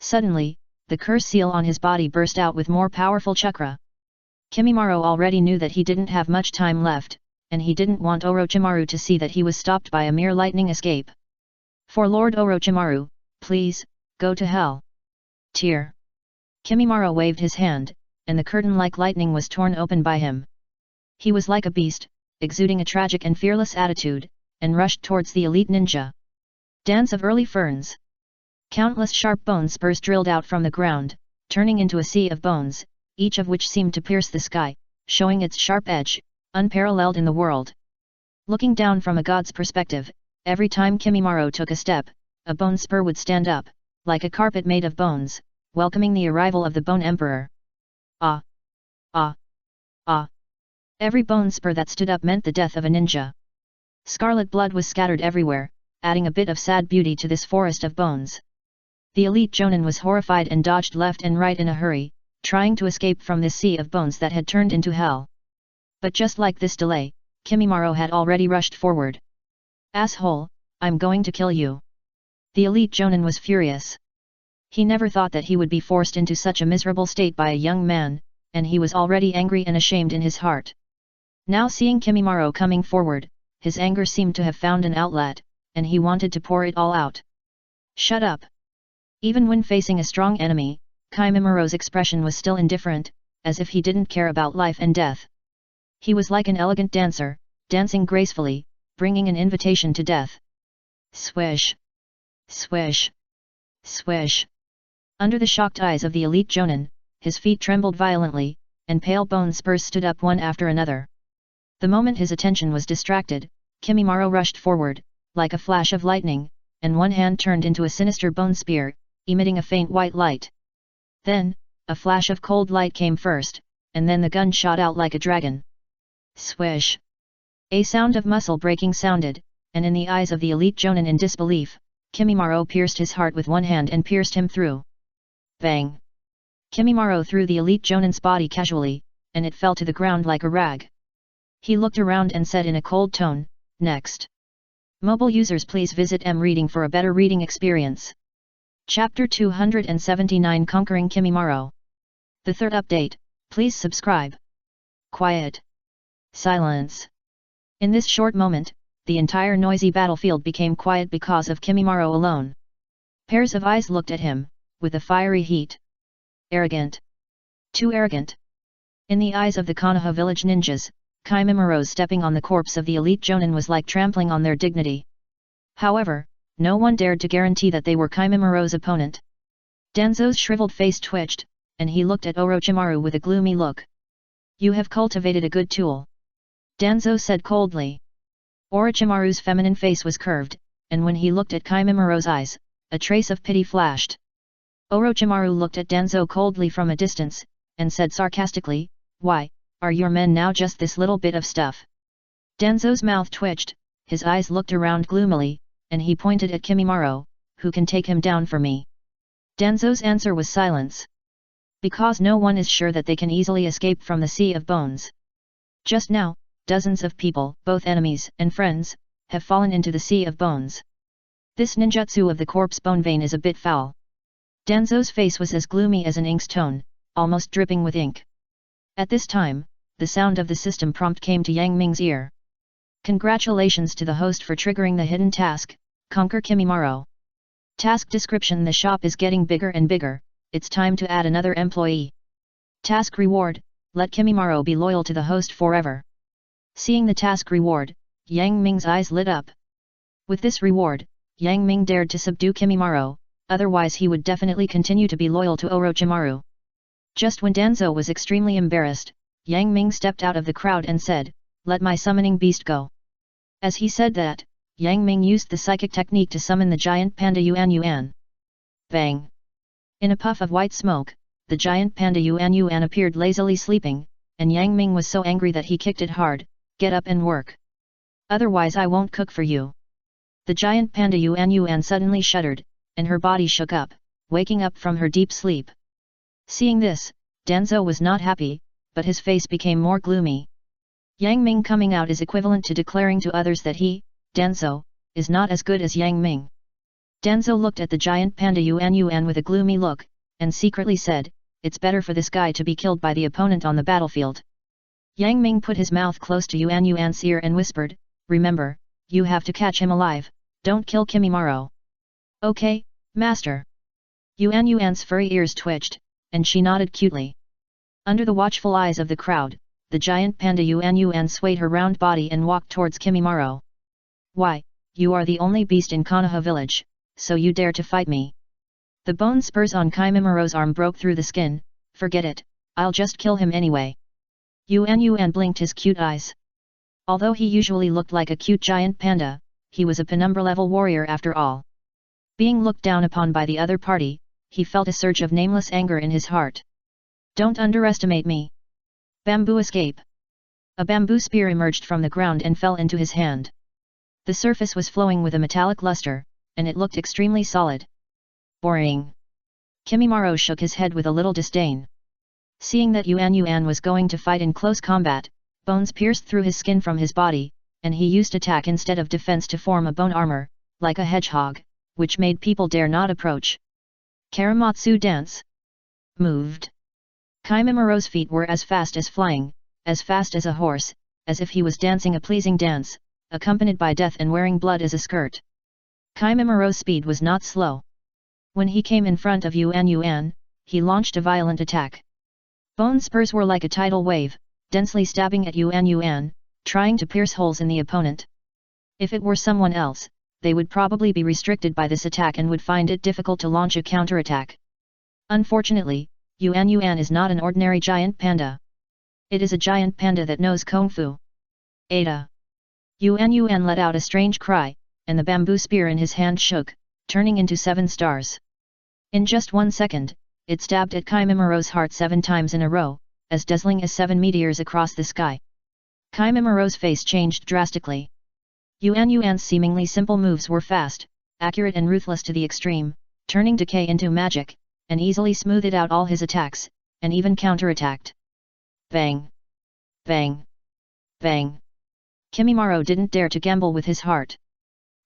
Suddenly, the curse seal on his body burst out with more powerful chakra. Kimimaro already knew that he didn't have much time left, and he didn't want Orochimaru to see that he was stopped by a mere lightning escape. For Lord Orochimaru, please, go to hell. Tear. Kimimaro waved his hand, and the curtain like lightning was torn open by him. He was like a beast, exuding a tragic and fearless attitude, and rushed towards the elite ninja. Dance of early ferns. Countless sharp bone spurs drilled out from the ground, turning into a sea of bones, each of which seemed to pierce the sky, showing its sharp edge, unparalleled in the world. Looking down from a god's perspective, every time Kimimaro took a step, a bone spur would stand up, like a carpet made of bones, welcoming the arrival of the Bone Emperor. Ah! Ah! Ah! Every bone spur that stood up meant the death of a ninja. Scarlet blood was scattered everywhere, adding a bit of sad beauty to this forest of bones. The elite jonin was horrified and dodged left and right in a hurry, trying to escape from this sea of bones that had turned into hell. But just like this delay, Kimimaro had already rushed forward. Asshole, I'm going to kill you. The elite jonin was furious. He never thought that he would be forced into such a miserable state by a young man, and he was already angry and ashamed in his heart. Now seeing Kimimaro coming forward, his anger seemed to have found an outlet, and he wanted to pour it all out. Shut up! Even when facing a strong enemy, Kimimaro's expression was still indifferent, as if he didn't care about life and death. He was like an elegant dancer, dancing gracefully, bringing an invitation to death. Swish! Swish! Swish! Under the shocked eyes of the elite jonin, his feet trembled violently, and pale bone spurs stood up one after another. The moment his attention was distracted, Kimimaro rushed forward, like a flash of lightning, and one hand turned into a sinister bone spear, emitting a faint white light. Then, a flash of cold light came first, and then the gun shot out like a dragon. Swish! A sound of muscle breaking sounded, and in the eyes of the elite jonin in disbelief, Kimimaro pierced his heart with one hand and pierced him through. Bang! Kimimaro threw the elite jonin's body casually, and it fell to the ground like a rag. He looked around and said in a cold tone, "Next." Mobile users please visit M-Reading for a better reading experience. Chapter 279 Conquering Kimimaro. The third update, please subscribe. Quiet. Silence. In this short moment, the entire noisy battlefield became quiet because of Kimimaro alone. Pairs of eyes looked at him, with a fiery heat. Arrogant. Too arrogant. In the eyes of the Konoha village ninjas, Kimimaro stepping on the corpse of the elite jonin was like trampling on their dignity. However, no one dared to guarantee that they were Kimimaro's opponent. Danzo's shriveled face twitched, and he looked at Orochimaru with a gloomy look. You have cultivated a good tool. Danzo said coldly. Orochimaru's feminine face was curved, and when he looked at Kimimaro's eyes, a trace of pity flashed. Orochimaru looked at Danzo coldly from a distance, and said sarcastically, Why, Are your men now just this little bit of stuff? Danzo's mouth twitched, his eyes looked around gloomily, and he pointed at Kimimaro, who can take him down for me? Danzo's answer was silence. Because no one is sure that they can easily escape from the Sea of Bones. Just now, dozens of people, both enemies and friends, have fallen into the Sea of Bones. This ninjutsu of the corpse bone vein is a bit foul. Danzo's face was as gloomy as an inkstone, almost dripping with ink. At this time, the sound of the system prompt came to Yang Ming's ear. Congratulations to the host for triggering the hidden task, Conquer Kimimaro. Task description: the shop is getting bigger and bigger, it's time to add another employee. Task reward: let Kimimaro be loyal to the host forever. Seeing the task reward, Yang Ming's eyes lit up. With this reward, Yang Ming dared to subdue Kimimaro, otherwise he would definitely continue to be loyal to Orochimaru. Just when Danzo was extremely embarrassed, Yang Ming stepped out of the crowd and said, "Let my summoning beast go." As he said that, Yang Ming used the psychic technique to summon the giant panda Yuan Yuan. Bang! In a puff of white smoke, the giant panda Yuan Yuan appeared lazily sleeping, and Yang Ming was so angry that he kicked it hard. "Get up and work. Otherwise I won't cook for you." The giant panda Yuan Yuan suddenly shuddered, and her body shook up, waking up from her deep sleep. Seeing this, Danzo was not happy, but his face became more gloomy. Yang Ming coming out is equivalent to declaring to others that he, Danzo, is not as good as Yang Ming. Danzo looked at the giant panda Yuan Yuan with a gloomy look, and secretly said, "It's better for this guy to be killed by the opponent on the battlefield." Yang Ming put his mouth close to Yuan Yuan's ear and whispered, "Remember, you have to catch him alive, don't kill Kimimaro." "Okay, master." Yuan Yuan's furry ears twitched, and she nodded cutely. Under the watchful eyes of the crowd, the giant panda Yuan Yuan swayed her round body and walked towards Kimimaro. "Why, you are the only beast in Konoha village, so you dare to fight me?" The bone spurs on Kimimaro's arm broke through the skin. "Forget it, I'll just kill him anyway." Yuan Yuan blinked his cute eyes. Although he usually looked like a cute giant panda, he was a penumbra-level warrior after all. Being looked down upon by the other party, he felt a surge of nameless anger in his heart. "Don't underestimate me." Bamboo escape. A bamboo spear emerged from the ground and fell into his hand. The surface was flowing with a metallic luster, and it looked extremely solid. Boring. Kimimaro shook his head with a little disdain. Seeing that Yuan Yuan was going to fight in close combat, bones pierced through his skin from his body, and he used attack instead of defense to form a bone armor, like a hedgehog, which made people dare not approach. Karamatsu dance. Moved. Kimimaro's feet were as fast as flying, as fast as a horse, as if he was dancing a pleasing dance, accompanied by death and wearing blood as a skirt. Kimimaro's speed was not slow. When he came in front of Yuan Yuan, he launched a violent attack. Bone spurs were like a tidal wave, densely stabbing at Yuan Yuan, trying to pierce holes in the opponent. If it were someone else, they would probably be restricted by this attack and would find it difficult to launch a counterattack. Unfortunately, Yuan Yuan is not an ordinary giant panda. It is a giant panda that knows Kung Fu. Ada. Yuan Yuan let out a strange cry, and the bamboo spear in his hand shook, turning into 7 stars. In just 1 second, it stabbed at Kimimaro's heart 7 times in a row, as dazzling as 7 meteors across the sky. Kimimaro's face changed drastically. Yuan Yuan's seemingly simple moves were fast, accurate and ruthless to the extreme, turning decay into magic, and easily smoothed out all his attacks, and even counterattacked. Bang! Bang! Bang! Kimimaro didn't dare to gamble with his heart.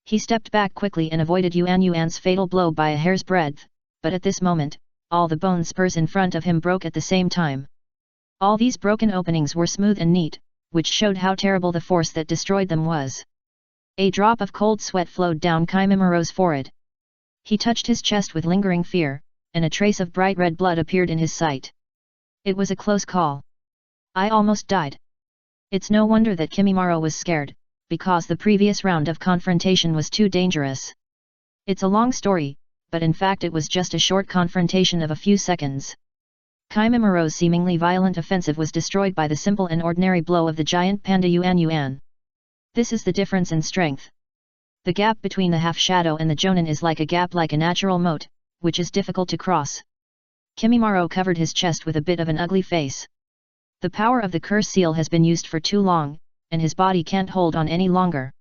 He stepped back quickly and avoided Yuan Yuan's fatal blow by a hair's breadth, but at this moment, all the bone spurs in front of him broke at the same time. All these broken openings were smooth and neat, which showed how terrible the force that destroyed them was. A drop of cold sweat flowed down Kimimaro's forehead. He touched his chest with lingering fear, and a trace of bright red blood appeared in his sight. It was a close call. I almost died. It's no wonder that Kimimaro was scared, because the previous round of confrontation was too dangerous. It's a long story, but in fact it was just a short confrontation of a few seconds. Kimimaro's seemingly violent offensive was destroyed by the simple and ordinary blow of the giant panda Yuan Yuan. This is the difference in strength. The gap between the half-shadow and the jonin is like a gap like a natural moat, which is difficult to cross. Kimimaro covered his chest with a bit of an ugly face. The power of the curse seal has been used for too long, and his body can't hold on any longer.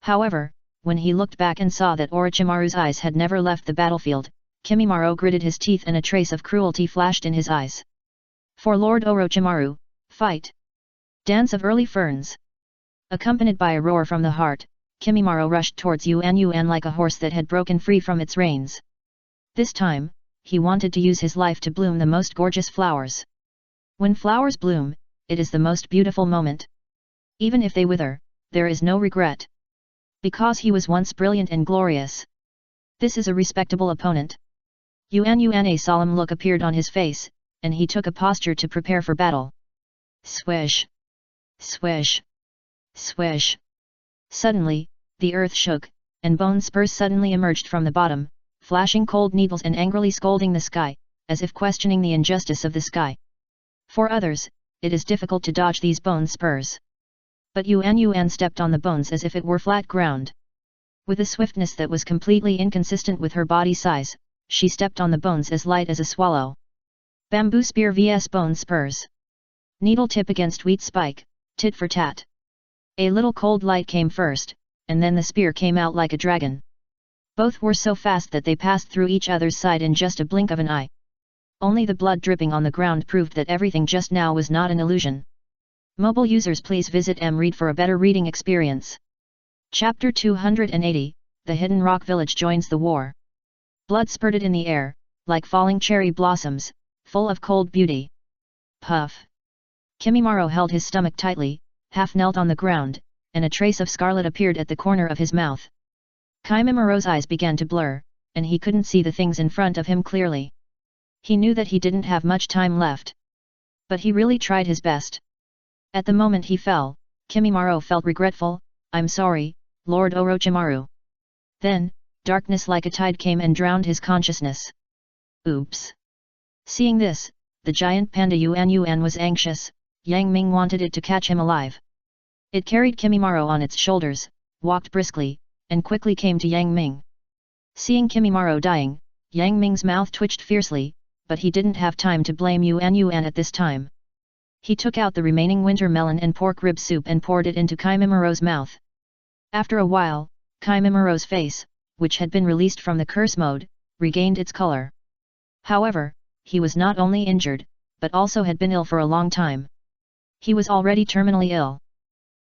However, when he looked back and saw that Orochimaru's eyes had never left the battlefield, Kimimaro gritted his teeth and a trace of cruelty flashed in his eyes. For Lord Orochimaru, fight! Dance of early ferns! Accompanied by a roar from the heart, Kimimaro rushed towards Yuan like a horse that had broken free from its reins. This time, he wanted to use his life to bloom the most gorgeous flowers. When flowers bloom, it is the most beautiful moment. Even if they wither, there is no regret. Because he was once brilliant and glorious. This is a respectable opponent. Yuan a solemn look appeared on his face, and he took a posture to prepare for battle. Swish! Swish! Swish! Suddenly, the earth shook, and bone spurs suddenly emerged from the bottom, flashing cold needles and angrily scolding the sky, as if questioning the injustice of the sky. For others, it is difficult to dodge these bone spurs. But Yuan stepped on the bones as if it were flat ground. With a swiftness that was completely inconsistent with her body size, she stepped on the bones as light as a swallow. Bamboo spear vs bone spurs. Needle tip against wheat spike, tit for tat. A little cold light came first, and then the spear came out like a dragon. Both were so fast that they passed through each other's side in just a blink of an eye. Only the blood dripping on the ground proved that everything just now was not an illusion. Mobile users, please visit mRead for a better reading experience. Chapter 280, The Hidden Rock Village joins the war. Blood spurted in the air, like falling cherry blossoms, full of cold beauty. Puff! Kimimaro held his stomach tightly, half knelt on the ground, and a trace of scarlet appeared at the corner of his mouth. Kimimaro's eyes began to blur, and he couldn't see the things in front of him clearly. He knew that he didn't have much time left. But he really tried his best. At the moment he fell, Kimimaro felt regretful. I'm sorry, Lord Orochimaru. Then, darkness like a tide came and drowned his consciousness. Oops! Seeing this, the giant panda Yuan was anxious. Yang Ming wanted it to catch him alive. It carried Kimimaro on its shoulders, walked briskly, and quickly came to Yang Ming. Seeing Kimimaro dying, Yang Ming's mouth twitched fiercely, but he didn't have time to blame Yuan at this time. He took out the remaining winter melon and pork rib soup and poured it into Kimimaro's mouth. After a while, Kimimaro's face, which had been released from the curse mode, regained its color. However, he was not only injured, but also had been ill for a long time. He was already terminally ill.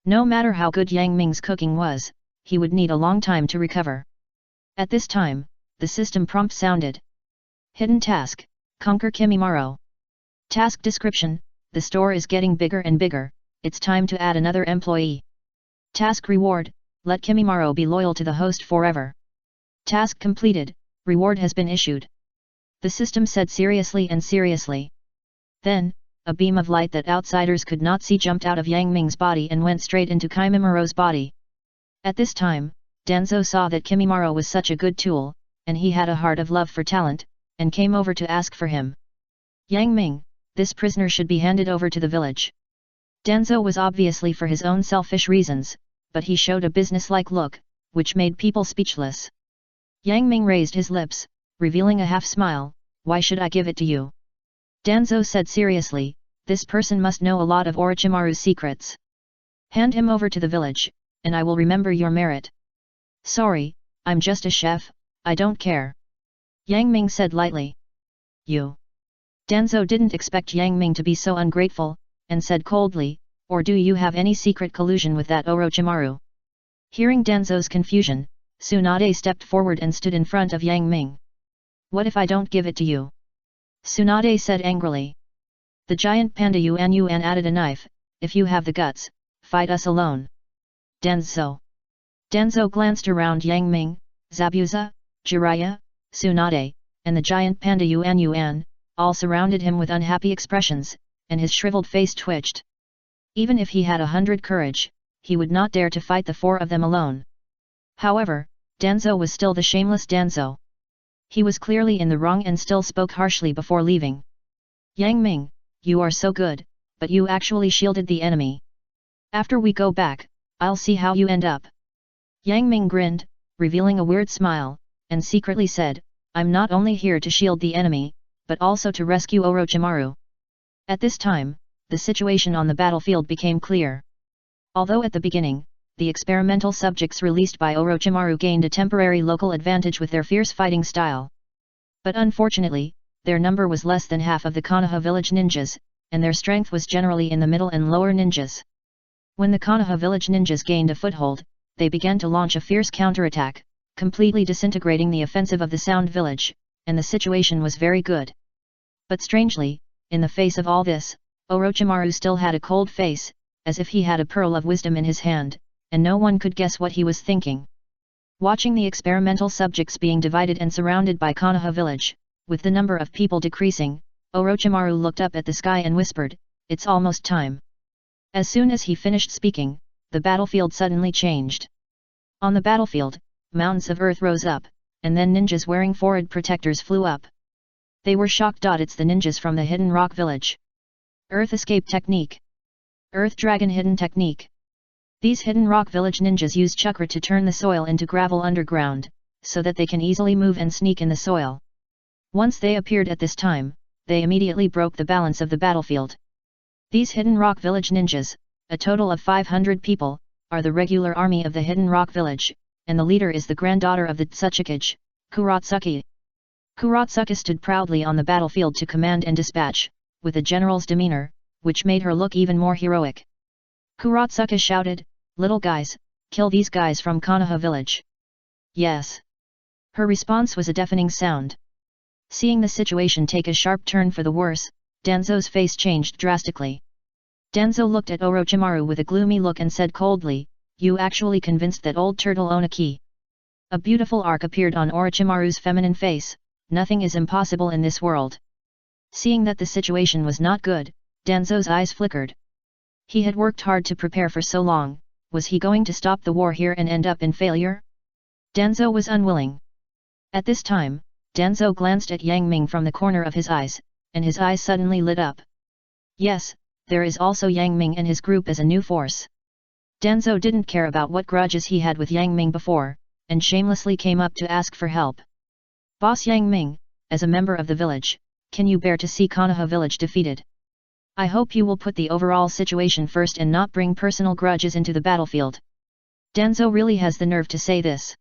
No matter how good Yang Ming's cooking was, he would need a long time to recover. At this time, the system prompt sounded. Hidden task, conquer Kimimaro. Task description, the store is getting bigger and bigger, it's time to add another employee. Task reward, let Kimimaro be loyal to the host forever. Task completed, reward has been issued. The system said seriously and seriously. Then, a beam of light that outsiders could not see jumped out of Yang Ming's body and went straight into Kimimaro's body. At this time, Danzo saw that Kimimaro was such a good tool, and he had a heart of love for talent, and came over to ask for him. Yang Ming, this prisoner should be handed over to the village. Danzo was obviously for his own selfish reasons, but he showed a businesslike look, which made people speechless. Yang Ming raised his lips, revealing a half-smile. Why should I give it to you? Danzo said seriously, this person must know a lot of Orochimaru's secrets. Hand him over to the village, and I will remember your merit. Sorry, I'm just a chef, I don't care. Yang Ming said lightly. You. Danzo didn't expect Yang Ming to be so ungrateful, and said coldly, or do you have any secret collusion with that Orochimaru? Hearing Danzo's confusion, Tsunade stepped forward and stood in front of Yang Ming. What if I don't give it to you? Tsunade said angrily. The giant panda Yuan added a knife, if you have the guts, fight us alone. Danzo. Danzo glanced around Yang Ming, Zabuza, Jiraiya, Tsunade, and the giant panda Yuan, all surrounded him with unhappy expressions, and his shriveled face twitched. Even if he had 100 courage, he would not dare to fight the four of them alone. However, Danzo was still the shameless Danzo. He was clearly in the wrong and still spoke harshly before leaving. Yang Ming, you are so good, but you actually shielded the enemy. After we go back, I'll see how you end up. Yang Ming grinned, revealing a weird smile, and secretly said, I'm not only here to shield the enemy, but also to rescue Orochimaru. At this time, the situation on the battlefield became clear. Although at the beginning, the experimental subjects released by Orochimaru gained a temporary local advantage with their fierce fighting style. But unfortunately, their number was less than half of the Konoha village ninjas, and their strength was generally in the middle and lower ninjas. When the Konoha village ninjas gained a foothold, they began to launch a fierce counterattack, completely disintegrating the offensive of the Sound Village, and the situation was very good. But strangely, in the face of all this, Orochimaru still had a cold face, as if he had a pearl of wisdom in his hand, and no one could guess what he was thinking. Watching the experimental subjects being divided and surrounded by Konoha village, with the number of people decreasing, Orochimaru looked up at the sky and whispered, "It's almost time." As soon as he finished speaking, the battlefield suddenly changed. On the battlefield, mountains of earth rose up, and then ninjas wearing forehead protectors flew up. They were shocked. It's the ninjas from the Hidden Rock Village. Earth Escape Technique. Earth Dragon Hidden Technique. These Hidden Rock Village ninjas use chakra to turn the soil into gravel underground, so that they can easily move and sneak in the soil. Once they appeared at this time, they immediately broke the balance of the battlefield. These Hidden Rock Village ninjas, a total of 500 people, are the regular army of the Hidden Rock Village, and the leader is the granddaughter of the Tsuchikage, Kuratsuki. Kuratsuki stood proudly on the battlefield to command and dispatch, with a general's demeanor, which made her look even more heroic. Kuratsuki shouted, "Little guys, kill these guys from Konoha village." "Yes." Her response was a deafening sound. Seeing the situation take a sharp turn for the worse, Danzo's face changed drastically. Danzo looked at Orochimaru with a gloomy look and said coldly, "You actually convinced that old turtle own a key?" A beautiful arc appeared on Orochimaru's feminine face. Nothing is impossible in this world. Seeing that the situation was not good, Danzo's eyes flickered. He had worked hard to prepare for so long. Was he going to stop the war here and end up in failure? Danzo was unwilling. At this time, Danzo glanced at Yang Ming from the corner of his eyes, and his eyes suddenly lit up. Yes, there is also Yang Ming and his group as a new force. Danzo didn't care about what grudges he had with Yang Ming before, and shamelessly came up to ask for help. "Boss Yang Ming, as a member of the village, can you bear to see Konoha village defeated? I hope you will put the overall situation first and not bring personal grudges into the battlefield." Danzo really has the nerve to say this.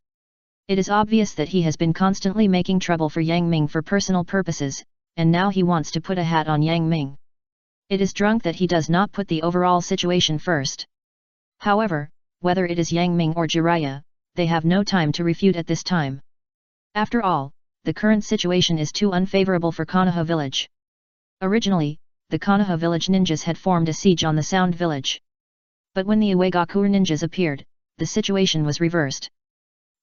It is obvious that he has been constantly making trouble for Yang Ming for personal purposes, and now he wants to put a hat on Yang Ming. It is drunk that he does not put the overall situation first. However, whether it is Yang Ming or Jiraiya, they have no time to refute at this time. After all, the current situation is too unfavorable for Konoha village. Originally, the Konoha village ninjas had formed a siege on the Sound village. But when the Uegakure ninjas appeared, the situation was reversed.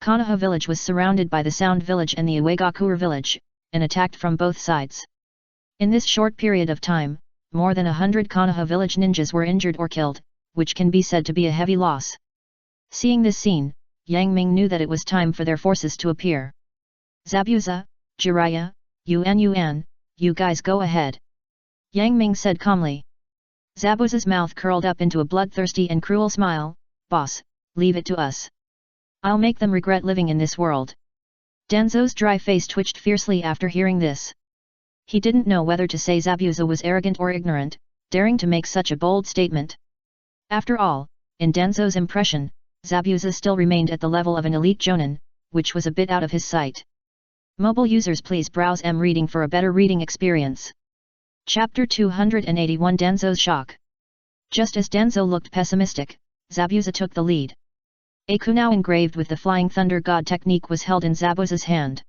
Konoha village was surrounded by the Sound village and the Uegakure village, and attacked from both sides. In this short period of time, more than 100 Konoha village ninjas were injured or killed, which can be said to be a heavy loss. Seeing this scene, Yang Ming knew that it was time for their forces to appear. "Zabuza, Jiraiya, Yuan, you guys go ahead," Yang Ming said calmly. Zabuza's mouth curled up into a bloodthirsty and cruel smile. "Boss, leave it to us. I'll make them regret living in this world." Danzo's dry face twitched fiercely after hearing this. He didn't know whether to say Zabuza was arrogant or ignorant, daring to make such a bold statement. After all, in Danzo's impression, Zabuza still remained at the level of an elite jonin, which was a bit out of his sight. Mobile users please browse M-Reading for a better reading experience. Chapter 281 Danzo's Shock. Just as Danzo looked pessimistic, Zabuza took the lead. A kunao engraved with the Flying Thunder God technique was held in Zabuza's hand.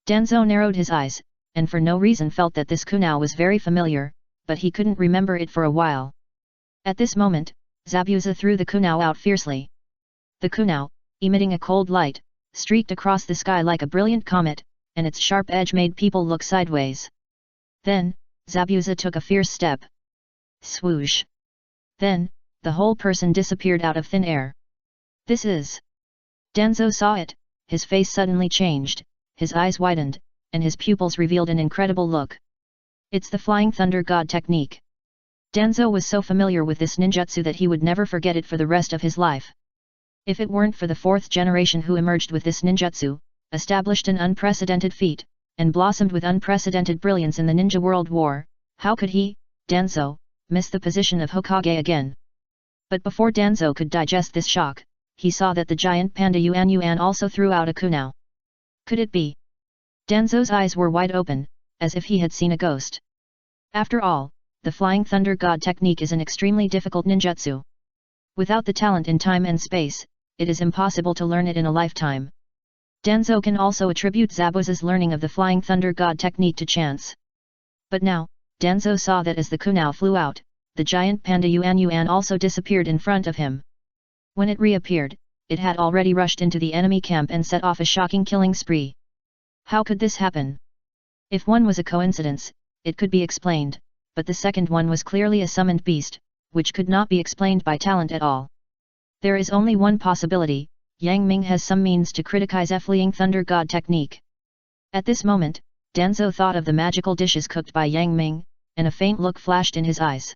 Danzo narrowed his eyes, and for no reason felt that this kunao was very familiar, but he couldn't remember it for a while. At this moment, Zabuza threw the kunao out fiercely. The kunao, emitting a cold light, streaked across the sky like a brilliant comet, and its sharp edge made people look sideways. Then, Zabuza took a fierce step. Swoosh! Then, the whole person disappeared out of thin air. "This is..." Danzo saw it, his face suddenly changed, his eyes widened, and his pupils revealed an incredible look. "It's the Flying Thunder God technique." Danzo was so familiar with this ninjutsu that he would never forget it for the rest of his life. If it weren't for the fourth generation who emerged with this ninjutsu, established an unprecedented feat, and blossomed with unprecedented brilliance in the Ninja World War, how could he, Danzo, miss the position of Hokage again. But before Danzo could digest this shock, he saw that the giant panda Yuan also threw out a kunao. Could it be? Danzo's eyes were wide open, as if he had seen a ghost. After all, the Flying Thunder God technique is an extremely difficult ninjutsu. Without the talent in time and space, it is impossible to learn it in a lifetime. Danzo can also attribute Zabuza's learning of the Flying Thunder God technique to chance. But now, Danzo saw that as the kunao flew out, the giant panda Yuan also disappeared in front of him. When it reappeared, it had already rushed into the enemy camp and set off a shocking killing spree. How could this happen? If one was a coincidence, it could be explained, but the second one was clearly a summoned beast, which could not be explained by talent at all. There is only one possibility: Yang Ming has some means to criticize a Flying Thunder God technique. At this moment, Danzo thought of the magical dishes cooked by Yang Ming, and a faint look flashed in his eyes.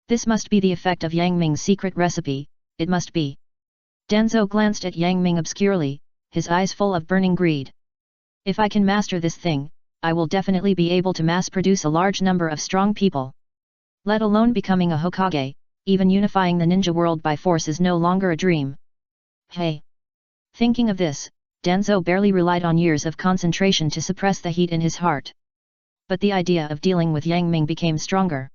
This must be the effect of Yang Ming's secret recipe, it must be. Danzo glanced at Yang Ming obscurely, his eyes full of burning greed. If I can master this thing, I will definitely be able to mass-produce a large number of strong people. Let alone becoming a Hokage, even unifying the ninja world by force is no longer a dream. Hey! Thinking of this, Danzo barely relied on years of concentration to suppress the heat in his heart. But the idea of dealing with Yang Ming became stronger.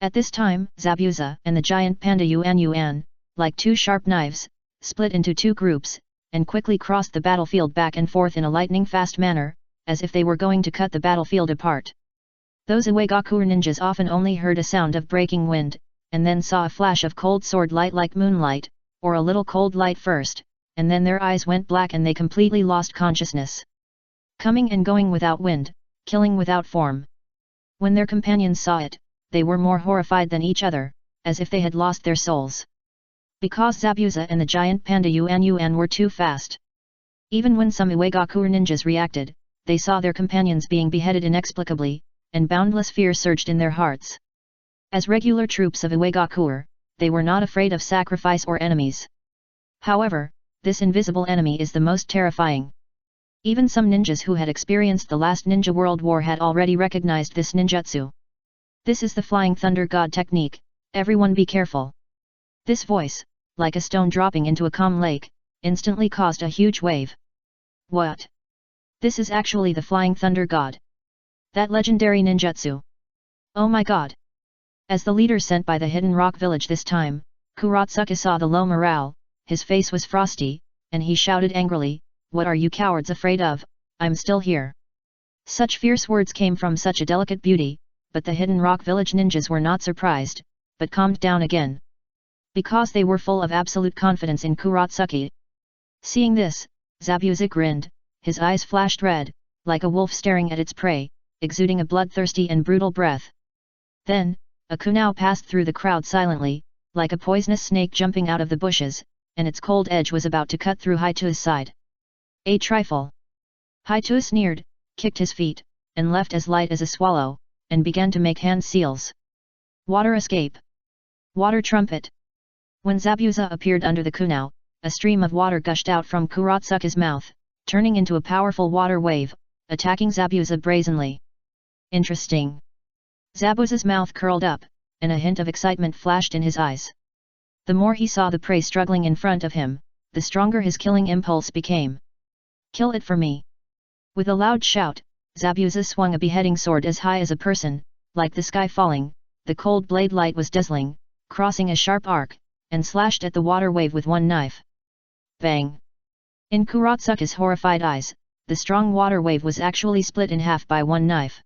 At this time, Zabuza and the giant panda Yuan, like two sharp knives, split into two groups, and quickly crossed the battlefield back and forth in a lightning-fast manner, as if they were going to cut the battlefield apart. Those Uegaku ninjas often only heard a sound of breaking wind, and then saw a flash of cold sword light like moonlight, or a little cold light first, and then their eyes went black and they completely lost consciousness. Coming and going without wind, killing without form. When their companions saw it, they were more horrified than each other, as if they had lost their souls. Because Zabuza and the giant panda Yuan were too fast. Even when some Uegaku ninjas reacted, they saw their companions being beheaded inexplicably, and boundless fear surged in their hearts. As regular troops of Uegaku, they were not afraid of sacrifice or enemies. However, this invisible enemy is the most terrifying. Even some ninjas who had experienced the last Ninja World War had already recognized this ninjutsu. This is the Flying Thunder God technique, everyone be careful. This voice, like a stone dropping into a calm lake, instantly caused a huge wave. What? This is actually the Flying Thunder God. That legendary ninjutsu. Oh my god! As the leader sent by the Hidden Rock Village this time, Kuratsuka saw the low morale, his face was frosty, and he shouted angrily, "What are you cowards afraid of? I'm still here." Such fierce words came from such a delicate beauty, but the Hidden Rock Village ninjas were not surprised, but calmed down again. Because they were full of absolute confidence in Kuratsuka. Seeing this, Zabuza grinned, his eyes flashed red, like a wolf staring at its prey, exuding a bloodthirsty and brutal breath. Then, a kunao passed through the crowd silently, like a poisonous snake jumping out of the bushes, and its cold edge was about to cut through Haitu's side. A trifle. Haitu sneered, kicked his feet, and left as light as a swallow, and began to make hand seals. Water escape. Water trumpet. When Zabuza appeared under the kunao, a stream of water gushed out from Kuratsuka's mouth, turning into a powerful water wave, attacking Zabuza brazenly. Interesting. Zabuza's mouth curled up, and a hint of excitement flashed in his eyes. The more he saw the prey struggling in front of him, the stronger his killing impulse became. Kill it for me. With a loud shout, Zabuza swung a beheading sword as high as a person, like the sky falling, the cold blade light was dazzling, crossing a sharp arc, and slashed at the water wave with one knife. Bang! In Kuratsuka's horrified eyes, the strong water wave was actually split in half by one knife.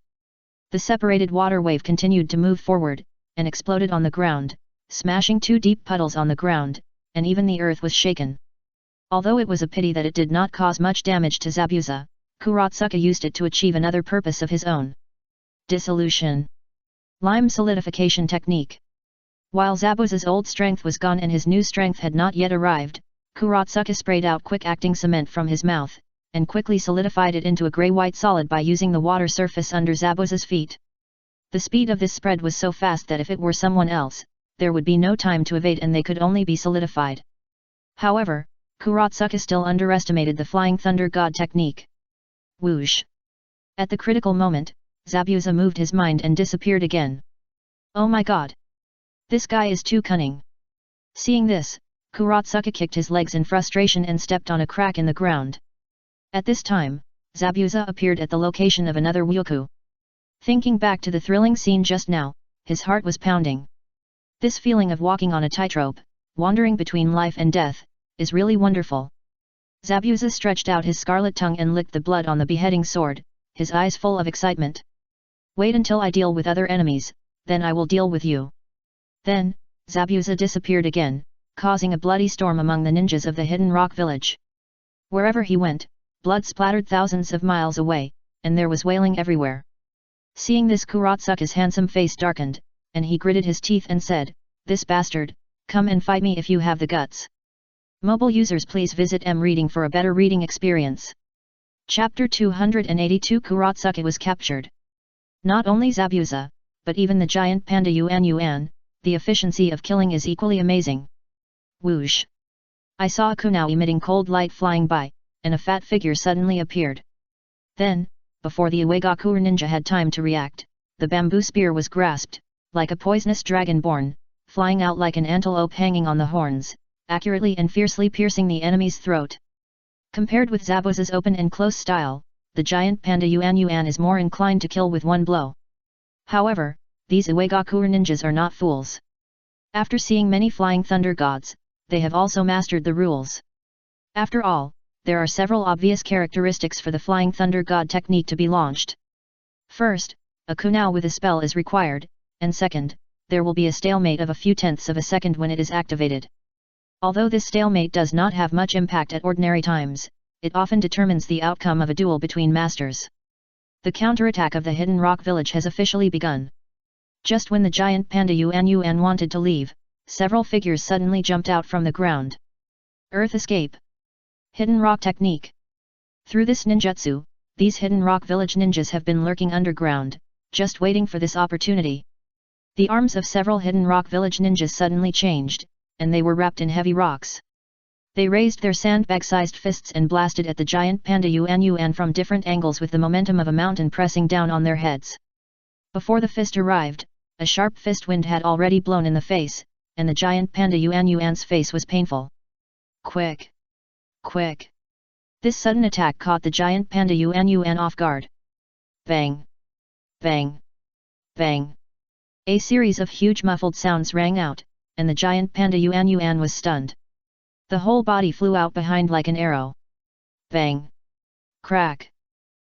The separated water wave continued to move forward, and exploded on the ground, smashing two deep puddles on the ground, and even the earth was shaken. Although it was a pity that it did not cause much damage to Zabuza, Kuratsuka used it to achieve another purpose of his own. Dissolution. Lime solidification technique. While Zabuza's old strength was gone and his new strength had not yet arrived, Kuratsuka sprayed out quick-acting cement from his mouth, and quickly solidified it into a grey-white solid by using the water surface under Zabuza's feet. The speed of this spread was so fast that if it were someone else, there would be no time to evade and they could only be solidified. However, Kuratsuka still underestimated the Flying Thunder God technique. Whoosh! At the critical moment, Zabuza moved his mind and disappeared again. Oh my god! This guy is too cunning. Seeing this, Kurotsuka kicked his legs in frustration and stepped on a crack in the ground. At this time, Zabuza appeared at the location of another Ryuku. Thinking back to the thrilling scene just now, his heart was pounding. This feeling of walking on a tightrope, wandering between life and death, is really wonderful. Zabuza stretched out his scarlet tongue and licked the blood on the beheading sword, his eyes full of excitement. Wait until I deal with other enemies, then I will deal with you. Then, Zabuza disappeared again, causing a bloody storm among the ninjas of the Hidden Rock Village. Wherever he went, blood splattered thousands of miles away, and there was wailing everywhere. Seeing this, Kurotsuka's handsome face darkened, and he gritted his teeth and said, "This bastard, come and fight me if you have the guts." Mobile users, please visit Reading for a better reading experience. Chapter 282 Kurotsuka was captured. Not only Zabuza, but even the giant panda Yuan, the efficiency of killing is equally amazing. Whoosh! I saw a kunao emitting cold light flying by, and a fat figure suddenly appeared. Then, before the Uegaku ninja had time to react, the bamboo spear was grasped, like a poisonous dragon born, flying out like an antelope hanging on the horns, accurately and fiercely piercing the enemy's throat. Compared with Zabuza's open and close style, the giant panda Yuan is more inclined to kill with one blow. However, these Uegaku ninjas are not fools. After seeing many flying thunder gods, they have also mastered the rules. After all, there are several obvious characteristics for the flying thunder god technique to be launched. First, a kunao with a spell is required, and second, there will be a stalemate of a few tenths of a second when it is activated. Although this stalemate does not have much impact at ordinary times, it often determines the outcome of a duel between masters. The counterattack of the Hidden Rock Village has officially begun. Just when the giant panda Yuan wanted to leave, several figures suddenly jumped out from the ground. Earth Escape. Hidden Rock Technique. Through this ninjutsu, these Hidden Rock Village ninjas have been lurking underground, just waiting for this opportunity. The arms of several Hidden Rock Village ninjas suddenly changed, and they were wrapped in heavy rocks. They raised their sandbag-sized fists and blasted at the giant panda Yuan from different angles with the momentum of a mountain pressing down on their heads. Before the fist arrived, a sharp fist wind had already blown in the face, and the giant panda Yuan's face was painful. Quick! Quick! This sudden attack caught the giant panda Yuan off guard. Bang! Bang! Bang! A series of huge muffled sounds rang out, and the giant panda Yuan was stunned. The whole body flew out behind like an arrow. Bang! Crack!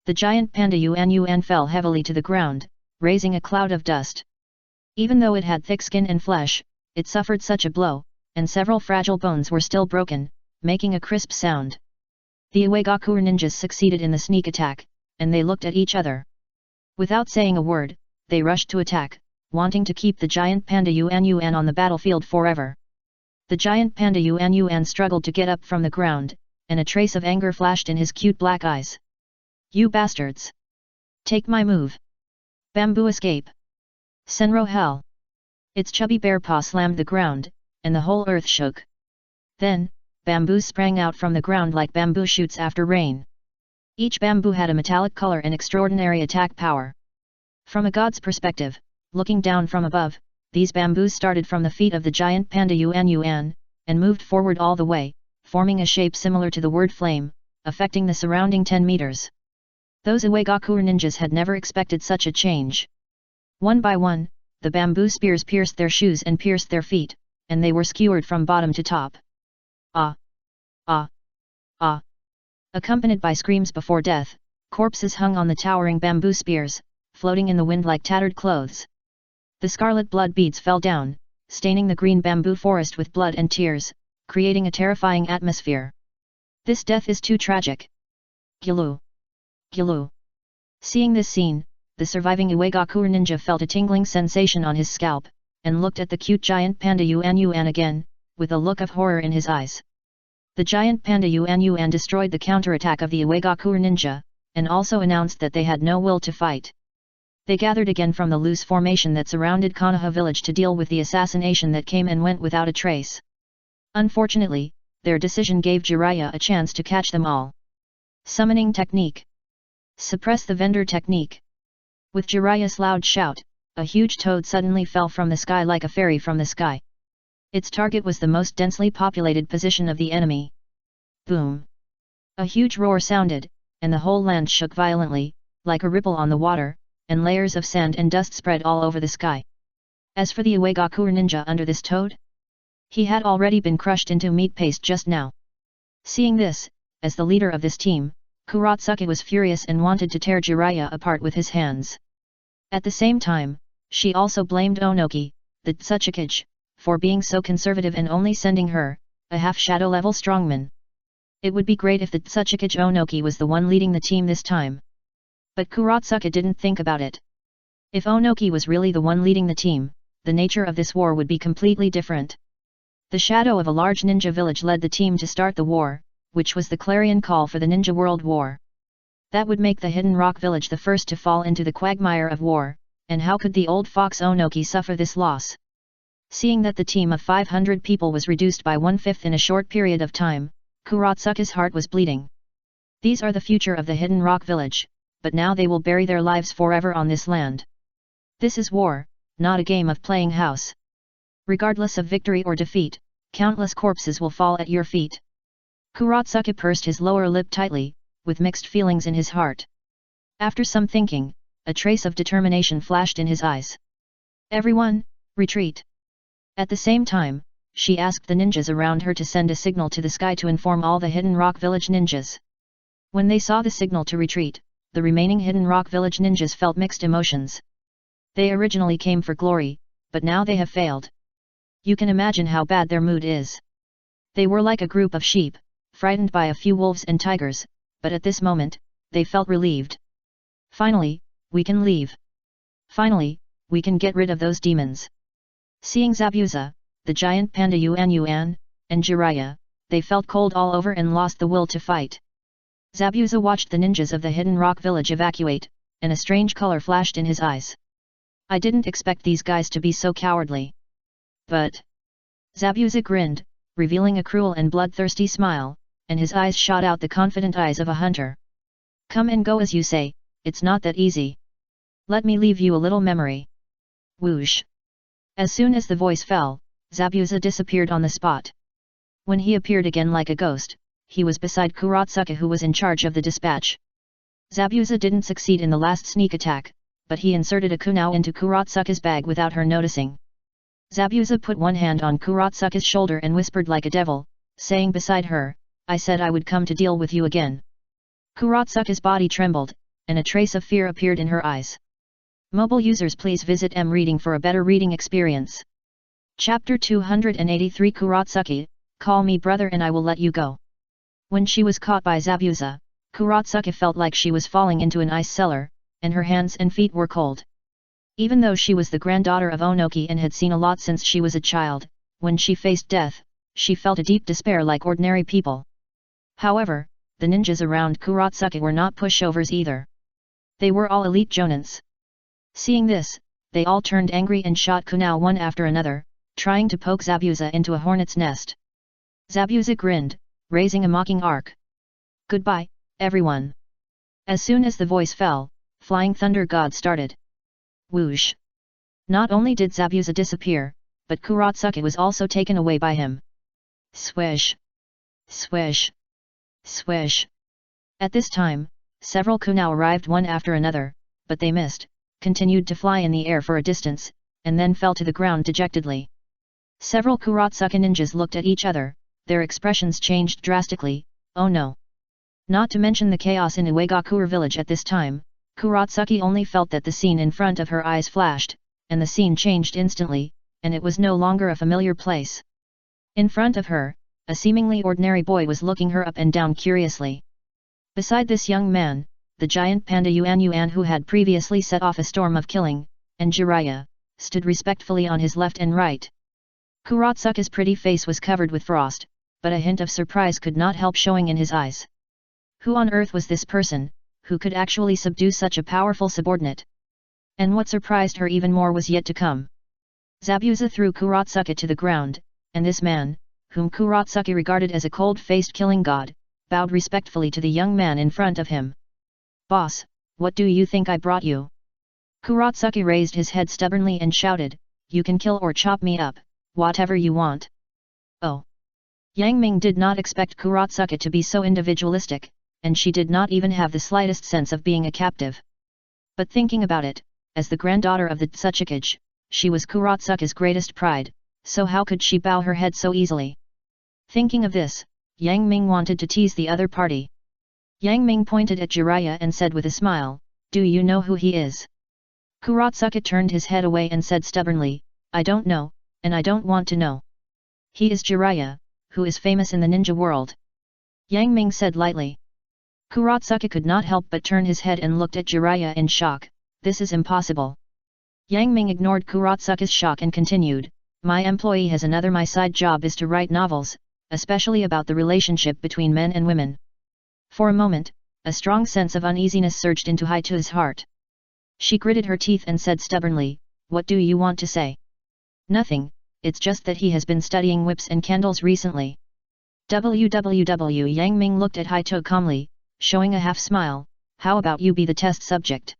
The giant panda Yuan fell heavily to the ground, raising a cloud of dust. Even though it had thick skin and flesh, it suffered such a blow, and several fragile bones were still broken, making a crisp sound. The Uegaku ninjas succeeded in the sneak attack, and they looked at each other. Without saying a word, they rushed to attack, wanting to keep the giant panda Yuan on the battlefield forever. The giant panda Yuan struggled to get up from the ground, and a trace of anger flashed in his cute black eyes. "You bastards! Take my move! Bamboo escape! Senro hell!" Its chubby bare paw slammed the ground, and the whole earth shook. Then, bamboos sprang out from the ground like bamboo shoots after rain. Each bamboo had a metallic color and extraordinary attack power. From a god's perspective, looking down from above, these bamboos started from the feet of the giant panda Yuan, and moved forward all the way, forming a shape similar to the word flame, affecting the surrounding 10 meters. Those Uegaku ninjas had never expected such a change. One by one, the bamboo spears pierced their shoes and pierced their feet, and they were skewered from bottom to top. Ah! Ah! Ah! Accompanied by screams before death, corpses hung on the towering bamboo spears, floating in the wind like tattered clothes. The scarlet blood beads fell down, staining the green bamboo forest with blood and tears, creating a terrifying atmosphere. This death is too tragic. Gilu! Gilu! Seeing this scene, the surviving Uegaku ninja felt a tingling sensation on his scalp, and looked at the cute giant panda Yuan again, with a look of horror in his eyes. The giant panda Yuan destroyed the counterattack of the Uegaku ninja, and also announced that they had no will to fight. They gathered again from the loose formation that surrounded Konoha village to deal with the assassination that came and went without a trace. Unfortunately, their decision gave Jiraiya a chance to catch them all. Summoning technique. Suppress the vendor technique. With Jiraiya's loud shout, a huge toad suddenly fell from the sky like a fairy from the sky. Its target was the most densely populated position of the enemy. Boom! A huge roar sounded, and the whole land shook violently, like a ripple on the water, and layers of sand and dust spread all over the sky. As for the Uegakure ninja under this toad, he had already been crushed into meat paste just now. Seeing this, as the leader of this team, Kurotsuke was furious and wanted to tear Jiraiya apart with his hands. At the same time, she also blamed Onoki, the Tsuchikage, for being so conservative and only sending her, a half-shadow level strongman. It would be great if the Tsuchikage Onoki was the one leading the team this time. But Kurotsuke didn't think about it. If Onoki was really the one leading the team, the nature of this war would be completely different. The shadow of a large ninja village led the team to start the war, which was the clarion call for the Ninja World War. That would make the Hidden Rock village the first to fall into the quagmire of war, and how could the old fox Onoki suffer this loss? Seeing that the team of 500 people was reduced by 1/5 in a short period of time, Kurotsuke's heart was bleeding. These are the future of the Hidden Rock village, but now they will bury their lives forever on this land. This is war, not a game of playing house. Regardless of victory or defeat, countless corpses will fall at your feet. Kurotsuke pursed his lower lip tightly, with mixed feelings in his heart. After some thinking, a trace of determination flashed in his eyes. Everyone, retreat! At the same time, she asked the ninjas around her to send a signal to the sky to inform all the Hidden Rock Village ninjas. When they saw the signal to retreat, the remaining Hidden Rock Village ninjas felt mixed emotions. They originally came for glory, but now they have failed. You can imagine how bad their mood is. They were like a group of sheep, frightened by a few wolves and tigers, but at this moment, they felt relieved. Finally, we can leave. Finally, we can get rid of those demons. Seeing Zabuza, the giant panda Yuan, and Jiraiya, they felt cold all over and lost the will to fight. Zabuza watched the ninjas of the Hidden Rock village evacuate, and a strange color flashed in his eyes. I didn't expect these guys to be so cowardly. But Zabuza grinned, revealing a cruel and bloodthirsty smile, and his eyes shot out the confident eyes of a hunter. Come and go as you say, it's not that easy. Let me leave you a little memory. Whoosh! As soon as the voice fell, Zabuza disappeared on the spot. When he appeared again like a ghost, he was beside Kurotsuke who was in charge of the dispatch. Zabuza didn't succeed in the last sneak attack, but he inserted a kunao into Kurotsuke's bag without her noticing. Zabuza put one hand on Kurotsuke's shoulder and whispered like a devil, saying beside her, I said I would come to deal with you again. Kurotsuke's body trembled, and a trace of fear appeared in her eyes. Mobile users please visit M-Reading for a better reading experience. Chapter 283 Kurotsuke, call me brother and I will let you go. When she was caught by Zabuza, Kurotsuke felt like she was falling into an ice cellar, and her hands and feet were cold. Even though she was the granddaughter of Onoki and had seen a lot since she was a child, when she faced death, she felt a deep despair like ordinary people. However, the ninjas around Kurotsuke were not pushovers either. They were all elite jonins. Seeing this, they all turned angry and shot kunao one after another, trying to poke Zabuza into a hornet's nest. Zabuza grinned, raising a mocking arc. Goodbye, everyone. As soon as the voice fell, Flying Thunder God started. Whoosh! Not only did Zabuza disappear, but Kurotsuke was also taken away by him. Swish! Swish! Swish! At this time, several kunao arrived one after another, but they missed, continued to fly in the air for a distance, and then fell to the ground dejectedly. Several Kurotsuke ninjas looked at each other, their expressions changed drastically, oh no! Not to mention the chaos in Uegakure village at this time, Kurotsuke only felt that the scene in front of her eyes flashed, and the scene changed instantly, and it was no longer a familiar place. In front of her, a seemingly ordinary boy was looking her up and down curiously. Beside this young man, the giant panda Yuan who had previously set off a storm of killing, and Jiraiya, stood respectfully on his left and right. Kurotsuke's pretty face was covered with frost, but a hint of surprise could not help showing in his eyes. Who on earth was this person, who could actually subdue such a powerful subordinate? And what surprised her even more was yet to come. Zabuza threw Kurotsuke to the ground, and this man, whom Kurotsuke regarded as a cold-faced killing god, bowed respectfully to the young man in front of him. Boss, what do you think I brought you? Kurotsuki raised his head stubbornly and shouted, "You can kill or chop me up, whatever you want." Oh! Yang Ming did not expect Kurotsuki to be so individualistic, and she did not even have the slightest sense of being a captive. But thinking about it, as the granddaughter of the Tsuchikage, she was Kurotsuki's greatest pride, so how could she bow her head so easily? Thinking of this, Yang Ming wanted to tease the other party. Yang Ming pointed at Jiraiya and said with a smile, "Do you know who he is?" Kurotsuki turned his head away and said stubbornly, "I don't know, and I don't want to know." "He is Jiraiya, who is famous in the ninja world," Yang Ming said lightly. Kurotsuki could not help but turn his head and looked at Jiraiya in shock. "This is impossible." Yang Ming ignored Kurotsuki's shock and continued, "My employee has another. My side job is to write novels, especially about the relationship between men and women." For a moment, a strong sense of uneasiness surged into Haito's heart. She gritted her teeth and said stubbornly, "What do you want to say?" "Nothing, it's just that he has been studying whips and candles recently." Yang Ming looked at Haito calmly, showing a half smile, "How about you be the test subject?"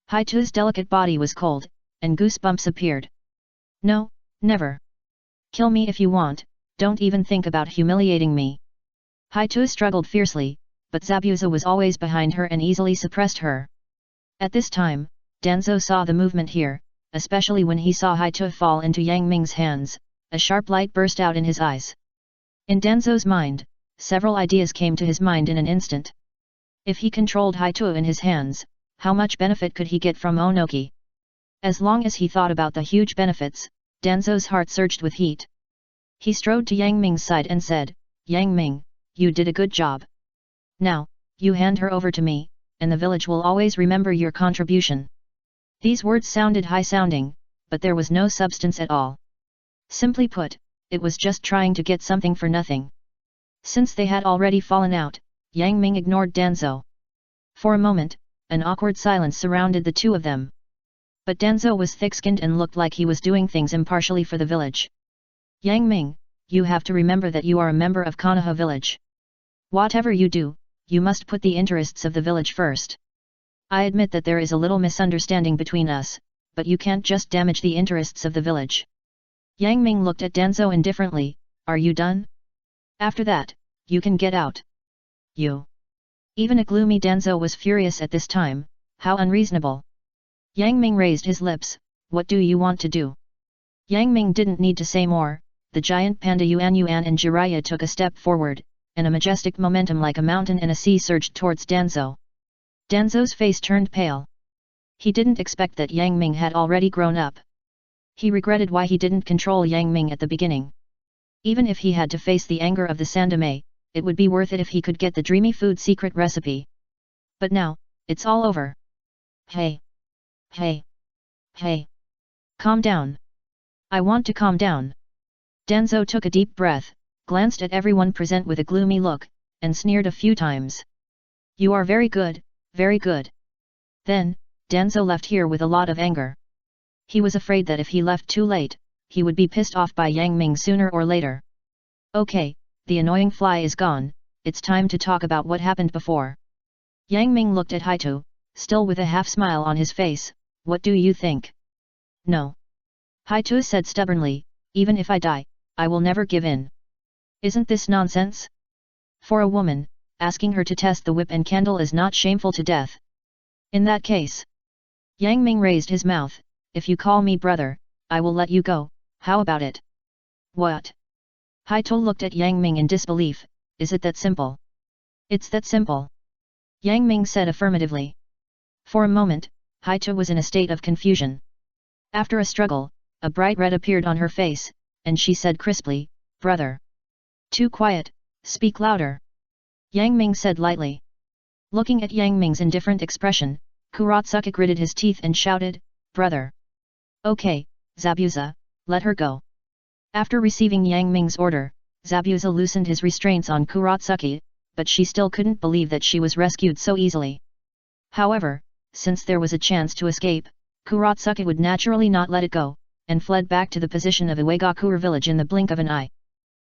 Haito's delicate body was cold, and goosebumps appeared. "No, never. Kill me if you want, don't even think about humiliating me." Haito struggled fiercely, but Zabuza was always behind her and easily suppressed her. At this time, Danzo saw the movement here, especially when he saw Haito fall into Yang Ming's hands. A sharp light burst out in his eyes. In Danzo's mind, several ideas came to his mind in an instant. If he controlled Haito in his hands, how much benefit could he get from Onoki? As long as he thought about the huge benefits, Danzo's heart surged with heat. He strode to Yang Ming's side and said, "Yang Ming, you did a good job. Now, you hand her over to me, and the village will always remember your contribution." These words sounded high-sounding, but there was no substance at all. Simply put, it was just trying to get something for nothing. Since they had already fallen out, Yang Ming ignored Danzo. For a moment, an awkward silence surrounded the two of them. But Danzo was thick-skinned and looked like he was doing things impartially for the village. "Yang Ming, you have to remember that you are a member of Konoha village. Whatever you do, you must put the interests of the village first. I admit that there is a little misunderstanding between us, but you can't just damage the interests of the village." Yang Ming looked at Danzo indifferently, "Are you done? After that, you can get out." "You?" Even a gloomy Danzo was furious at this time. How unreasonable. Yang Ming raised his lips, "What do you want to do?" Yang Ming didn't need to say more. The giant panda Yuan and Jiraiya took a step forward, and a majestic momentum like a mountain and a sea surged towards Danzo. Danzo's face turned pale. He didn't expect that Yang Ming had already grown up. He regretted why he didn't control Yang Ming at the beginning. Even if he had to face the anger of the Sandame, it would be worth it if he could get the dreamy food secret recipe. But now, it's all over. Hey! Hey! Hey! Calm down. I want to calm down. Danzo took a deep breath, glanced at everyone present with a gloomy look, and sneered a few times. "You are very good, very good." Then, Danzo left here with a lot of anger. He was afraid that if he left too late, he would be pissed off by Yang Ming sooner or later. "Okay, the annoying fly is gone, it's time to talk about what happened before." Yang Ming looked at Haito, still with a half smile on his face. "What do you think?" "No." Haito said stubbornly, "Even if I die, I will never give in." "Isn't this nonsense? For a woman, asking her to test the whip and candle is not shameful to death." "In that case," Yang Ming raised his mouth, "if you call me brother, I will let you go, how about it?" "What?" Haito looked at Yang Ming in disbelief. "Is it that simple?" "It's that simple," Yang Ming said affirmatively. For a moment, Haito was in a state of confusion. After a struggle, a bright red appeared on her face, and she said crisply, "Brother." "Too quiet, speak louder," Yang Ming said lightly. Looking at Yang Ming's indifferent expression, Kurotsuki gritted his teeth and shouted, "Brother." "Okay, Zabuza, let her go." After receiving Yang Ming's order, Zabuza loosened his restraints on Kurotsuki, but she still couldn't believe that she was rescued so easily. However, since there was a chance to escape, Kurotsuki would naturally not let it go, and fled back to the position of Uegakure village in the blink of an eye.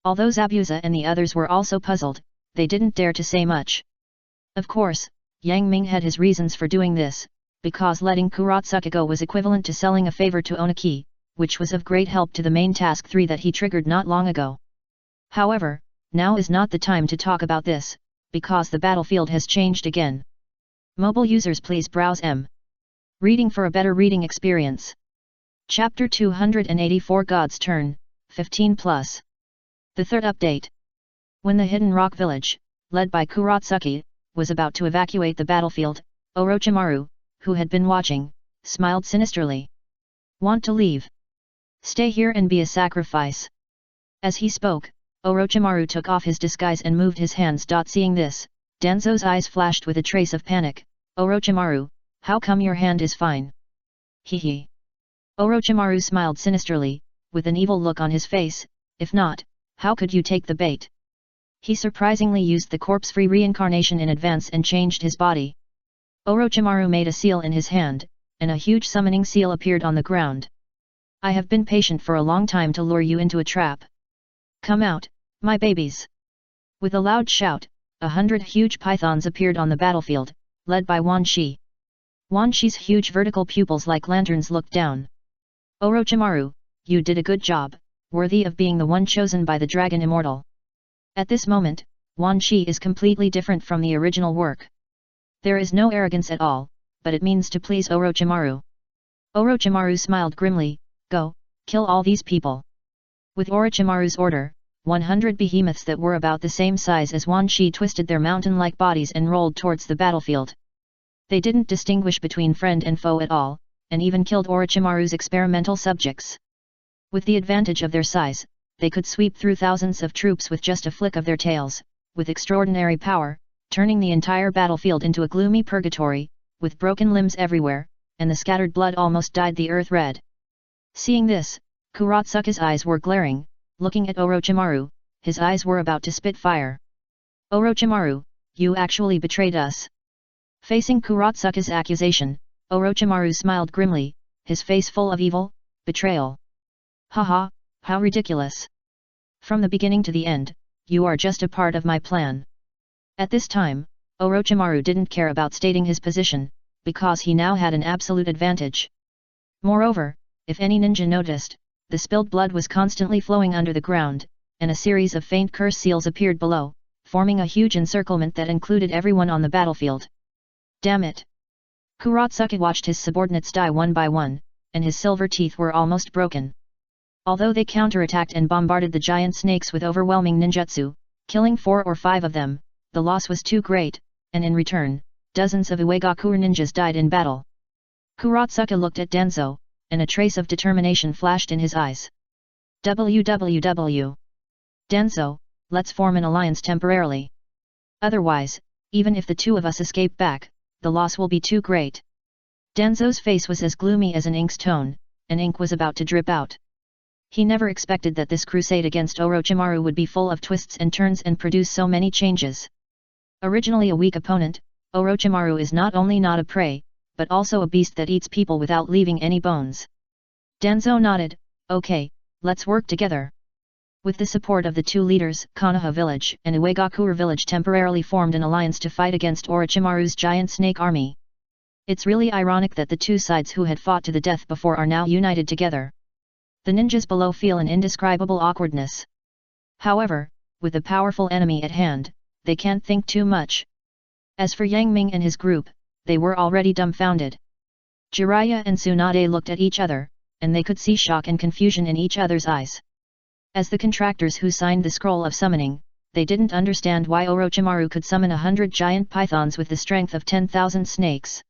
Although Zabuza and the others were also puzzled, they didn't dare to say much. Of course, Yang Ming had his reasons for doing this, because letting Kurotsuka go was equivalent to selling a favor to Onaki, which was of great help to the main task 3 that he triggered not long ago. However, now is not the time to talk about this, because the battlefield has changed again. Mobile users please browse reading for a better reading experience. Chapter 284 God's Turn, 15+. The third update. When the Hidden Rock Village, led by Kurotsuki, was about to evacuate the battlefield, Orochimaru, who had been watching, smiled sinisterly. Want to leave? Stay here and be a sacrifice. As he spoke, Orochimaru took off his disguise and moved his hands. Seeing this, Danzo's eyes flashed with a trace of panic. Orochimaru, how come your hand is fine? Hee. Orochimaru smiled sinisterly, with an evil look on his face. If not, how could you take the bait? He surprisingly used the corpse-free reincarnation in advance and changed his body. Orochimaru made a seal in his hand, and a huge summoning seal appeared on the ground. I have been patient for a long time to lure you into a trap. Come out, my babies! With a loud shout, 100 huge pythons appeared on the battlefield, led by Wan Shi. Wan Shi's huge vertical pupils like lanterns looked down. Orochimaru, you did a good job, worthy of being the one chosen by the Dragon Immortal. At this moment, Wan Shi is completely different from the original work. There is no arrogance at all, but it means to please Orochimaru. Orochimaru smiled grimly, go, kill all these people. With Orochimaru's order, 100 behemoths that were about the same size as Wan Shi twisted their mountain-like bodies and rolled towards the battlefield. They didn't distinguish between friend and foe at all, and even killed Orochimaru's experimental subjects. With the advantage of their size, they could sweep through thousands of troops with just a flick of their tails, with extraordinary power, turning the entire battlefield into a gloomy purgatory, with broken limbs everywhere, and the scattered blood almost dyed the earth red. Seeing this, Kurotsuka's eyes were glaring, looking at Orochimaru, his eyes were about to spit fire. Orochimaru, you actually betrayed us. Facing Kurotsuka's accusation, Orochimaru smiled grimly, his face full of evil, betrayal. Haha, how ridiculous. From the beginning to the end, you are just a part of my plan. At this time, Orochimaru didn't care about stating his position, because he now had an absolute advantage. Moreover, if any ninja noticed, the spilled blood was constantly flowing under the ground, and a series of faint curse seals appeared below, forming a huge encirclement that included everyone on the battlefield. Damn it! Kurotsuka watched his subordinates die one by one, and his silver teeth were almost broken. Although they counterattacked and bombarded the giant snakes with overwhelming ninjutsu, killing 4 or 5 of them, the loss was too great, and in return, dozens of Uegaku ninjas died in battle. Kurotsuka looked at Danzo, and a trace of determination flashed in his eyes. WWW. Danzo, let's form an alliance temporarily. Otherwise, even if the 2 of us escape back, the loss will be too great. Danzo's face was as gloomy as an ink's tone, and ink was about to drip out. He never expected that this crusade against Orochimaru would be full of twists and turns and produce so many changes. Originally a weak opponent, Orochimaru is not only not a prey, but also a beast that eats people without leaving any bones. Danzo nodded, okay, let's work together. With the support of the 2 leaders, Konoha village and Uegakuer village temporarily formed an alliance to fight against Orochimaru's giant snake army. It's really ironic that the 2 sides who had fought to the death before are now united together. The ninjas below feel an indescribable awkwardness. However, with a powerful enemy at hand, they can't think too much. As for Yang Ming and his group, they were already dumbfounded. Jiraiya and Tsunade looked at each other, and they could see shock and confusion in each other's eyes. As the contractors who signed the scroll of summoning, they didn't understand why Orochimaru could summon 100 giant pythons with the strength of 10,000 snakes.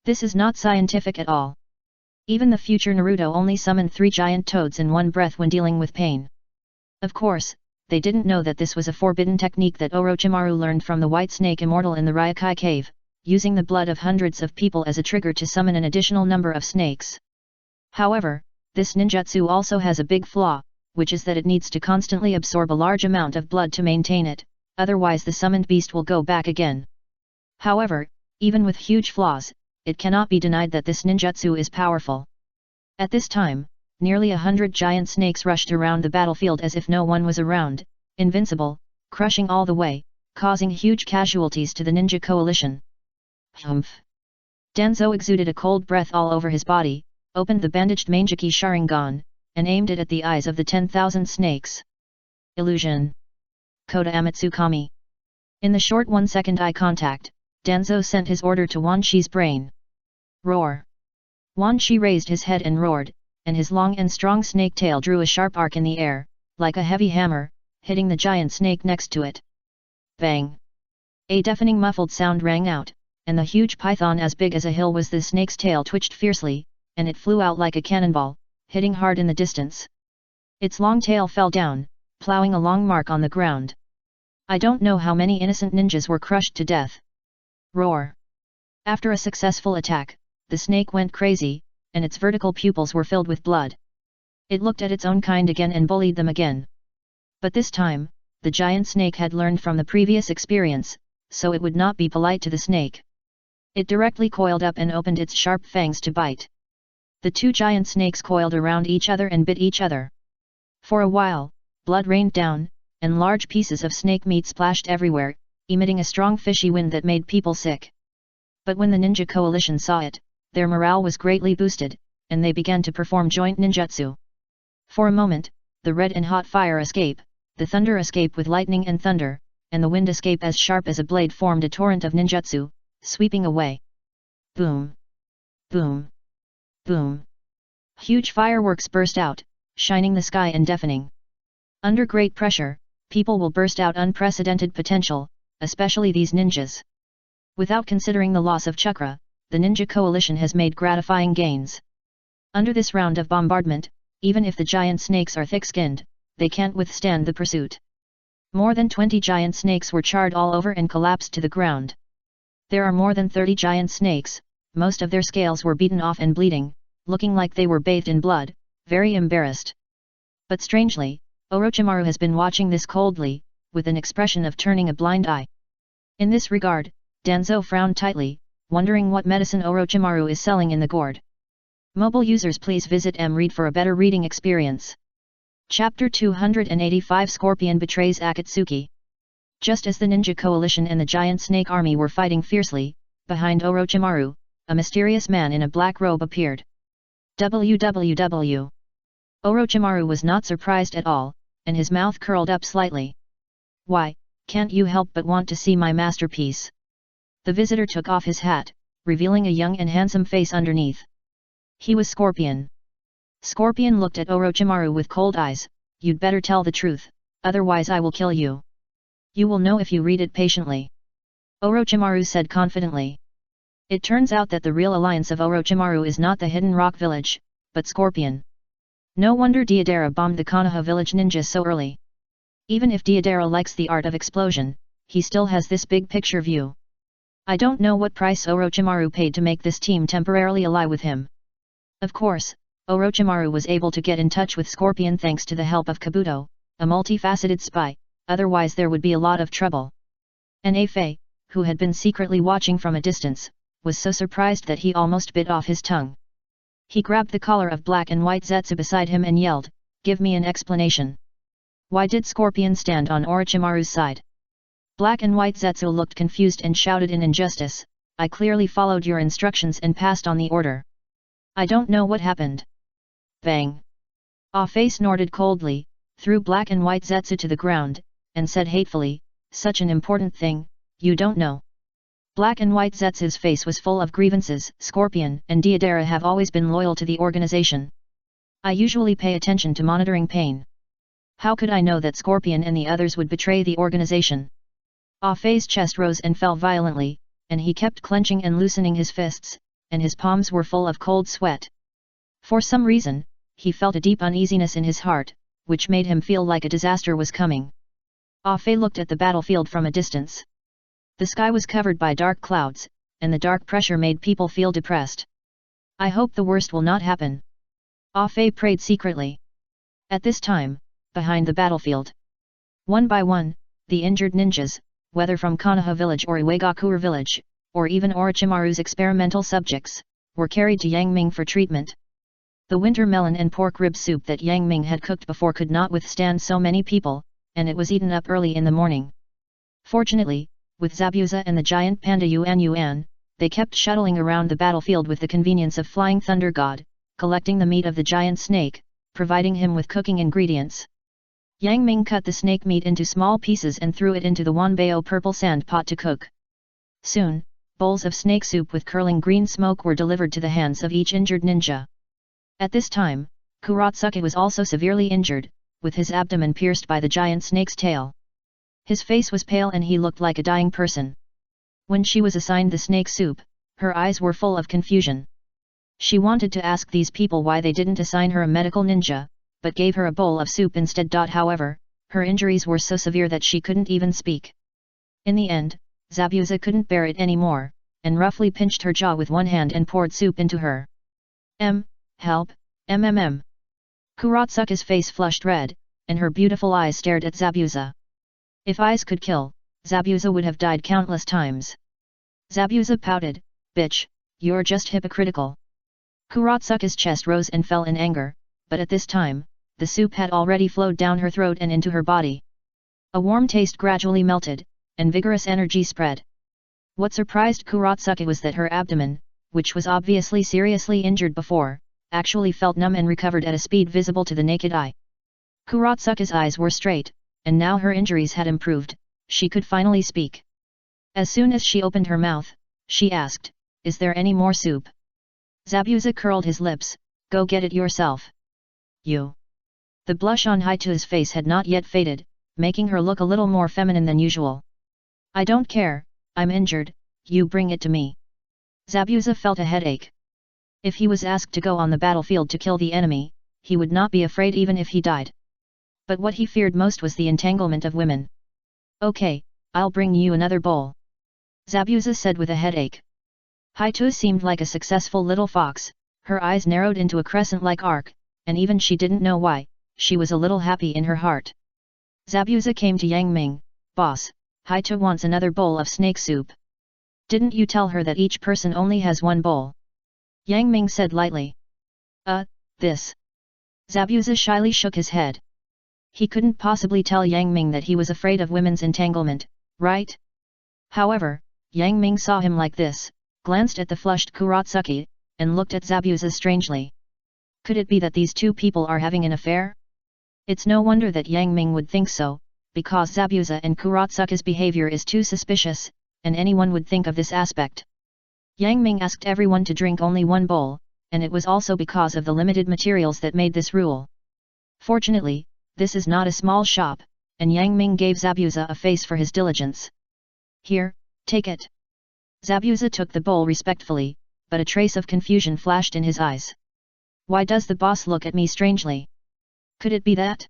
This is not scientific at all. Even the future Naruto only summoned 3 giant toads in one breath when dealing with pain. Of course, they didn't know that this was a forbidden technique that Orochimaru learned from the White Snake Immortal in the Ryokai Cave, using the blood of hundreds of people as a trigger to summon an additional number of snakes. However, this ninjutsu also has a big flaw, which is that it needs to constantly absorb a large amount of blood to maintain it, otherwise the summoned beast will go back again. However, even with huge flaws, it cannot be denied that this ninjutsu is powerful. At this time, nearly 100 giant snakes rushed around the battlefield as if no one was around, invincible, crushing all the way, causing huge casualties to the ninja coalition. Humph! Danzo exuded a cold breath all over his body, opened the bandaged Mangeki Sharingan, and aimed it at the eyes of the 10,000 snakes. Illusion. Koda Amatsukami. In the short 1-second eye contact, Danzo sent his order to Wan Shi's brain. Roar. Wan Shi raised his head and roared, and his long and strong snake tail drew a sharp arc in the air, like a heavy hammer, hitting the giant snake next to it. Bang! A deafening muffled sound rang out, and the huge python as big as a hill was the snake's tail twitched fiercely, and it flew out like a cannonball, hitting hard in the distance. Its long tail fell down, plowing a long mark on the ground. I don't know how many innocent ninjas were crushed to death. Roar! After a successful attack, the snake went crazy, and its vertical pupils were filled with blood. It looked at its own kind again and bullied them again. But this time, the giant snake had learned from the previous experience, so it would not be polite to the snake. It directly coiled up and opened its sharp fangs to bite. The two giant snakes coiled around each other and bit each other. For a while, blood rained down, and large pieces of snake meat splashed everywhere, emitting a strong fishy wind that made people sick. But when the ninja coalition saw it, their morale was greatly boosted, and they began to perform joint ninjutsu. For a moment, the red and hot fire escape, the thunder escape with lightning and thunder, and the wind escape as sharp as a blade formed a torrent of ninjutsu, sweeping away. Boom! Boom! Boom! Huge fireworks burst out, shining the sky and deafening. Under great pressure, people will burst out unprecedented potential, especially these ninjas. Without considering the loss of chakra, the ninja coalition has made gratifying gains. Under this round of bombardment, even if the giant snakes are thick-skinned, they can't withstand the pursuit. More than 20 giant snakes were charred all over and collapsed to the ground. There are more than 30 giant snakes, most of their scales were beaten off and bleeding, looking like they were bathed in blood, very embarrassed. But strangely, Orochimaru has been watching this coldly, with an expression of turning a blind eye. In this regard, Danzo frowned tightly, wondering what medicine Orochimaru is selling in the gourd. Mobile users, please visit mRead for a better reading experience. Chapter 285 Scorpion betrays Akatsuki. Just as the ninja coalition and the giant snake army were fighting fiercely, behind Orochimaru, a mysterious man in a black robe appeared. WWW. Orochimaru was not surprised at all, and his mouth curled up slightly. Why, can't you help but want to see my masterpiece? The visitor took off his hat, revealing a young and handsome face underneath. He was Scorpion. Scorpion looked at Orochimaru with cold eyes. You'd better tell the truth, otherwise I will kill you. You will know if you read it patiently. Orochimaru said confidently. It turns out that the real alliance of Orochimaru is not the hidden rock village, but Scorpion. No wonder Deidara bombed the Konoha village ninjas so early. Even if Deidara likes the art of explosion, he still has this big picture view. I don't know what price Orochimaru paid to make this team temporarily ally with him. Of course, Orochimaru was able to get in touch with Scorpion thanks to the help of Kabuto, a multifaceted spy, otherwise there would be a lot of trouble. And Afei, who had been secretly watching from a distance, was so surprised that he almost bit off his tongue. He grabbed the collar of black and white Zetsu beside him and yelled, "Give me an explanation. Why did Scorpion stand on Orochimaru's side?" Black and white Zetsu looked confused and shouted in injustice, "I clearly followed your instructions and passed on the order. I don't know what happened." Bang! Afei snorted coldly, threw black and white Zetsu to the ground, and said hatefully, "Such an important thing, you don't know." Black and white Zetsu's face was full of grievances. Scorpion and Deidara have always been loyal to the organization. I usually pay attention to monitoring pain. How could I know that Scorpion and the others would betray the organization? Afei's chest rose and fell violently, and he kept clenching and loosening his fists, and his palms were full of cold sweat. For some reason, he felt a deep uneasiness in his heart, which made him feel like a disaster was coming. Afei looked at the battlefield from a distance. The sky was covered by dark clouds, and the dark pressure made people feel depressed. I hope the worst will not happen. Afei prayed secretly. At this time, behind the battlefield, one by one, the injured ninjas, whether from Konoha village or Iwagakure village, or even Orochimaru's experimental subjects, were carried to Yang Ming for treatment. The winter melon and pork rib soup that Yang Ming had cooked before could not withstand so many people, and it was eaten up early in the morning. Fortunately, with Zabuza and the giant panda Yuan Yuan, they kept shuttling around the battlefield with the convenience of flying thunder god, collecting the meat of the giant snake, providing him with cooking ingredients. Yang Ming cut the snake meat into small pieces and threw it into the Wanbao purple sand pot to cook. Soon, bowls of snake soup with curling green smoke were delivered to the hands of each injured ninja. At this time, Kurotsuke was also severely injured, with his abdomen pierced by the giant snake's tail. His face was pale and he looked like a dying person. When she was assigned the snake soup, her eyes were full of confusion. She wanted to ask these people why they didn't assign her a medical ninja, but gave her a bowl of soup instead. However, her injuries were so severe that she couldn't even speak. In the end, Zabuza couldn't bear it anymore, and roughly pinched her jaw with one hand and poured soup into her. Help, MMM. Kurotsuke's face flushed red, and her beautiful eyes stared at Zabuza. If eyes could kill, Zabuza would have died countless times. Zabuza pouted, "Bitch, you're just hypocritical." Kurotsuke's chest rose and fell in anger, but at this time, the soup had already flowed down her throat and into her body. A warm taste gradually melted, and vigorous energy spread. What surprised Kurotsuke was that her abdomen, which was obviously seriously injured before, actually felt numb and recovered at a speed visible to the naked eye. Kurotsuke's eyes were straight, and now her injuries had improved, she could finally speak. As soon as she opened her mouth, she asked, "Is there any more soup?" Zabuza curled his lips, "Go get it yourself." "You." The blush on Haitu's face had not yet faded, making her look a little more feminine than usual. "I don't care, I'm injured, you bring it to me." Zabuza felt a headache. If he was asked to go on the battlefield to kill the enemy, he would not be afraid even if he died. But what he feared most was the entanglement of women. "Okay, I'll bring you another bowl," Zabuza said with a headache. Haitu seemed like a successful little fox, her eyes narrowed into a crescent-like arc, and even she didn't know why, she was a little happy in her heart. Zabuza came to Yang Ming, "Boss, Haitu wants another bowl of snake soup." "Didn't you tell her that each person only has one bowl?" Yang Ming said lightly. This." Zabuza shyly shook his head. He couldn't possibly tell Yang Ming that he was afraid of women's entanglement, right? However, Yang Ming saw him like this, glanced at the flushed Kurotsuke, and looked at Zabuza strangely. Could it be that these two people are having an affair? It's no wonder that Yang Ming would think so, because Zabuza and Kurotsuke's behavior is too suspicious, and anyone would think of this aspect. Yang Ming asked everyone to drink only one bowl, and it was also because of the limited materials that made this rule. Fortunately, this is not a small shop, and Yang Ming gave Zabuza a face for his diligence. "Here, take it." Zabuza took the bowl respectfully, but a trace of confusion flashed in his eyes. "Why does the boss look at me strangely? Could it be that?"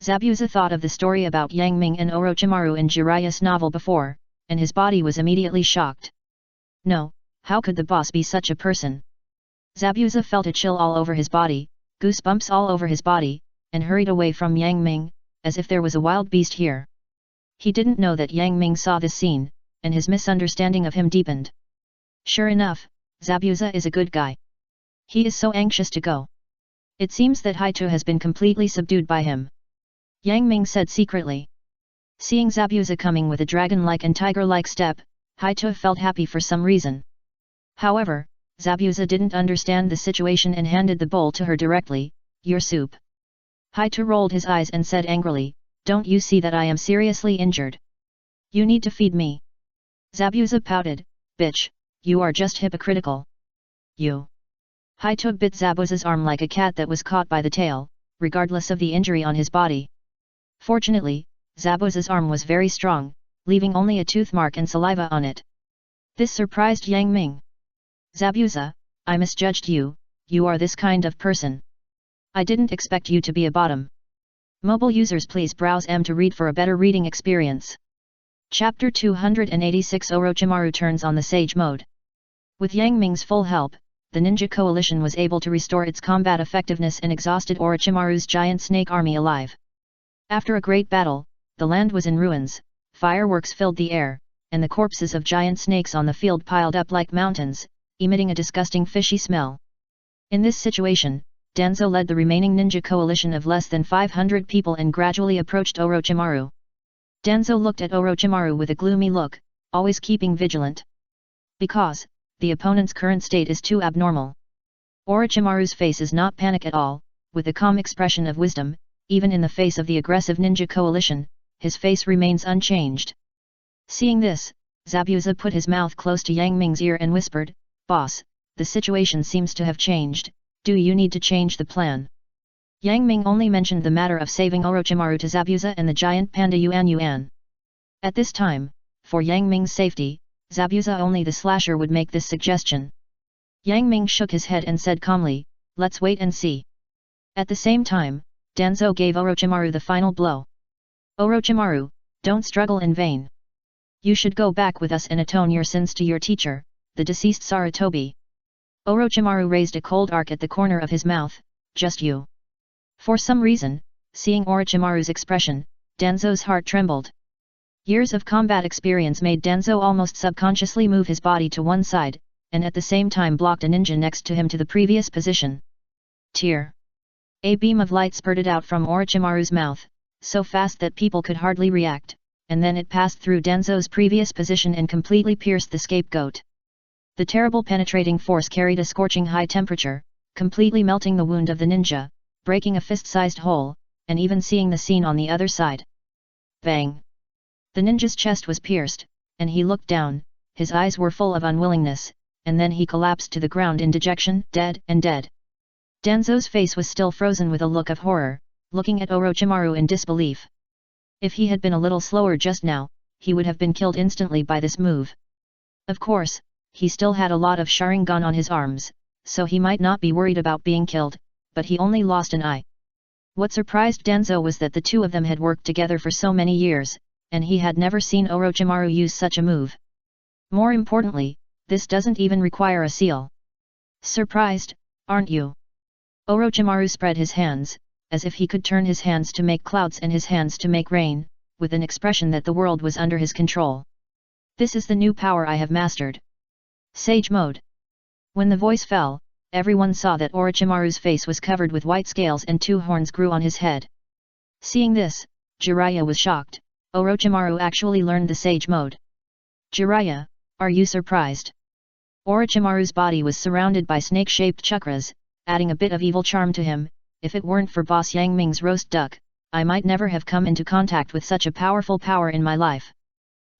Zabuza thought of the story about Yang Ming and Orochimaru in Jiraiya's novel before, and his body was immediately shocked. No, how could the boss be such a person? Zabuza felt a chill all over his body, goosebumps all over his body, and hurried away from Yang Ming, as if there was a wild beast here. He didn't know that Yang Ming saw this scene, and his misunderstanding of him deepened. Sure enough, Zabuza is a good guy. He is so anxious to go. It seems that Haitu has been completely subdued by him. Yang Ming said secretly. Seeing Zabuza coming with a dragon-like and tiger-like step, Haitu felt happy for some reason. However, Zabuza didn't understand the situation and handed the bowl to her directly. "Your soup." Haitu rolled his eyes and said angrily, "Don't you see that I am seriously injured? You need to feed me." Zabuza pouted, "Bitch, you are just hypocritical. You." Haitu bit Zabuza's arm like a cat that was caught by the tail, regardless of the injury on his body. Fortunately, Zabuza's arm was very strong, leaving only a tooth mark and saliva on it. This surprised Yang Ming. "Zabuza, I misjudged you, you are this kind of person. I didn't expect you to be a bottom." Mobile users please browse to read for a better reading experience. Chapter 286 Orochimaru turns on the Sage mode. With Yang Ming's full help, the ninja coalition was able to restore its combat effectiveness and exhausted Orochimaru's giant snake army alive. After a great battle, the land was in ruins, fireworks filled the air, and the corpses of giant snakes on the field piled up like mountains, emitting a disgusting fishy smell. In this situation, Danzo led the remaining ninja coalition of less than 500 people and gradually approached Orochimaru. Danzo looked at Orochimaru with a gloomy look, always keeping vigilant. Because, the opponent's current state is too abnormal. Orochimaru's face is not panic at all, with a calm expression of wisdom, even in the face of the aggressive ninja coalition, his face remains unchanged. Seeing this, Zabuza put his mouth close to Yang Ming's ear and whispered, "Boss, the situation seems to have changed, do you need to change the plan?" Yang Ming only mentioned the matter of saving Orochimaru to Zabuza and the giant panda Yuan Yuan. At this time, for Yang Ming's safety, Zabuza only the slasher would make this suggestion. Yang Ming shook his head and said calmly, "Let's wait and see." At the same time, Danzo gave Orochimaru the final blow. "Orochimaru, don't struggle in vain. You should go back with us and atone your sins to your teacher, the deceased Sarutobi." Orochimaru raised a cold arc at the corner of his mouth, "Just you?" For some reason, seeing Orochimaru's expression, Danzo's heart trembled. Years of combat experience made Danzo almost subconsciously move his body to one side, and at the same time blocked a ninja next to him to the previous position. Tear. A beam of light spurted out from Orochimaru's mouth, so fast that people could hardly react, and then it passed through Danzo's previous position and completely pierced the scapegoat. The terrible penetrating force carried a scorching high temperature, completely melting the wound of the ninja, breaking a fist-sized hole, and even seeing the scene on the other side. Bang! The ninja's chest was pierced, and he looked down, his eyes were full of unwillingness, and then he collapsed to the ground in dejection, dead and dead. Danzo's face was still frozen with a look of horror, looking at Orochimaru in disbelief. If he had been a little slower just now, he would have been killed instantly by this move. Of course, he still had a lot of Sharingan on his arms, so he might not be worried about being killed, but he only lost an eye. What surprised Danzo was that the two of them had worked together for so many years, and he had never seen Orochimaru use such a move. More importantly, this doesn't even require a seal. Surprised, aren't you? Orochimaru spread his hands, as if he could turn his hands to make clouds and his hands to make rain, with an expression that the world was under his control. This is the new power I have mastered. Sage Mode. When the voice fell, everyone saw that Orochimaru's face was covered with white scales and two horns grew on his head. Seeing this, Jiraiya was shocked. Orochimaru actually learned the Sage Mode. Jiraiya, are you surprised? Orochimaru's body was surrounded by snake-shaped chakras, adding a bit of evil charm to him. If it weren't for Boss Yang Ming's roast duck, I might never have come into contact with such a powerful power in my life.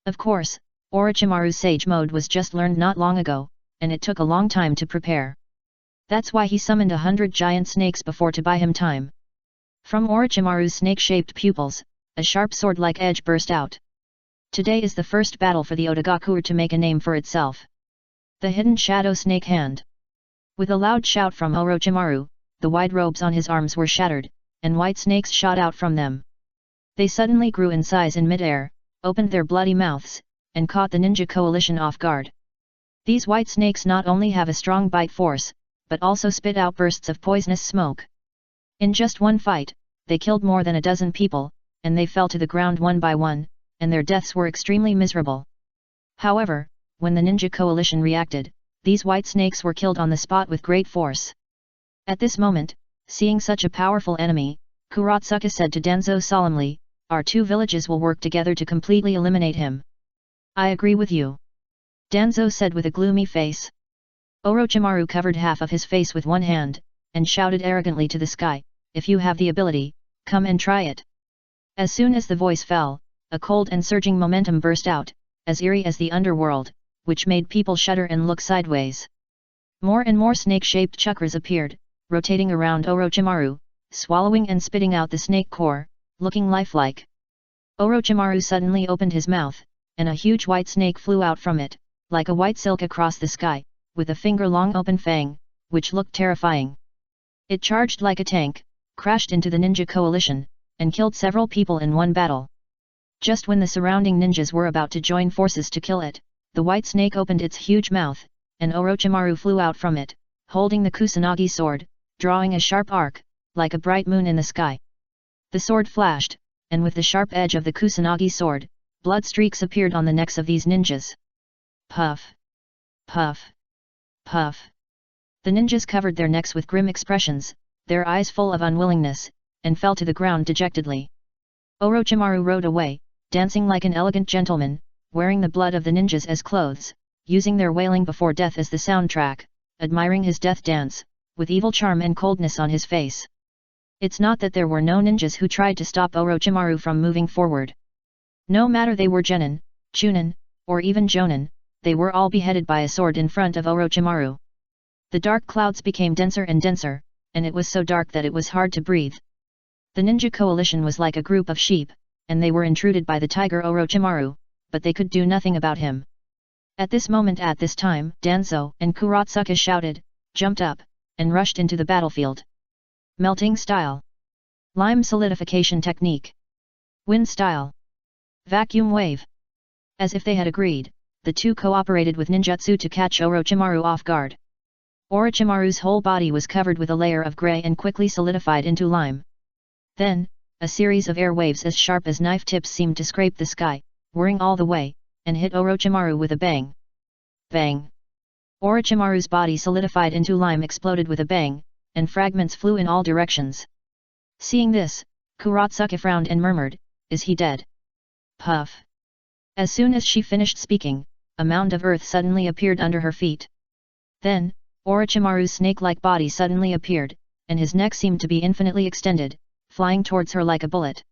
Of course, Orochimaru's Sage Mode was just learned not long ago, and it took a long time to prepare. That's why he summoned 100 giant snakes before to buy him time. From Orochimaru's snake-shaped pupils, a sharp sword-like edge burst out. Today is the first battle for the Otogaku to make a name for itself. The hidden shadow snake hand. With a loud shout from Orochimaru, the wide robes on his arms were shattered, and white snakes shot out from them. They suddenly grew in size in mid-air, opened their bloody mouths, and caught the ninja coalition off guard. These white snakes not only have a strong bite force, but also spit out bursts of poisonous smoke. In just one fight, they killed more than a dozen people, and they fell to the ground one by one, and their deaths were extremely miserable. However, when the ninja coalition reacted, these white snakes were killed on the spot with great force. At this moment, seeing such a powerful enemy, Kuratsuka said to Danzo solemnly, "Our two villages will work together to completely eliminate him." "I agree with you," Danzo said with a gloomy face. Orochimaru covered half of his face with one hand, and shouted arrogantly to the sky, "If you have the ability, come and try it." As soon as the voice fell, a cold and surging momentum burst out, as eerie as the underworld, which made people shudder and look sideways. More and more snake-shaped chakras appeared, rotating around Orochimaru, swallowing and spitting out the snake core, looking lifelike. Orochimaru suddenly opened his mouth, and a huge white snake flew out from it, like a white silk across the sky, with a finger-long open fang, which looked terrifying. It charged like a tank, crashed into the ninja coalition, and killed several people in one battle. Just when the surrounding ninjas were about to join forces to kill it, the white snake opened its huge mouth, and Orochimaru flew out from it, holding the Kusanagi sword, drawing a sharp arc, like a bright moon in the sky. The sword flashed, and with the sharp edge of the Kusanagi sword, blood streaks appeared on the necks of these ninjas. Puff! Puff! Puff! The ninjas covered their necks with grim expressions, their eyes full of unwillingness, and fell to the ground dejectedly. Orochimaru rode away, dancing like an elegant gentleman, wearing the blood of the ninjas as clothes, using their wailing before death as the soundtrack, admiring his death dance, with evil charm and coldness on his face. It's not that there were no ninjas who tried to stop Orochimaru from moving forward. No matter they were Genin, Chunin, or even Jonin, they were all beheaded by a sword in front of Orochimaru. The dark clouds became denser and denser, and it was so dark that it was hard to breathe. The ninja coalition was like a group of sheep, and they were intruded by the tiger Orochimaru, but they could do nothing about him. At this moment at this time, Danzo and Kurotsuka shouted, jumped up, and rushed into the battlefield. Melting style. Lime solidification technique. Wind style. Vacuum wave. As if they had agreed, the two cooperated with ninjutsu to catch Orochimaru off guard. Orochimaru's whole body was covered with a layer of grey and quickly solidified into lime. Then, a series of air waves as sharp as knife tips seemed to scrape the sky, whirring all the way, and hit Orochimaru with a bang. Bang! Orochimaru's body solidified into lime exploded with a bang, and fragments flew in all directions. Seeing this, Kurotsuka frowned and murmured, "Is he dead?" Puff! As soon as she finished speaking, a mound of earth suddenly appeared under her feet. Then, Orochimaru's snake-like body suddenly appeared, and his neck seemed to be infinitely extended, flying towards her like a bullet.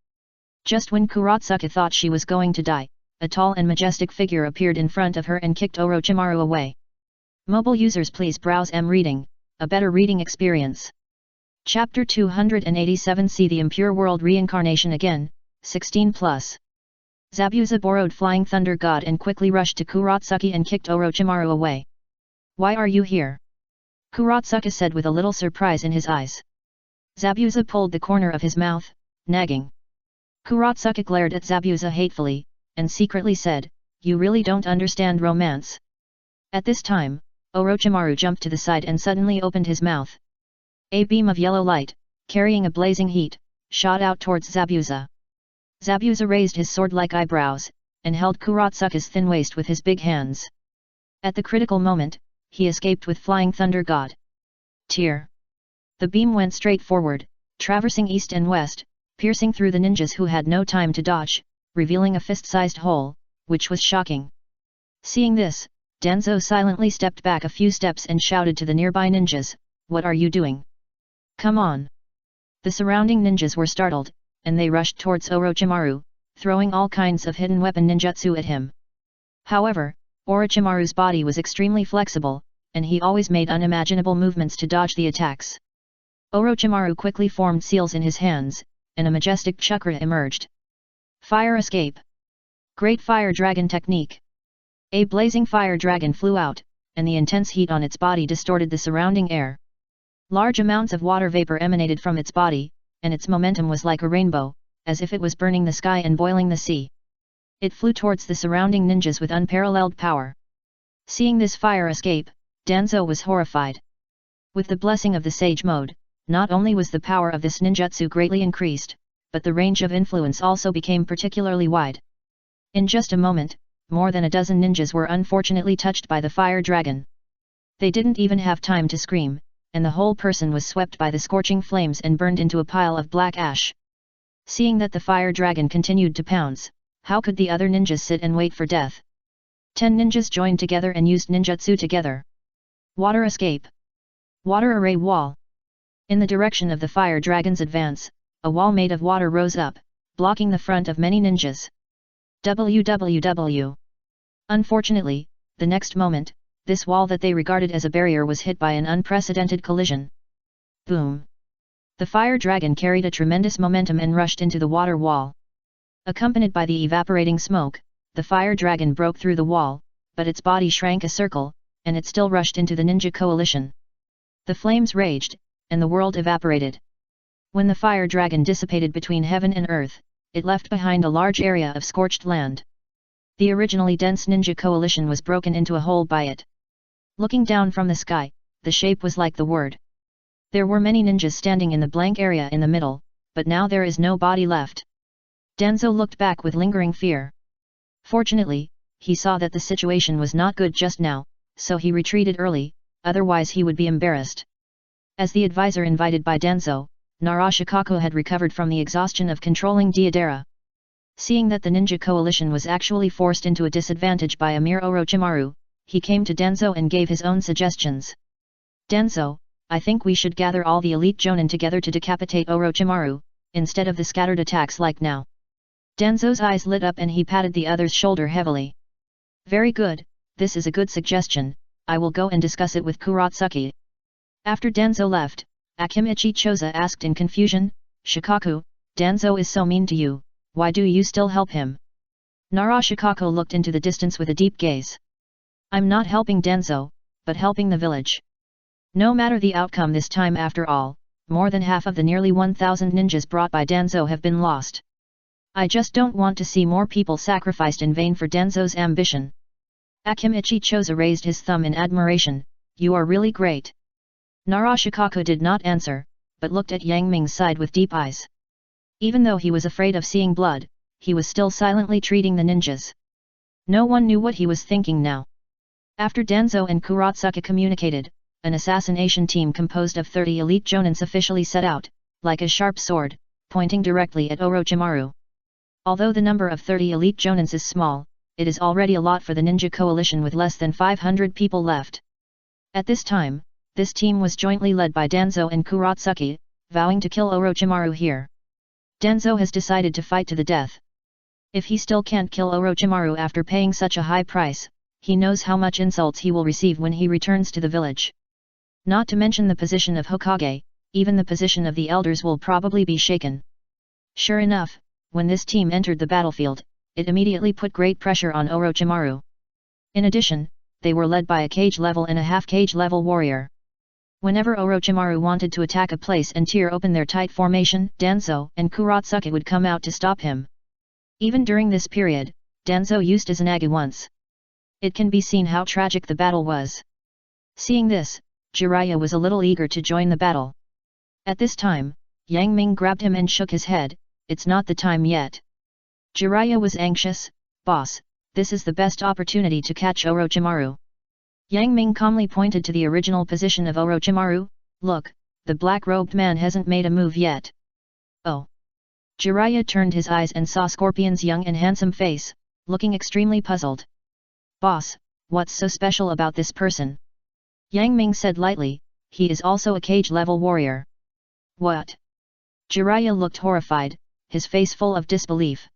Just when Kurotsuka thought she was going to die, a tall and majestic figure appeared in front of her and kicked Orochimaru away. Mobile users please browse reading, a better reading experience. Chapter 287 See the Impure World Reincarnation Again, 16+. Zabuza borrowed Flying Thunder God and quickly rushed to Kurotsuka and kicked Orochimaru away. "Why are you here?" Kurotsuka said with a little surprise in his eyes. Zabuza pulled the corner of his mouth, nagging. Kurotsuka glared at Zabuza hatefully, and secretly said, "You really don't understand romance." At this time, Orochimaru jumped to the side and suddenly opened his mouth. A beam of yellow light, carrying a blazing heat, shot out towards Zabuza. Zabuza raised his sword-like eyebrows, and held Kurotsuka's thin waist with his big hands. At the critical moment, he escaped with Flying Thunder God. Tear! The beam went straight forward, traversing east and west, piercing through the ninjas who had no time to dodge, revealing a fist-sized hole, which was shocking. Seeing this, Danzo silently stepped back a few steps and shouted to the nearby ninjas, "What are you doing? Come on!" The surrounding ninjas were startled, and they rushed towards Orochimaru, throwing all kinds of hidden weapon ninjutsu at him. However, Orochimaru's body was extremely flexible, and he always made unimaginable movements to dodge the attacks. Orochimaru quickly formed seals in his hands, and a majestic chakra emerged. Fire escape. Great Fire Dragon Technique. A blazing fire dragon flew out, and the intense heat on its body distorted the surrounding air. Large amounts of water vapor emanated from its body, and its momentum was like a rainbow, as if it was burning the sky and boiling the sea. It flew towards the surrounding ninjas with unparalleled power. Seeing this fire escape, Danzo was horrified. With the blessing of the Sage Mode, not only was the power of this ninjutsu greatly increased, but the range of influence also became particularly wide. In just a moment, more than a dozen ninjas were unfortunately touched by the fire dragon. They didn't even have time to scream, and the whole person was swept by the scorching flames and burned into a pile of black ash. Seeing that the fire dragon continued to pounce, how could the other ninjas sit and wait for death? 10 ninjas joined together and used ninjutsu together. Water escape. Water array wall. In the direction of the fire dragon's advance, a wall made of water rose up, blocking the front of many ninjas. WWW. Unfortunately, the next moment, this wall that they regarded as a barrier was hit by an unprecedented collision. Boom! The fire dragon carried a tremendous momentum and rushed into the water wall. Accompanied by the evaporating smoke, the fire dragon broke through the wall, but its body shrank a circle, and it still rushed into the ninja coalition. The flames raged, and the world evaporated. When the fire dragon dissipated between heaven and earth, it left behind a large area of scorched land. The originally dense ninja coalition was broken into a hole by it. Looking down from the sky, the shape was like the word. There were many ninjas standing in the blank area in the middle, but now there is no body left. Danzo looked back with lingering fear. Fortunately, he saw that the situation was not good just now, so he retreated early, otherwise he would be embarrassed. As the advisor invited by Danzo, Narashikaku had recovered from the exhaustion of controlling Deidara. Seeing that the ninja coalition was actually forced into a disadvantage by a mere Orochimaru, he came to Danzo and gave his own suggestions. Danzo, I think we should gather all the elite Jonin together to decapitate Orochimaru, instead of the scattered attacks like now. Danzo's eyes lit up and he patted the other's shoulder heavily. Very good, this is a good suggestion, I will go and discuss it with Kuratsuki. After Danzo left, Akimichi Choza asked in confusion, Shikaku, Danzo is so mean to you, why do you still help him? Nara Shikaku looked into the distance with a deep gaze. I'm not helping Danzo, but helping the village. No matter the outcome this time after all, more than half of the nearly 1,000 ninjas brought by Danzo have been lost. I just don't want to see more people sacrificed in vain for Danzo's ambition. Akimichi Choza raised his thumb in admiration, you are really great. Nara Shikaku did not answer, but looked at Yang Ming's side with deep eyes. Even though he was afraid of seeing blood, he was still silently treating the ninjas. No one knew what he was thinking now. After Danzo and Kuratsuka communicated, an assassination team composed of 30 elite Jonins officially set out, like a sharp sword, pointing directly at Orochimaru. Although the number of 30 elite Jonins is small, it is already a lot for the ninja coalition with less than 500 people left. At this time, this team was jointly led by Danzo and Kuratsuki, vowing to kill Orochimaru here. Danzo has decided to fight to the death. If he still can't kill Orochimaru after paying such a high price, he knows how much insults he will receive when he returns to the village. Not to mention the position of Hokage, even the position of the elders will probably be shaken. Sure enough, when this team entered the battlefield, it immediately put great pressure on Orochimaru. In addition, they were led by a cage level and a half-cage level warrior. Whenever Orochimaru wanted to attack a place and tear open their tight formation, Danzo and Kuratsuki would come out to stop him. Even during this period, Danzo used Izanagi once. It can be seen how tragic the battle was. Seeing this, Jiraiya was a little eager to join the battle. At this time, Yang Ming grabbed him and shook his head, it's not the time yet. Jiraiya was anxious, boss, this is the best opportunity to catch Orochimaru. Yang Ming calmly pointed to the original position of Orochimaru, look, the black-robed man hasn't made a move yet. Oh. Jiraiya turned his eyes and saw Scorpion's young and handsome face, looking extremely puzzled. Boss, what's so special about this person? Yang Ming said lightly, he is also a cage-level warrior. What? Jiraiya looked horrified, his face full of disbelief.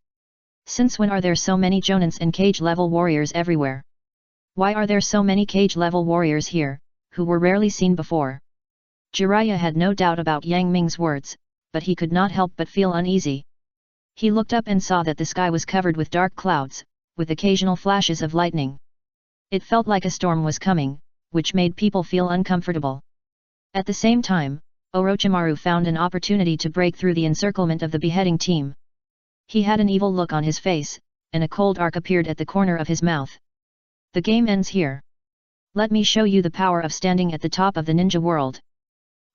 Since when are there so many Jonins and cage-level warriors everywhere? Why are there so many cage-level warriors here, who were rarely seen before? Jiraiya had no doubt about Yang Ming's words, but he could not help but feel uneasy. He looked up and saw that the sky was covered with dark clouds, with occasional flashes of lightning. It felt like a storm was coming, which made people feel uncomfortable. At the same time, Orochimaru found an opportunity to break through the encirclement of the beheading team. He had an evil look on his face, and a cold arc appeared at the corner of his mouth. The game ends here. Let me show you the power of standing at the top of the ninja world.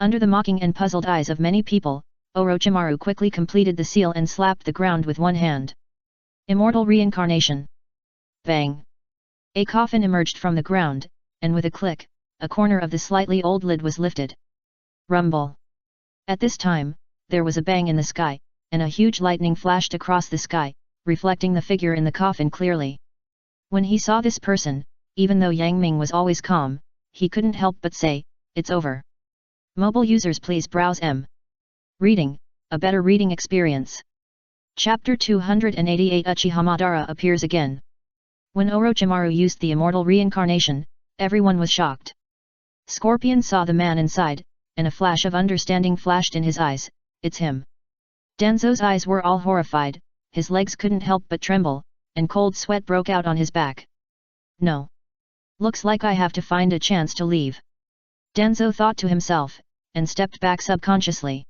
Under the mocking and puzzled eyes of many people, Orochimaru quickly completed the seal and slapped the ground with one hand. Immortal reincarnation. Bang! A coffin emerged from the ground, and with a click, a corner of the slightly old lid was lifted. Rumble! At this time, there was a bang in the sky, and a huge lightning flashed across the sky, reflecting the figure in the coffin clearly. When he saw this person, even though Yang Ming was always calm, he couldn't help but say, it's over. Mobile users please browse Reading, a better reading experience. Chapter 288 Uchiha Madara appears again. When Orochimaru used the immortal reincarnation, everyone was shocked. Scorpion saw the man inside, and a flash of understanding flashed in his eyes, it's him. Danzo's eyes were all horrified, his legs couldn't help but tremble, and cold sweat broke out on his back. No. Looks like I have to find a chance to leave. Danzo thought to himself, and stepped back subconsciously.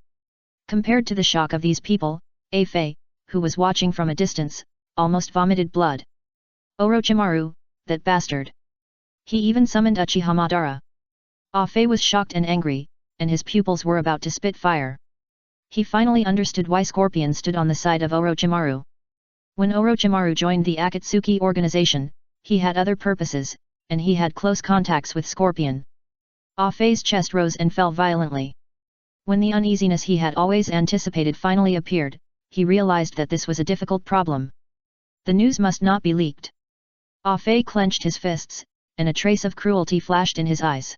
Compared to the shock of these people, Afei, who was watching from a distance, almost vomited blood. Orochimaru, that bastard. He even summoned Uchiha Madara. Afei was shocked and angry, and his pupils were about to spit fire. He finally understood why Scorpion stood on the side of Orochimaru. When Orochimaru joined the Akatsuki organization, he had other purposes, and he had close contacts with Scorpion. Afei's chest rose and fell violently. When the uneasiness he had always anticipated finally appeared, he realized that this was a difficult problem. The news must not be leaked. Afei clenched his fists, and a trace of cruelty flashed in his eyes.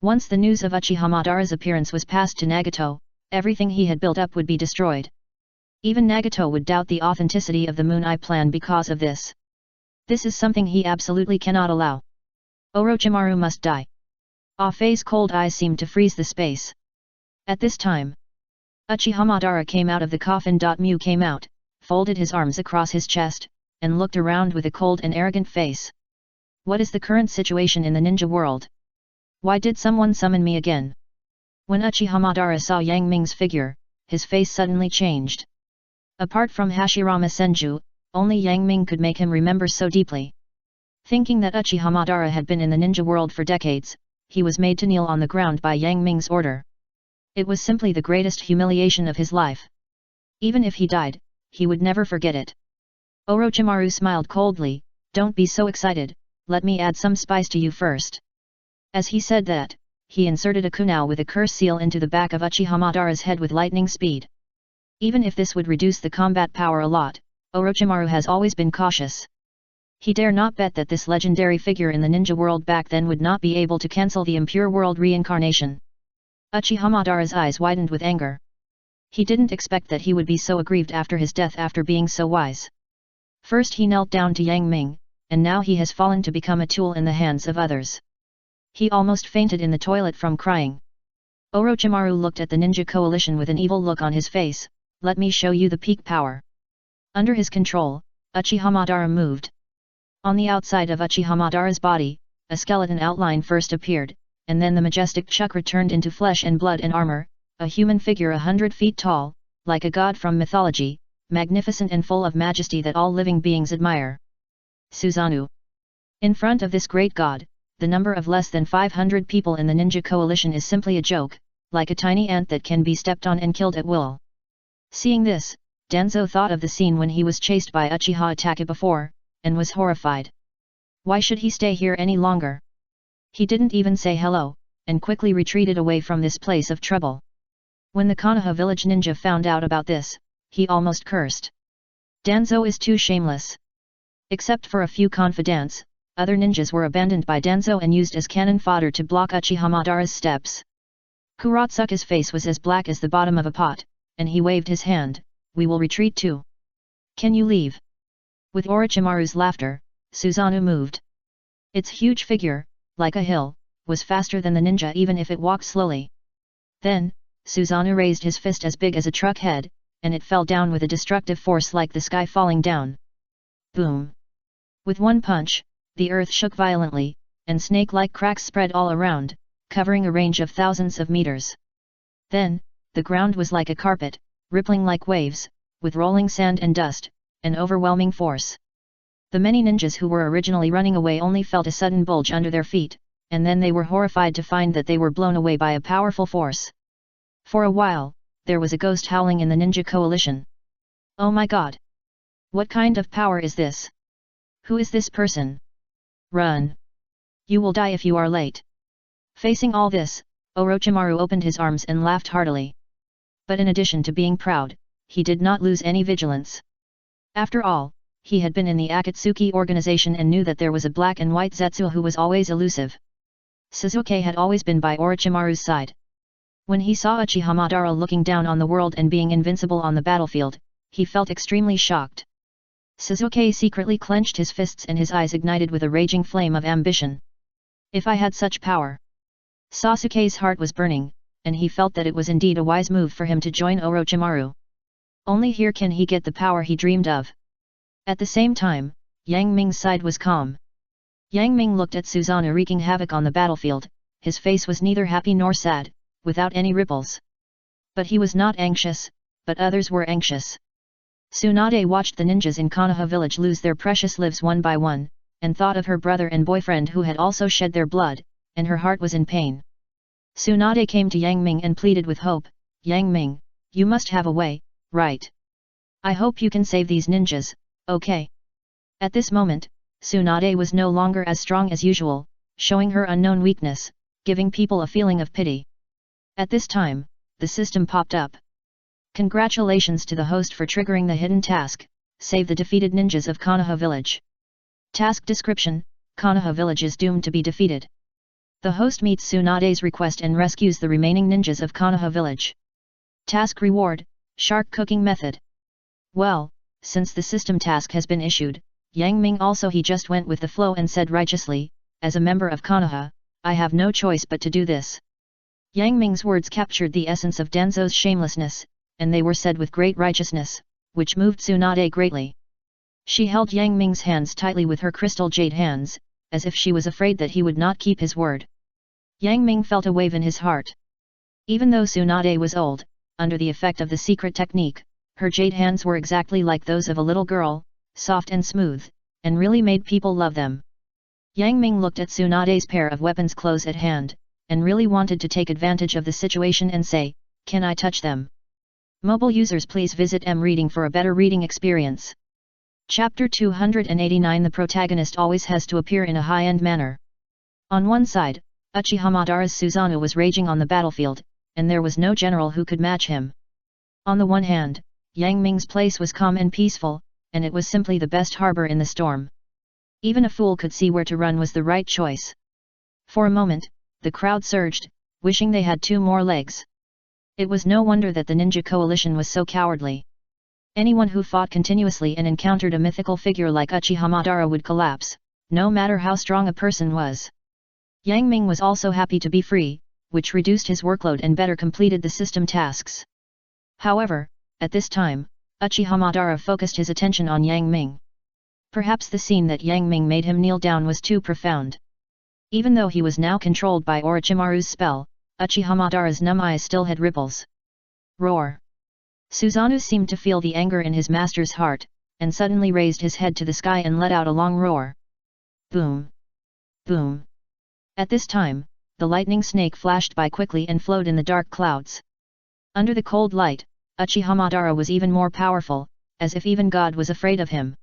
Once the news of Uchiha Madara's appearance was passed to Nagato, everything he had built up would be destroyed. Even Nagato would doubt the authenticity of the Moon Eye plan because of this. This is something he absolutely cannot allow. Orochimaru must die. Ah-Fei's cold eyes seemed to freeze the space. At this time, Uchiha Madara came out of the coffin. Mu came out, folded his arms across his chest, and looked around with a cold and arrogant face. What is the current situation in the ninja world? Why did someone summon me again? When Uchiha Madara saw Yang Ming's figure, his face suddenly changed. Apart from Hashirama Senju, only Yang Ming could make him remember so deeply. Thinking that Uchiha Madara had been in the ninja world for decades, he was made to kneel on the ground by Yang Ming's order. It was simply the greatest humiliation of his life. Even if he died, he would never forget it. Orochimaru smiled coldly, "Don't be so excited, let me add some spice to you first." As he said that, he inserted a kunai with a curse seal into the back of Uchiha Madara's head with lightning speed. Even if this would reduce the combat power a lot, Orochimaru has always been cautious. He dare not bet that this legendary figure in the ninja world back then would not be able to cancel the impure world reincarnation. Uchiha Madara's eyes widened with anger. He didn't expect that he would be so aggrieved after his death after being so wise. First he knelt down to Yang Ming, and now he has fallen to become a tool in the hands of others. He almost fainted in the toilet from crying. Orochimaru looked at the ninja coalition with an evil look on his face. "Let me show you the peak power." Under his control, Uchiha Madara moved. On the outside of Uchiha Madara's body, a skeleton outline first appeared, and then the majestic chakra turned into flesh and blood and armor, a human figure 100 feet tall, like a god from mythology, magnificent and full of majesty that all living beings admire. Susanoo. In front of this great god, the number of less than 500 people in the ninja coalition is simply a joke, like a tiny ant that can be stepped on and killed at will. Seeing this, Danzo thought of the scene when he was chased by Uchiha Itachi before, and was horrified. Why should he stay here any longer? He didn't even say hello, and quickly retreated away from this place of trouble. When the Konoha village ninja found out about this, he almost cursed. Danzo is too shameless. Except for a few confidants, other ninjas were abandoned by Danzo and used as cannon fodder to block Uchiha Madara's steps. Kuratsuka's face was as black as the bottom of a pot, and he waved his hand, "We will retreat too. Can you leave?" With Orochimaru's laughter, Susanoo moved. Its huge figure, like a hill, was faster than the ninja even if it walked slowly. Then, Susanoo raised his fist as big as a truck head, and it fell down with a destructive force like the sky falling down. Boom! With one punch, the earth shook violently, and snake-like cracks spread all around, covering a range of thousands of meters. Then, the ground was like a carpet, rippling like waves, with rolling sand and dust, an overwhelming force. The many ninjas who were originally running away only felt a sudden bulge under their feet, and then they were horrified to find that they were blown away by a powerful force. For a while, there was a ghost howling in the ninja coalition. "Oh my god! What kind of power is this? Who is this person? Run! You will die if you are late." Facing all this, Orochimaru opened his arms and laughed heartily. But in addition to being proud, he did not lose any vigilance. After all, he had been in the Akatsuki organization and knew that there was a black and white Zetsu who was always elusive. Sasuke had always been by Orochimaru's side. When he saw Uchiha Madara looking down on the world and being invincible on the battlefield, he felt extremely shocked. Sasuke secretly clenched his fists and his eyes ignited with a raging flame of ambition. If I had such power! Sasuke's heart was burning, and he felt that it was indeed a wise move for him to join Orochimaru. Only here can he get the power he dreamed of. At the same time, Yang Ming's side was calm. Yang Ming looked at Susanoo wreaking havoc on the battlefield, his face was neither happy nor sad, without any ripples. But he was not anxious, but others were anxious. Tsunade watched the ninjas in Konoha village lose their precious lives one by one, and thought of her brother and boyfriend who had also shed their blood, and her heart was in pain. Tsunade came to Yang Ming and pleaded with hope, "Yang Ming, you must have a way, right? I hope you can save these ninjas, okay?" At this moment, Tsunade was no longer as strong as usual, showing her unknown weakness, giving people a feeling of pity. At this time, the system popped up. Congratulations to the host for triggering the hidden task, save the defeated ninjas of Konoha village. Task description, Konoha village is doomed to be defeated. The host meets Tsunade's request and rescues the remaining ninjas of Konoha village. Task reward, shark cooking method. Well, since the system task has been issued, Yang Ming also he just went with the flow and said righteously, as a member of Konoha, I have no choice but to do this. Yang Ming's words captured the essence of Danzo's shamelessness, and they were said with great righteousness, which moved Tsunade greatly. She held Yang Ming's hands tightly with her crystal jade hands, as if she was afraid that he would not keep his word. Yang Ming felt a wave in his heart. Even though Tsunade was old, under the effect of the secret technique, her jade hands were exactly like those of a little girl, soft and smooth, and really made people love them. Yang Ming looked at Tsunade's pair of weapons close at hand, and really wanted to take advantage of the situation and say, can I touch them? Mobile users please visit M-Reading for a better reading experience. Chapter 289 The protagonist always has to appear in a high-end manner. On one side, Uchiha Madara's Susanoo was raging on the battlefield, and there was no general who could match him. On the one hand, Yang Ming's place was calm and peaceful, and it was simply the best harbor in the storm. Even a fool could see where to run was the right choice. For a moment, the crowd surged, wishing they had two more legs. It was no wonder that the ninja coalition was so cowardly. Anyone who fought continuously and encountered a mythical figure like Uchiha Madara would collapse, no matter how strong a person was. Yang Ming was also happy to be free, which reduced his workload and better completed the system tasks. However, at this time, Uchiha Madara focused his attention on Yang Ming. Perhaps the scene that Yang Ming made him kneel down was too profound. Even though he was now controlled by Orochimaru's spell, Uchiha Madara's numb eyes still had ripples. Roar! Susanoo seemed to feel the anger in his master's heart, and suddenly raised his head to the sky and let out a long roar. Boom! Boom! At this time, the lightning snake flashed by quickly and flowed in the dark clouds. Under the cold light, Uchiha Madara was even more powerful, as if even God was afraid of him.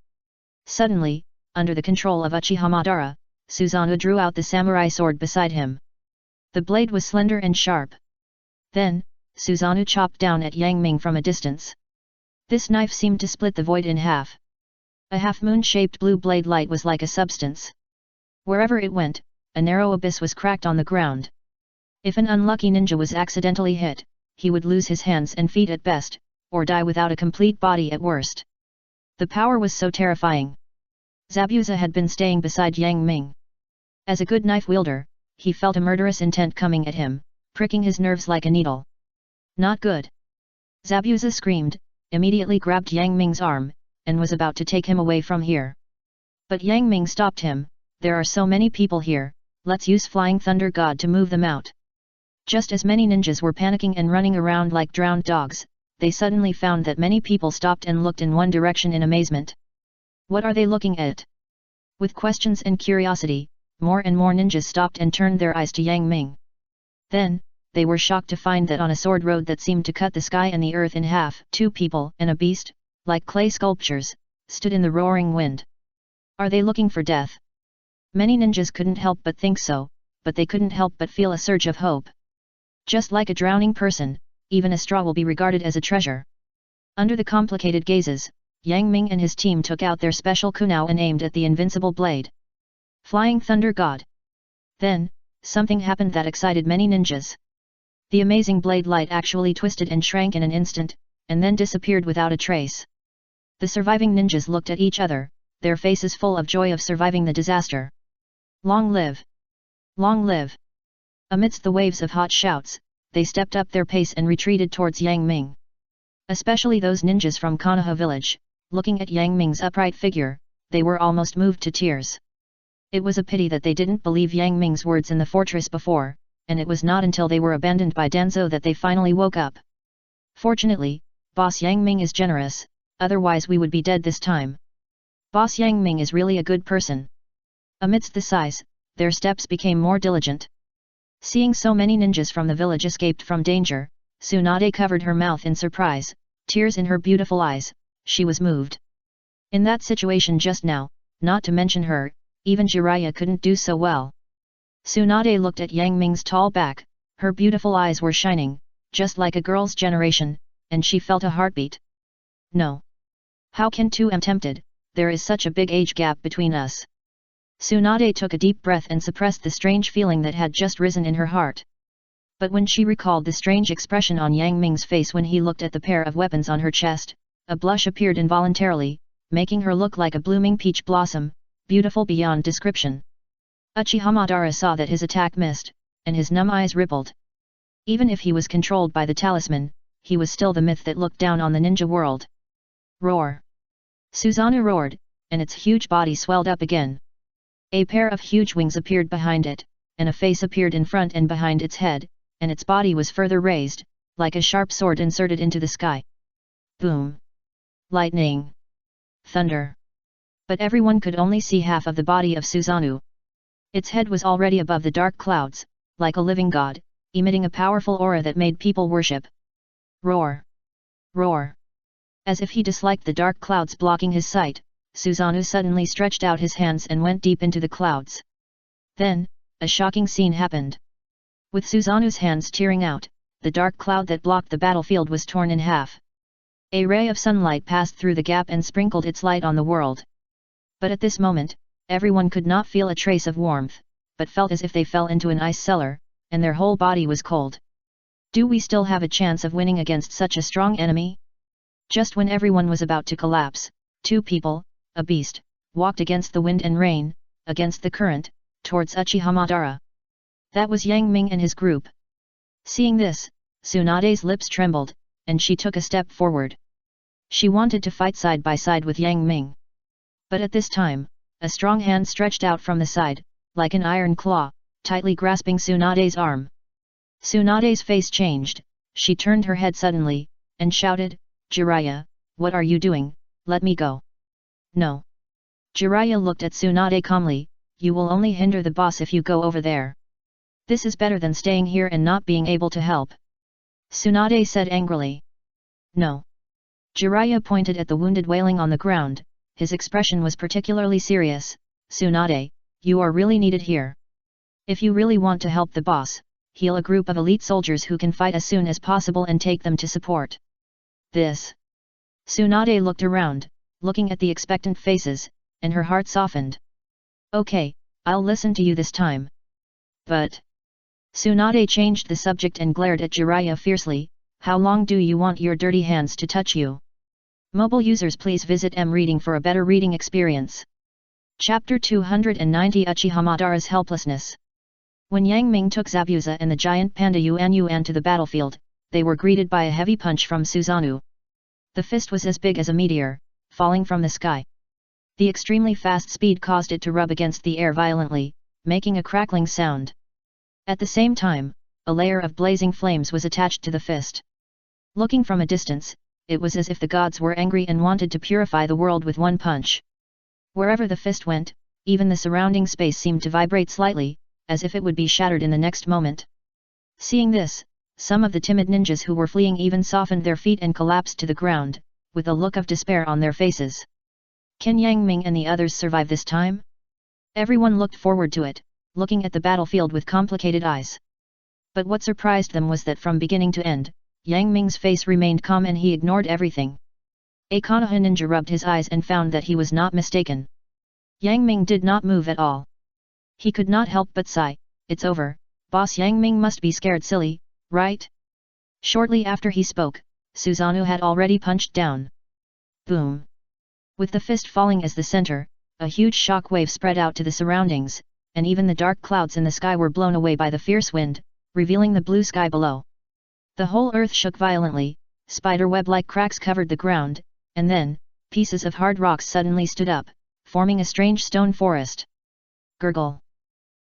Suddenly, under the control of Uchiha Madara, Susanoo drew out the samurai sword beside him. The blade was slender and sharp. Then, Susanoo chopped down at Yang Ming from a distance. This knife seemed to split the void in half. A half-moon-shaped blue blade light was like a substance. Wherever it went, a narrow abyss was cracked on the ground. If an unlucky ninja was accidentally hit, he would lose his hands and feet at best, or die without a complete body at worst. The power was so terrifying. Zabuza had been staying beside Yang Ming. As a good knife wielder, he felt a murderous intent coming at him, pricking his nerves like a needle. Not good! Zabuza screamed, immediately grabbed Yang Ming's arm, and was about to take him away from here. But Yang Ming stopped him. There are so many people here, let's use Flying Thunder God to move them out. Just as many ninjas were panicking and running around like drowned dogs, they suddenly found that many people stopped and looked in one direction in amazement. What are they looking at? With questions and curiosity, more and more ninjas stopped and turned their eyes to Yang Ming. Then, they were shocked to find that on a sword road that seemed to cut the sky and the earth in half, two people and a beast, like clay sculptures, stood in the roaring wind. Are they looking for death? Many ninjas couldn't help but think so, but they couldn't help but feel a surge of hope. Just like a drowning person, even a straw will be regarded as a treasure. Under the complicated gazes, Yang Ming and his team took out their special kunao and aimed at the invincible blade. Flying Thunder God! Then, something happened that excited many ninjas. The amazing blade light actually twisted and shrank in an instant, and then disappeared without a trace. The surviving ninjas looked at each other, their faces full of joy of surviving the disaster. Long live! Long live! Amidst the waves of hot shouts, they stepped up their pace and retreated towards Yang Ming. Especially those ninjas from Konoha village, looking at Yang Ming's upright figure, they were almost moved to tears. It was a pity that they didn't believe Yang Ming's words in the fortress before, and it was not until they were abandoned by Danzo that they finally woke up. Fortunately, Boss Yang Ming is generous, otherwise we would be dead this time. Boss Yang Ming is really a good person. Amidst the sighs, their steps became more diligent. Seeing so many ninjas from the village escaped from danger, Tsunade covered her mouth in surprise, tears in her beautiful eyes, she was moved. In that situation just now, not to mention her, even Jiraiya couldn't do so well. Tsunade looked at Yang Ming's tall back, her beautiful eyes were shining, just like a girl's generation, and she felt a heartbeat. No. How can two am tempted, there is such a big age gap between us. Tsunade took a deep breath and suppressed the strange feeling that had just risen in her heart. But when she recalled the strange expression on Yang Ming's face when he looked at the pair of weapons on her chest, a blush appeared involuntarily, making her look like a blooming peach blossom, beautiful beyond description. Uchiha Madara saw that his attack missed, and his numb eyes rippled. Even if he was controlled by the talisman, he was still the myth that looked down on the ninja world. Roar! Susanoo roared, and its huge body swelled up again. A pair of huge wings appeared behind it, and a face appeared in front and behind its head, and its body was further raised, like a sharp sword inserted into the sky. Boom! Lightning! Thunder! But everyone could only see half of the body of Susanoo. Its head was already above the dark clouds, like a living god, emitting a powerful aura that made people worship. Roar! Roar! As if he disliked the dark clouds blocking his sight, Susanoo suddenly stretched out his hands and went deep into the clouds. Then, a shocking scene happened. With Susanoo's hands tearing out, the dark cloud that blocked the battlefield was torn in half. A ray of sunlight passed through the gap and sprinkled its light on the world. But at this moment, everyone could not feel a trace of warmth, but felt as if they fell into an ice cellar, and their whole body was cold. Do we still have a chance of winning against such a strong enemy? Just when everyone was about to collapse, two people, a beast, walked against the wind and rain, against the current, towards Uchiha Madara. That was Yang Ming and his group. Seeing this, Tsunade's lips trembled, and she took a step forward. She wanted to fight side by side with Yang Ming. But at this time, a strong hand stretched out from the side, like an iron claw, tightly grasping Tsunade's arm. Tsunade's face changed, she turned her head suddenly, and shouted, "Jiraiya, what are you doing? Let me go." "No." Jiraiya looked at Tsunade calmly, "You will only hinder the boss if you go over there. This is better than staying here and not being able to help." Tsunade said angrily. "No." Jiraiya pointed at the wounded wailing on the ground, his expression was particularly serious. "Tsunade, you are really needed here. If you really want to help the boss, heal a group of elite soldiers who can fight as soon as possible and take them to support." This. Tsunade looked around, looking at the expectant faces, and her heart softened. "Okay, I'll listen to you this time. But..." Tsunade changed the subject and glared at Jiraiya fiercely, "How long do you want your dirty hands to touch you?" Mobile users please visit M-Reading for a better reading experience. Chapter 290 Uchiha Madara's Helplessness. When Yang Ming took Zabuza and the giant panda Yuan Yuan to the battlefield, they were greeted by a heavy punch from Susanoo. The fist was as big as a meteor, falling from the sky. The extremely fast speed caused it to rub against the air violently, making a crackling sound. At the same time, a layer of blazing flames was attached to the fist. Looking from a distance, it was as if the gods were angry and wanted to purify the world with one punch. Wherever the fist went, even the surrounding space seemed to vibrate slightly, as if it would be shattered in the next moment. Seeing this, some of the timid ninjas who were fleeing even softened their feet and collapsed to the ground, with a look of despair on their faces. Can Yang Ming and the others survive this time? Everyone looked forward to it, looking at the battlefield with complicated eyes. But what surprised them was that from beginning to end, Yang Ming's face remained calm and he ignored everything. A Konoha ninja rubbed his eyes and found that he was not mistaken. Yang Ming did not move at all. He could not help but sigh, "It's over, boss. Yang Ming must be scared silly, right?" Shortly after he spoke, Susanoo had already punched down. Boom! With the fist falling as the center, a huge shock wave spread out to the surroundings, and even the dark clouds in the sky were blown away by the fierce wind, revealing the blue sky below. The whole earth shook violently, spider-web-like cracks covered the ground, and then, pieces of hard rocks suddenly stood up, forming a strange stone forest. Gurgle!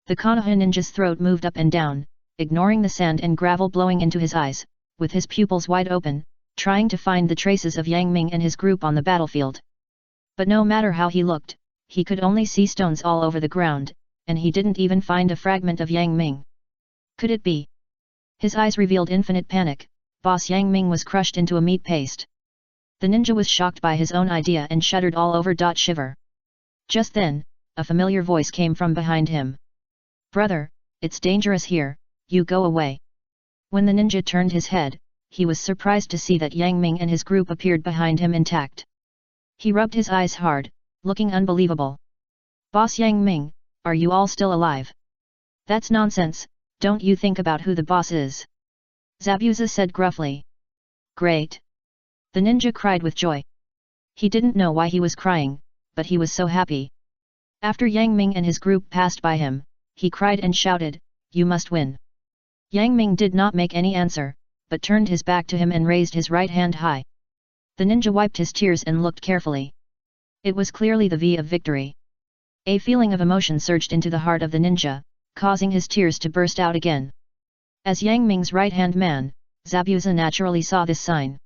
The Konoha ninja's throat moved up and down, ignoring the sand and gravel blowing into his eyes, with his pupils wide open, trying to find the traces of Yang Ming and his group on the battlefield. But no matter how he looked, he could only see stones all over the ground, and he didn't even find a fragment of Yang Ming. Could it be? His eyes revealed infinite panic. Boss Yang Ming was crushed into a meat paste. The ninja was shocked by his own idea and shuddered all over. Shiver. Just then, a familiar voice came from behind him. "Brother, it's dangerous here, you go away." When the ninja turned his head, he was surprised to see that Yang Ming and his group appeared behind him intact. He rubbed his eyes hard, looking unbelievable. "Boss Yang Ming, Are you all still alive? That's nonsense, don't you think about who the boss is? Zabuza said gruffly. Great! The ninja cried with joy. He didn't know why he was crying, but he was so happy. After Yang Ming and his group passed by him, he cried and shouted, "You must win!" Yang Ming did not make any answer, but turned his back to him and raised his right hand high. The ninja wiped his tears and looked carefully. It was clearly the V of victory. A feeling of emotion surged into the heart of the ninja, causing his tears to burst out again. As Yang Ming's right-hand man, Zabuza naturally saw this sign.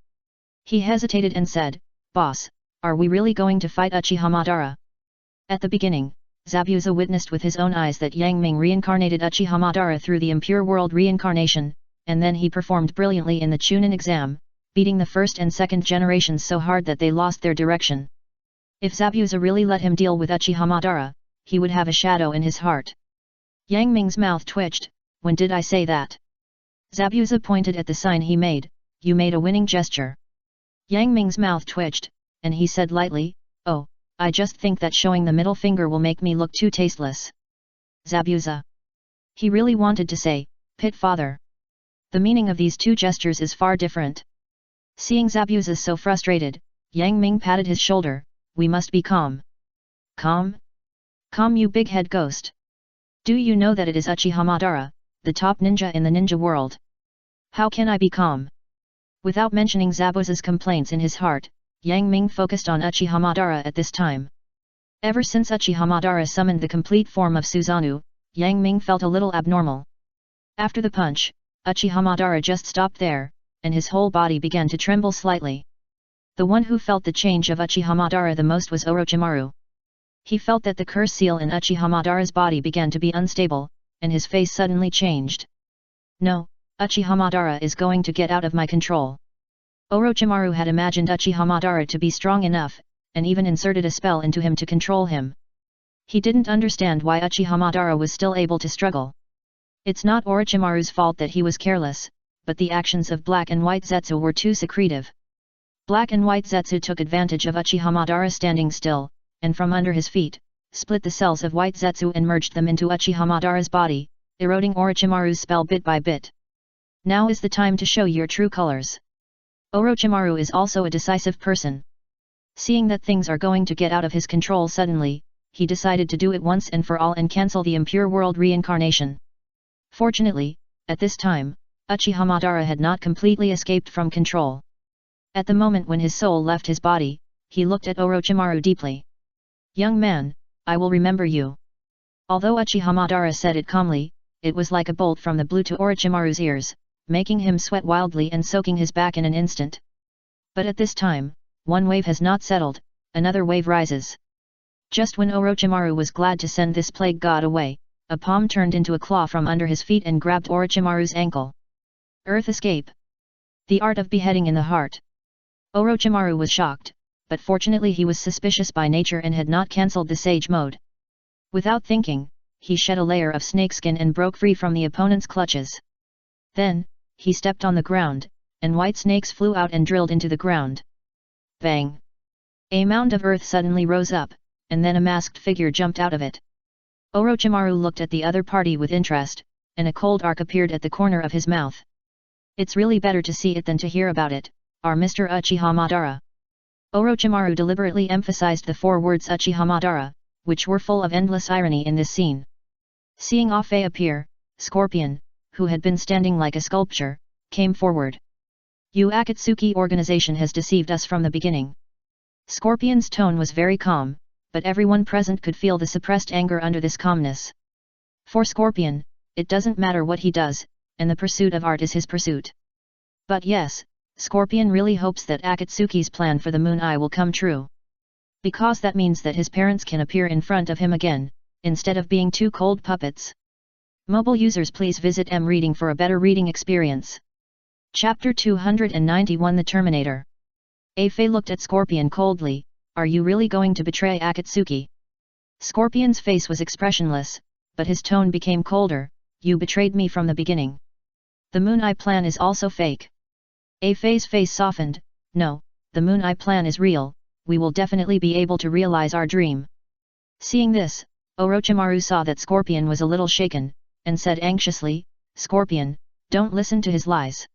He hesitated and said, "Boss, are we really going to fight Uchiha Madara?" At the beginning, Zabuza witnessed with his own eyes that Yang Ming reincarnated Uchiha Madara through the impure world reincarnation, and then he performed brilliantly in the Chunin exam, beating the first and second generations so hard that they lost their direction. If Zabuza really let him deal with Uchiha Madara, he would have a shadow in his heart. Yang Ming's mouth twitched. "When did I say that?" Zabuza pointed at the sign he made. "You made a winning gesture." Yang Ming's mouth twitched, and he said lightly, "Oh, I just think that showing the middle finger will make me look too tasteless." Zabuza. He really wanted to say, "Pit father." The meaning of these two gestures is far different. Seeing Zabuza so frustrated, Yang Ming patted his shoulder. "We must be calm." "Calm? Calm, you big-head ghost. Do you know that it is Uchiha Madara, the top ninja in the ninja world? How can I be calm?" Without mentioning Zabuza's complaints in his heart, Yang Ming focused on Uchiha Madara at this time. Ever since Uchiha Madara summoned the complete form of Susanoo, Yang Ming felt a little abnormal. After the punch, Uchiha Madara just stopped there, and his whole body began to tremble slightly. The one who felt the change of Uchiha Madara the most was Orochimaru. He felt that the curse seal in Uchiha Madara's body began to be unstable, and his face suddenly changed. "No, Uchiha Madara is going to get out of my control." Orochimaru had imagined Uchiha Madara to be strong enough, and even inserted a spell into him to control him. He didn't understand why Uchiha Madara was still able to struggle. It's not Orochimaru's fault that he was careless, but the actions of Black and White Zetsu were too secretive. Black and White Zetsu took advantage of Uchiha Madara standing still, and from under his feet, split the cells of White Zetsu and merged them into Uchiha Madara's body, eroding Orochimaru's spell bit by bit. Now is the time to show your true colors. Orochimaru is also a decisive person. Seeing that things are going to get out of his control suddenly, he decided to do it once and for all and cancel the impure world reincarnation. Fortunately, at this time, Uchiha Madara had not completely escaped from control. At the moment when his soul left his body, he looked at Orochimaru deeply. "Young man, I will remember you." Although Uchiha Madara said it calmly, it was like a bolt from the blue to Orochimaru's ears, making him sweat wildly and soaking his back in an instant. But at this time, one wave has not settled, another wave rises. Just when Orochimaru was glad to send this plague god away, a palm turned into a claw from under his feet and grabbed Orochimaru's ankle. Earth escape. The art of beheading in the heart. Orochimaru was shocked, but fortunately he was suspicious by nature and had not cancelled the sage mode. Without thinking, he shed a layer of snakeskin and broke free from the opponent's clutches. Then, he stepped on the ground, and white snakes flew out and drilled into the ground. Bang! A mound of earth suddenly rose up, and then a masked figure jumped out of it. Orochimaru looked at the other party with interest, and a cold arc appeared at the corner of his mouth. "It's really better to see it than to hear about it, our Mr. Uchiha Madara." Orochimaru deliberately emphasized the 4 words Uchiha Madara, which were full of endless irony in this scene. Seeing Afe appear, Scorpion, who had been standing like a sculpture, came forward. "You Akatsuki organization has deceived us from the beginning." Scorpion's tone was very calm, but everyone present could feel the suppressed anger under this calmness. For Scorpion, it doesn't matter what he does, and the pursuit of art is his pursuit. But yes, Scorpion really hopes that Akatsuki's plan for the Moon Eye will come true. Because that means that his parents can appear in front of him again, instead of being 2 cold puppets. Mobile users, please visit M-Reading for a better reading experience. Chapter 291, The Terminator. Afe looked at Scorpion coldly. "Are you really going to betray Akatsuki?" Scorpion's face was expressionless, but his tone became colder. "You betrayed me from the beginning. The Moon Eye plan is also fake." Afe's face softened. "No, the Moon Eye plan is real, we will definitely be able to realize our dream." Seeing this, Orochimaru saw that Scorpion was a little shaken, and said anxiously, "Scorpion, don't listen to his lies."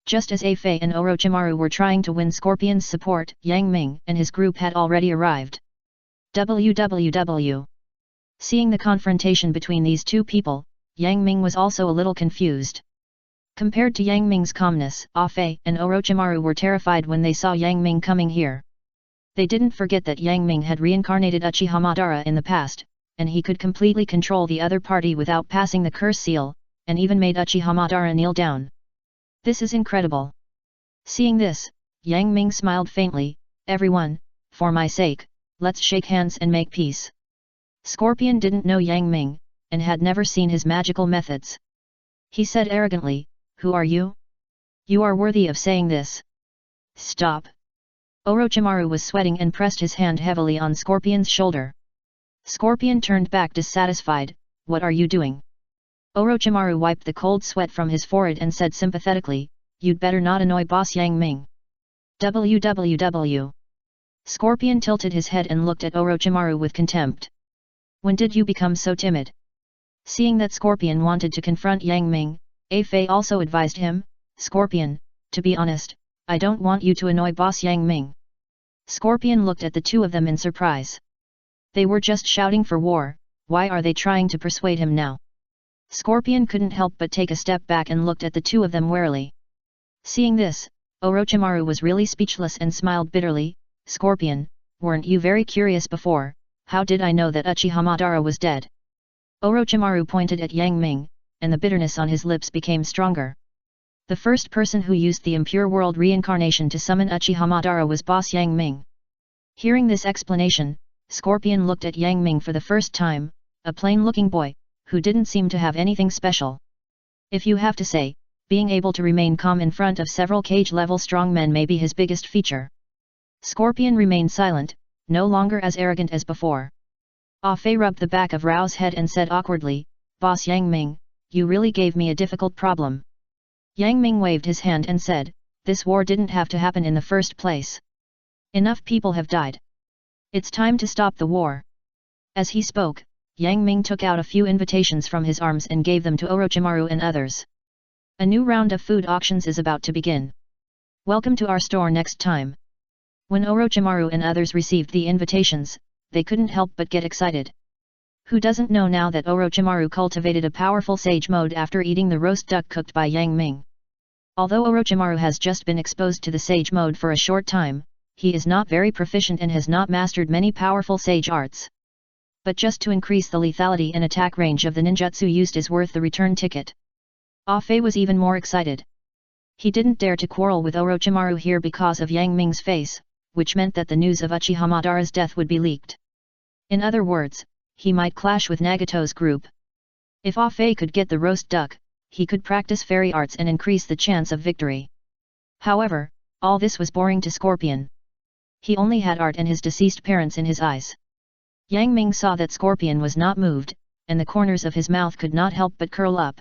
Just as Afei and Orochimaru were trying to win Scorpion's support, Yang Ming and his group had already arrived. www. Seeing the confrontation between these two people, Yang Ming was also a little confused. Compared to Yang Ming's calmness, Afei and Orochimaru were terrified when they saw Yang Ming coming here. They didn't forget that Yang Ming had reincarnated Uchiha Madara in the past, and he could completely control the other party without passing the curse seal, and even made Uchiha Madara kneel down. This is incredible. Seeing this, Yang Ming smiled faintly, "Everyone, for my sake, let's shake hands and make peace." Scorpion didn't know Yang Ming, and had never seen his magical methods. He said arrogantly, "Who are you? You are worthy of saying this." "Stop." Orochimaru was sweating and pressed his hand heavily on Scorpion's shoulder. Scorpion turned back dissatisfied, "What are you doing?" Orochimaru wiped the cold sweat from his forehead and said sympathetically, "You'd better not annoy Boss Yang Ming." www. Scorpion tilted his head and looked at Orochimaru with contempt. "When did you become so timid?" Seeing that Scorpion wanted to confront Yang Ming, Afei also advised him, "Scorpion, to be honest, I don't want you to annoy Boss Yang Ming." Scorpion looked at the two of them in surprise. They were just shouting for war, why are they trying to persuade him now? Scorpion couldn't help but take a step back and looked at the two of them warily. Seeing this, Orochimaru was really speechless and smiled bitterly, "Scorpion, weren't you very curious before? How did I know that Uchiha Madara was dead?" Orochimaru pointed at Yang Ming, and the bitterness on his lips became stronger. The first person who used the impure world reincarnation to summon Uchiha Madara was Boss Yang Ming. Hearing this explanation, Scorpion looked at Yang Ming for the first time, a plain-looking boy, who didn't seem to have anything special. If you have to say, being able to remain calm in front of several cage-level strongmen may be his biggest feature. Scorpion remained silent, no longer as arrogant as before. Afei rubbed the back of Rao's head and said awkwardly, "Boss Yang Ming, you really gave me a difficult problem." Yang Ming waved his hand and said, "This war didn't have to happen in the first place. Enough people have died. It's time to stop the war." As he spoke, Yang Ming took out a few invitations from his arms and gave them to Orochimaru and others. "A new round of food auctions is about to begin. Welcome to our store next time." When Orochimaru and others received the invitations, they couldn't help but get excited. Who doesn't know now that Orochimaru cultivated a powerful sage mode after eating the roast duck cooked by Yang Ming? Although Orochimaru has just been exposed to the sage mode for a short time, he is not very proficient and has not mastered many powerful sage arts. But just to increase the lethality and attack range of the ninjutsu used is worth the return ticket. Afei was even more excited. He didn't dare to quarrel with Orochimaru here because of Yang Ming's face, which meant that the news of Uchiha Madara's death would be leaked. In other words, he might clash with Nagato's group. If Afei could get the roast duck, he could practice fairy arts and increase the chance of victory. However, all this was boring to Scorpion. He only had art and his deceased parents in his eyes. Yang Ming saw that Scorpion was not moved, and the corners of his mouth could not help but curl up.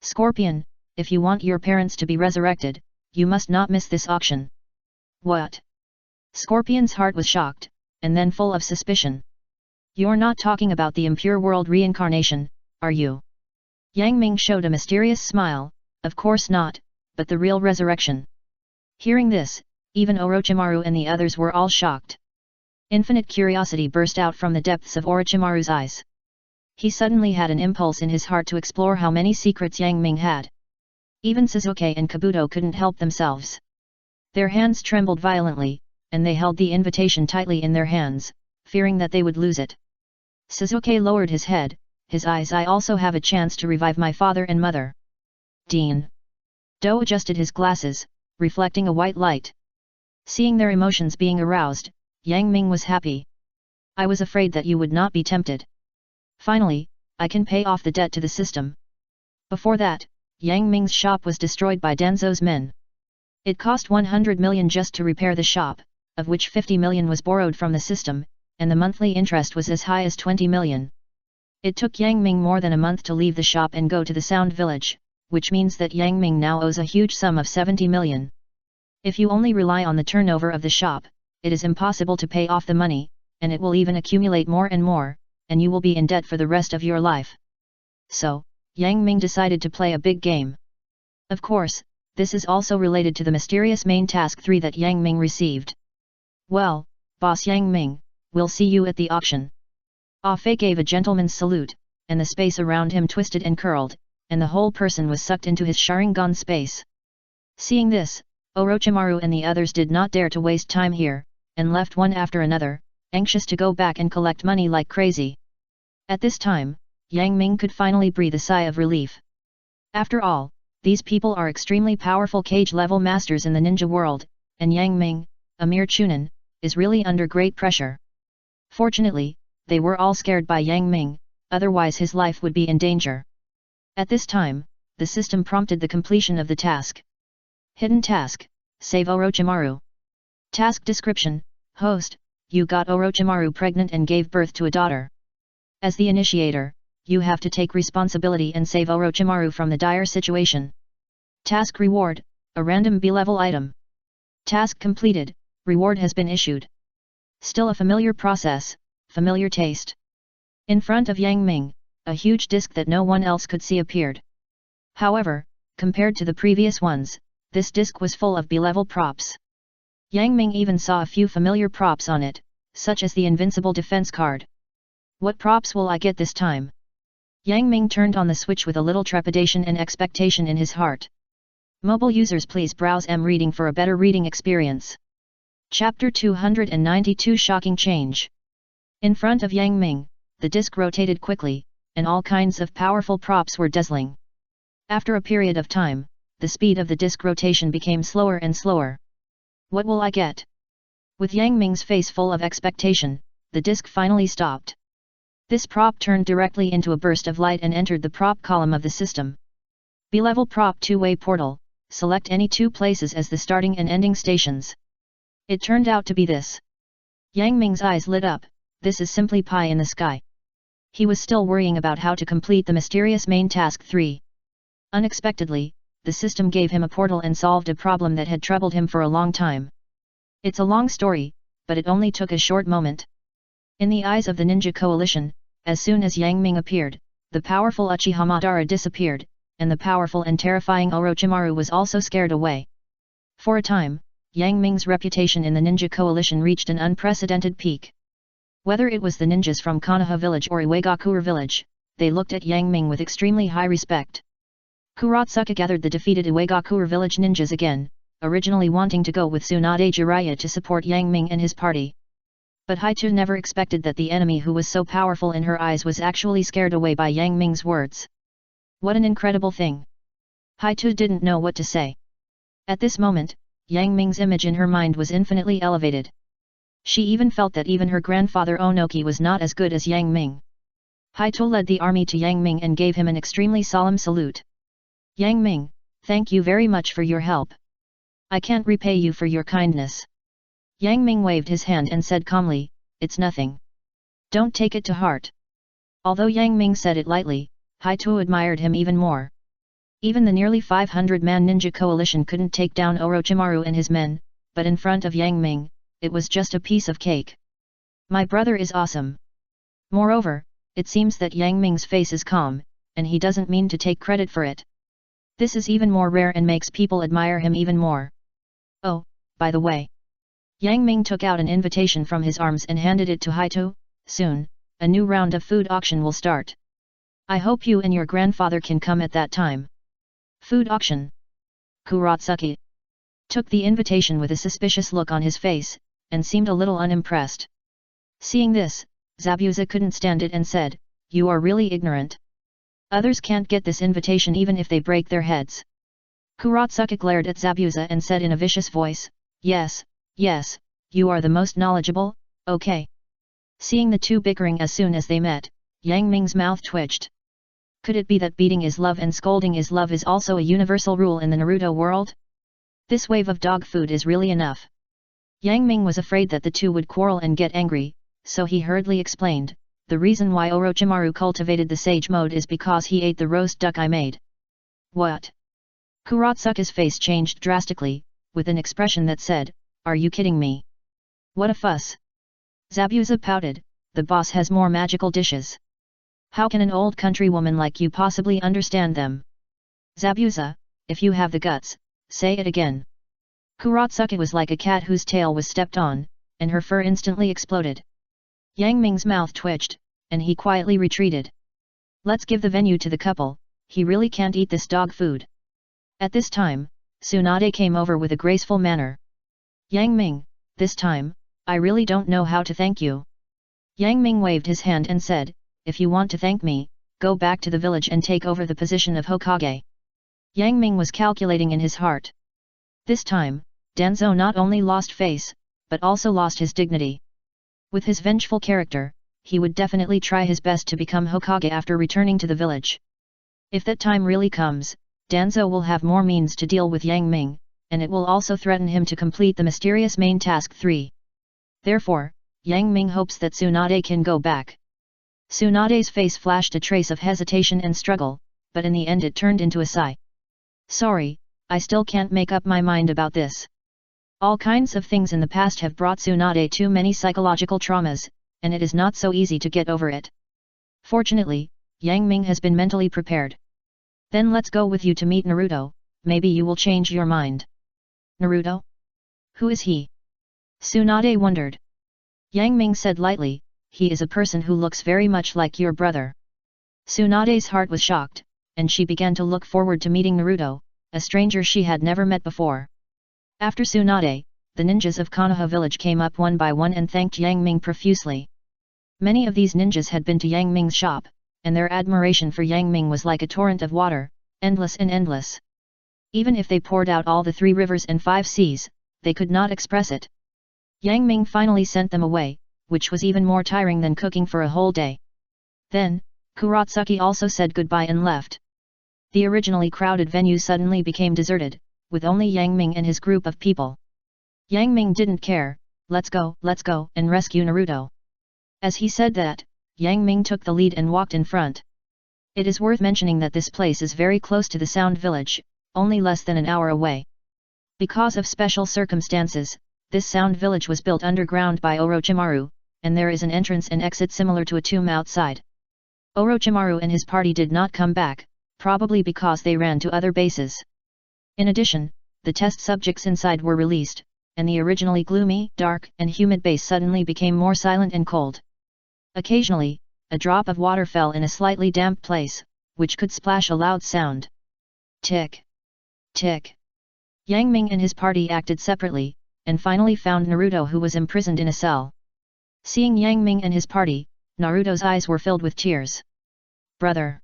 "Scorpion, if you want your parents to be resurrected, you must not miss this auction." "What?" Scorpion's heart was shocked, and then full of suspicion. "You're not talking about the impure world reincarnation, are you?" Yang Ming showed a mysterious smile, "Of course not, but the real resurrection." Hearing this, even Orochimaru and the others were all shocked. Infinite curiosity burst out from the depths of Orochimaru's eyes. He suddenly had an impulse in his heart to explore how many secrets Yang Ming had. Even Sasuke and Kabuto couldn't help themselves. Their hands trembled violently, and they held the invitation tightly in their hands, fearing that they would lose it. Sasuke lowered his head, his eyes, "I also have a chance to revive my father and mother." Dean. Do adjusted his glasses, reflecting a white light. Seeing their emotions being aroused, Yang Ming was happy. "I was afraid that you would not be tempted. Finally, I can pay off the debt to the system." Before that, Yang Ming's shop was destroyed by Danzo's men. It cost 100 million just to repair the shop, of which 50 million was borrowed from the system, and the monthly interest was as high as 20 million. It took Yang Ming more than a month to leave the shop and go to the Sound Village, which means that Yang Ming now owes a huge sum of 70 million. If you only rely on the turnover of the shop, it is impossible to pay off the money, and it will even accumulate more and more, and you will be in debt for the rest of your life. So, Yang Ming decided to play a big game. Of course, this is also related to the mysterious main task 3 that Yang Ming received. Well, boss Yang Ming, we'll see you at the auction. Ah Fei gave a gentleman's salute, and the space around him twisted and curled, and the whole person was sucked into his Sharingan space. Seeing this, Orochimaru and the others did not dare to waste time here, and left one after another, anxious to go back and collect money like crazy. At this time, Yang Ming could finally breathe a sigh of relief. After all, these people are extremely powerful cage-level masters in the ninja world, and Yang Ming, a mere chunin, is really under great pressure. Fortunately, they were all scared by Yang Ming, otherwise his life would be in danger. At this time, the system prompted the completion of the task. Hidden task, save Orochimaru. Task description, host, you got Orochimaru pregnant and gave birth to a daughter. As the initiator, you have to take responsibility and save Orochimaru from the dire situation. Task reward, a random B-level item. Task completed, reward has been issued. Still a familiar process, familiar taste. In front of Yang Ming, a huge disc that no one else could see appeared. However, compared to the previous ones, this disc was full of B-level props. Yang Ming even saw a few familiar props on it, such as the invincible defense card. What props will I get this time? Yang Ming turned on the switch with a little trepidation and expectation in his heart. Mobile users, please browse reading for a better reading experience. Chapter 292 Shocking Change. In front of Yang Ming, the disc rotated quickly, and all kinds of powerful props were dazzling. After a period of time, the speed of the disc rotation became slower and slower. What will I get? With Yang Ming's face full of expectation, the disc finally stopped. This prop turned directly into a burst of light and entered the prop column of the system. B-level prop two-way portal, select any 2 places as the starting and ending stations. It turned out to be this. Yang Ming's eyes lit up, this is simply pie in the sky. He was still worrying about how to complete the mysterious main task 3. Unexpectedly, the system gave him a portal and solved a problem that had troubled him for a long time. It's a long story, but it only took a short moment. In the eyes of the Ninja Coalition, as soon as Yang Ming appeared, the powerful Uchiha Madara disappeared, and the powerful and terrifying Orochimaru was also scared away. For a time, Yang Ming's reputation in the Ninja Coalition reached an unprecedented peak. Whether it was the ninjas from Konoha village or Iwagakure village, they looked at Yang Ming with extremely high respect. Kuratsuka gathered the defeated Iwagakure village ninjas again, originally wanting to go with Tsunade Jiraiya to support Yang Ming and his party. But Haito never expected that the enemy who was so powerful in her eyes was actually scared away by Yang Ming's words. What an incredible thing! Haito didn't know what to say. At this moment, Yang Ming's image in her mind was infinitely elevated. She even felt that even her grandfather Onoki was not as good as Yang Ming. Haito led the army to Yang Ming and gave him an extremely solemn salute. Yang Ming, thank you very much for your help. I can't repay you for your kindness. Yang Ming waved his hand and said calmly, it's nothing. Don't take it to heart. Although Yang Ming said it lightly, Haito admired him even more. Even the nearly 500-man ninja coalition couldn't take down Orochimaru and his men, but in front of Yang Ming, it was just a piece of cake. My brother is awesome. Moreover, it seems that Yang Ming's face is calm, and he doesn't mean to take credit for it. This is even more rare and makes people admire him even more. Oh, by the way. Yang Ming took out an invitation from his arms and handed it to Haito. Soon, a new round of food auction will start. I hope you and your grandfather can come at that time. Food auction. Kuratsuki took the invitation with a suspicious look on his face, and seemed a little unimpressed. Seeing this, Zabuza couldn't stand it and said, you are really ignorant. Others can't get this invitation even if they break their heads. Kuratsuka glared at Zabuza and said in a vicious voice, yes, yes, you are the most knowledgeable, okay. Seeing the two bickering as soon as they met, Yang Ming's mouth twitched. Could it be that beating is love and scolding is love is also a universal rule in the Naruto world? This wave of dog food is really enough. Yang Ming was afraid that the two would quarrel and get angry, so he hurriedly explained, the reason why Orochimaru cultivated the sage mode is because he ate the roast duck I made. What? Kuratsuka's face changed drastically, with an expression that said, are you kidding me? What a fuss! Zabuza pouted, the boss has more magical dishes. How can an old countrywoman like you possibly understand them? Zabuza, if you have the guts, say it again. Kurotsuka was like a cat whose tail was stepped on, and her fur instantly exploded. Yang Ming's mouth twitched, and he quietly retreated. Let's give the venue to the couple, he really can't eat this dog food. At this time, Tsunade came over with a graceful manner. Yang Ming, this time, I really don't know how to thank you. Yang Ming waved his hand and said, if you want to thank me, go back to the village and take over the position of Hokage. Yang Ming was calculating in his heart. This time, Danzo not only lost face, but also lost his dignity. With his vengeful character, he would definitely try his best to become Hokage after returning to the village. If that time really comes, Danzo will have more means to deal with Yang Ming, and it will also threaten him to complete the mysterious main task 3. Therefore, Yang Ming hopes that Tsunade can go back. Tsunade's face flashed a trace of hesitation and struggle, but in the end it turned into a sigh. Sorry, I still can't make up my mind about this. All kinds of things in the past have brought Tsunade too many psychological traumas, and it is not so easy to get over it. Fortunately, Yang Ming has been mentally prepared. Then let's go with you to meet Naruto, maybe you will change your mind. Naruto? Who is he? Tsunade wondered. Yang Ming said lightly, he is a person who looks very much like your brother. Tsunade's heart was shocked, and she began to look forward to meeting Naruto, a stranger she had never met before. After Tsunade, the ninjas of Konoha village came up one by one and thanked Yang Ming profusely. Many of these ninjas had been to Yang Ming's shop, and their admiration for Yang Ming was like a torrent of water, endless and endless. Even if they poured out all the 3 rivers and 5 seas, they could not express it. Yang Ming finally sent them away, which was even more tiring than cooking for a whole day. Then, Kurotsuka also said goodbye and left. The originally crowded venue suddenly became deserted, with only Yang Ming and his group of people. Yang Ming didn't care, let's go, and rescue Naruto. As he said that, Yang Ming took the lead and walked in front. It is worth mentioning that this place is very close to the Sound Village, only less than an hour away. Because of special circumstances, this Sound Village was built underground by Orochimaru, and there is an entrance and exit similar to a tomb outside. Orochimaru and his party did not come back, probably because they ran to other bases. In addition, the test subjects inside were released, and the originally gloomy, dark, and humid base suddenly became more silent and cold. Occasionally, a drop of water fell in a slightly damp place, which could splash a loud sound. Tick. Tick. Yang Ming and his party acted separately, and finally found Naruto who was imprisoned in a cell. Seeing Yang Ming and his party, Naruto's eyes were filled with tears. Brother!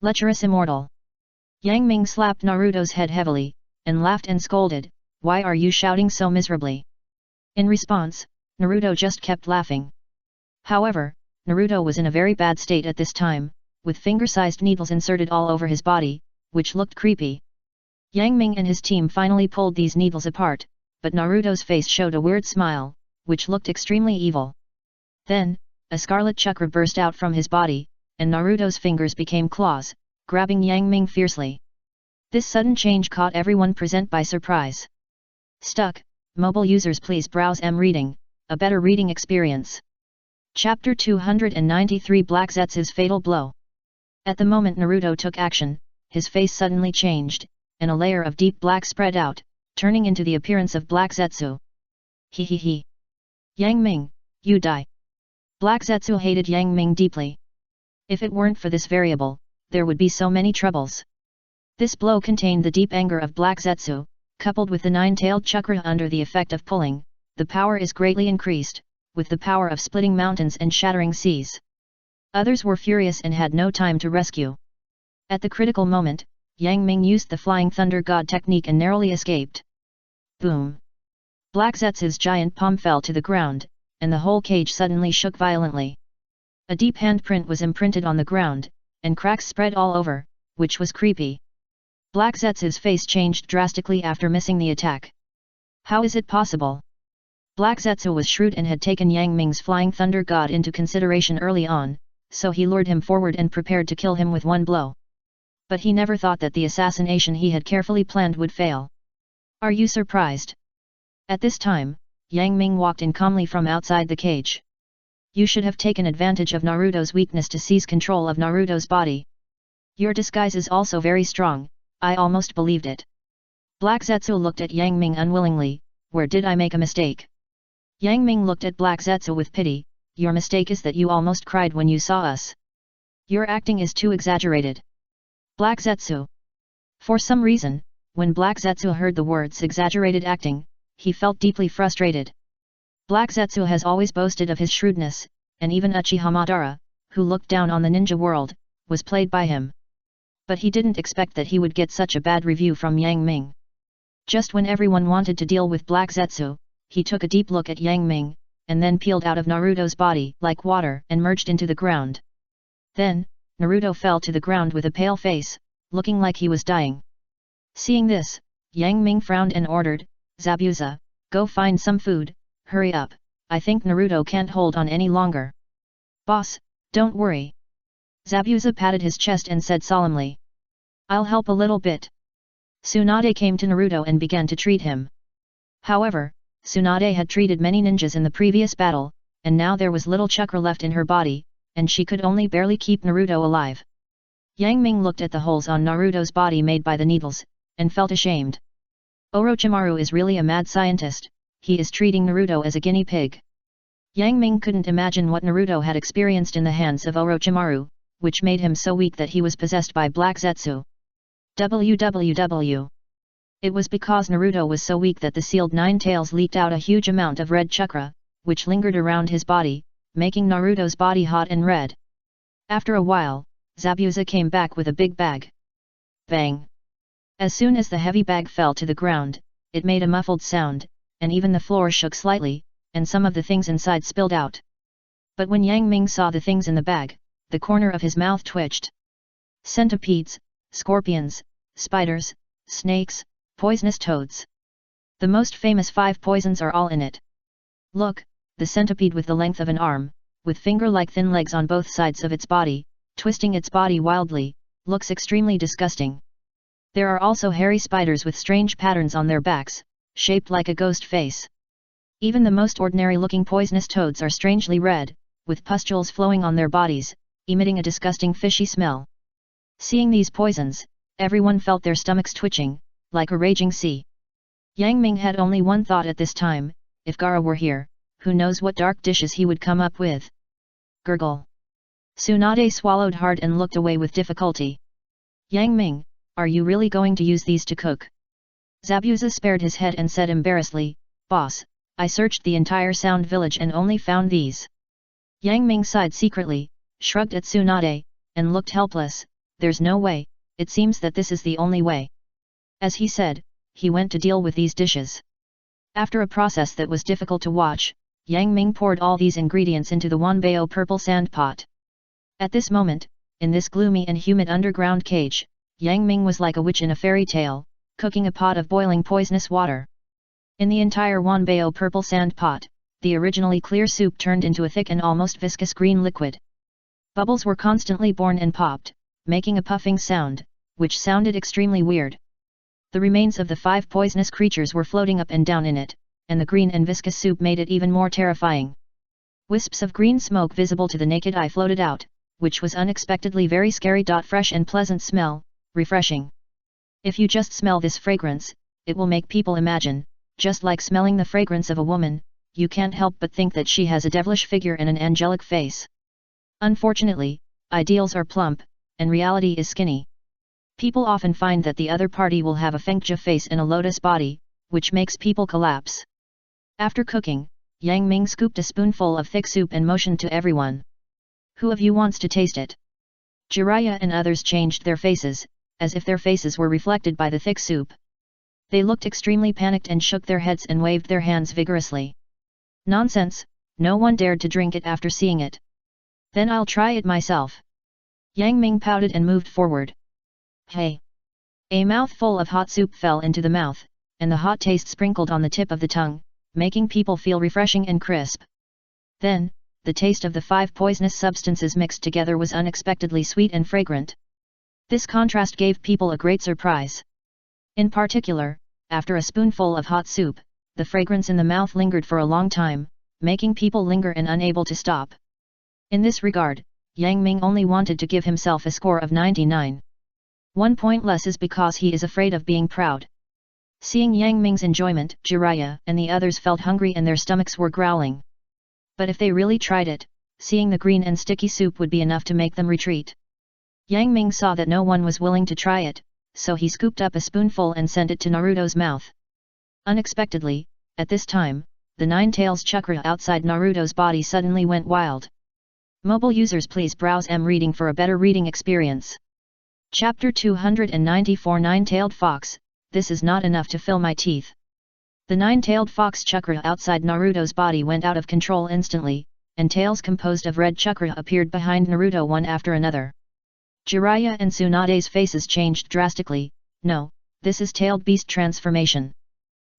Lecherous immortal! Yang Ming slapped Naruto's head heavily, and laughed and scolded, why are you shouting so miserably? In response, Naruto just kept laughing. However, Naruto was in a very bad state at this time, with finger-sized needles inserted all over his body, which looked creepy. Yang Ming and his team finally pulled these needles apart, but Naruto's face showed a weird smile, which looked extremely evil. Then, a scarlet chakra burst out from his body, and Naruto's fingers became claws, grabbing Yang Ming fiercely. This sudden change caught everyone present by surprise. Stuck, mobile users please browse M-Reading, a better reading experience. Chapter 293 Black Zetsu's Fatal Blow. At the moment Naruto took action, his face suddenly changed, and a layer of deep black spread out, turning into the appearance of Black Zetsu. He. Yang Ming, you die. Black Zetsu hated Yang Ming deeply. If it weren't for this variable, there would be so many troubles. This blow contained the deep anger of Black Zetsu, coupled with the 9-tailed chakra under the effect of pulling, the power is greatly increased, with the power of splitting mountains and shattering seas. Others were furious and had no time to rescue. At the critical moment, Yang Ming used the Flying Thunder God technique and narrowly escaped. Boom! Black Zetsu's giant palm fell to the ground, and the whole cage suddenly shook violently. A deep handprint was imprinted on the ground, and cracks spread all over, which was creepy. Black Zetsu's face changed drastically after missing the attack. How is it possible? Black Zetsu was shrewd and had taken Yang Ming's Flying Thunder God into consideration early on, so he lured him forward and prepared to kill him with one blow. But he never thought that the assassination he had carefully planned would fail. Are you surprised? At this time, Yang Ming walked in calmly from outside the cage. You should have taken advantage of Naruto's weakness to seize control of Naruto's body. Your disguise is also very strong, I almost believed it. Black Zetsu looked at Yang Ming unwillingly, where did I make a mistake? Yang Ming looked at Black Zetsu with pity, your mistake is that you almost cried when you saw us. Your acting is too exaggerated. Black Zetsu. For some reason, when Black Zetsu heard the words exaggerated acting, he felt deeply frustrated. Black Zetsu has always boasted of his shrewdness, and even Uchiha Madara, who looked down on the ninja world, was played by him. But he didn't expect that he would get such a bad review from Yang Ming. Just when everyone wanted to deal with Black Zetsu, he took a deep look at Yang Ming, and then peeled out of Naruto's body like water and merged into the ground. Then, Naruto fell to the ground with a pale face, looking like he was dying. Seeing this, Yang Ming frowned and ordered, Zabuza, go find some food, hurry up, I think Naruto can't hold on any longer. Boss, don't worry. Zabuza patted his chest and said solemnly. I'll help a little bit. Tsunade came to Naruto and began to treat him. However, Tsunade had treated many ninjas in the previous battle, and now there was little chakra left in her body, and she could only barely keep Naruto alive. Yang Ming looked at the holes on Naruto's body made by the needles, and felt ashamed. Orochimaru is really a mad scientist, he is treating Naruto as a guinea pig. Yang Ming couldn't imagine what Naruto had experienced in the hands of Orochimaru, which made him so weak that he was possessed by Black Zetsu. WWW. It was because Naruto was so weak that the sealed nine tails leaked out a huge amount of red chakra, which lingered around his body, making Naruto's body hot and red. After a while, Zabuza came back with a big bag. Bang! As soon as the heavy bag fell to the ground, it made a muffled sound, and even the floor shook slightly, and some of the things inside spilled out. But when Yang Ming saw the things in the bag, the corner of his mouth twitched. Centipedes, scorpions, spiders, snakes, poisonous toads. The most famous 5 poisons are all in it. Look, the centipede with the length of an arm, with finger-like thin legs on both sides of its body, twisting its body wildly, looks extremely disgusting. There are also hairy spiders with strange patterns on their backs, shaped like a ghost face. Even the most ordinary-looking poisonous toads are strangely red, with pustules flowing on their bodies, emitting a disgusting fishy smell. Seeing these poisons, everyone felt their stomachs twitching, like a raging sea. Yang Ming had only one thought at this time, if Gaara were here, who knows what dark dishes he would come up with. Gurgle. Tsunade swallowed hard and looked away with difficulty. Yang Ming, are you really going to use these to cook? Zabuza spared his head and said embarrassedly, Boss, I searched the entire Sound Village and only found these. Yang Ming sighed secretly, shrugged at Tsunade, and looked helpless, there's no way, it seems that this is the only way. As he said, he went to deal with these dishes. After a process that was difficult to watch, Yang Ming poured all these ingredients into the Wanbao purple sand pot. At this moment, in this gloomy and humid underground cage, Yang Ming was like a witch in a fairy tale, cooking a pot of boiling poisonous water. In the entire Wanbao purple sand pot, the originally clear soup turned into a thick and almost viscous green liquid. Bubbles were constantly born and popped, making a puffing sound, which sounded extremely weird. The remains of the 5 poisonous creatures were floating up and down in it, and the green and viscous soup made it even more terrifying. Wisps of green smoke visible to the naked eye floated out, which was unexpectedly very scary. Fresh and pleasant smell, refreshing. If you just smell this fragrance, it will make people imagine, just like smelling the fragrance of a woman, you can't help but think that she has a devilish figure and an angelic face. Unfortunately, ideals are plump, and reality is skinny. People often find that the other party will have a fengja face and a lotus body, which makes people collapse. After cooking, Yang Ming scooped a spoonful of thick soup and motioned to everyone. Who of you wants to taste it? Jiraiya and others changed their faces, as if their faces were reflected by the thick soup. They looked extremely panicked and shook their heads and waved their hands vigorously. Nonsense, no one dared to drink it after seeing it. Then I'll try it myself. Yang Ming pouted and moved forward. Hey! A mouthful of hot soup fell into the mouth, and the hot taste sprinkled on the tip of the tongue, making people feel refreshing and crisp. Then, the taste of the 5 poisonous substances mixed together was unexpectedly sweet and fragrant. This contrast gave people a great surprise. In particular, after a spoonful of hot soup, the fragrance in the mouth lingered for a long time, making people linger and unable to stop. In this regard, Yang Ming only wanted to give himself a score of 99. 1 point less is because he is afraid of being proud. Seeing Yang Ming's enjoyment, Jiraiya and the others felt hungry and their stomachs were growling. But if they really tried it, seeing the green and sticky soup would be enough to make them retreat. Yang Ming saw that no one was willing to try it, so he scooped up a spoonful and sent it to Naruto's mouth. Unexpectedly, at this time, the Nine Tails chakra outside Naruto's body suddenly went wild. Mobile users, please browse reading for a better reading experience. Chapter 294 Nine-Tailed Fox, this is not enough to fill my teeth. The nine-tailed fox chakra outside Naruto's body went out of control instantly, and tails composed of red chakra appeared behind Naruto one after another. Jiraiya and Tsunade's faces changed drastically. No, this is tailed beast transformation.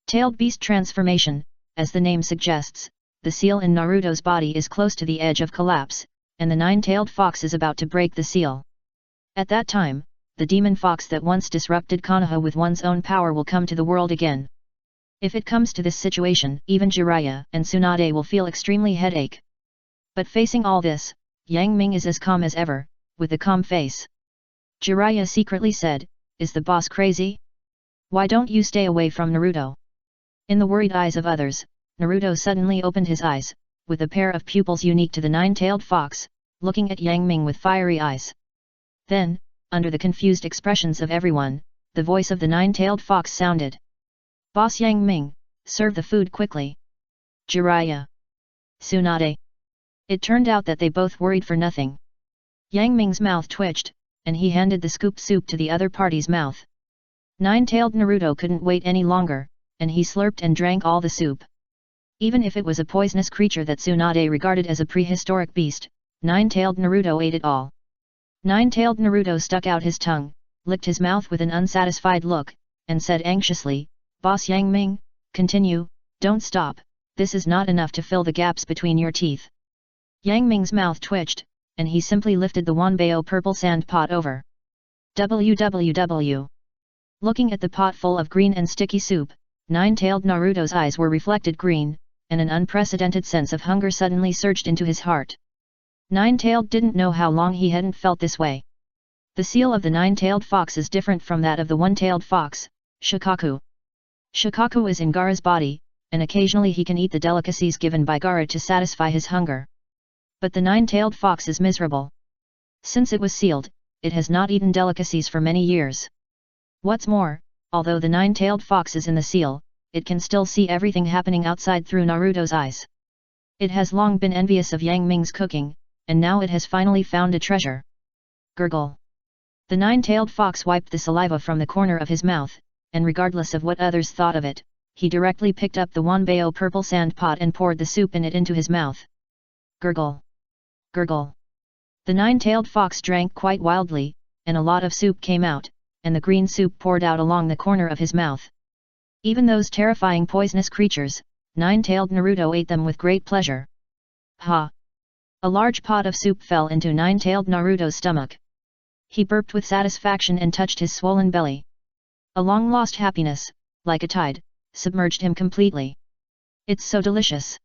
Tailed beast transformation, as the name suggests, the seal in Naruto's body is close to the edge of collapse, and the nine-tailed fox is about to break the seal. At that time, the demon fox that once disrupted Konoha with one's own power will come to the world again. If it comes to this situation, even Jiraiya and Tsunade will feel extremely headache. But facing all this, Yang Ming is as calm as ever, with a calm face. Jiraiya secretly said, "Is the boss crazy? Why don't you stay away from Naruto?" In the worried eyes of others, Naruto suddenly opened his eyes, with a pair of pupils unique to the nine-tailed fox, looking at Yang Ming with fiery eyes. Then, under the confused expressions of everyone, the voice of the nine-tailed fox sounded. "Boss Yang Ming, serve the food quickly." Jiraiya. Tsunade. It turned out that they both worried for nothing. Yang Ming's mouth twitched, and he handed the scoop soup to the other party's mouth. Nine-tailed Naruto couldn't wait any longer, and he slurped and drank all the soup. Even if it was a poisonous creature that Tsunade regarded as a prehistoric beast, nine-tailed Naruto ate it all. Nine-tailed Naruto stuck out his tongue, licked his mouth with an unsatisfied look, and said anxiously, "Boss Yang Ming, continue, don't stop, this is not enough to fill the gaps between your teeth." Yang Ming's mouth twitched, and he simply lifted the Wanbao purple sand pot over. Looking at the pot full of green and sticky soup, nine-tailed Naruto's eyes were reflected green, and an unprecedented sense of hunger suddenly surged into his heart. Nine-tailed didn't know how long he hadn't felt this way. The seal of the nine-tailed fox is different from that of the one-tailed fox, Shikaku. Shikaku is in Gaara's body, and occasionally he can eat the delicacies given by Gaara to satisfy his hunger. But the nine-tailed fox is miserable. Since it was sealed, it has not eaten delicacies for many years. What's more, although the nine-tailed fox is in the seal, it can still see everything happening outside through Naruto's eyes. It has long been envious of Yang Ming's cooking, and now it has finally found a treasure. Gurgle. The nine-tailed fox wiped the saliva from the corner of his mouth, and regardless of what others thought of it, he directly picked up the Wanbao purple sand pot and poured the soup in it into his mouth. Gurgle. Gurgle. The nine-tailed fox drank quite wildly, and a lot of soup came out, and the green soup poured out along the corner of his mouth. Even those terrifying poisonous creatures, nine-tailed Naruto ate them with great pleasure. Ha! A large pot of soup fell into nine-tailed Naruto's stomach. He burped with satisfaction and touched his swollen belly. A long-lost happiness, like a tide, submerged him completely. It's so delicious.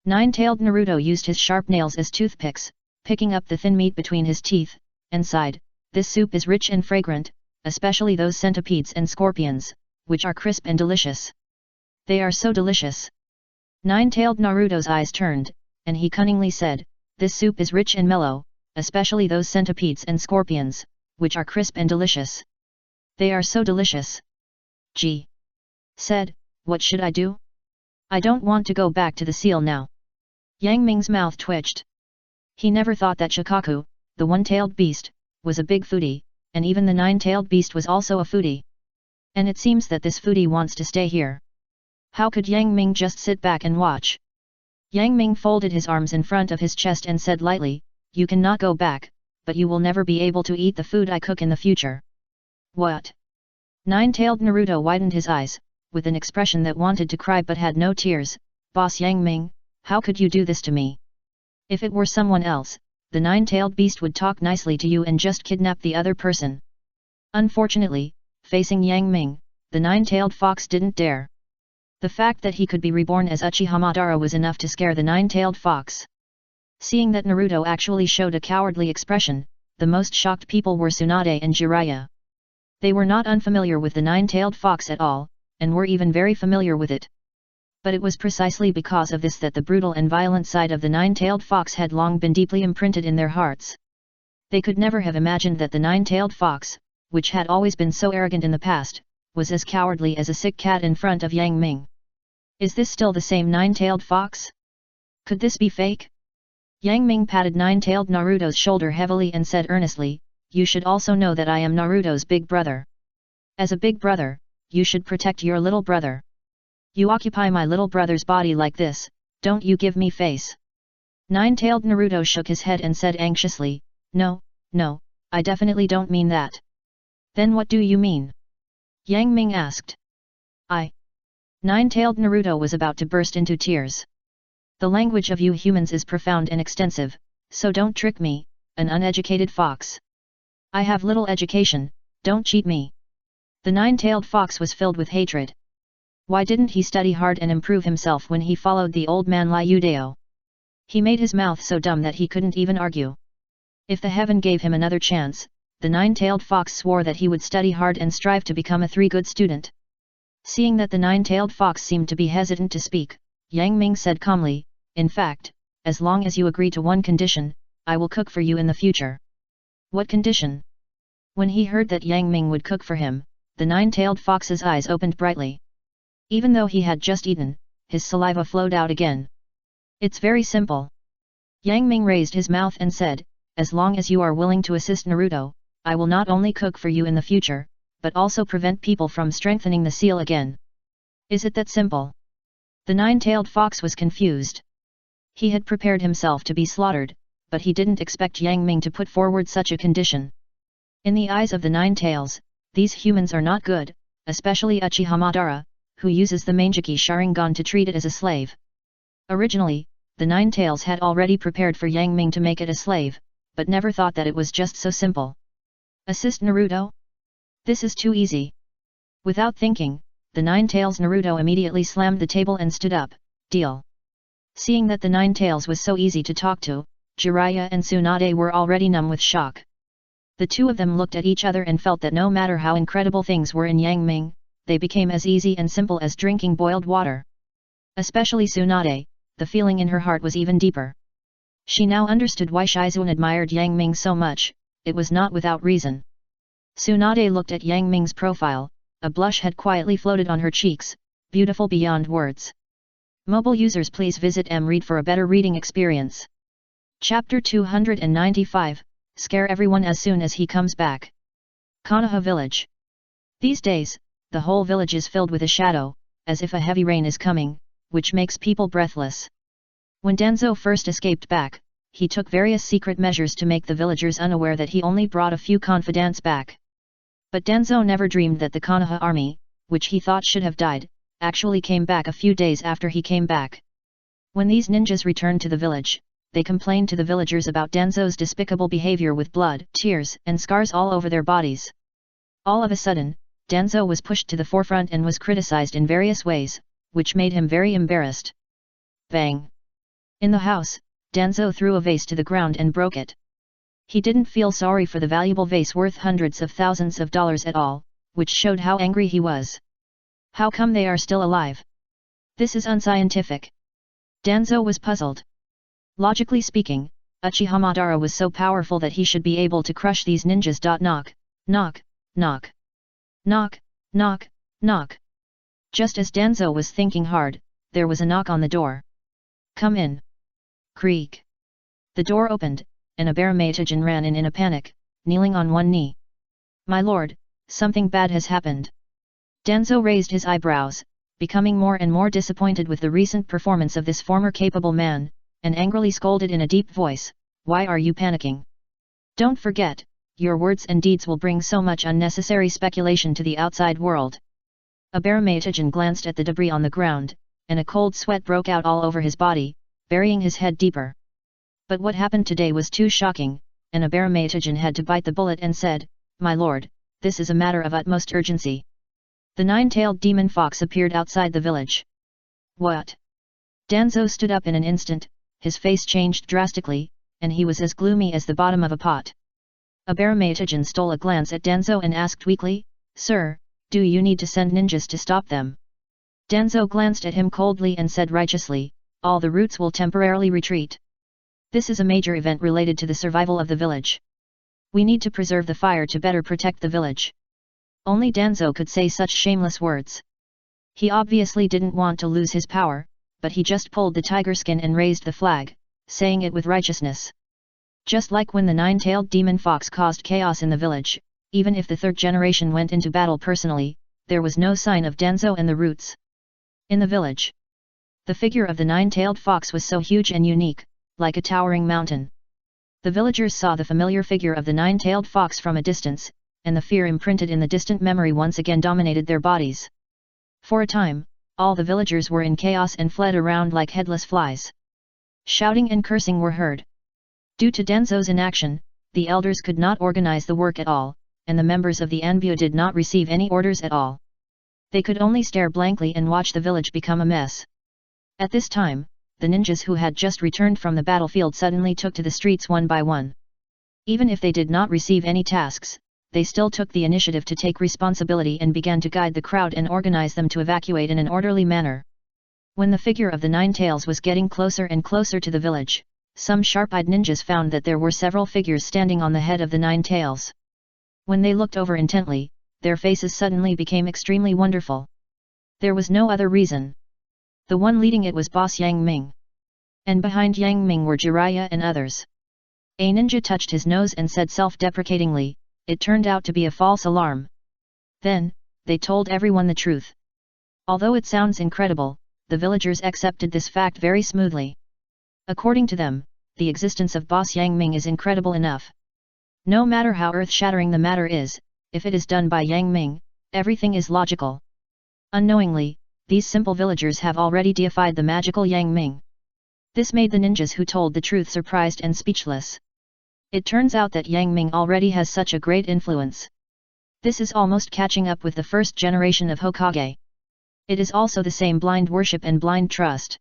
Nine-tailed Naruto used his sharp nails as toothpicks, picking up the thin meat between his teeth, and sighed, "This soup is rich and fragrant, especially those centipedes and scorpions, which are crisp and delicious. They are so delicious." Nine-tailed Naruto's eyes turned, and he cunningly said, "This soup is rich and mellow, especially those centipedes and scorpions, which are crisp and delicious. They are so delicious." G. said, "What should I do? I don't want to go back to the seal now." Yang Ming's mouth twitched. He never thought that Shikaku, the one-tailed beast, was a big foodie, and even the nine-tailed beast was also a foodie. And it seems that this foodie wants to stay here. How could Yang Ming just sit back and watch? Yang Ming folded his arms in front of his chest and said lightly, "You cannot go back, but you will never be able to eat the food I cook in the future." What? Nine-tailed Naruto widened his eyes, with an expression that wanted to cry but had no tears. "Boss Yang Ming, how could you do this to me? If it were someone else, the nine-tailed beast would talk nicely to you and just kidnap the other person. Unfortunately, facing Yang Ming, the nine-tailed fox didn't dare. The fact that he could be reborn as Uchiha Madara was enough to scare the nine-tailed fox. Seeing that Naruto actually showed a cowardly expression, the most shocked people were Tsunade and Jiraiya. They were not unfamiliar with the nine-tailed fox at all, and were even very familiar with it. But it was precisely because of this that the brutal and violent side of the nine-tailed fox had long been deeply imprinted in their hearts. They could never have imagined that the nine-tailed fox, which had always been so arrogant in the past, was as cowardly as a sick cat in front of Yang Ming. Is this still the same nine-tailed fox? Could this be fake? Yang Ming patted nine-tailed Naruto's shoulder heavily and said earnestly, "You should also know that I am Naruto's big brother. As a big brother, you should protect your little brother. You occupy my little brother's body like this, don't you give me face." Nine-tailed Naruto shook his head and said anxiously, No, I definitely don't mean that." "Then what do you mean?" Yang Ming asked. Nine-tailed Naruto was about to burst into tears. "The language of you humans is profound and extensive, so don't trick me, an uneducated fox. I have little education, don't cheat me." The nine-tailed fox was filled with hatred. Why didn't he study hard and improve himself when he followed the old man Liu Dao? He made his mouth so dumb that he couldn't even argue. If the heaven gave him another chance, the nine-tailed fox swore that he would study hard and strive to become a good student. Seeing that the nine-tailed fox seemed to be hesitant to speak, Yang Ming said calmly, "In fact, as long as you agree to one condition, I will cook for you in the future." "What condition?" When he heard that Yang Ming would cook for him, the nine-tailed fox's eyes opened brightly. Even though he had just eaten, his saliva flowed out again. "It's very simple." Yang Ming raised his mouth and said, "As long as you are willing to assist Naruto, I will not only cook for you in the future, but also prevent people from strengthening the seal again." "Is it that simple?" The nine-tailed fox was confused. He had prepared himself to be slaughtered, but he didn't expect Yang Ming to put forward such a condition. In the eyes of the nine tails, these humans are not good, especially Uchiha Madara, who uses the Manjiki Sharingan to treat it as a slave. Originally, the nine tails had already prepared for Yang Ming to make it a slave, but never thought that it was just so simple. Assist Naruto? This is too easy. Without thinking, the nine tails Naruto immediately slammed the table and stood up. Deal. Seeing that the nine tails was so easy to talk to, Jiraiya and Tsunade were already numb with shock. The two of them looked at each other and felt that no matter how incredible things were in Yang Ming, they became as easy and simple as drinking boiled water. Especially Tsunade, the feeling in her heart was even deeper. She now understood why Shizun admired Yang Ming so much, it was not without reason. Tsunade looked at Yang Ming's profile, a blush had quietly floated on her cheeks, beautiful beyond words. Mobile users please visit mRead for a better reading experience. Chapter 295, Scare everyone as soon as he comes back. Konoha Village. These days, the whole village is filled with a shadow, as if a heavy rain is coming, which makes people breathless. When Danzo first escaped back, he took various secret measures to make the villagers unaware that he only brought a few confidants back. But Danzo never dreamed that the Konoha army, which he thought should have died, actually came back a few days after he came back. When these ninjas returned to the village, they complained to the villagers about Danzo's despicable behavior with blood, tears, and scars all over their bodies. All of a sudden, Danzo was pushed to the forefront and was criticized in various ways, which made him very embarrassed. Bang! In the house, Danzo threw a vase to the ground and broke it. He didn't feel sorry for the valuable vase worth hundreds of thousands of dollars at all, which showed how angry he was. How come they are still alive? This is unscientific. Danzo was puzzled. Logically speaking, Uchiha Madara was so powerful that he should be able to crush these ninjas. Knock, knock, knock. Knock, knock, knock. Just as Danzo was thinking hard, there was a knock on the door. Come in. Creak. The door opened, and a Baramatajan ran in a panic, kneeling on one knee. My lord, something bad has happened. Danzo raised his eyebrows, becoming more and more disappointed with the recent performance of this former capable man, and angrily scolded in a deep voice, Why are you panicking? Don't forget, your words and deeds will bring so much unnecessary speculation to the outside world. A Baramatajan glanced at the debris on the ground, and a cold sweat broke out all over his body, burying his head deeper. But what happened today was too shocking, and a Baramatajan had to bite the bullet and said, My lord, this is a matter of utmost urgency. The nine-tailed demon fox appeared outside the village. What? Danzo stood up in an instant, his face changed drastically, and he was as gloomy as the bottom of a pot. A Baramatijan stole a glance at Danzo and asked weakly, "Sir, do you need to send ninjas to stop them?" Danzo glanced at him coldly and said righteously, "All the roots will temporarily retreat. This is a major event related to the survival of the village. We need to preserve the fire to better protect the village." Only Danzo could say such shameless words. He obviously didn't want to lose his power, but he just pulled the tiger skin and raised the flag, saying it with righteousness. Just like when the nine-tailed demon fox caused chaos in the village, even if the third generation went into battle personally, there was no sign of Danzo and the roots. In the village, the figure of the nine-tailed fox was so huge and unique, like a towering mountain. The villagers saw the familiar figure of the nine-tailed fox from a distance, and the fear imprinted in the distant memory once again dominated their bodies. For a time, all the villagers were in chaos and fled around like headless flies. Shouting and cursing were heard. Due to Danzo's inaction, the elders could not organize the work at all, and the members of the Anbu did not receive any orders at all. They could only stare blankly and watch the village become a mess. At this time, the ninjas who had just returned from the battlefield suddenly took to the streets one by one. Even if they did not receive any tasks, they still took the initiative to take responsibility and began to guide the crowd and organize them to evacuate in an orderly manner. When the figure of the Nine Tails was getting closer and closer to the village, some sharp-eyed ninjas found that there were several figures standing on the head of the Nine Tails. When they looked over intently, their faces suddenly became extremely wonderful. There was no other reason. The one leading it was Boss Yang Ming. And behind Yang Ming were Jiraiya and others. A ninja touched his nose and said self-deprecatingly, "It turned out to be a false alarm." Then, they told everyone the truth. Although it sounds incredible, the villagers accepted this fact very smoothly. According to them, the existence of Boss Yang Ming is incredible enough. No matter how earth-shattering the matter is, if it is done by Yang Ming, everything is logical. Unknowingly, these simple villagers have already deified the magical Yang Ming. This made the ninjas who told the truth surprised and speechless. It turns out that Yang Ming already has such a great influence. This is almost catching up with the first generation of Hokage. It is also the same blind worship and blind trust.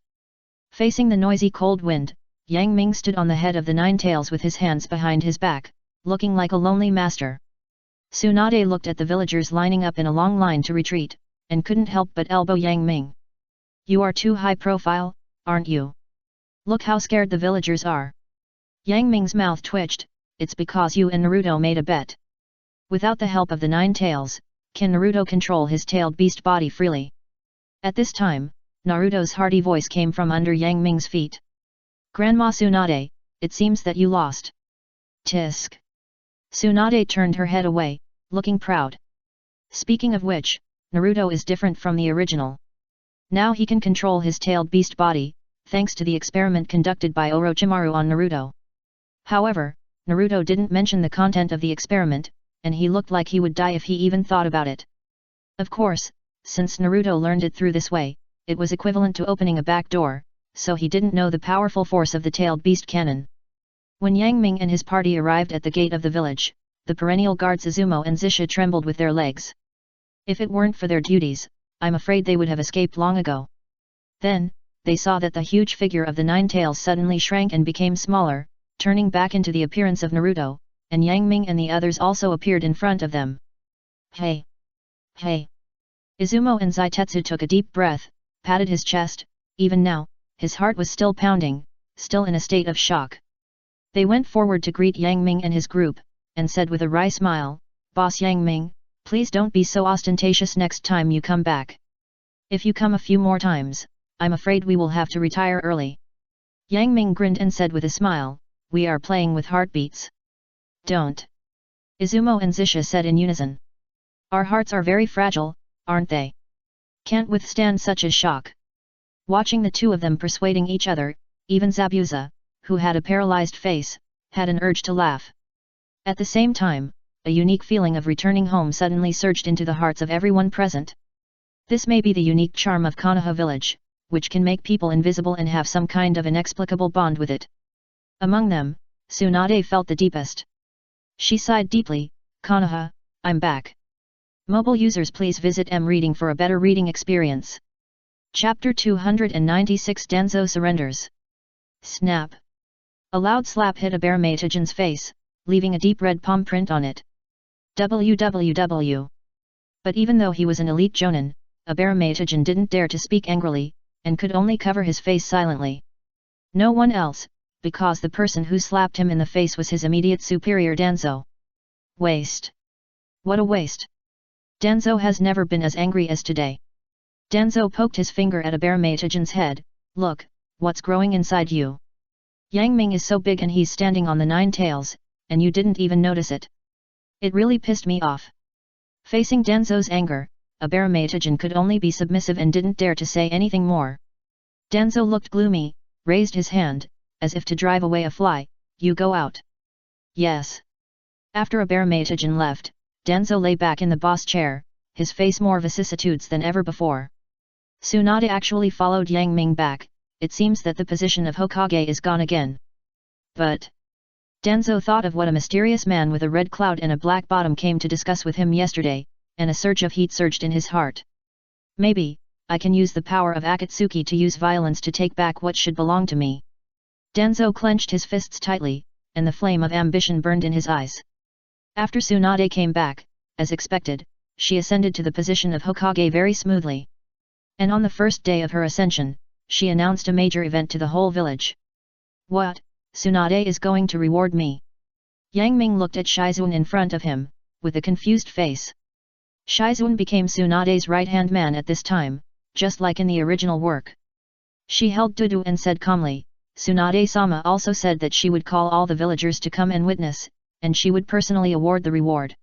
Facing the noisy cold wind, Yang Ming stood on the head of the Nine Tails with his hands behind his back, looking like a lonely master. Tsunade looked at the villagers lining up in a long line to retreat, and couldn't help but elbow Yang Ming. "You are too high profile, aren't you? Look how scared the villagers are." Yang Ming's mouth twitched. "It's because you and Naruto made a bet. Without the help of the Nine Tails, can Naruto control his tailed beast body freely?" At this time, Naruto's hearty voice came from under Yang Ming's feet. "Grandma Tsunade, it seems that you lost." Tisk. Tsunade turned her head away, looking proud. Speaking of which, Naruto is different from the original. Now he can control his tailed beast body, thanks to the experiment conducted by Orochimaru on Naruto. However, Naruto didn't mention the content of the experiment, and he looked like he would die if he even thought about it. Of course, since Naruto learned it through this way, it was equivalent to opening a back door, so he didn't know the powerful force of the tailed beast cannon. When Yang Ming and his party arrived at the gate of the village, the perennial guards Izumo and Zisha trembled with their legs. If it weren't for their duties, I'm afraid they would have escaped long ago. Then, they saw that the huge figure of the Nine Tails suddenly shrank and became smaller, turning back into the appearance of Naruto, and Yang Ming and the others also appeared in front of them. "Hey! Hey!" Izumo and Zaitetsu took a deep breath, patted his chest. Even now, his heart was still pounding, still in a state of shock. They went forward to greet Yang Ming and his group, and said with a wry smile, "Boss Yang Ming, please don't be so ostentatious next time you come back. If you come a few more times, I'm afraid we will have to retire early." Yang Ming grinned and said with a smile, "We are playing with heartbeats." "Don't." Izumo and Zisha said in unison. "Our hearts are very fragile, aren't they? Can't withstand such a shock." Watching the two of them persuading each other, even Zabuza, who had a paralyzed face, had an urge to laugh. At the same time, a unique feeling of returning home suddenly surged into the hearts of everyone present. This may be the unique charm of Konoha village, which can make people invisible and have some kind of inexplicable bond with it. Among them, Tsunade felt the deepest. She sighed deeply, "Konoha, I'm back." Mobile users please visit M-Reading for a better reading experience. Chapter 296 Danzo surrenders. Snap! A loud slap hit Abermatajan's face, leaving a deep red palm print on it. WWW. But even though he was an elite jonin, Abermatajan didn't dare to speak angrily, and could only cover his face silently. No one else, because the person who slapped him in the face was his immediate superior Danzo. Waste. What a waste. Danzo has never been as angry as today. Danzo poked his finger at Abermatajan's head. Look, what's growing inside you? Yang Ming is so big and he's standing on the 9 tails, and you didn't even notice it. It really pissed me off. Facing Danzo's anger, Abermatajan could only be submissive and didn't dare to say anything more. Danzo looked gloomy, raised his hand, as if to drive away a fly. You go out. Yes. After Abermatajan left, Danzo lay back in the boss chair, his face more vicissitudes than ever before. Tsunade actually followed Yang Ming back. It seems that the position of Hokage is gone again. But Danzo thought of what a mysterious man with a red cloud and a black bottom came to discuss with him yesterday, and a surge of heat surged in his heart. Maybe, I can use the power of Akatsuki to use violence to take back what should belong to me. Danzo clenched his fists tightly, and the flame of ambition burned in his eyes. After Tsunade came back, as expected, she ascended to the position of Hokage very smoothly. And on the first day of her ascension, she announced a major event to the whole village. What? Tsunade is going to reward me? Yang Ming looked at Shizuan in front of him, with a confused face. Shizuan became Tsunade's right-hand man at this time, just like in the original work. She held Dudu and said calmly, Tsunade-sama also said that she would call all the villagers to come and witness, and she would personally award the reward.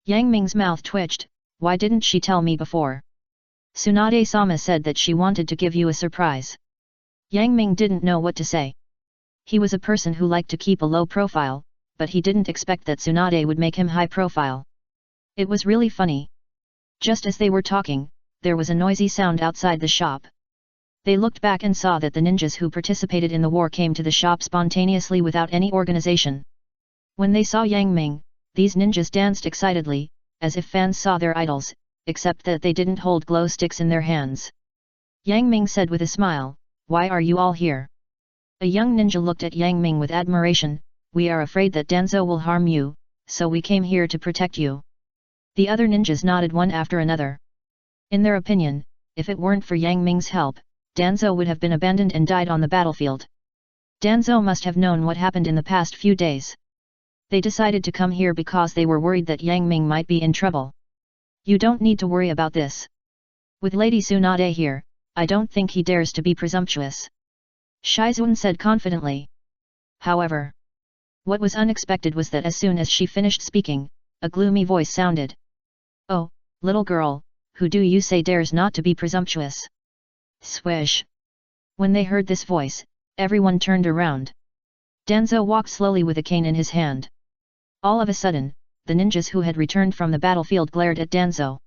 Yang Ming's mouth twitched. Why didn't she tell me before? Tsunade-sama said that she wanted to give you a surprise. Yang Ming didn't know what to say. He was a person who liked to keep a low profile, but he didn't expect that Tsunade would make him high profile. It was really funny. Just as they were talking, there was a noisy sound outside the shop. They looked back and saw that the ninjas who participated in the war came to the shop spontaneously without any organization. When they saw Yang Ming, these ninjas danced excitedly, as if fans saw their idols, except that they didn't hold glow sticks in their hands. Yang Ming said with a smile, Why are you all here? A young ninja looked at Yang Ming with admiration. We are afraid that Danzo will harm you, so we came here to protect you. The other ninjas nodded one after another. In their opinion, if it weren't for Yang Ming's help, Danzo would have been abandoned and died on the battlefield. Danzo must have known what happened in the past few days. They decided to come here because they were worried that Yang Ming might be in trouble. You don't need to worry about this. With Lady Tsunade here, I don't think he dares to be presumptuous. Shizuan said confidently. However, what was unexpected was that as soon as she finished speaking, a gloomy voice sounded. Oh, little girl, who do you say dares not to be presumptuous? Swish. When they heard this voice, everyone turned around. Danzo walked slowly with a cane in his hand. All of a sudden, the ninjas who had returned from the battlefield glared at Danzo.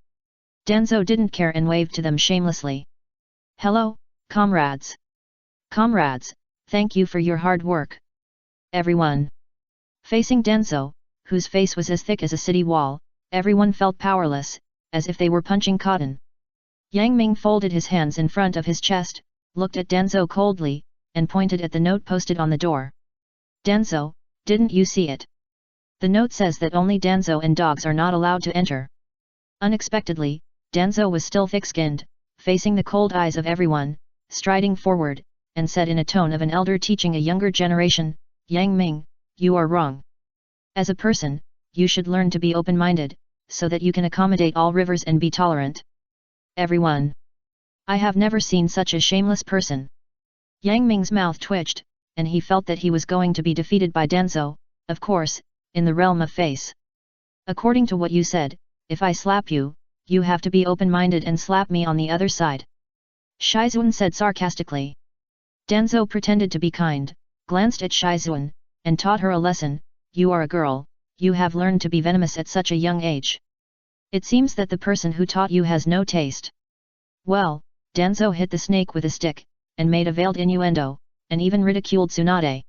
Danzo didn't care and waved to them shamelessly. Hello, comrades. Comrades, thank you for your hard work. Everyone. Facing Danzo, whose face was as thick as a city wall, everyone felt powerless, as if they were punching cotton. Yang Ming folded his hands in front of his chest, looked at Danzo coldly, and pointed at the note posted on the door. Danzo, didn't you see it? The note says that only Danzo and dogs are not allowed to enter. Unexpectedly, Danzo was still thick-skinned, facing the cold eyes of everyone, striding forward, and said in a tone of an elder teaching a younger generation, Yang Ming, you are wrong. As a person, you should learn to be open-minded, so that you can accommodate all rivers and be tolerant. Everyone. I have never seen such a shameless person. Yang Ming's mouth twitched, and he felt that he was going to be defeated by Danzo, of course, in the realm of face. According to what you said, if I slap you, you have to be open-minded and slap me on the other side. Shizuan said sarcastically. Danzo pretended to be kind, glanced at Shizuan, and taught her a lesson. You are a girl, you have learned to be venomous at such a young age. It seems that the person who taught you has no taste. Well, Danzo hit the snake with a stick, and made a veiled innuendo, and even ridiculed Tsunade.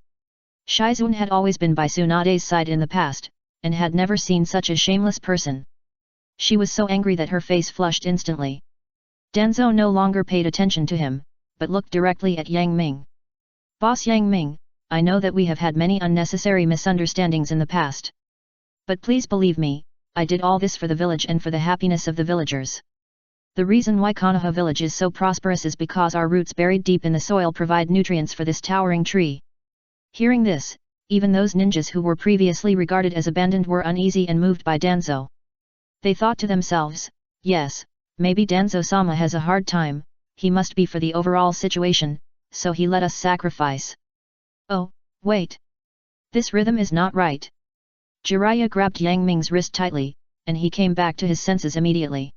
Shizuan had always been by Tsunade's side in the past, and had never seen such a shameless person. She was so angry that her face flushed instantly. Danzo no longer paid attention to him, but looked directly at Yang Ming. Boss Yang Ming, I know that we have had many unnecessary misunderstandings in the past. But please believe me, I did all this for the village and for the happiness of the villagers. The reason why Konoha village is so prosperous is because our roots buried deep in the soil provide nutrients for this towering tree. Hearing this, even those ninjas who were previously regarded as abandoned were uneasy and moved by Danzo. They thought to themselves, yes, maybe Danzo-sama has a hard time, he must be for the overall situation, so he let us sacrifice. Oh, wait. This rhythm is not right. Jiraiya grabbed Yang Ming's wrist tightly, and he came back to his senses immediately.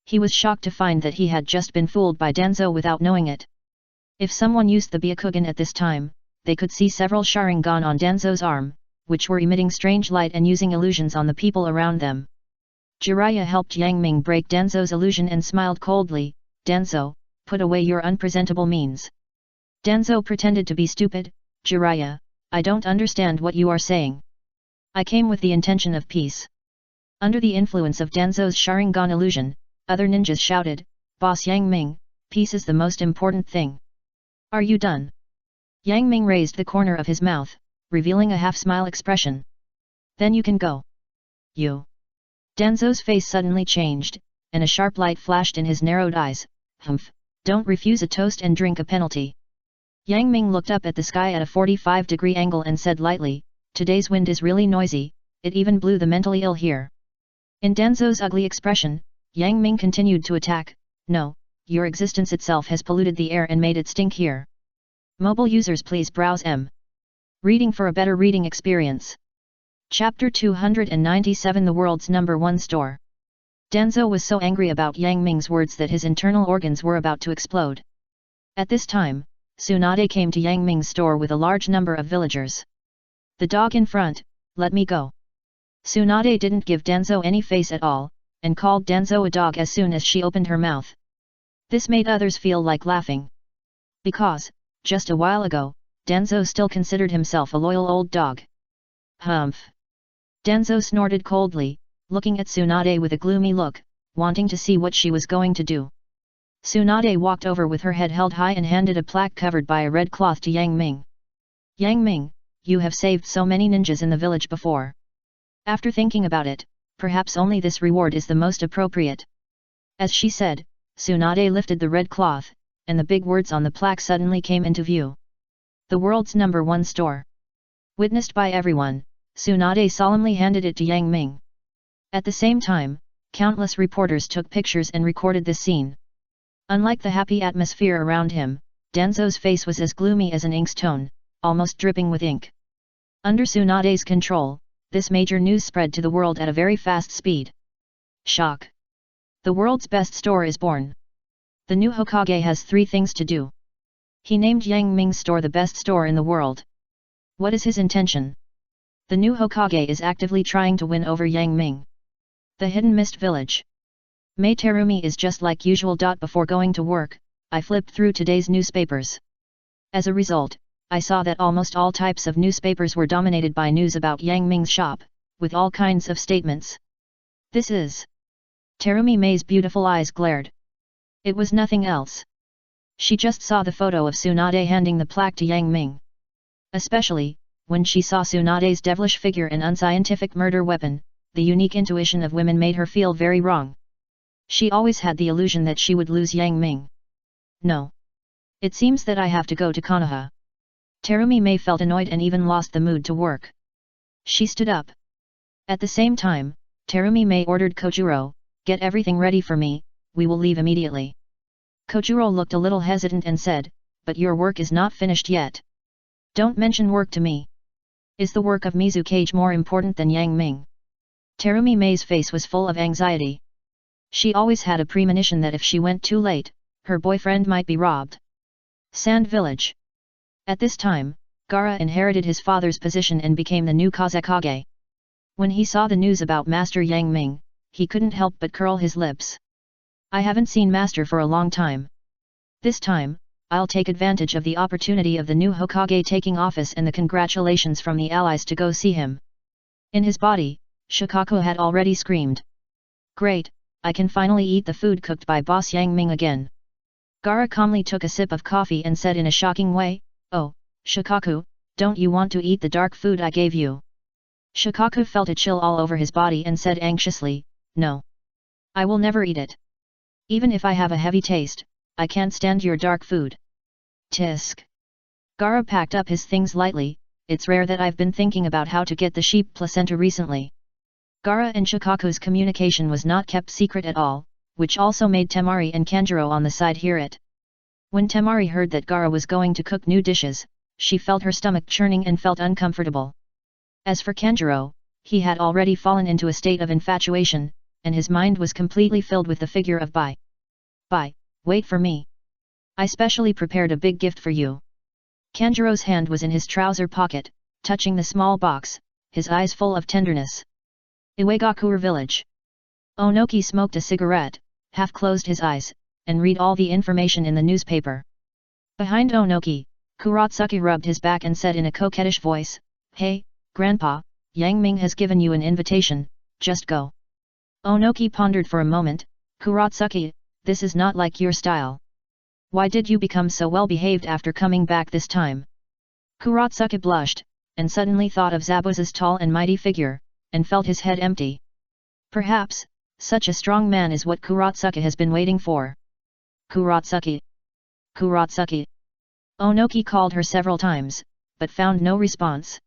He was shocked to find that he had just been fooled by Danzo without knowing it. If someone used the Byakugan at this time, they could see several Sharingan on Danzo's arm, which were emitting strange light and using illusions on the people around them. Jiraiya helped Yang Ming break Danzo's illusion and smiled coldly, Danzo, put away your unpresentable means. Danzo pretended to be stupid, Jiraiya, I don't understand what you are saying. I came with the intention of peace. Under the influence of Danzo's Sharingan illusion, other ninjas shouted, Boss Yang Ming, peace is the most important thing. Are you done? Yang Ming raised the corner of his mouth, revealing a half-smile expression. Then you can go. You. Danzo's face suddenly changed, and a sharp light flashed in his narrowed eyes, humph, don't refuse a toast and drink a penalty. Yang Ming looked up at the sky at a 45-degree angle and said lightly, today's wind is really noisy, it even blew the mentally ill here. In Danzo's ugly expression, Yang Ming continued to attack, no, your existence itself has polluted the air and made it stink here. Mobile users please browse Reading for a better reading experience. Chapter 297 The World's #1 Store. Danzo was so angry about Yang Ming's words that his internal organs were about to explode. At this time, Tsunade came to Yang Ming's store with a large number of villagers. The dog in front, let me go. Tsunade didn't give Danzo any face at all, and called Danzo a dog as soon as she opened her mouth. This made others feel like laughing. Because, just a while ago, Danzo still considered himself a loyal old dog. Humph. Danzo snorted coldly, looking at Tsunade with a gloomy look, wanting to see what she was going to do. Tsunade walked over with her head held high and handed a plaque covered by a red cloth to Yang Ming. Yang Ming, you have saved so many ninjas in the village before. After thinking about it, perhaps only this reward is the most appropriate. As she said, Tsunade lifted the red cloth, and the big words on the plaque suddenly came into view. The world's #1 store. Witnessed by everyone, Tsunade solemnly handed it to Yang Ming. At the same time, countless reporters took pictures and recorded this scene. Unlike the happy atmosphere around him, Danzo's face was as gloomy as an ink's tone, almost dripping with ink. Under Tsunade's control, this major news spread to the world at a very fast speed. Shock! The world's best store is born. The new Hokage has 3 things to do. He named Yang Ming's store the best store in the world. What is his intention? The new Hokage is actively trying to win over Yang Ming. The Hidden Mist Village. Mei Terumi is just like usual. Before going to work, I flipped through today's newspapers. As a result, I saw that almost all types of newspapers were dominated by news about Yang Ming's shop, with all kinds of statements. This is... Terumi Mei's beautiful eyes glared. It was nothing else. She just saw the photo of Tsunade handing the plaque to Yang Ming. Especially, when she saw Tsunade's devilish figure and unscientific murder weapon, the unique intuition of women made her feel very wrong. She always had the illusion that she would lose Yang Ming. No. It seems that I have to go to Konoha. Terumi Mei felt annoyed and even lost the mood to work. She stood up. At the same time, Terumi Mei ordered Kojuro, get everything ready for me, we will leave immediately. Kojuro looked a little hesitant and said, but your work is not finished yet. Don't mention work to me. Is the work of Mizukage more important than Yang Ming? Terumi Mei's face was full of anxiety. She always had a premonition that if she went too late, her boyfriend might be robbed. Sand Village. At this time, Gaara inherited his father's position and became the new Kazekage. When he saw the news about Master Yang Ming, he couldn't help but curl his lips. I haven't seen Master for a long time. This time, I'll take advantage of the opportunity of the new Hokage taking office and the congratulations from the allies to go see him. In his body, Shikaku had already screamed. Great, I can finally eat the food cooked by Boss Yang Ming again. Gaara calmly took a sip of coffee and said in a shocking way, oh, Shikaku, don't you want to eat the dark food I gave you? Shikaku felt a chill all over his body and said anxiously, no. I will never eat it. Even if I have a heavy taste, I can't stand your dark food. Tisk. Gaara packed up his things lightly. It's rare that I've been thinking about how to get the sheep placenta recently. Gaara and Shikaku's communication was not kept secret at all, which also made Temari and Kanjuro on the side hear it. When Temari heard that Gaara was going to cook new dishes, she felt her stomach churning and felt uncomfortable. As for Kanjuro, he had already fallen into a state of infatuation, and his mind was completely filled with the figure of Bai. Bai, wait for me. I specially prepared a big gift for you. Kanjuro's hand was in his trouser pocket, touching the small box, his eyes full of tenderness. Iwagakure village. Onoki smoked a cigarette, half-closed his eyes, and read all the information in the newspaper. Behind Onoki, Kuratsuki rubbed his back and said in a coquettish voice, Hey, Grandpa, Yang Ming has given you an invitation, just go. Onoki pondered for a moment, Kuratsuki, this is not like your style. Why did you become so well-behaved after coming back this time? Kuratsuki blushed, and suddenly thought of Zabuza's tall and mighty figure, and felt his head empty. Perhaps, such a strong man is what Kuratsuki has been waiting for. Kuratsuki. Kuratsuki. Onoki called her several times, but found no response.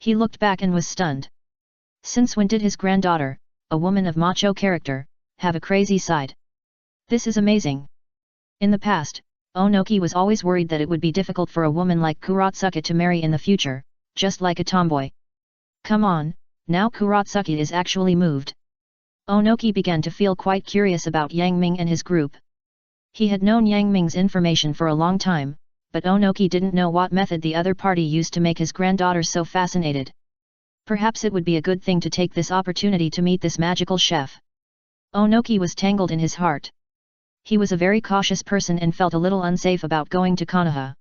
He looked back and was stunned. Since when did his granddaughter, a woman of macho character, have a crazy side? This is amazing. In the past, Onoki was always worried that it would be difficult for a woman like Kuratsuki to marry in the future, just like a tomboy. Come on, now Kuratsuki is actually moved. Onoki began to feel quite curious about Yang Ming and his group. He had known Yang Ming's information for a long time, but Onoki didn't know what method the other party used to make his granddaughter so fascinated. Perhaps it would be a good thing to take this opportunity to meet this magical chef. Onoki was tangled in his heart. He was a very cautious person and felt a little unsafe about going to Konoha.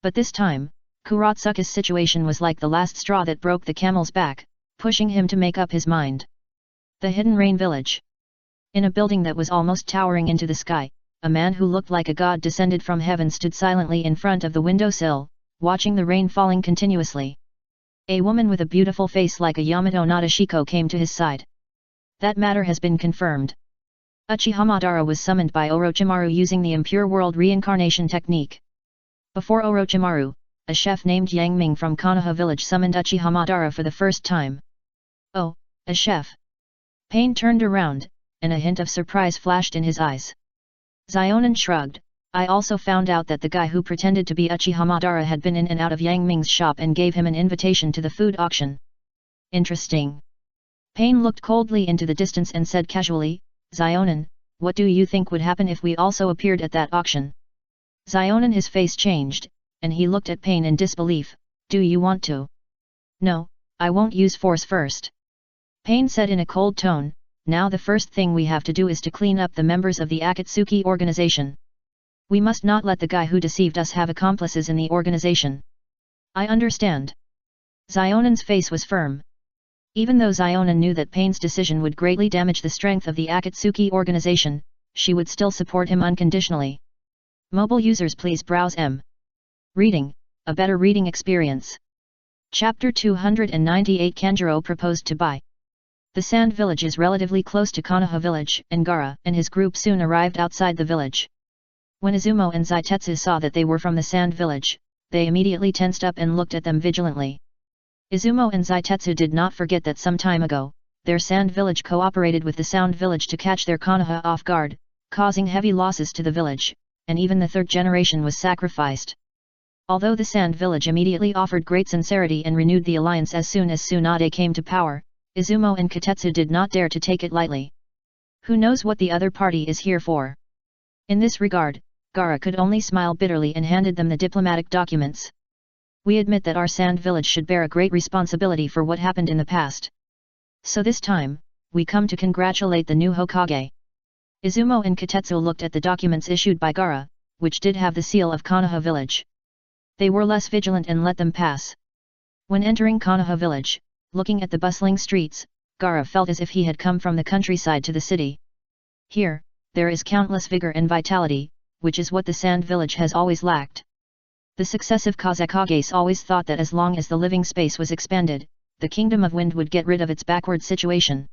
But this time, Kuratsuki's situation was like the last straw that broke the camel's back, pushing him to make up his mind. The Hidden Rain Village. In a building that was almost towering into the sky, a man who looked like a god descended from heaven stood silently in front of the windowsill, watching the rain falling continuously. A woman with a beautiful face like a Yamato Nadeshiko came to his side. That matter has been confirmed. Uchiha Madara was summoned by Orochimaru using the impure world reincarnation technique. Before Orochimaru, a chef named Yang Ming from Konoha village summoned Uchiha Madara for the first time. Oh, a chef. Pain turned around, and a hint of surprise flashed in his eyes. Zionin shrugged. I also found out that the guy who pretended to be Uchiha Madara had been in and out of Yang Ming's shop and gave him an invitation to the food auction. Interesting. Pain looked coldly into the distance and said casually, Zionin, what do you think would happen if we also appeared at that auction? Zionin, his face changed, and he looked at Pain in disbelief. Do you want to? No, I won't use force first. Pain said in a cold tone, now the first thing we have to do is to clean up the members of the Akatsuki organization. We must not let the guy who deceived us have accomplices in the organization. I understand. Zionin's face was firm. Even though Zionin knew that Pain's decision would greatly damage the strength of the Akatsuki organization, she would still support him unconditionally. Mobile users please browse M. Reading, a better reading experience. Chapter 298 Kanjuro proposed to Bai. The Sand Village is relatively close to Konoha village, and Gaara and his group soon arrived outside the village. When Izumo and Zaitetsu saw that they were from the Sand Village, they immediately tensed up and looked at them vigilantly. Izumo and Zaitetsu did not forget that some time ago, their Sand Village cooperated with the Sound Village to catch their Konoha off guard, causing heavy losses to the village, and even the third generation was sacrificed. Although the Sand Village immediately offered great sincerity and renewed the alliance as soon as Tsunade came to power, Izumo and Kotetsu did not dare to take it lightly. Who knows what the other party is here for? In this regard, Gaara could only smile bitterly and handed them the diplomatic documents. We admit that our Sand Village should bear a great responsibility for what happened in the past. So this time, we come to congratulate the new Hokage. Izumo and Kotetsu looked at the documents issued by Gaara, which did have the seal of Konoha village. They were less vigilant and let them pass. When entering Konoha village, looking at the bustling streets, Gaara felt as if he had come from the countryside to the city. Here, there is countless vigor and vitality, which is what the Sand Village has always lacked. The successive Kazakages always thought that as long as the living space was expanded, the Kingdom of Wind would get rid of its backward situation.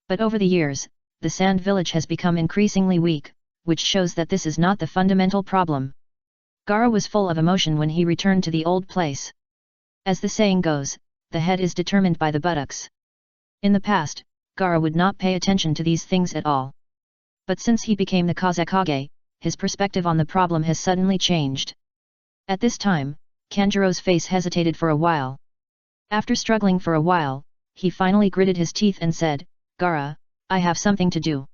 But over the years, the Sand Village has become increasingly weak, which shows that this is not the fundamental problem. Gaara was full of emotion when he returned to the old place. As the saying goes, the head is determined by the buttocks. In the past, Gaara would not pay attention to these things at all. But since he became the Kazakage, his perspective on the problem has suddenly changed. At this time, Kanjuro's face hesitated for a while. After struggling for a while, he finally gritted his teeth and said, "Gaara, I have something to do.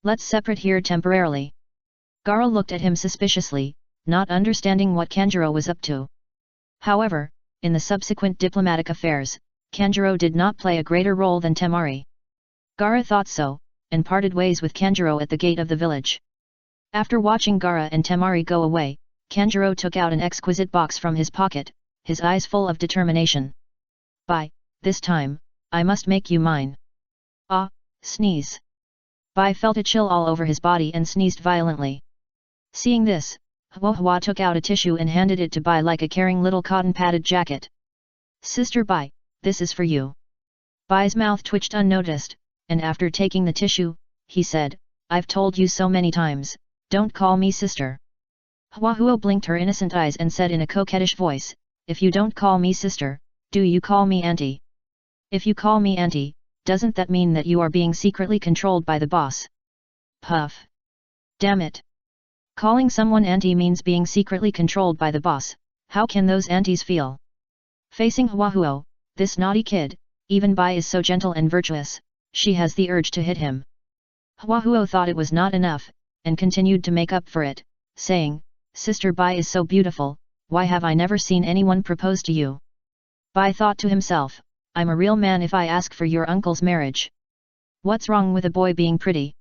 Let's separate here temporarily." Gaara looked at him suspiciously, not understanding what Kanjuro was up to. However, in the subsequent diplomatic affairs, Kanjuro did not play a greater role than Temari. Gaara thought so, and parted ways with Kanjuro at the gate of the village. After watching Gaara and Temari go away, Kanjuro took out an exquisite box from his pocket, his eyes full of determination. "By this time, I must make you mine." "Ah," sneeze. Bai felt a chill all over his body and sneezed violently. Seeing this, Hua took out a tissue and handed it to Bai like a caring little cotton-padded jacket. "Sister Bai, this is for you." Bai's mouth twitched unnoticed, and after taking the tissue, he said, "I've told you so many times, don't call me sister." Hua blinked her innocent eyes and said in a coquettish voice, "If you don't call me sister, do you call me auntie? If you call me auntie, doesn't that mean that you are being secretly controlled by the boss?" Puff. Damn it. Calling someone auntie means being secretly controlled by the boss. How can those aunties feel? Facing Hua, this naughty kid, even Bai is so gentle and virtuous, she has the urge to hit him. Hua thought it was not enough, and continued to make up for it, saying, "Sister Bai is so beautiful, why have I never seen anyone propose to you?" Bai thought to himself, "I'm a real man if I ask for your uncle's marriage. What's wrong with a boy being pretty?"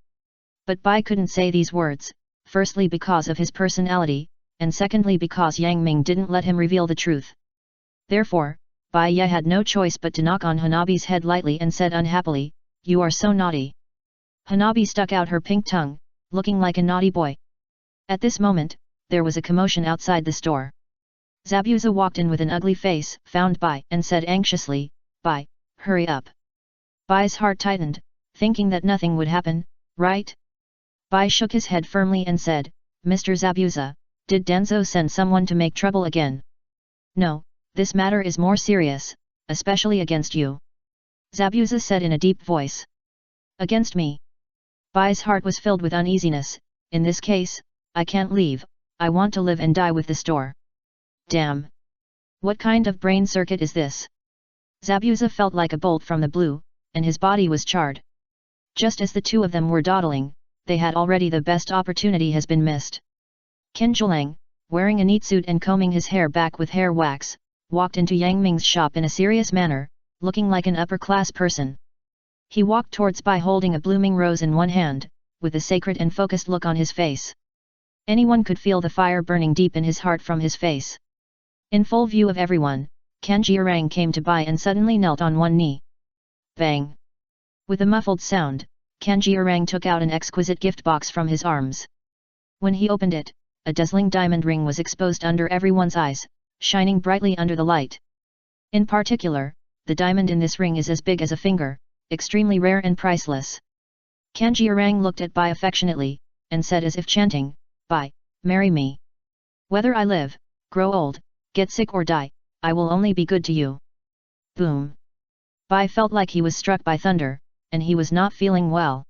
But Bai couldn't say these words, firstly because of his personality, and secondly because Yang Ming didn't let him reveal the truth. Therefore, Bai Ye had no choice but to knock on Hanabi's head lightly and said unhappily, "You are so naughty." Hanabi stuck out her pink tongue, looking like a naughty boy. At this moment, there was a commotion outside the store. Zabuza walked in with an ugly face, found Bai, and said anxiously, "Bai, hurry up." Bai's heart tightened, thinking that nothing would happen, right? Bai shook his head firmly and said, "Mr. Zabuza, did Danzo send someone to make trouble again?" "No, this matter is more serious, especially against you," Zabuza said in a deep voice. "Against me?" Bai's heart was filled with uneasiness. "In this case, I can't leave, I want to live and die with the store." Damn! What kind of brain circuit is this? Zabuza felt like a bolt from the blue, and his body was charred. Just as the two of them were dawdling, they had already the best opportunity has been missed. Qin Zhulang, wearing a neat suit and combing his hair back with hair wax, walked into Yang Ming's shop in a serious manner, looking like an upper-class person. He walked towards Bai holding a blooming rose in one hand, with a sacred and focused look on his face. Anyone could feel the fire burning deep in his heart from his face. In full view of everyone, Kanjiarang came to Bai and suddenly knelt on one knee. Bang! With a muffled sound, Kanjiarang took out an exquisite gift box from his arms. When he opened it, a dazzling diamond ring was exposed under everyone's eyes, shining brightly under the light. In particular, the diamond in this ring is as big as a finger, extremely rare and priceless. Kanjiarang looked at Bai affectionately, and said as if chanting, "Bai, marry me. Whether I live, grow old, get sick or die, I will only be good to you." Boom! Bai felt like he was struck by thunder, and he was not feeling well.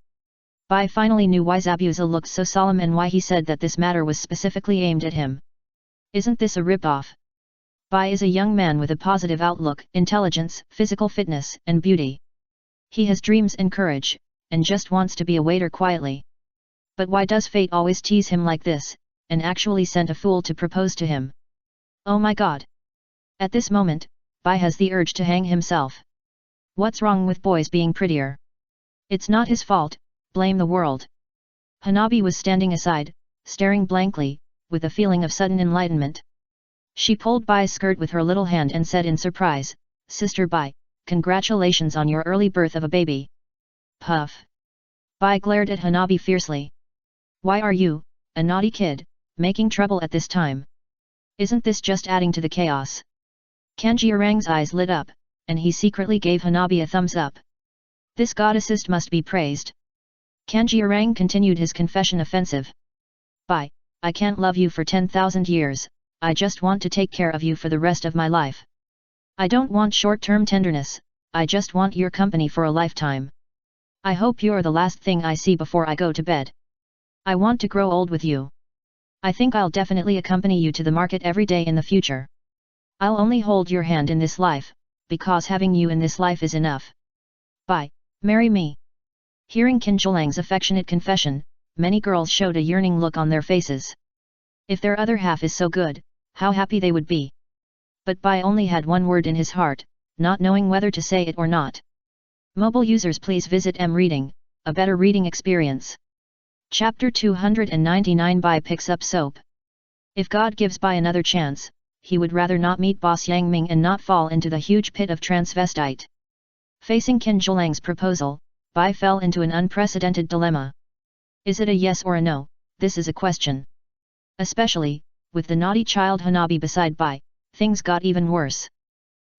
Bai finally knew why Zabuza looked so solemn and why he said that this matter was specifically aimed at him. Isn't this a rip-off? Bai is a young man with a positive outlook, intelligence, physical fitness, and beauty. He has dreams and courage, and just wants to be a waiter quietly. But why does fate always tease him like this, and actually send a fool to propose to him? Oh my god! At this moment, Bai has the urge to hang himself. What's wrong with boys being prettier? It's not his fault, blame the world. Hanabi was standing aside, staring blankly, with a feeling of sudden enlightenment. She pulled Bai's skirt with her little hand and said in surprise, "Sister Bai, congratulations on your early birth of a baby." Puff! Bai glared at Hanabi fiercely. "Why are you, a naughty kid, making trouble at this time?" Isn't this just adding to the chaos? Kanjiarang's eyes lit up, and he secretly gave Hanabi a thumbs up. This goddess must be praised. Kanjiarang continued his confession offensive. Bye, I can't love you for 10,000 years, I just want to take care of you for the rest of my life. I don't want short-term tenderness, I just want your company for a lifetime. I hope you're the last thing I see before I go to bed. I want to grow old with you. I think I'll definitely accompany you to the market every day in the future. I'll only hold your hand in this life, because having you in this life is enough. Bye, marry me. Hearing Kinjolang's affectionate confession, many girls showed a yearning look on their faces. If their other half is so good, how happy they would be. But Bai only had one word in his heart, not knowing whether to say it or not. Mobile users, please visit M-Reading, a better reading experience. Chapter 299. Bai picks up soap. If God gives Bai another chance, he would rather not meet boss Yang Ming and not fall into the huge pit of transvestite. Facing Kinjolang's proposal, Bai fell into an unprecedented dilemma. Is it a yes or a no? This is a question. Especially, with the naughty child Hanabi beside Bai, things got even worse.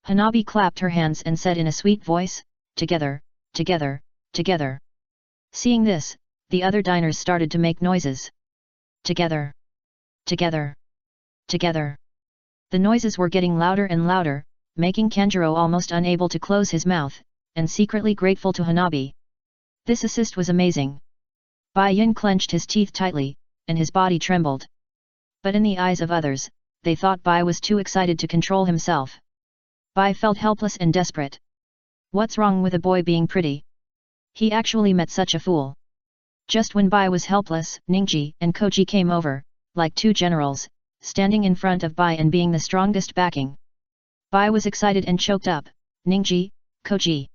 Hanabi clapped her hands and said in a sweet voice, "Together, together, together." Seeing this, the other diners started to make noises. Together, together, together. The noises were getting louder and louder, making Kanjuro almost unable to close his mouth, and secretly grateful to Hanabi. This assist was amazing. Bai Yin clenched his teeth tightly, and his body trembled. But in the eyes of others, they thought Bai was too excited to control himself. Bai felt helpless and desperate. What's wrong with a boy being pretty? He actually met such a fool. Just when Bai was helpless, Ningji and Koji came over, like two generals, standing in front of Bai and being the strongest backing. Bai was excited and choked up. Ningji, Koji.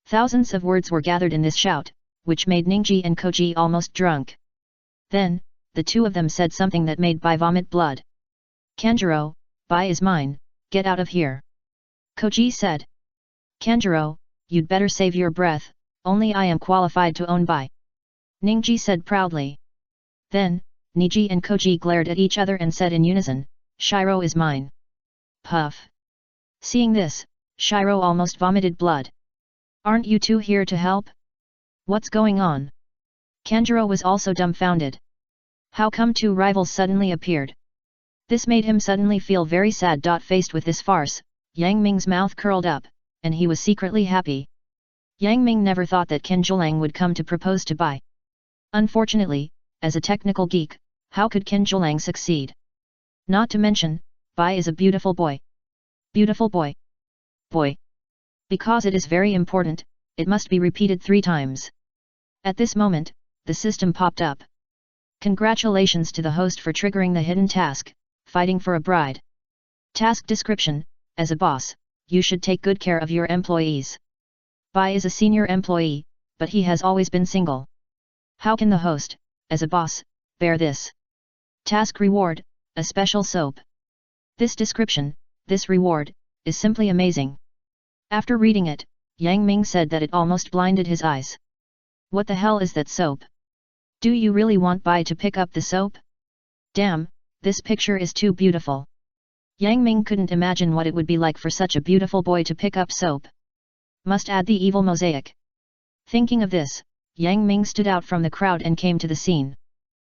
Thousands of words were gathered in this shout, which made Ningji and Koji almost drunk. Then, the two of them said something that made Bai vomit blood. Kanjuro, Bai is mine, get out of here. Koji said. Kanjuro, you'd better save your breath, only I am qualified to own Bai. Ningji said proudly. Then, Niji and Koji glared at each other and said in unison, Shiro is mine. Puff. Seeing this, Shiro almost vomited blood. Aren't you two here to help? What's going on? Kanjuro was also dumbfounded. How come two rivals suddenly appeared? This made him suddenly feel very sad. Faced with this farce, Yang Ming's mouth curled up, and he was secretly happy. Yang Ming never thought that Kinjolang would come to propose to Bai. Unfortunately, as a technical geek, how could Kinjolang succeed? Not to mention, Bai is a beautiful boy. Beautiful boy. Boy. Because it is very important, it must be repeated 3 times. At this moment, the system popped up. Congratulations to the host for triggering the hidden task, fighting for a bride. Task description: as a boss, you should take good care of your employees. Bai is a senior employee, but he has always been single. How can the host, as a boss, bear this? Task reward: a special soap. This description, this reward, is simply amazing. After reading it, Yang Ming said that it almost blinded his eyes. What the hell is that soap? Do you really want Bai to pick up the soap? Damn, this picture is too beautiful. Yang Ming couldn't imagine what it would be like for such a beautiful boy to pick up soap. Must add the evil mosaic. Thinking of this, Yang Ming stood out from the crowd and came to the scene.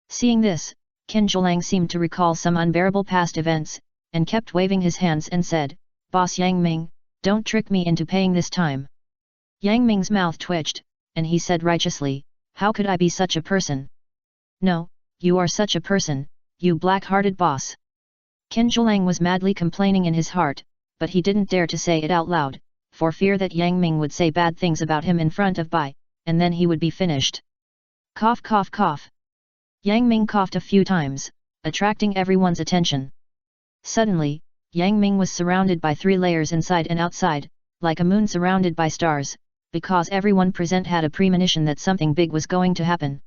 Seeing this, Kinjolang seemed to recall some unbearable past events, and kept waving his hands and said, Boss Yang Ming, don't trick me into paying this time. Yang Ming's mouth twitched, and he said righteously, how could I be such a person? No, you are such a person, you black-hearted boss. Kinjolang was madly complaining in his heart, but he didn't dare to say it out loud, for fear that Yang Ming would say bad things about him in front of Bai, and then he would be finished. Cough cough cough. Yang Ming coughed a few times, attracting everyone's attention. Suddenly, Yang Ming was surrounded by 3 layers inside and outside, like a moon surrounded by stars, because everyone present had a premonition that something big was going to happen.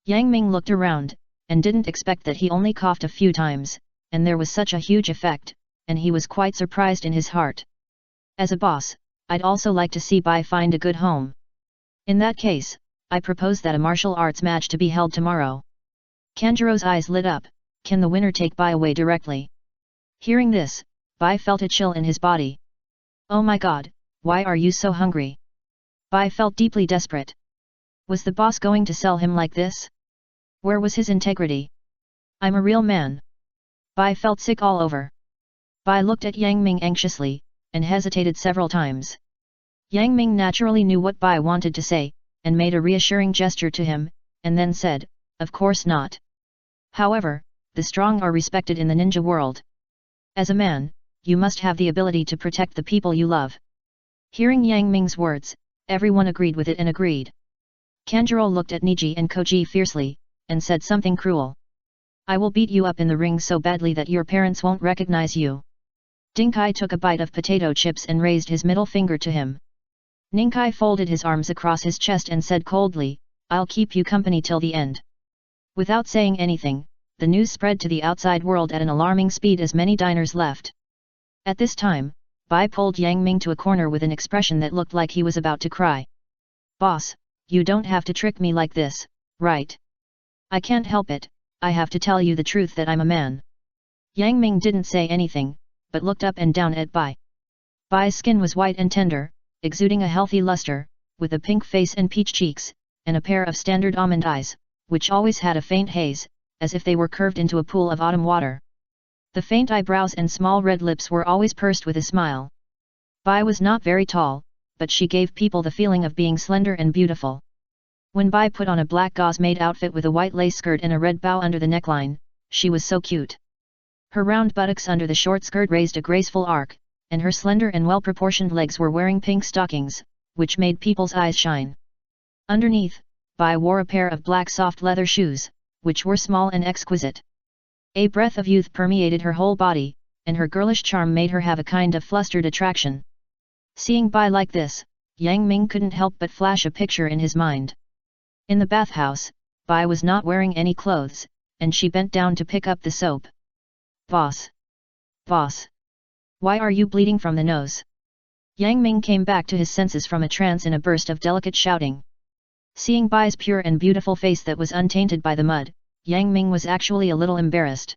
Yang Ming looked around, and didn't expect that he only coughed a few times, and there was such a huge effect, and he was quite surprised in his heart. As a boss, I'd also like to see Bai find a good home. In that case, I propose that a martial arts match to be held tomorrow. Kanjuro's eyes lit up, can the winner take Bai away directly? Hearing this, Bai felt a chill in his body. Oh my god, why are you so hungry? Bai felt deeply desperate. Was the boss going to sell him like this? Where was his integrity? I'm a real man. Bai felt sick all over. Bai looked at Yang Ming anxiously, and hesitated several times. Yang Ming naturally knew what Bai wanted to say, and made a reassuring gesture to him, and then said, of course not. However, the strong are respected in the ninja world. As a man, you must have the ability to protect the people you love. Hearing Yang Ming's words, everyone agreed with it and agreed. Kanjuro looked at Niji and Koji fiercely, and said something cruel. I will beat you up in the ring so badly that your parents won't recognize you. Dinkai took a bite of potato chips and raised his middle finger to him. Ninkai folded his arms across his chest and said coldly, I'll keep you company till the end. Without saying anything, the news spread to the outside world at an alarming speed as many diners left. At this time, Bai pulled Yang Ming to a corner with an expression that looked like he was about to cry. Boss, you don't have to trick me like this, right? I can't help it, I have to tell you the truth that I'm a man. Yang Ming didn't say anything, but looked up and down at Bai. Bai's skin was white and tender, exuding a healthy luster, with a pink face and peach cheeks, and a pair of standard almond eyes, which always had a faint haze, as if they were curved into a pool of autumn water. The faint eyebrows and small red lips were always pursed with a smile. Bai was not very tall, but she gave people the feeling of being slender and beautiful. When Bai put on a black gauze-made outfit with a white lace skirt and a red bow under the neckline, she was so cute. Her round buttocks under the short skirt raised a graceful arc, and her slender and well-proportioned legs were wearing pink stockings, which made people's eyes shine. Underneath, Bai wore a pair of black soft leather shoes, which were small and exquisite. A breath of youth permeated her whole body, and her girlish charm made her have a kind of flustered attraction. Seeing Bai like this, Yang Ming couldn't help but flash a picture in his mind. In the bathhouse, Bai was not wearing any clothes, and she bent down to pick up the soap. Boss! Boss! Why are you bleeding from the nose? Yang Ming came back to his senses from a trance in a burst of delicate shouting. Seeing Bai's pure and beautiful face that was untainted by the mud, Yang Ming was actually a little embarrassed.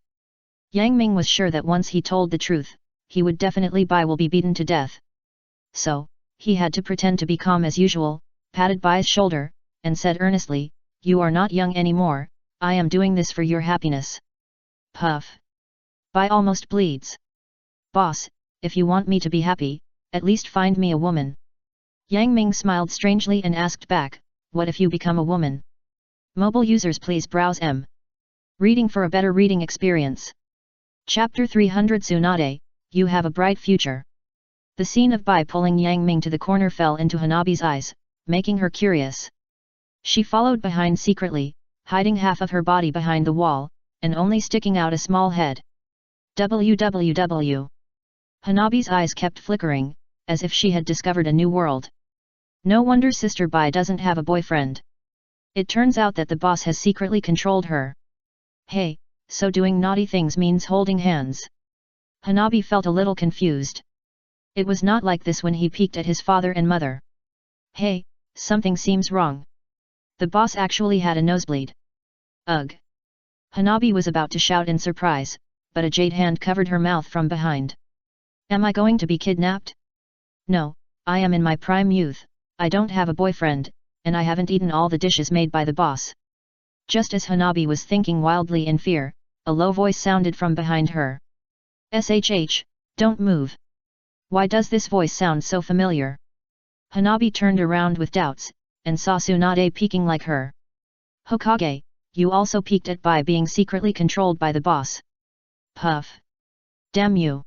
Yang Ming was sure that once he told the truth, he would definitely Bai will be beaten to death. So, he had to pretend to be calm as usual, patted Bai's shoulder, and said earnestly, you are not young anymore, I am doing this for your happiness. Puff. Bai almost bleeds. Boss, if you want me to be happy, at least find me a woman. Yang Ming smiled strangely and asked back, what if you become a woman? Mobile users please browse M. Reading for a better reading experience. Chapter 300 Tsunade, you have a bright future. The scene of Bai pulling Yang Ming to the corner fell into Hanabi's eyes, making her curious. She followed behind secretly, hiding half of her body behind the wall, and only sticking out a small head. WWW. Hanabi's eyes kept flickering, as if she had discovered a new world. No wonder Sister Bai doesn't have a boyfriend. It turns out that the boss has secretly controlled her. Hey, so doing naughty things means holding hands. Hanabi felt a little confused. It was not like this when he peeked at his father and mother. Hey, something seems wrong. The boss actually had a nosebleed. Ugh. Hanabi was about to shout in surprise, but a jade hand covered her mouth from behind. Am I going to be kidnapped? No, I am in my prime youth, I don't have a boyfriend, and I haven't eaten all the dishes made by the boss. Just as Hanabi was thinking wildly in fear, a low voice sounded from behind her. SHH, don't move. Why does this voice sound so familiar? Hanabi turned around with doubts, and saw Tsunade peeking like her. Hokage, you also peeked at Bai being secretly controlled by the boss. Puff. Damn you.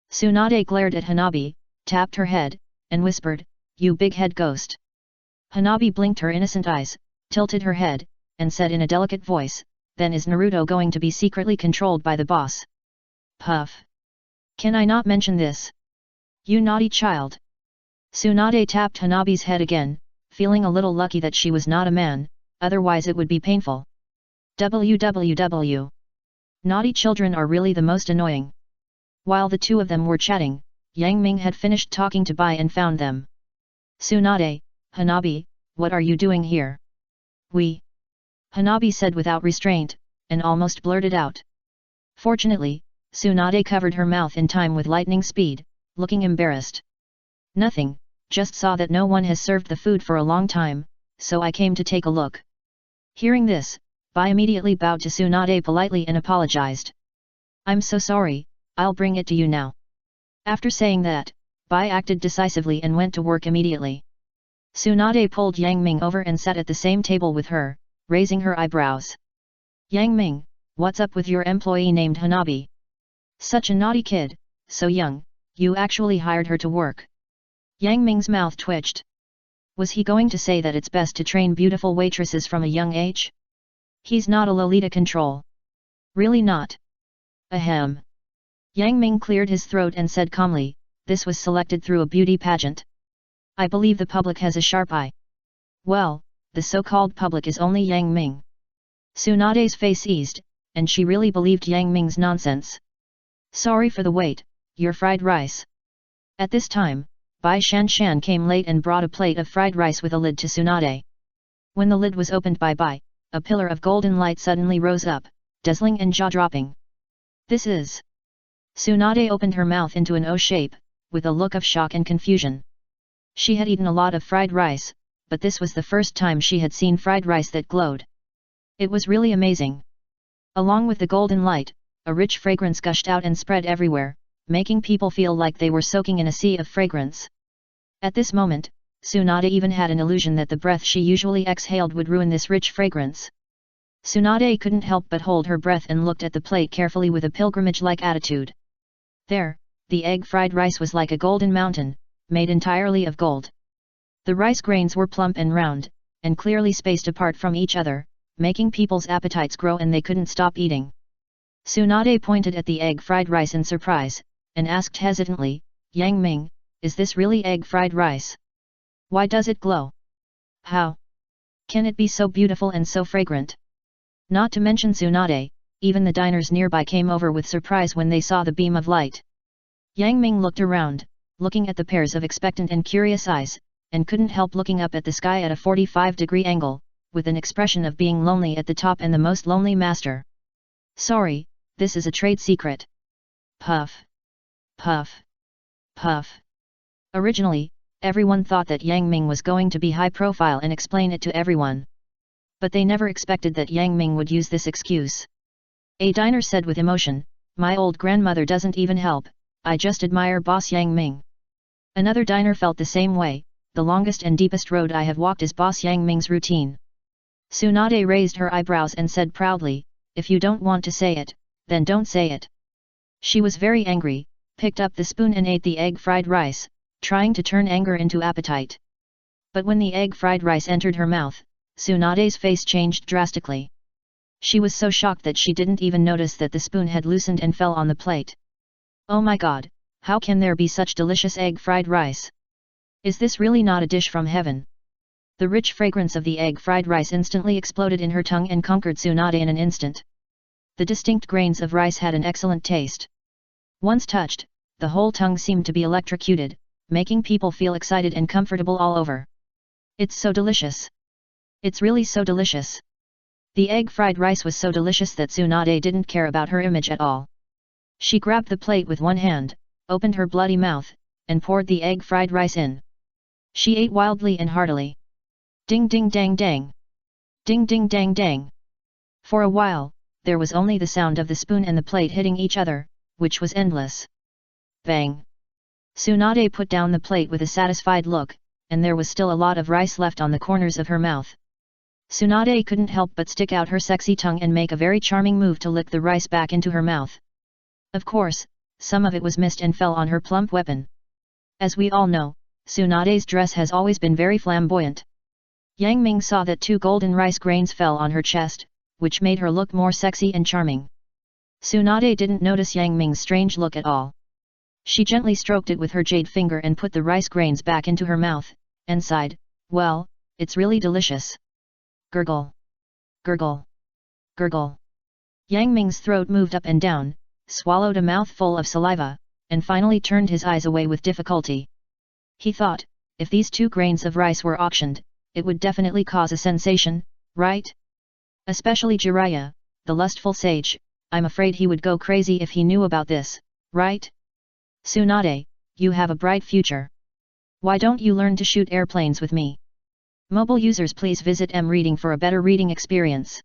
Tsunade glared at Hanabi, tapped her head, and whispered, you big head ghost. Hanabi blinked her innocent eyes, tilted her head, and said in a delicate voice, then is Naruto going to be secretly controlled by the boss? Puff. Can I not mention this? You naughty child. Tsunade tapped Hanabi's head again, feeling a little lucky that she was not a man, otherwise it would be painful. WWW. Naughty children are really the most annoying. While the two of them were chatting, Yang Ming had finished talking to Bai and found them. Tsunade, Hanabi, what are you doing here? Hanabi said without restraint, and almost blurted out. Fortunately, Tsunade covered her mouth in time with lightning speed, looking embarrassed. Nothing, just saw that no one has served the food for a long time, so I came to take a look. Hearing this, Bai immediately bowed to Tsunade politely and apologized. I'm so sorry, I'll bring it to you now. After saying that, Bai acted decisively and went to work immediately. Tsunade pulled Yang Ming over and sat at the same table with her, raising her eyebrows. Yang Ming, what's up with your employee named Hanabi? Such a naughty kid, so young, you actually hired her to work. Yang Ming's mouth twitched. Was he going to say that it's best to train beautiful waitresses from a young age? He's not a Lolita control. Really not. Ahem. Yang Ming cleared his throat and said calmly, this was selected through a beauty pageant. I believe the public has a sharp eye. Well, the so-called public is only Yang Ming. Tsunade's face eased, and she really believed Yang Ming's nonsense. Sorry for the wait, your fried rice. At this time, Bai Shanshan came late and brought a plate of fried rice with a lid to Tsunade. When the lid was opened by Bai, a pillar of golden light suddenly rose up, dazzling and jaw-dropping. This is... Tsunade opened her mouth into an O shape, with a look of shock and confusion. She had eaten a lot of fried rice, but this was the first time she had seen fried rice that glowed. It was really amazing. Along with the golden light, a rich fragrance gushed out and spread everywhere, making people feel like they were soaking in a sea of fragrance. At this moment, Tsunade even had an illusion that the breath she usually exhaled would ruin this rich fragrance. Tsunade couldn't help but hold her breath and looked at the plate carefully with a pilgrimage-like attitude. There, the egg fried rice was like a golden mountain, made entirely of gold. The rice grains were plump and round, and clearly spaced apart from each other, making people's appetites grow and they couldn't stop eating. Tsunade pointed at the egg fried rice in surprise, and asked hesitantly, Yang Ming, is this really egg fried rice? Why does it glow? How can it be so beautiful and so fragrant? Not to mention Tsunade, even the diners nearby came over with surprise when they saw the beam of light. Yang Ming looked around, looking at the pairs of expectant and curious eyes, and couldn't help looking up at the sky at a 45-degree angle, with an expression of being lonely at the top and the most lonely master. Sorry, this is a trade secret. Puff. Puff. Puff. Originally, everyone thought that Yang Ming was going to be high profile and explain it to everyone. But they never expected that Yang Ming would use this excuse. A diner said with emotion, my old grandmother doesn't even help, I just admire Boss Yang Ming. Another diner felt the same way, the longest and deepest road I have walked is Boss Yang Ming's routine. Tsunade raised her eyebrows and said proudly, if you don't want to say it, then don't say it. She was very angry, picked up the spoon and ate the egg fried rice, trying to turn anger into appetite. But when the egg fried rice entered her mouth, Tsunade's face changed drastically. She was so shocked that she didn't even notice that the spoon had loosened and fell on the plate. Oh my god, how can there be such delicious egg fried rice? Is this really not a dish from heaven? The rich fragrance of the egg fried rice instantly exploded in her tongue and conquered Tsunade in an instant. The distinct grains of rice had an excellent taste. Once touched, the whole tongue seemed to be electrocuted, making people feel excited and comfortable all over. It's so delicious. It's really so delicious. The egg fried rice was so delicious that Tsunade didn't care about her image at all. She grabbed the plate with one hand, opened her bloody mouth, and poured the egg fried rice in. She ate wildly and heartily. Ding ding dang dang. Ding ding dang dang. For a while, there was only the sound of the spoon and the plate hitting each other, which was endless. Bang. Tsunade put down the plate with a satisfied look, and there was still a lot of rice left on the corners of her mouth. Tsunade couldn't help but stick out her sexy tongue and make a very charming move to lick the rice back into her mouth. Of course, some of it was missed and fell on her plump weapon. As we all know, Tsunade's dress has always been very flamboyant. Yang Ming saw that 2 golden rice grains fell on her chest, which made her look more sexy and charming. Tsunade didn't notice Yang Ming's strange look at all. She gently stroked it with her jade finger and put the rice grains back into her mouth, and sighed, well, it's really delicious. Gurgle. Gurgle. Gurgle. Yang Ming's throat moved up and down, swallowed a mouthful of saliva, and finally turned his eyes away with difficulty. He thought, if these 2 grains of rice were auctioned, it would definitely cause a sensation, right? Especially Jiraiya, the lustful sage, I'm afraid he would go crazy if he knew about this, right? Tsunade, you have a bright future. Why don't you learn to shoot airplanes with me? Mobile users, please visit M Reading for a better reading experience.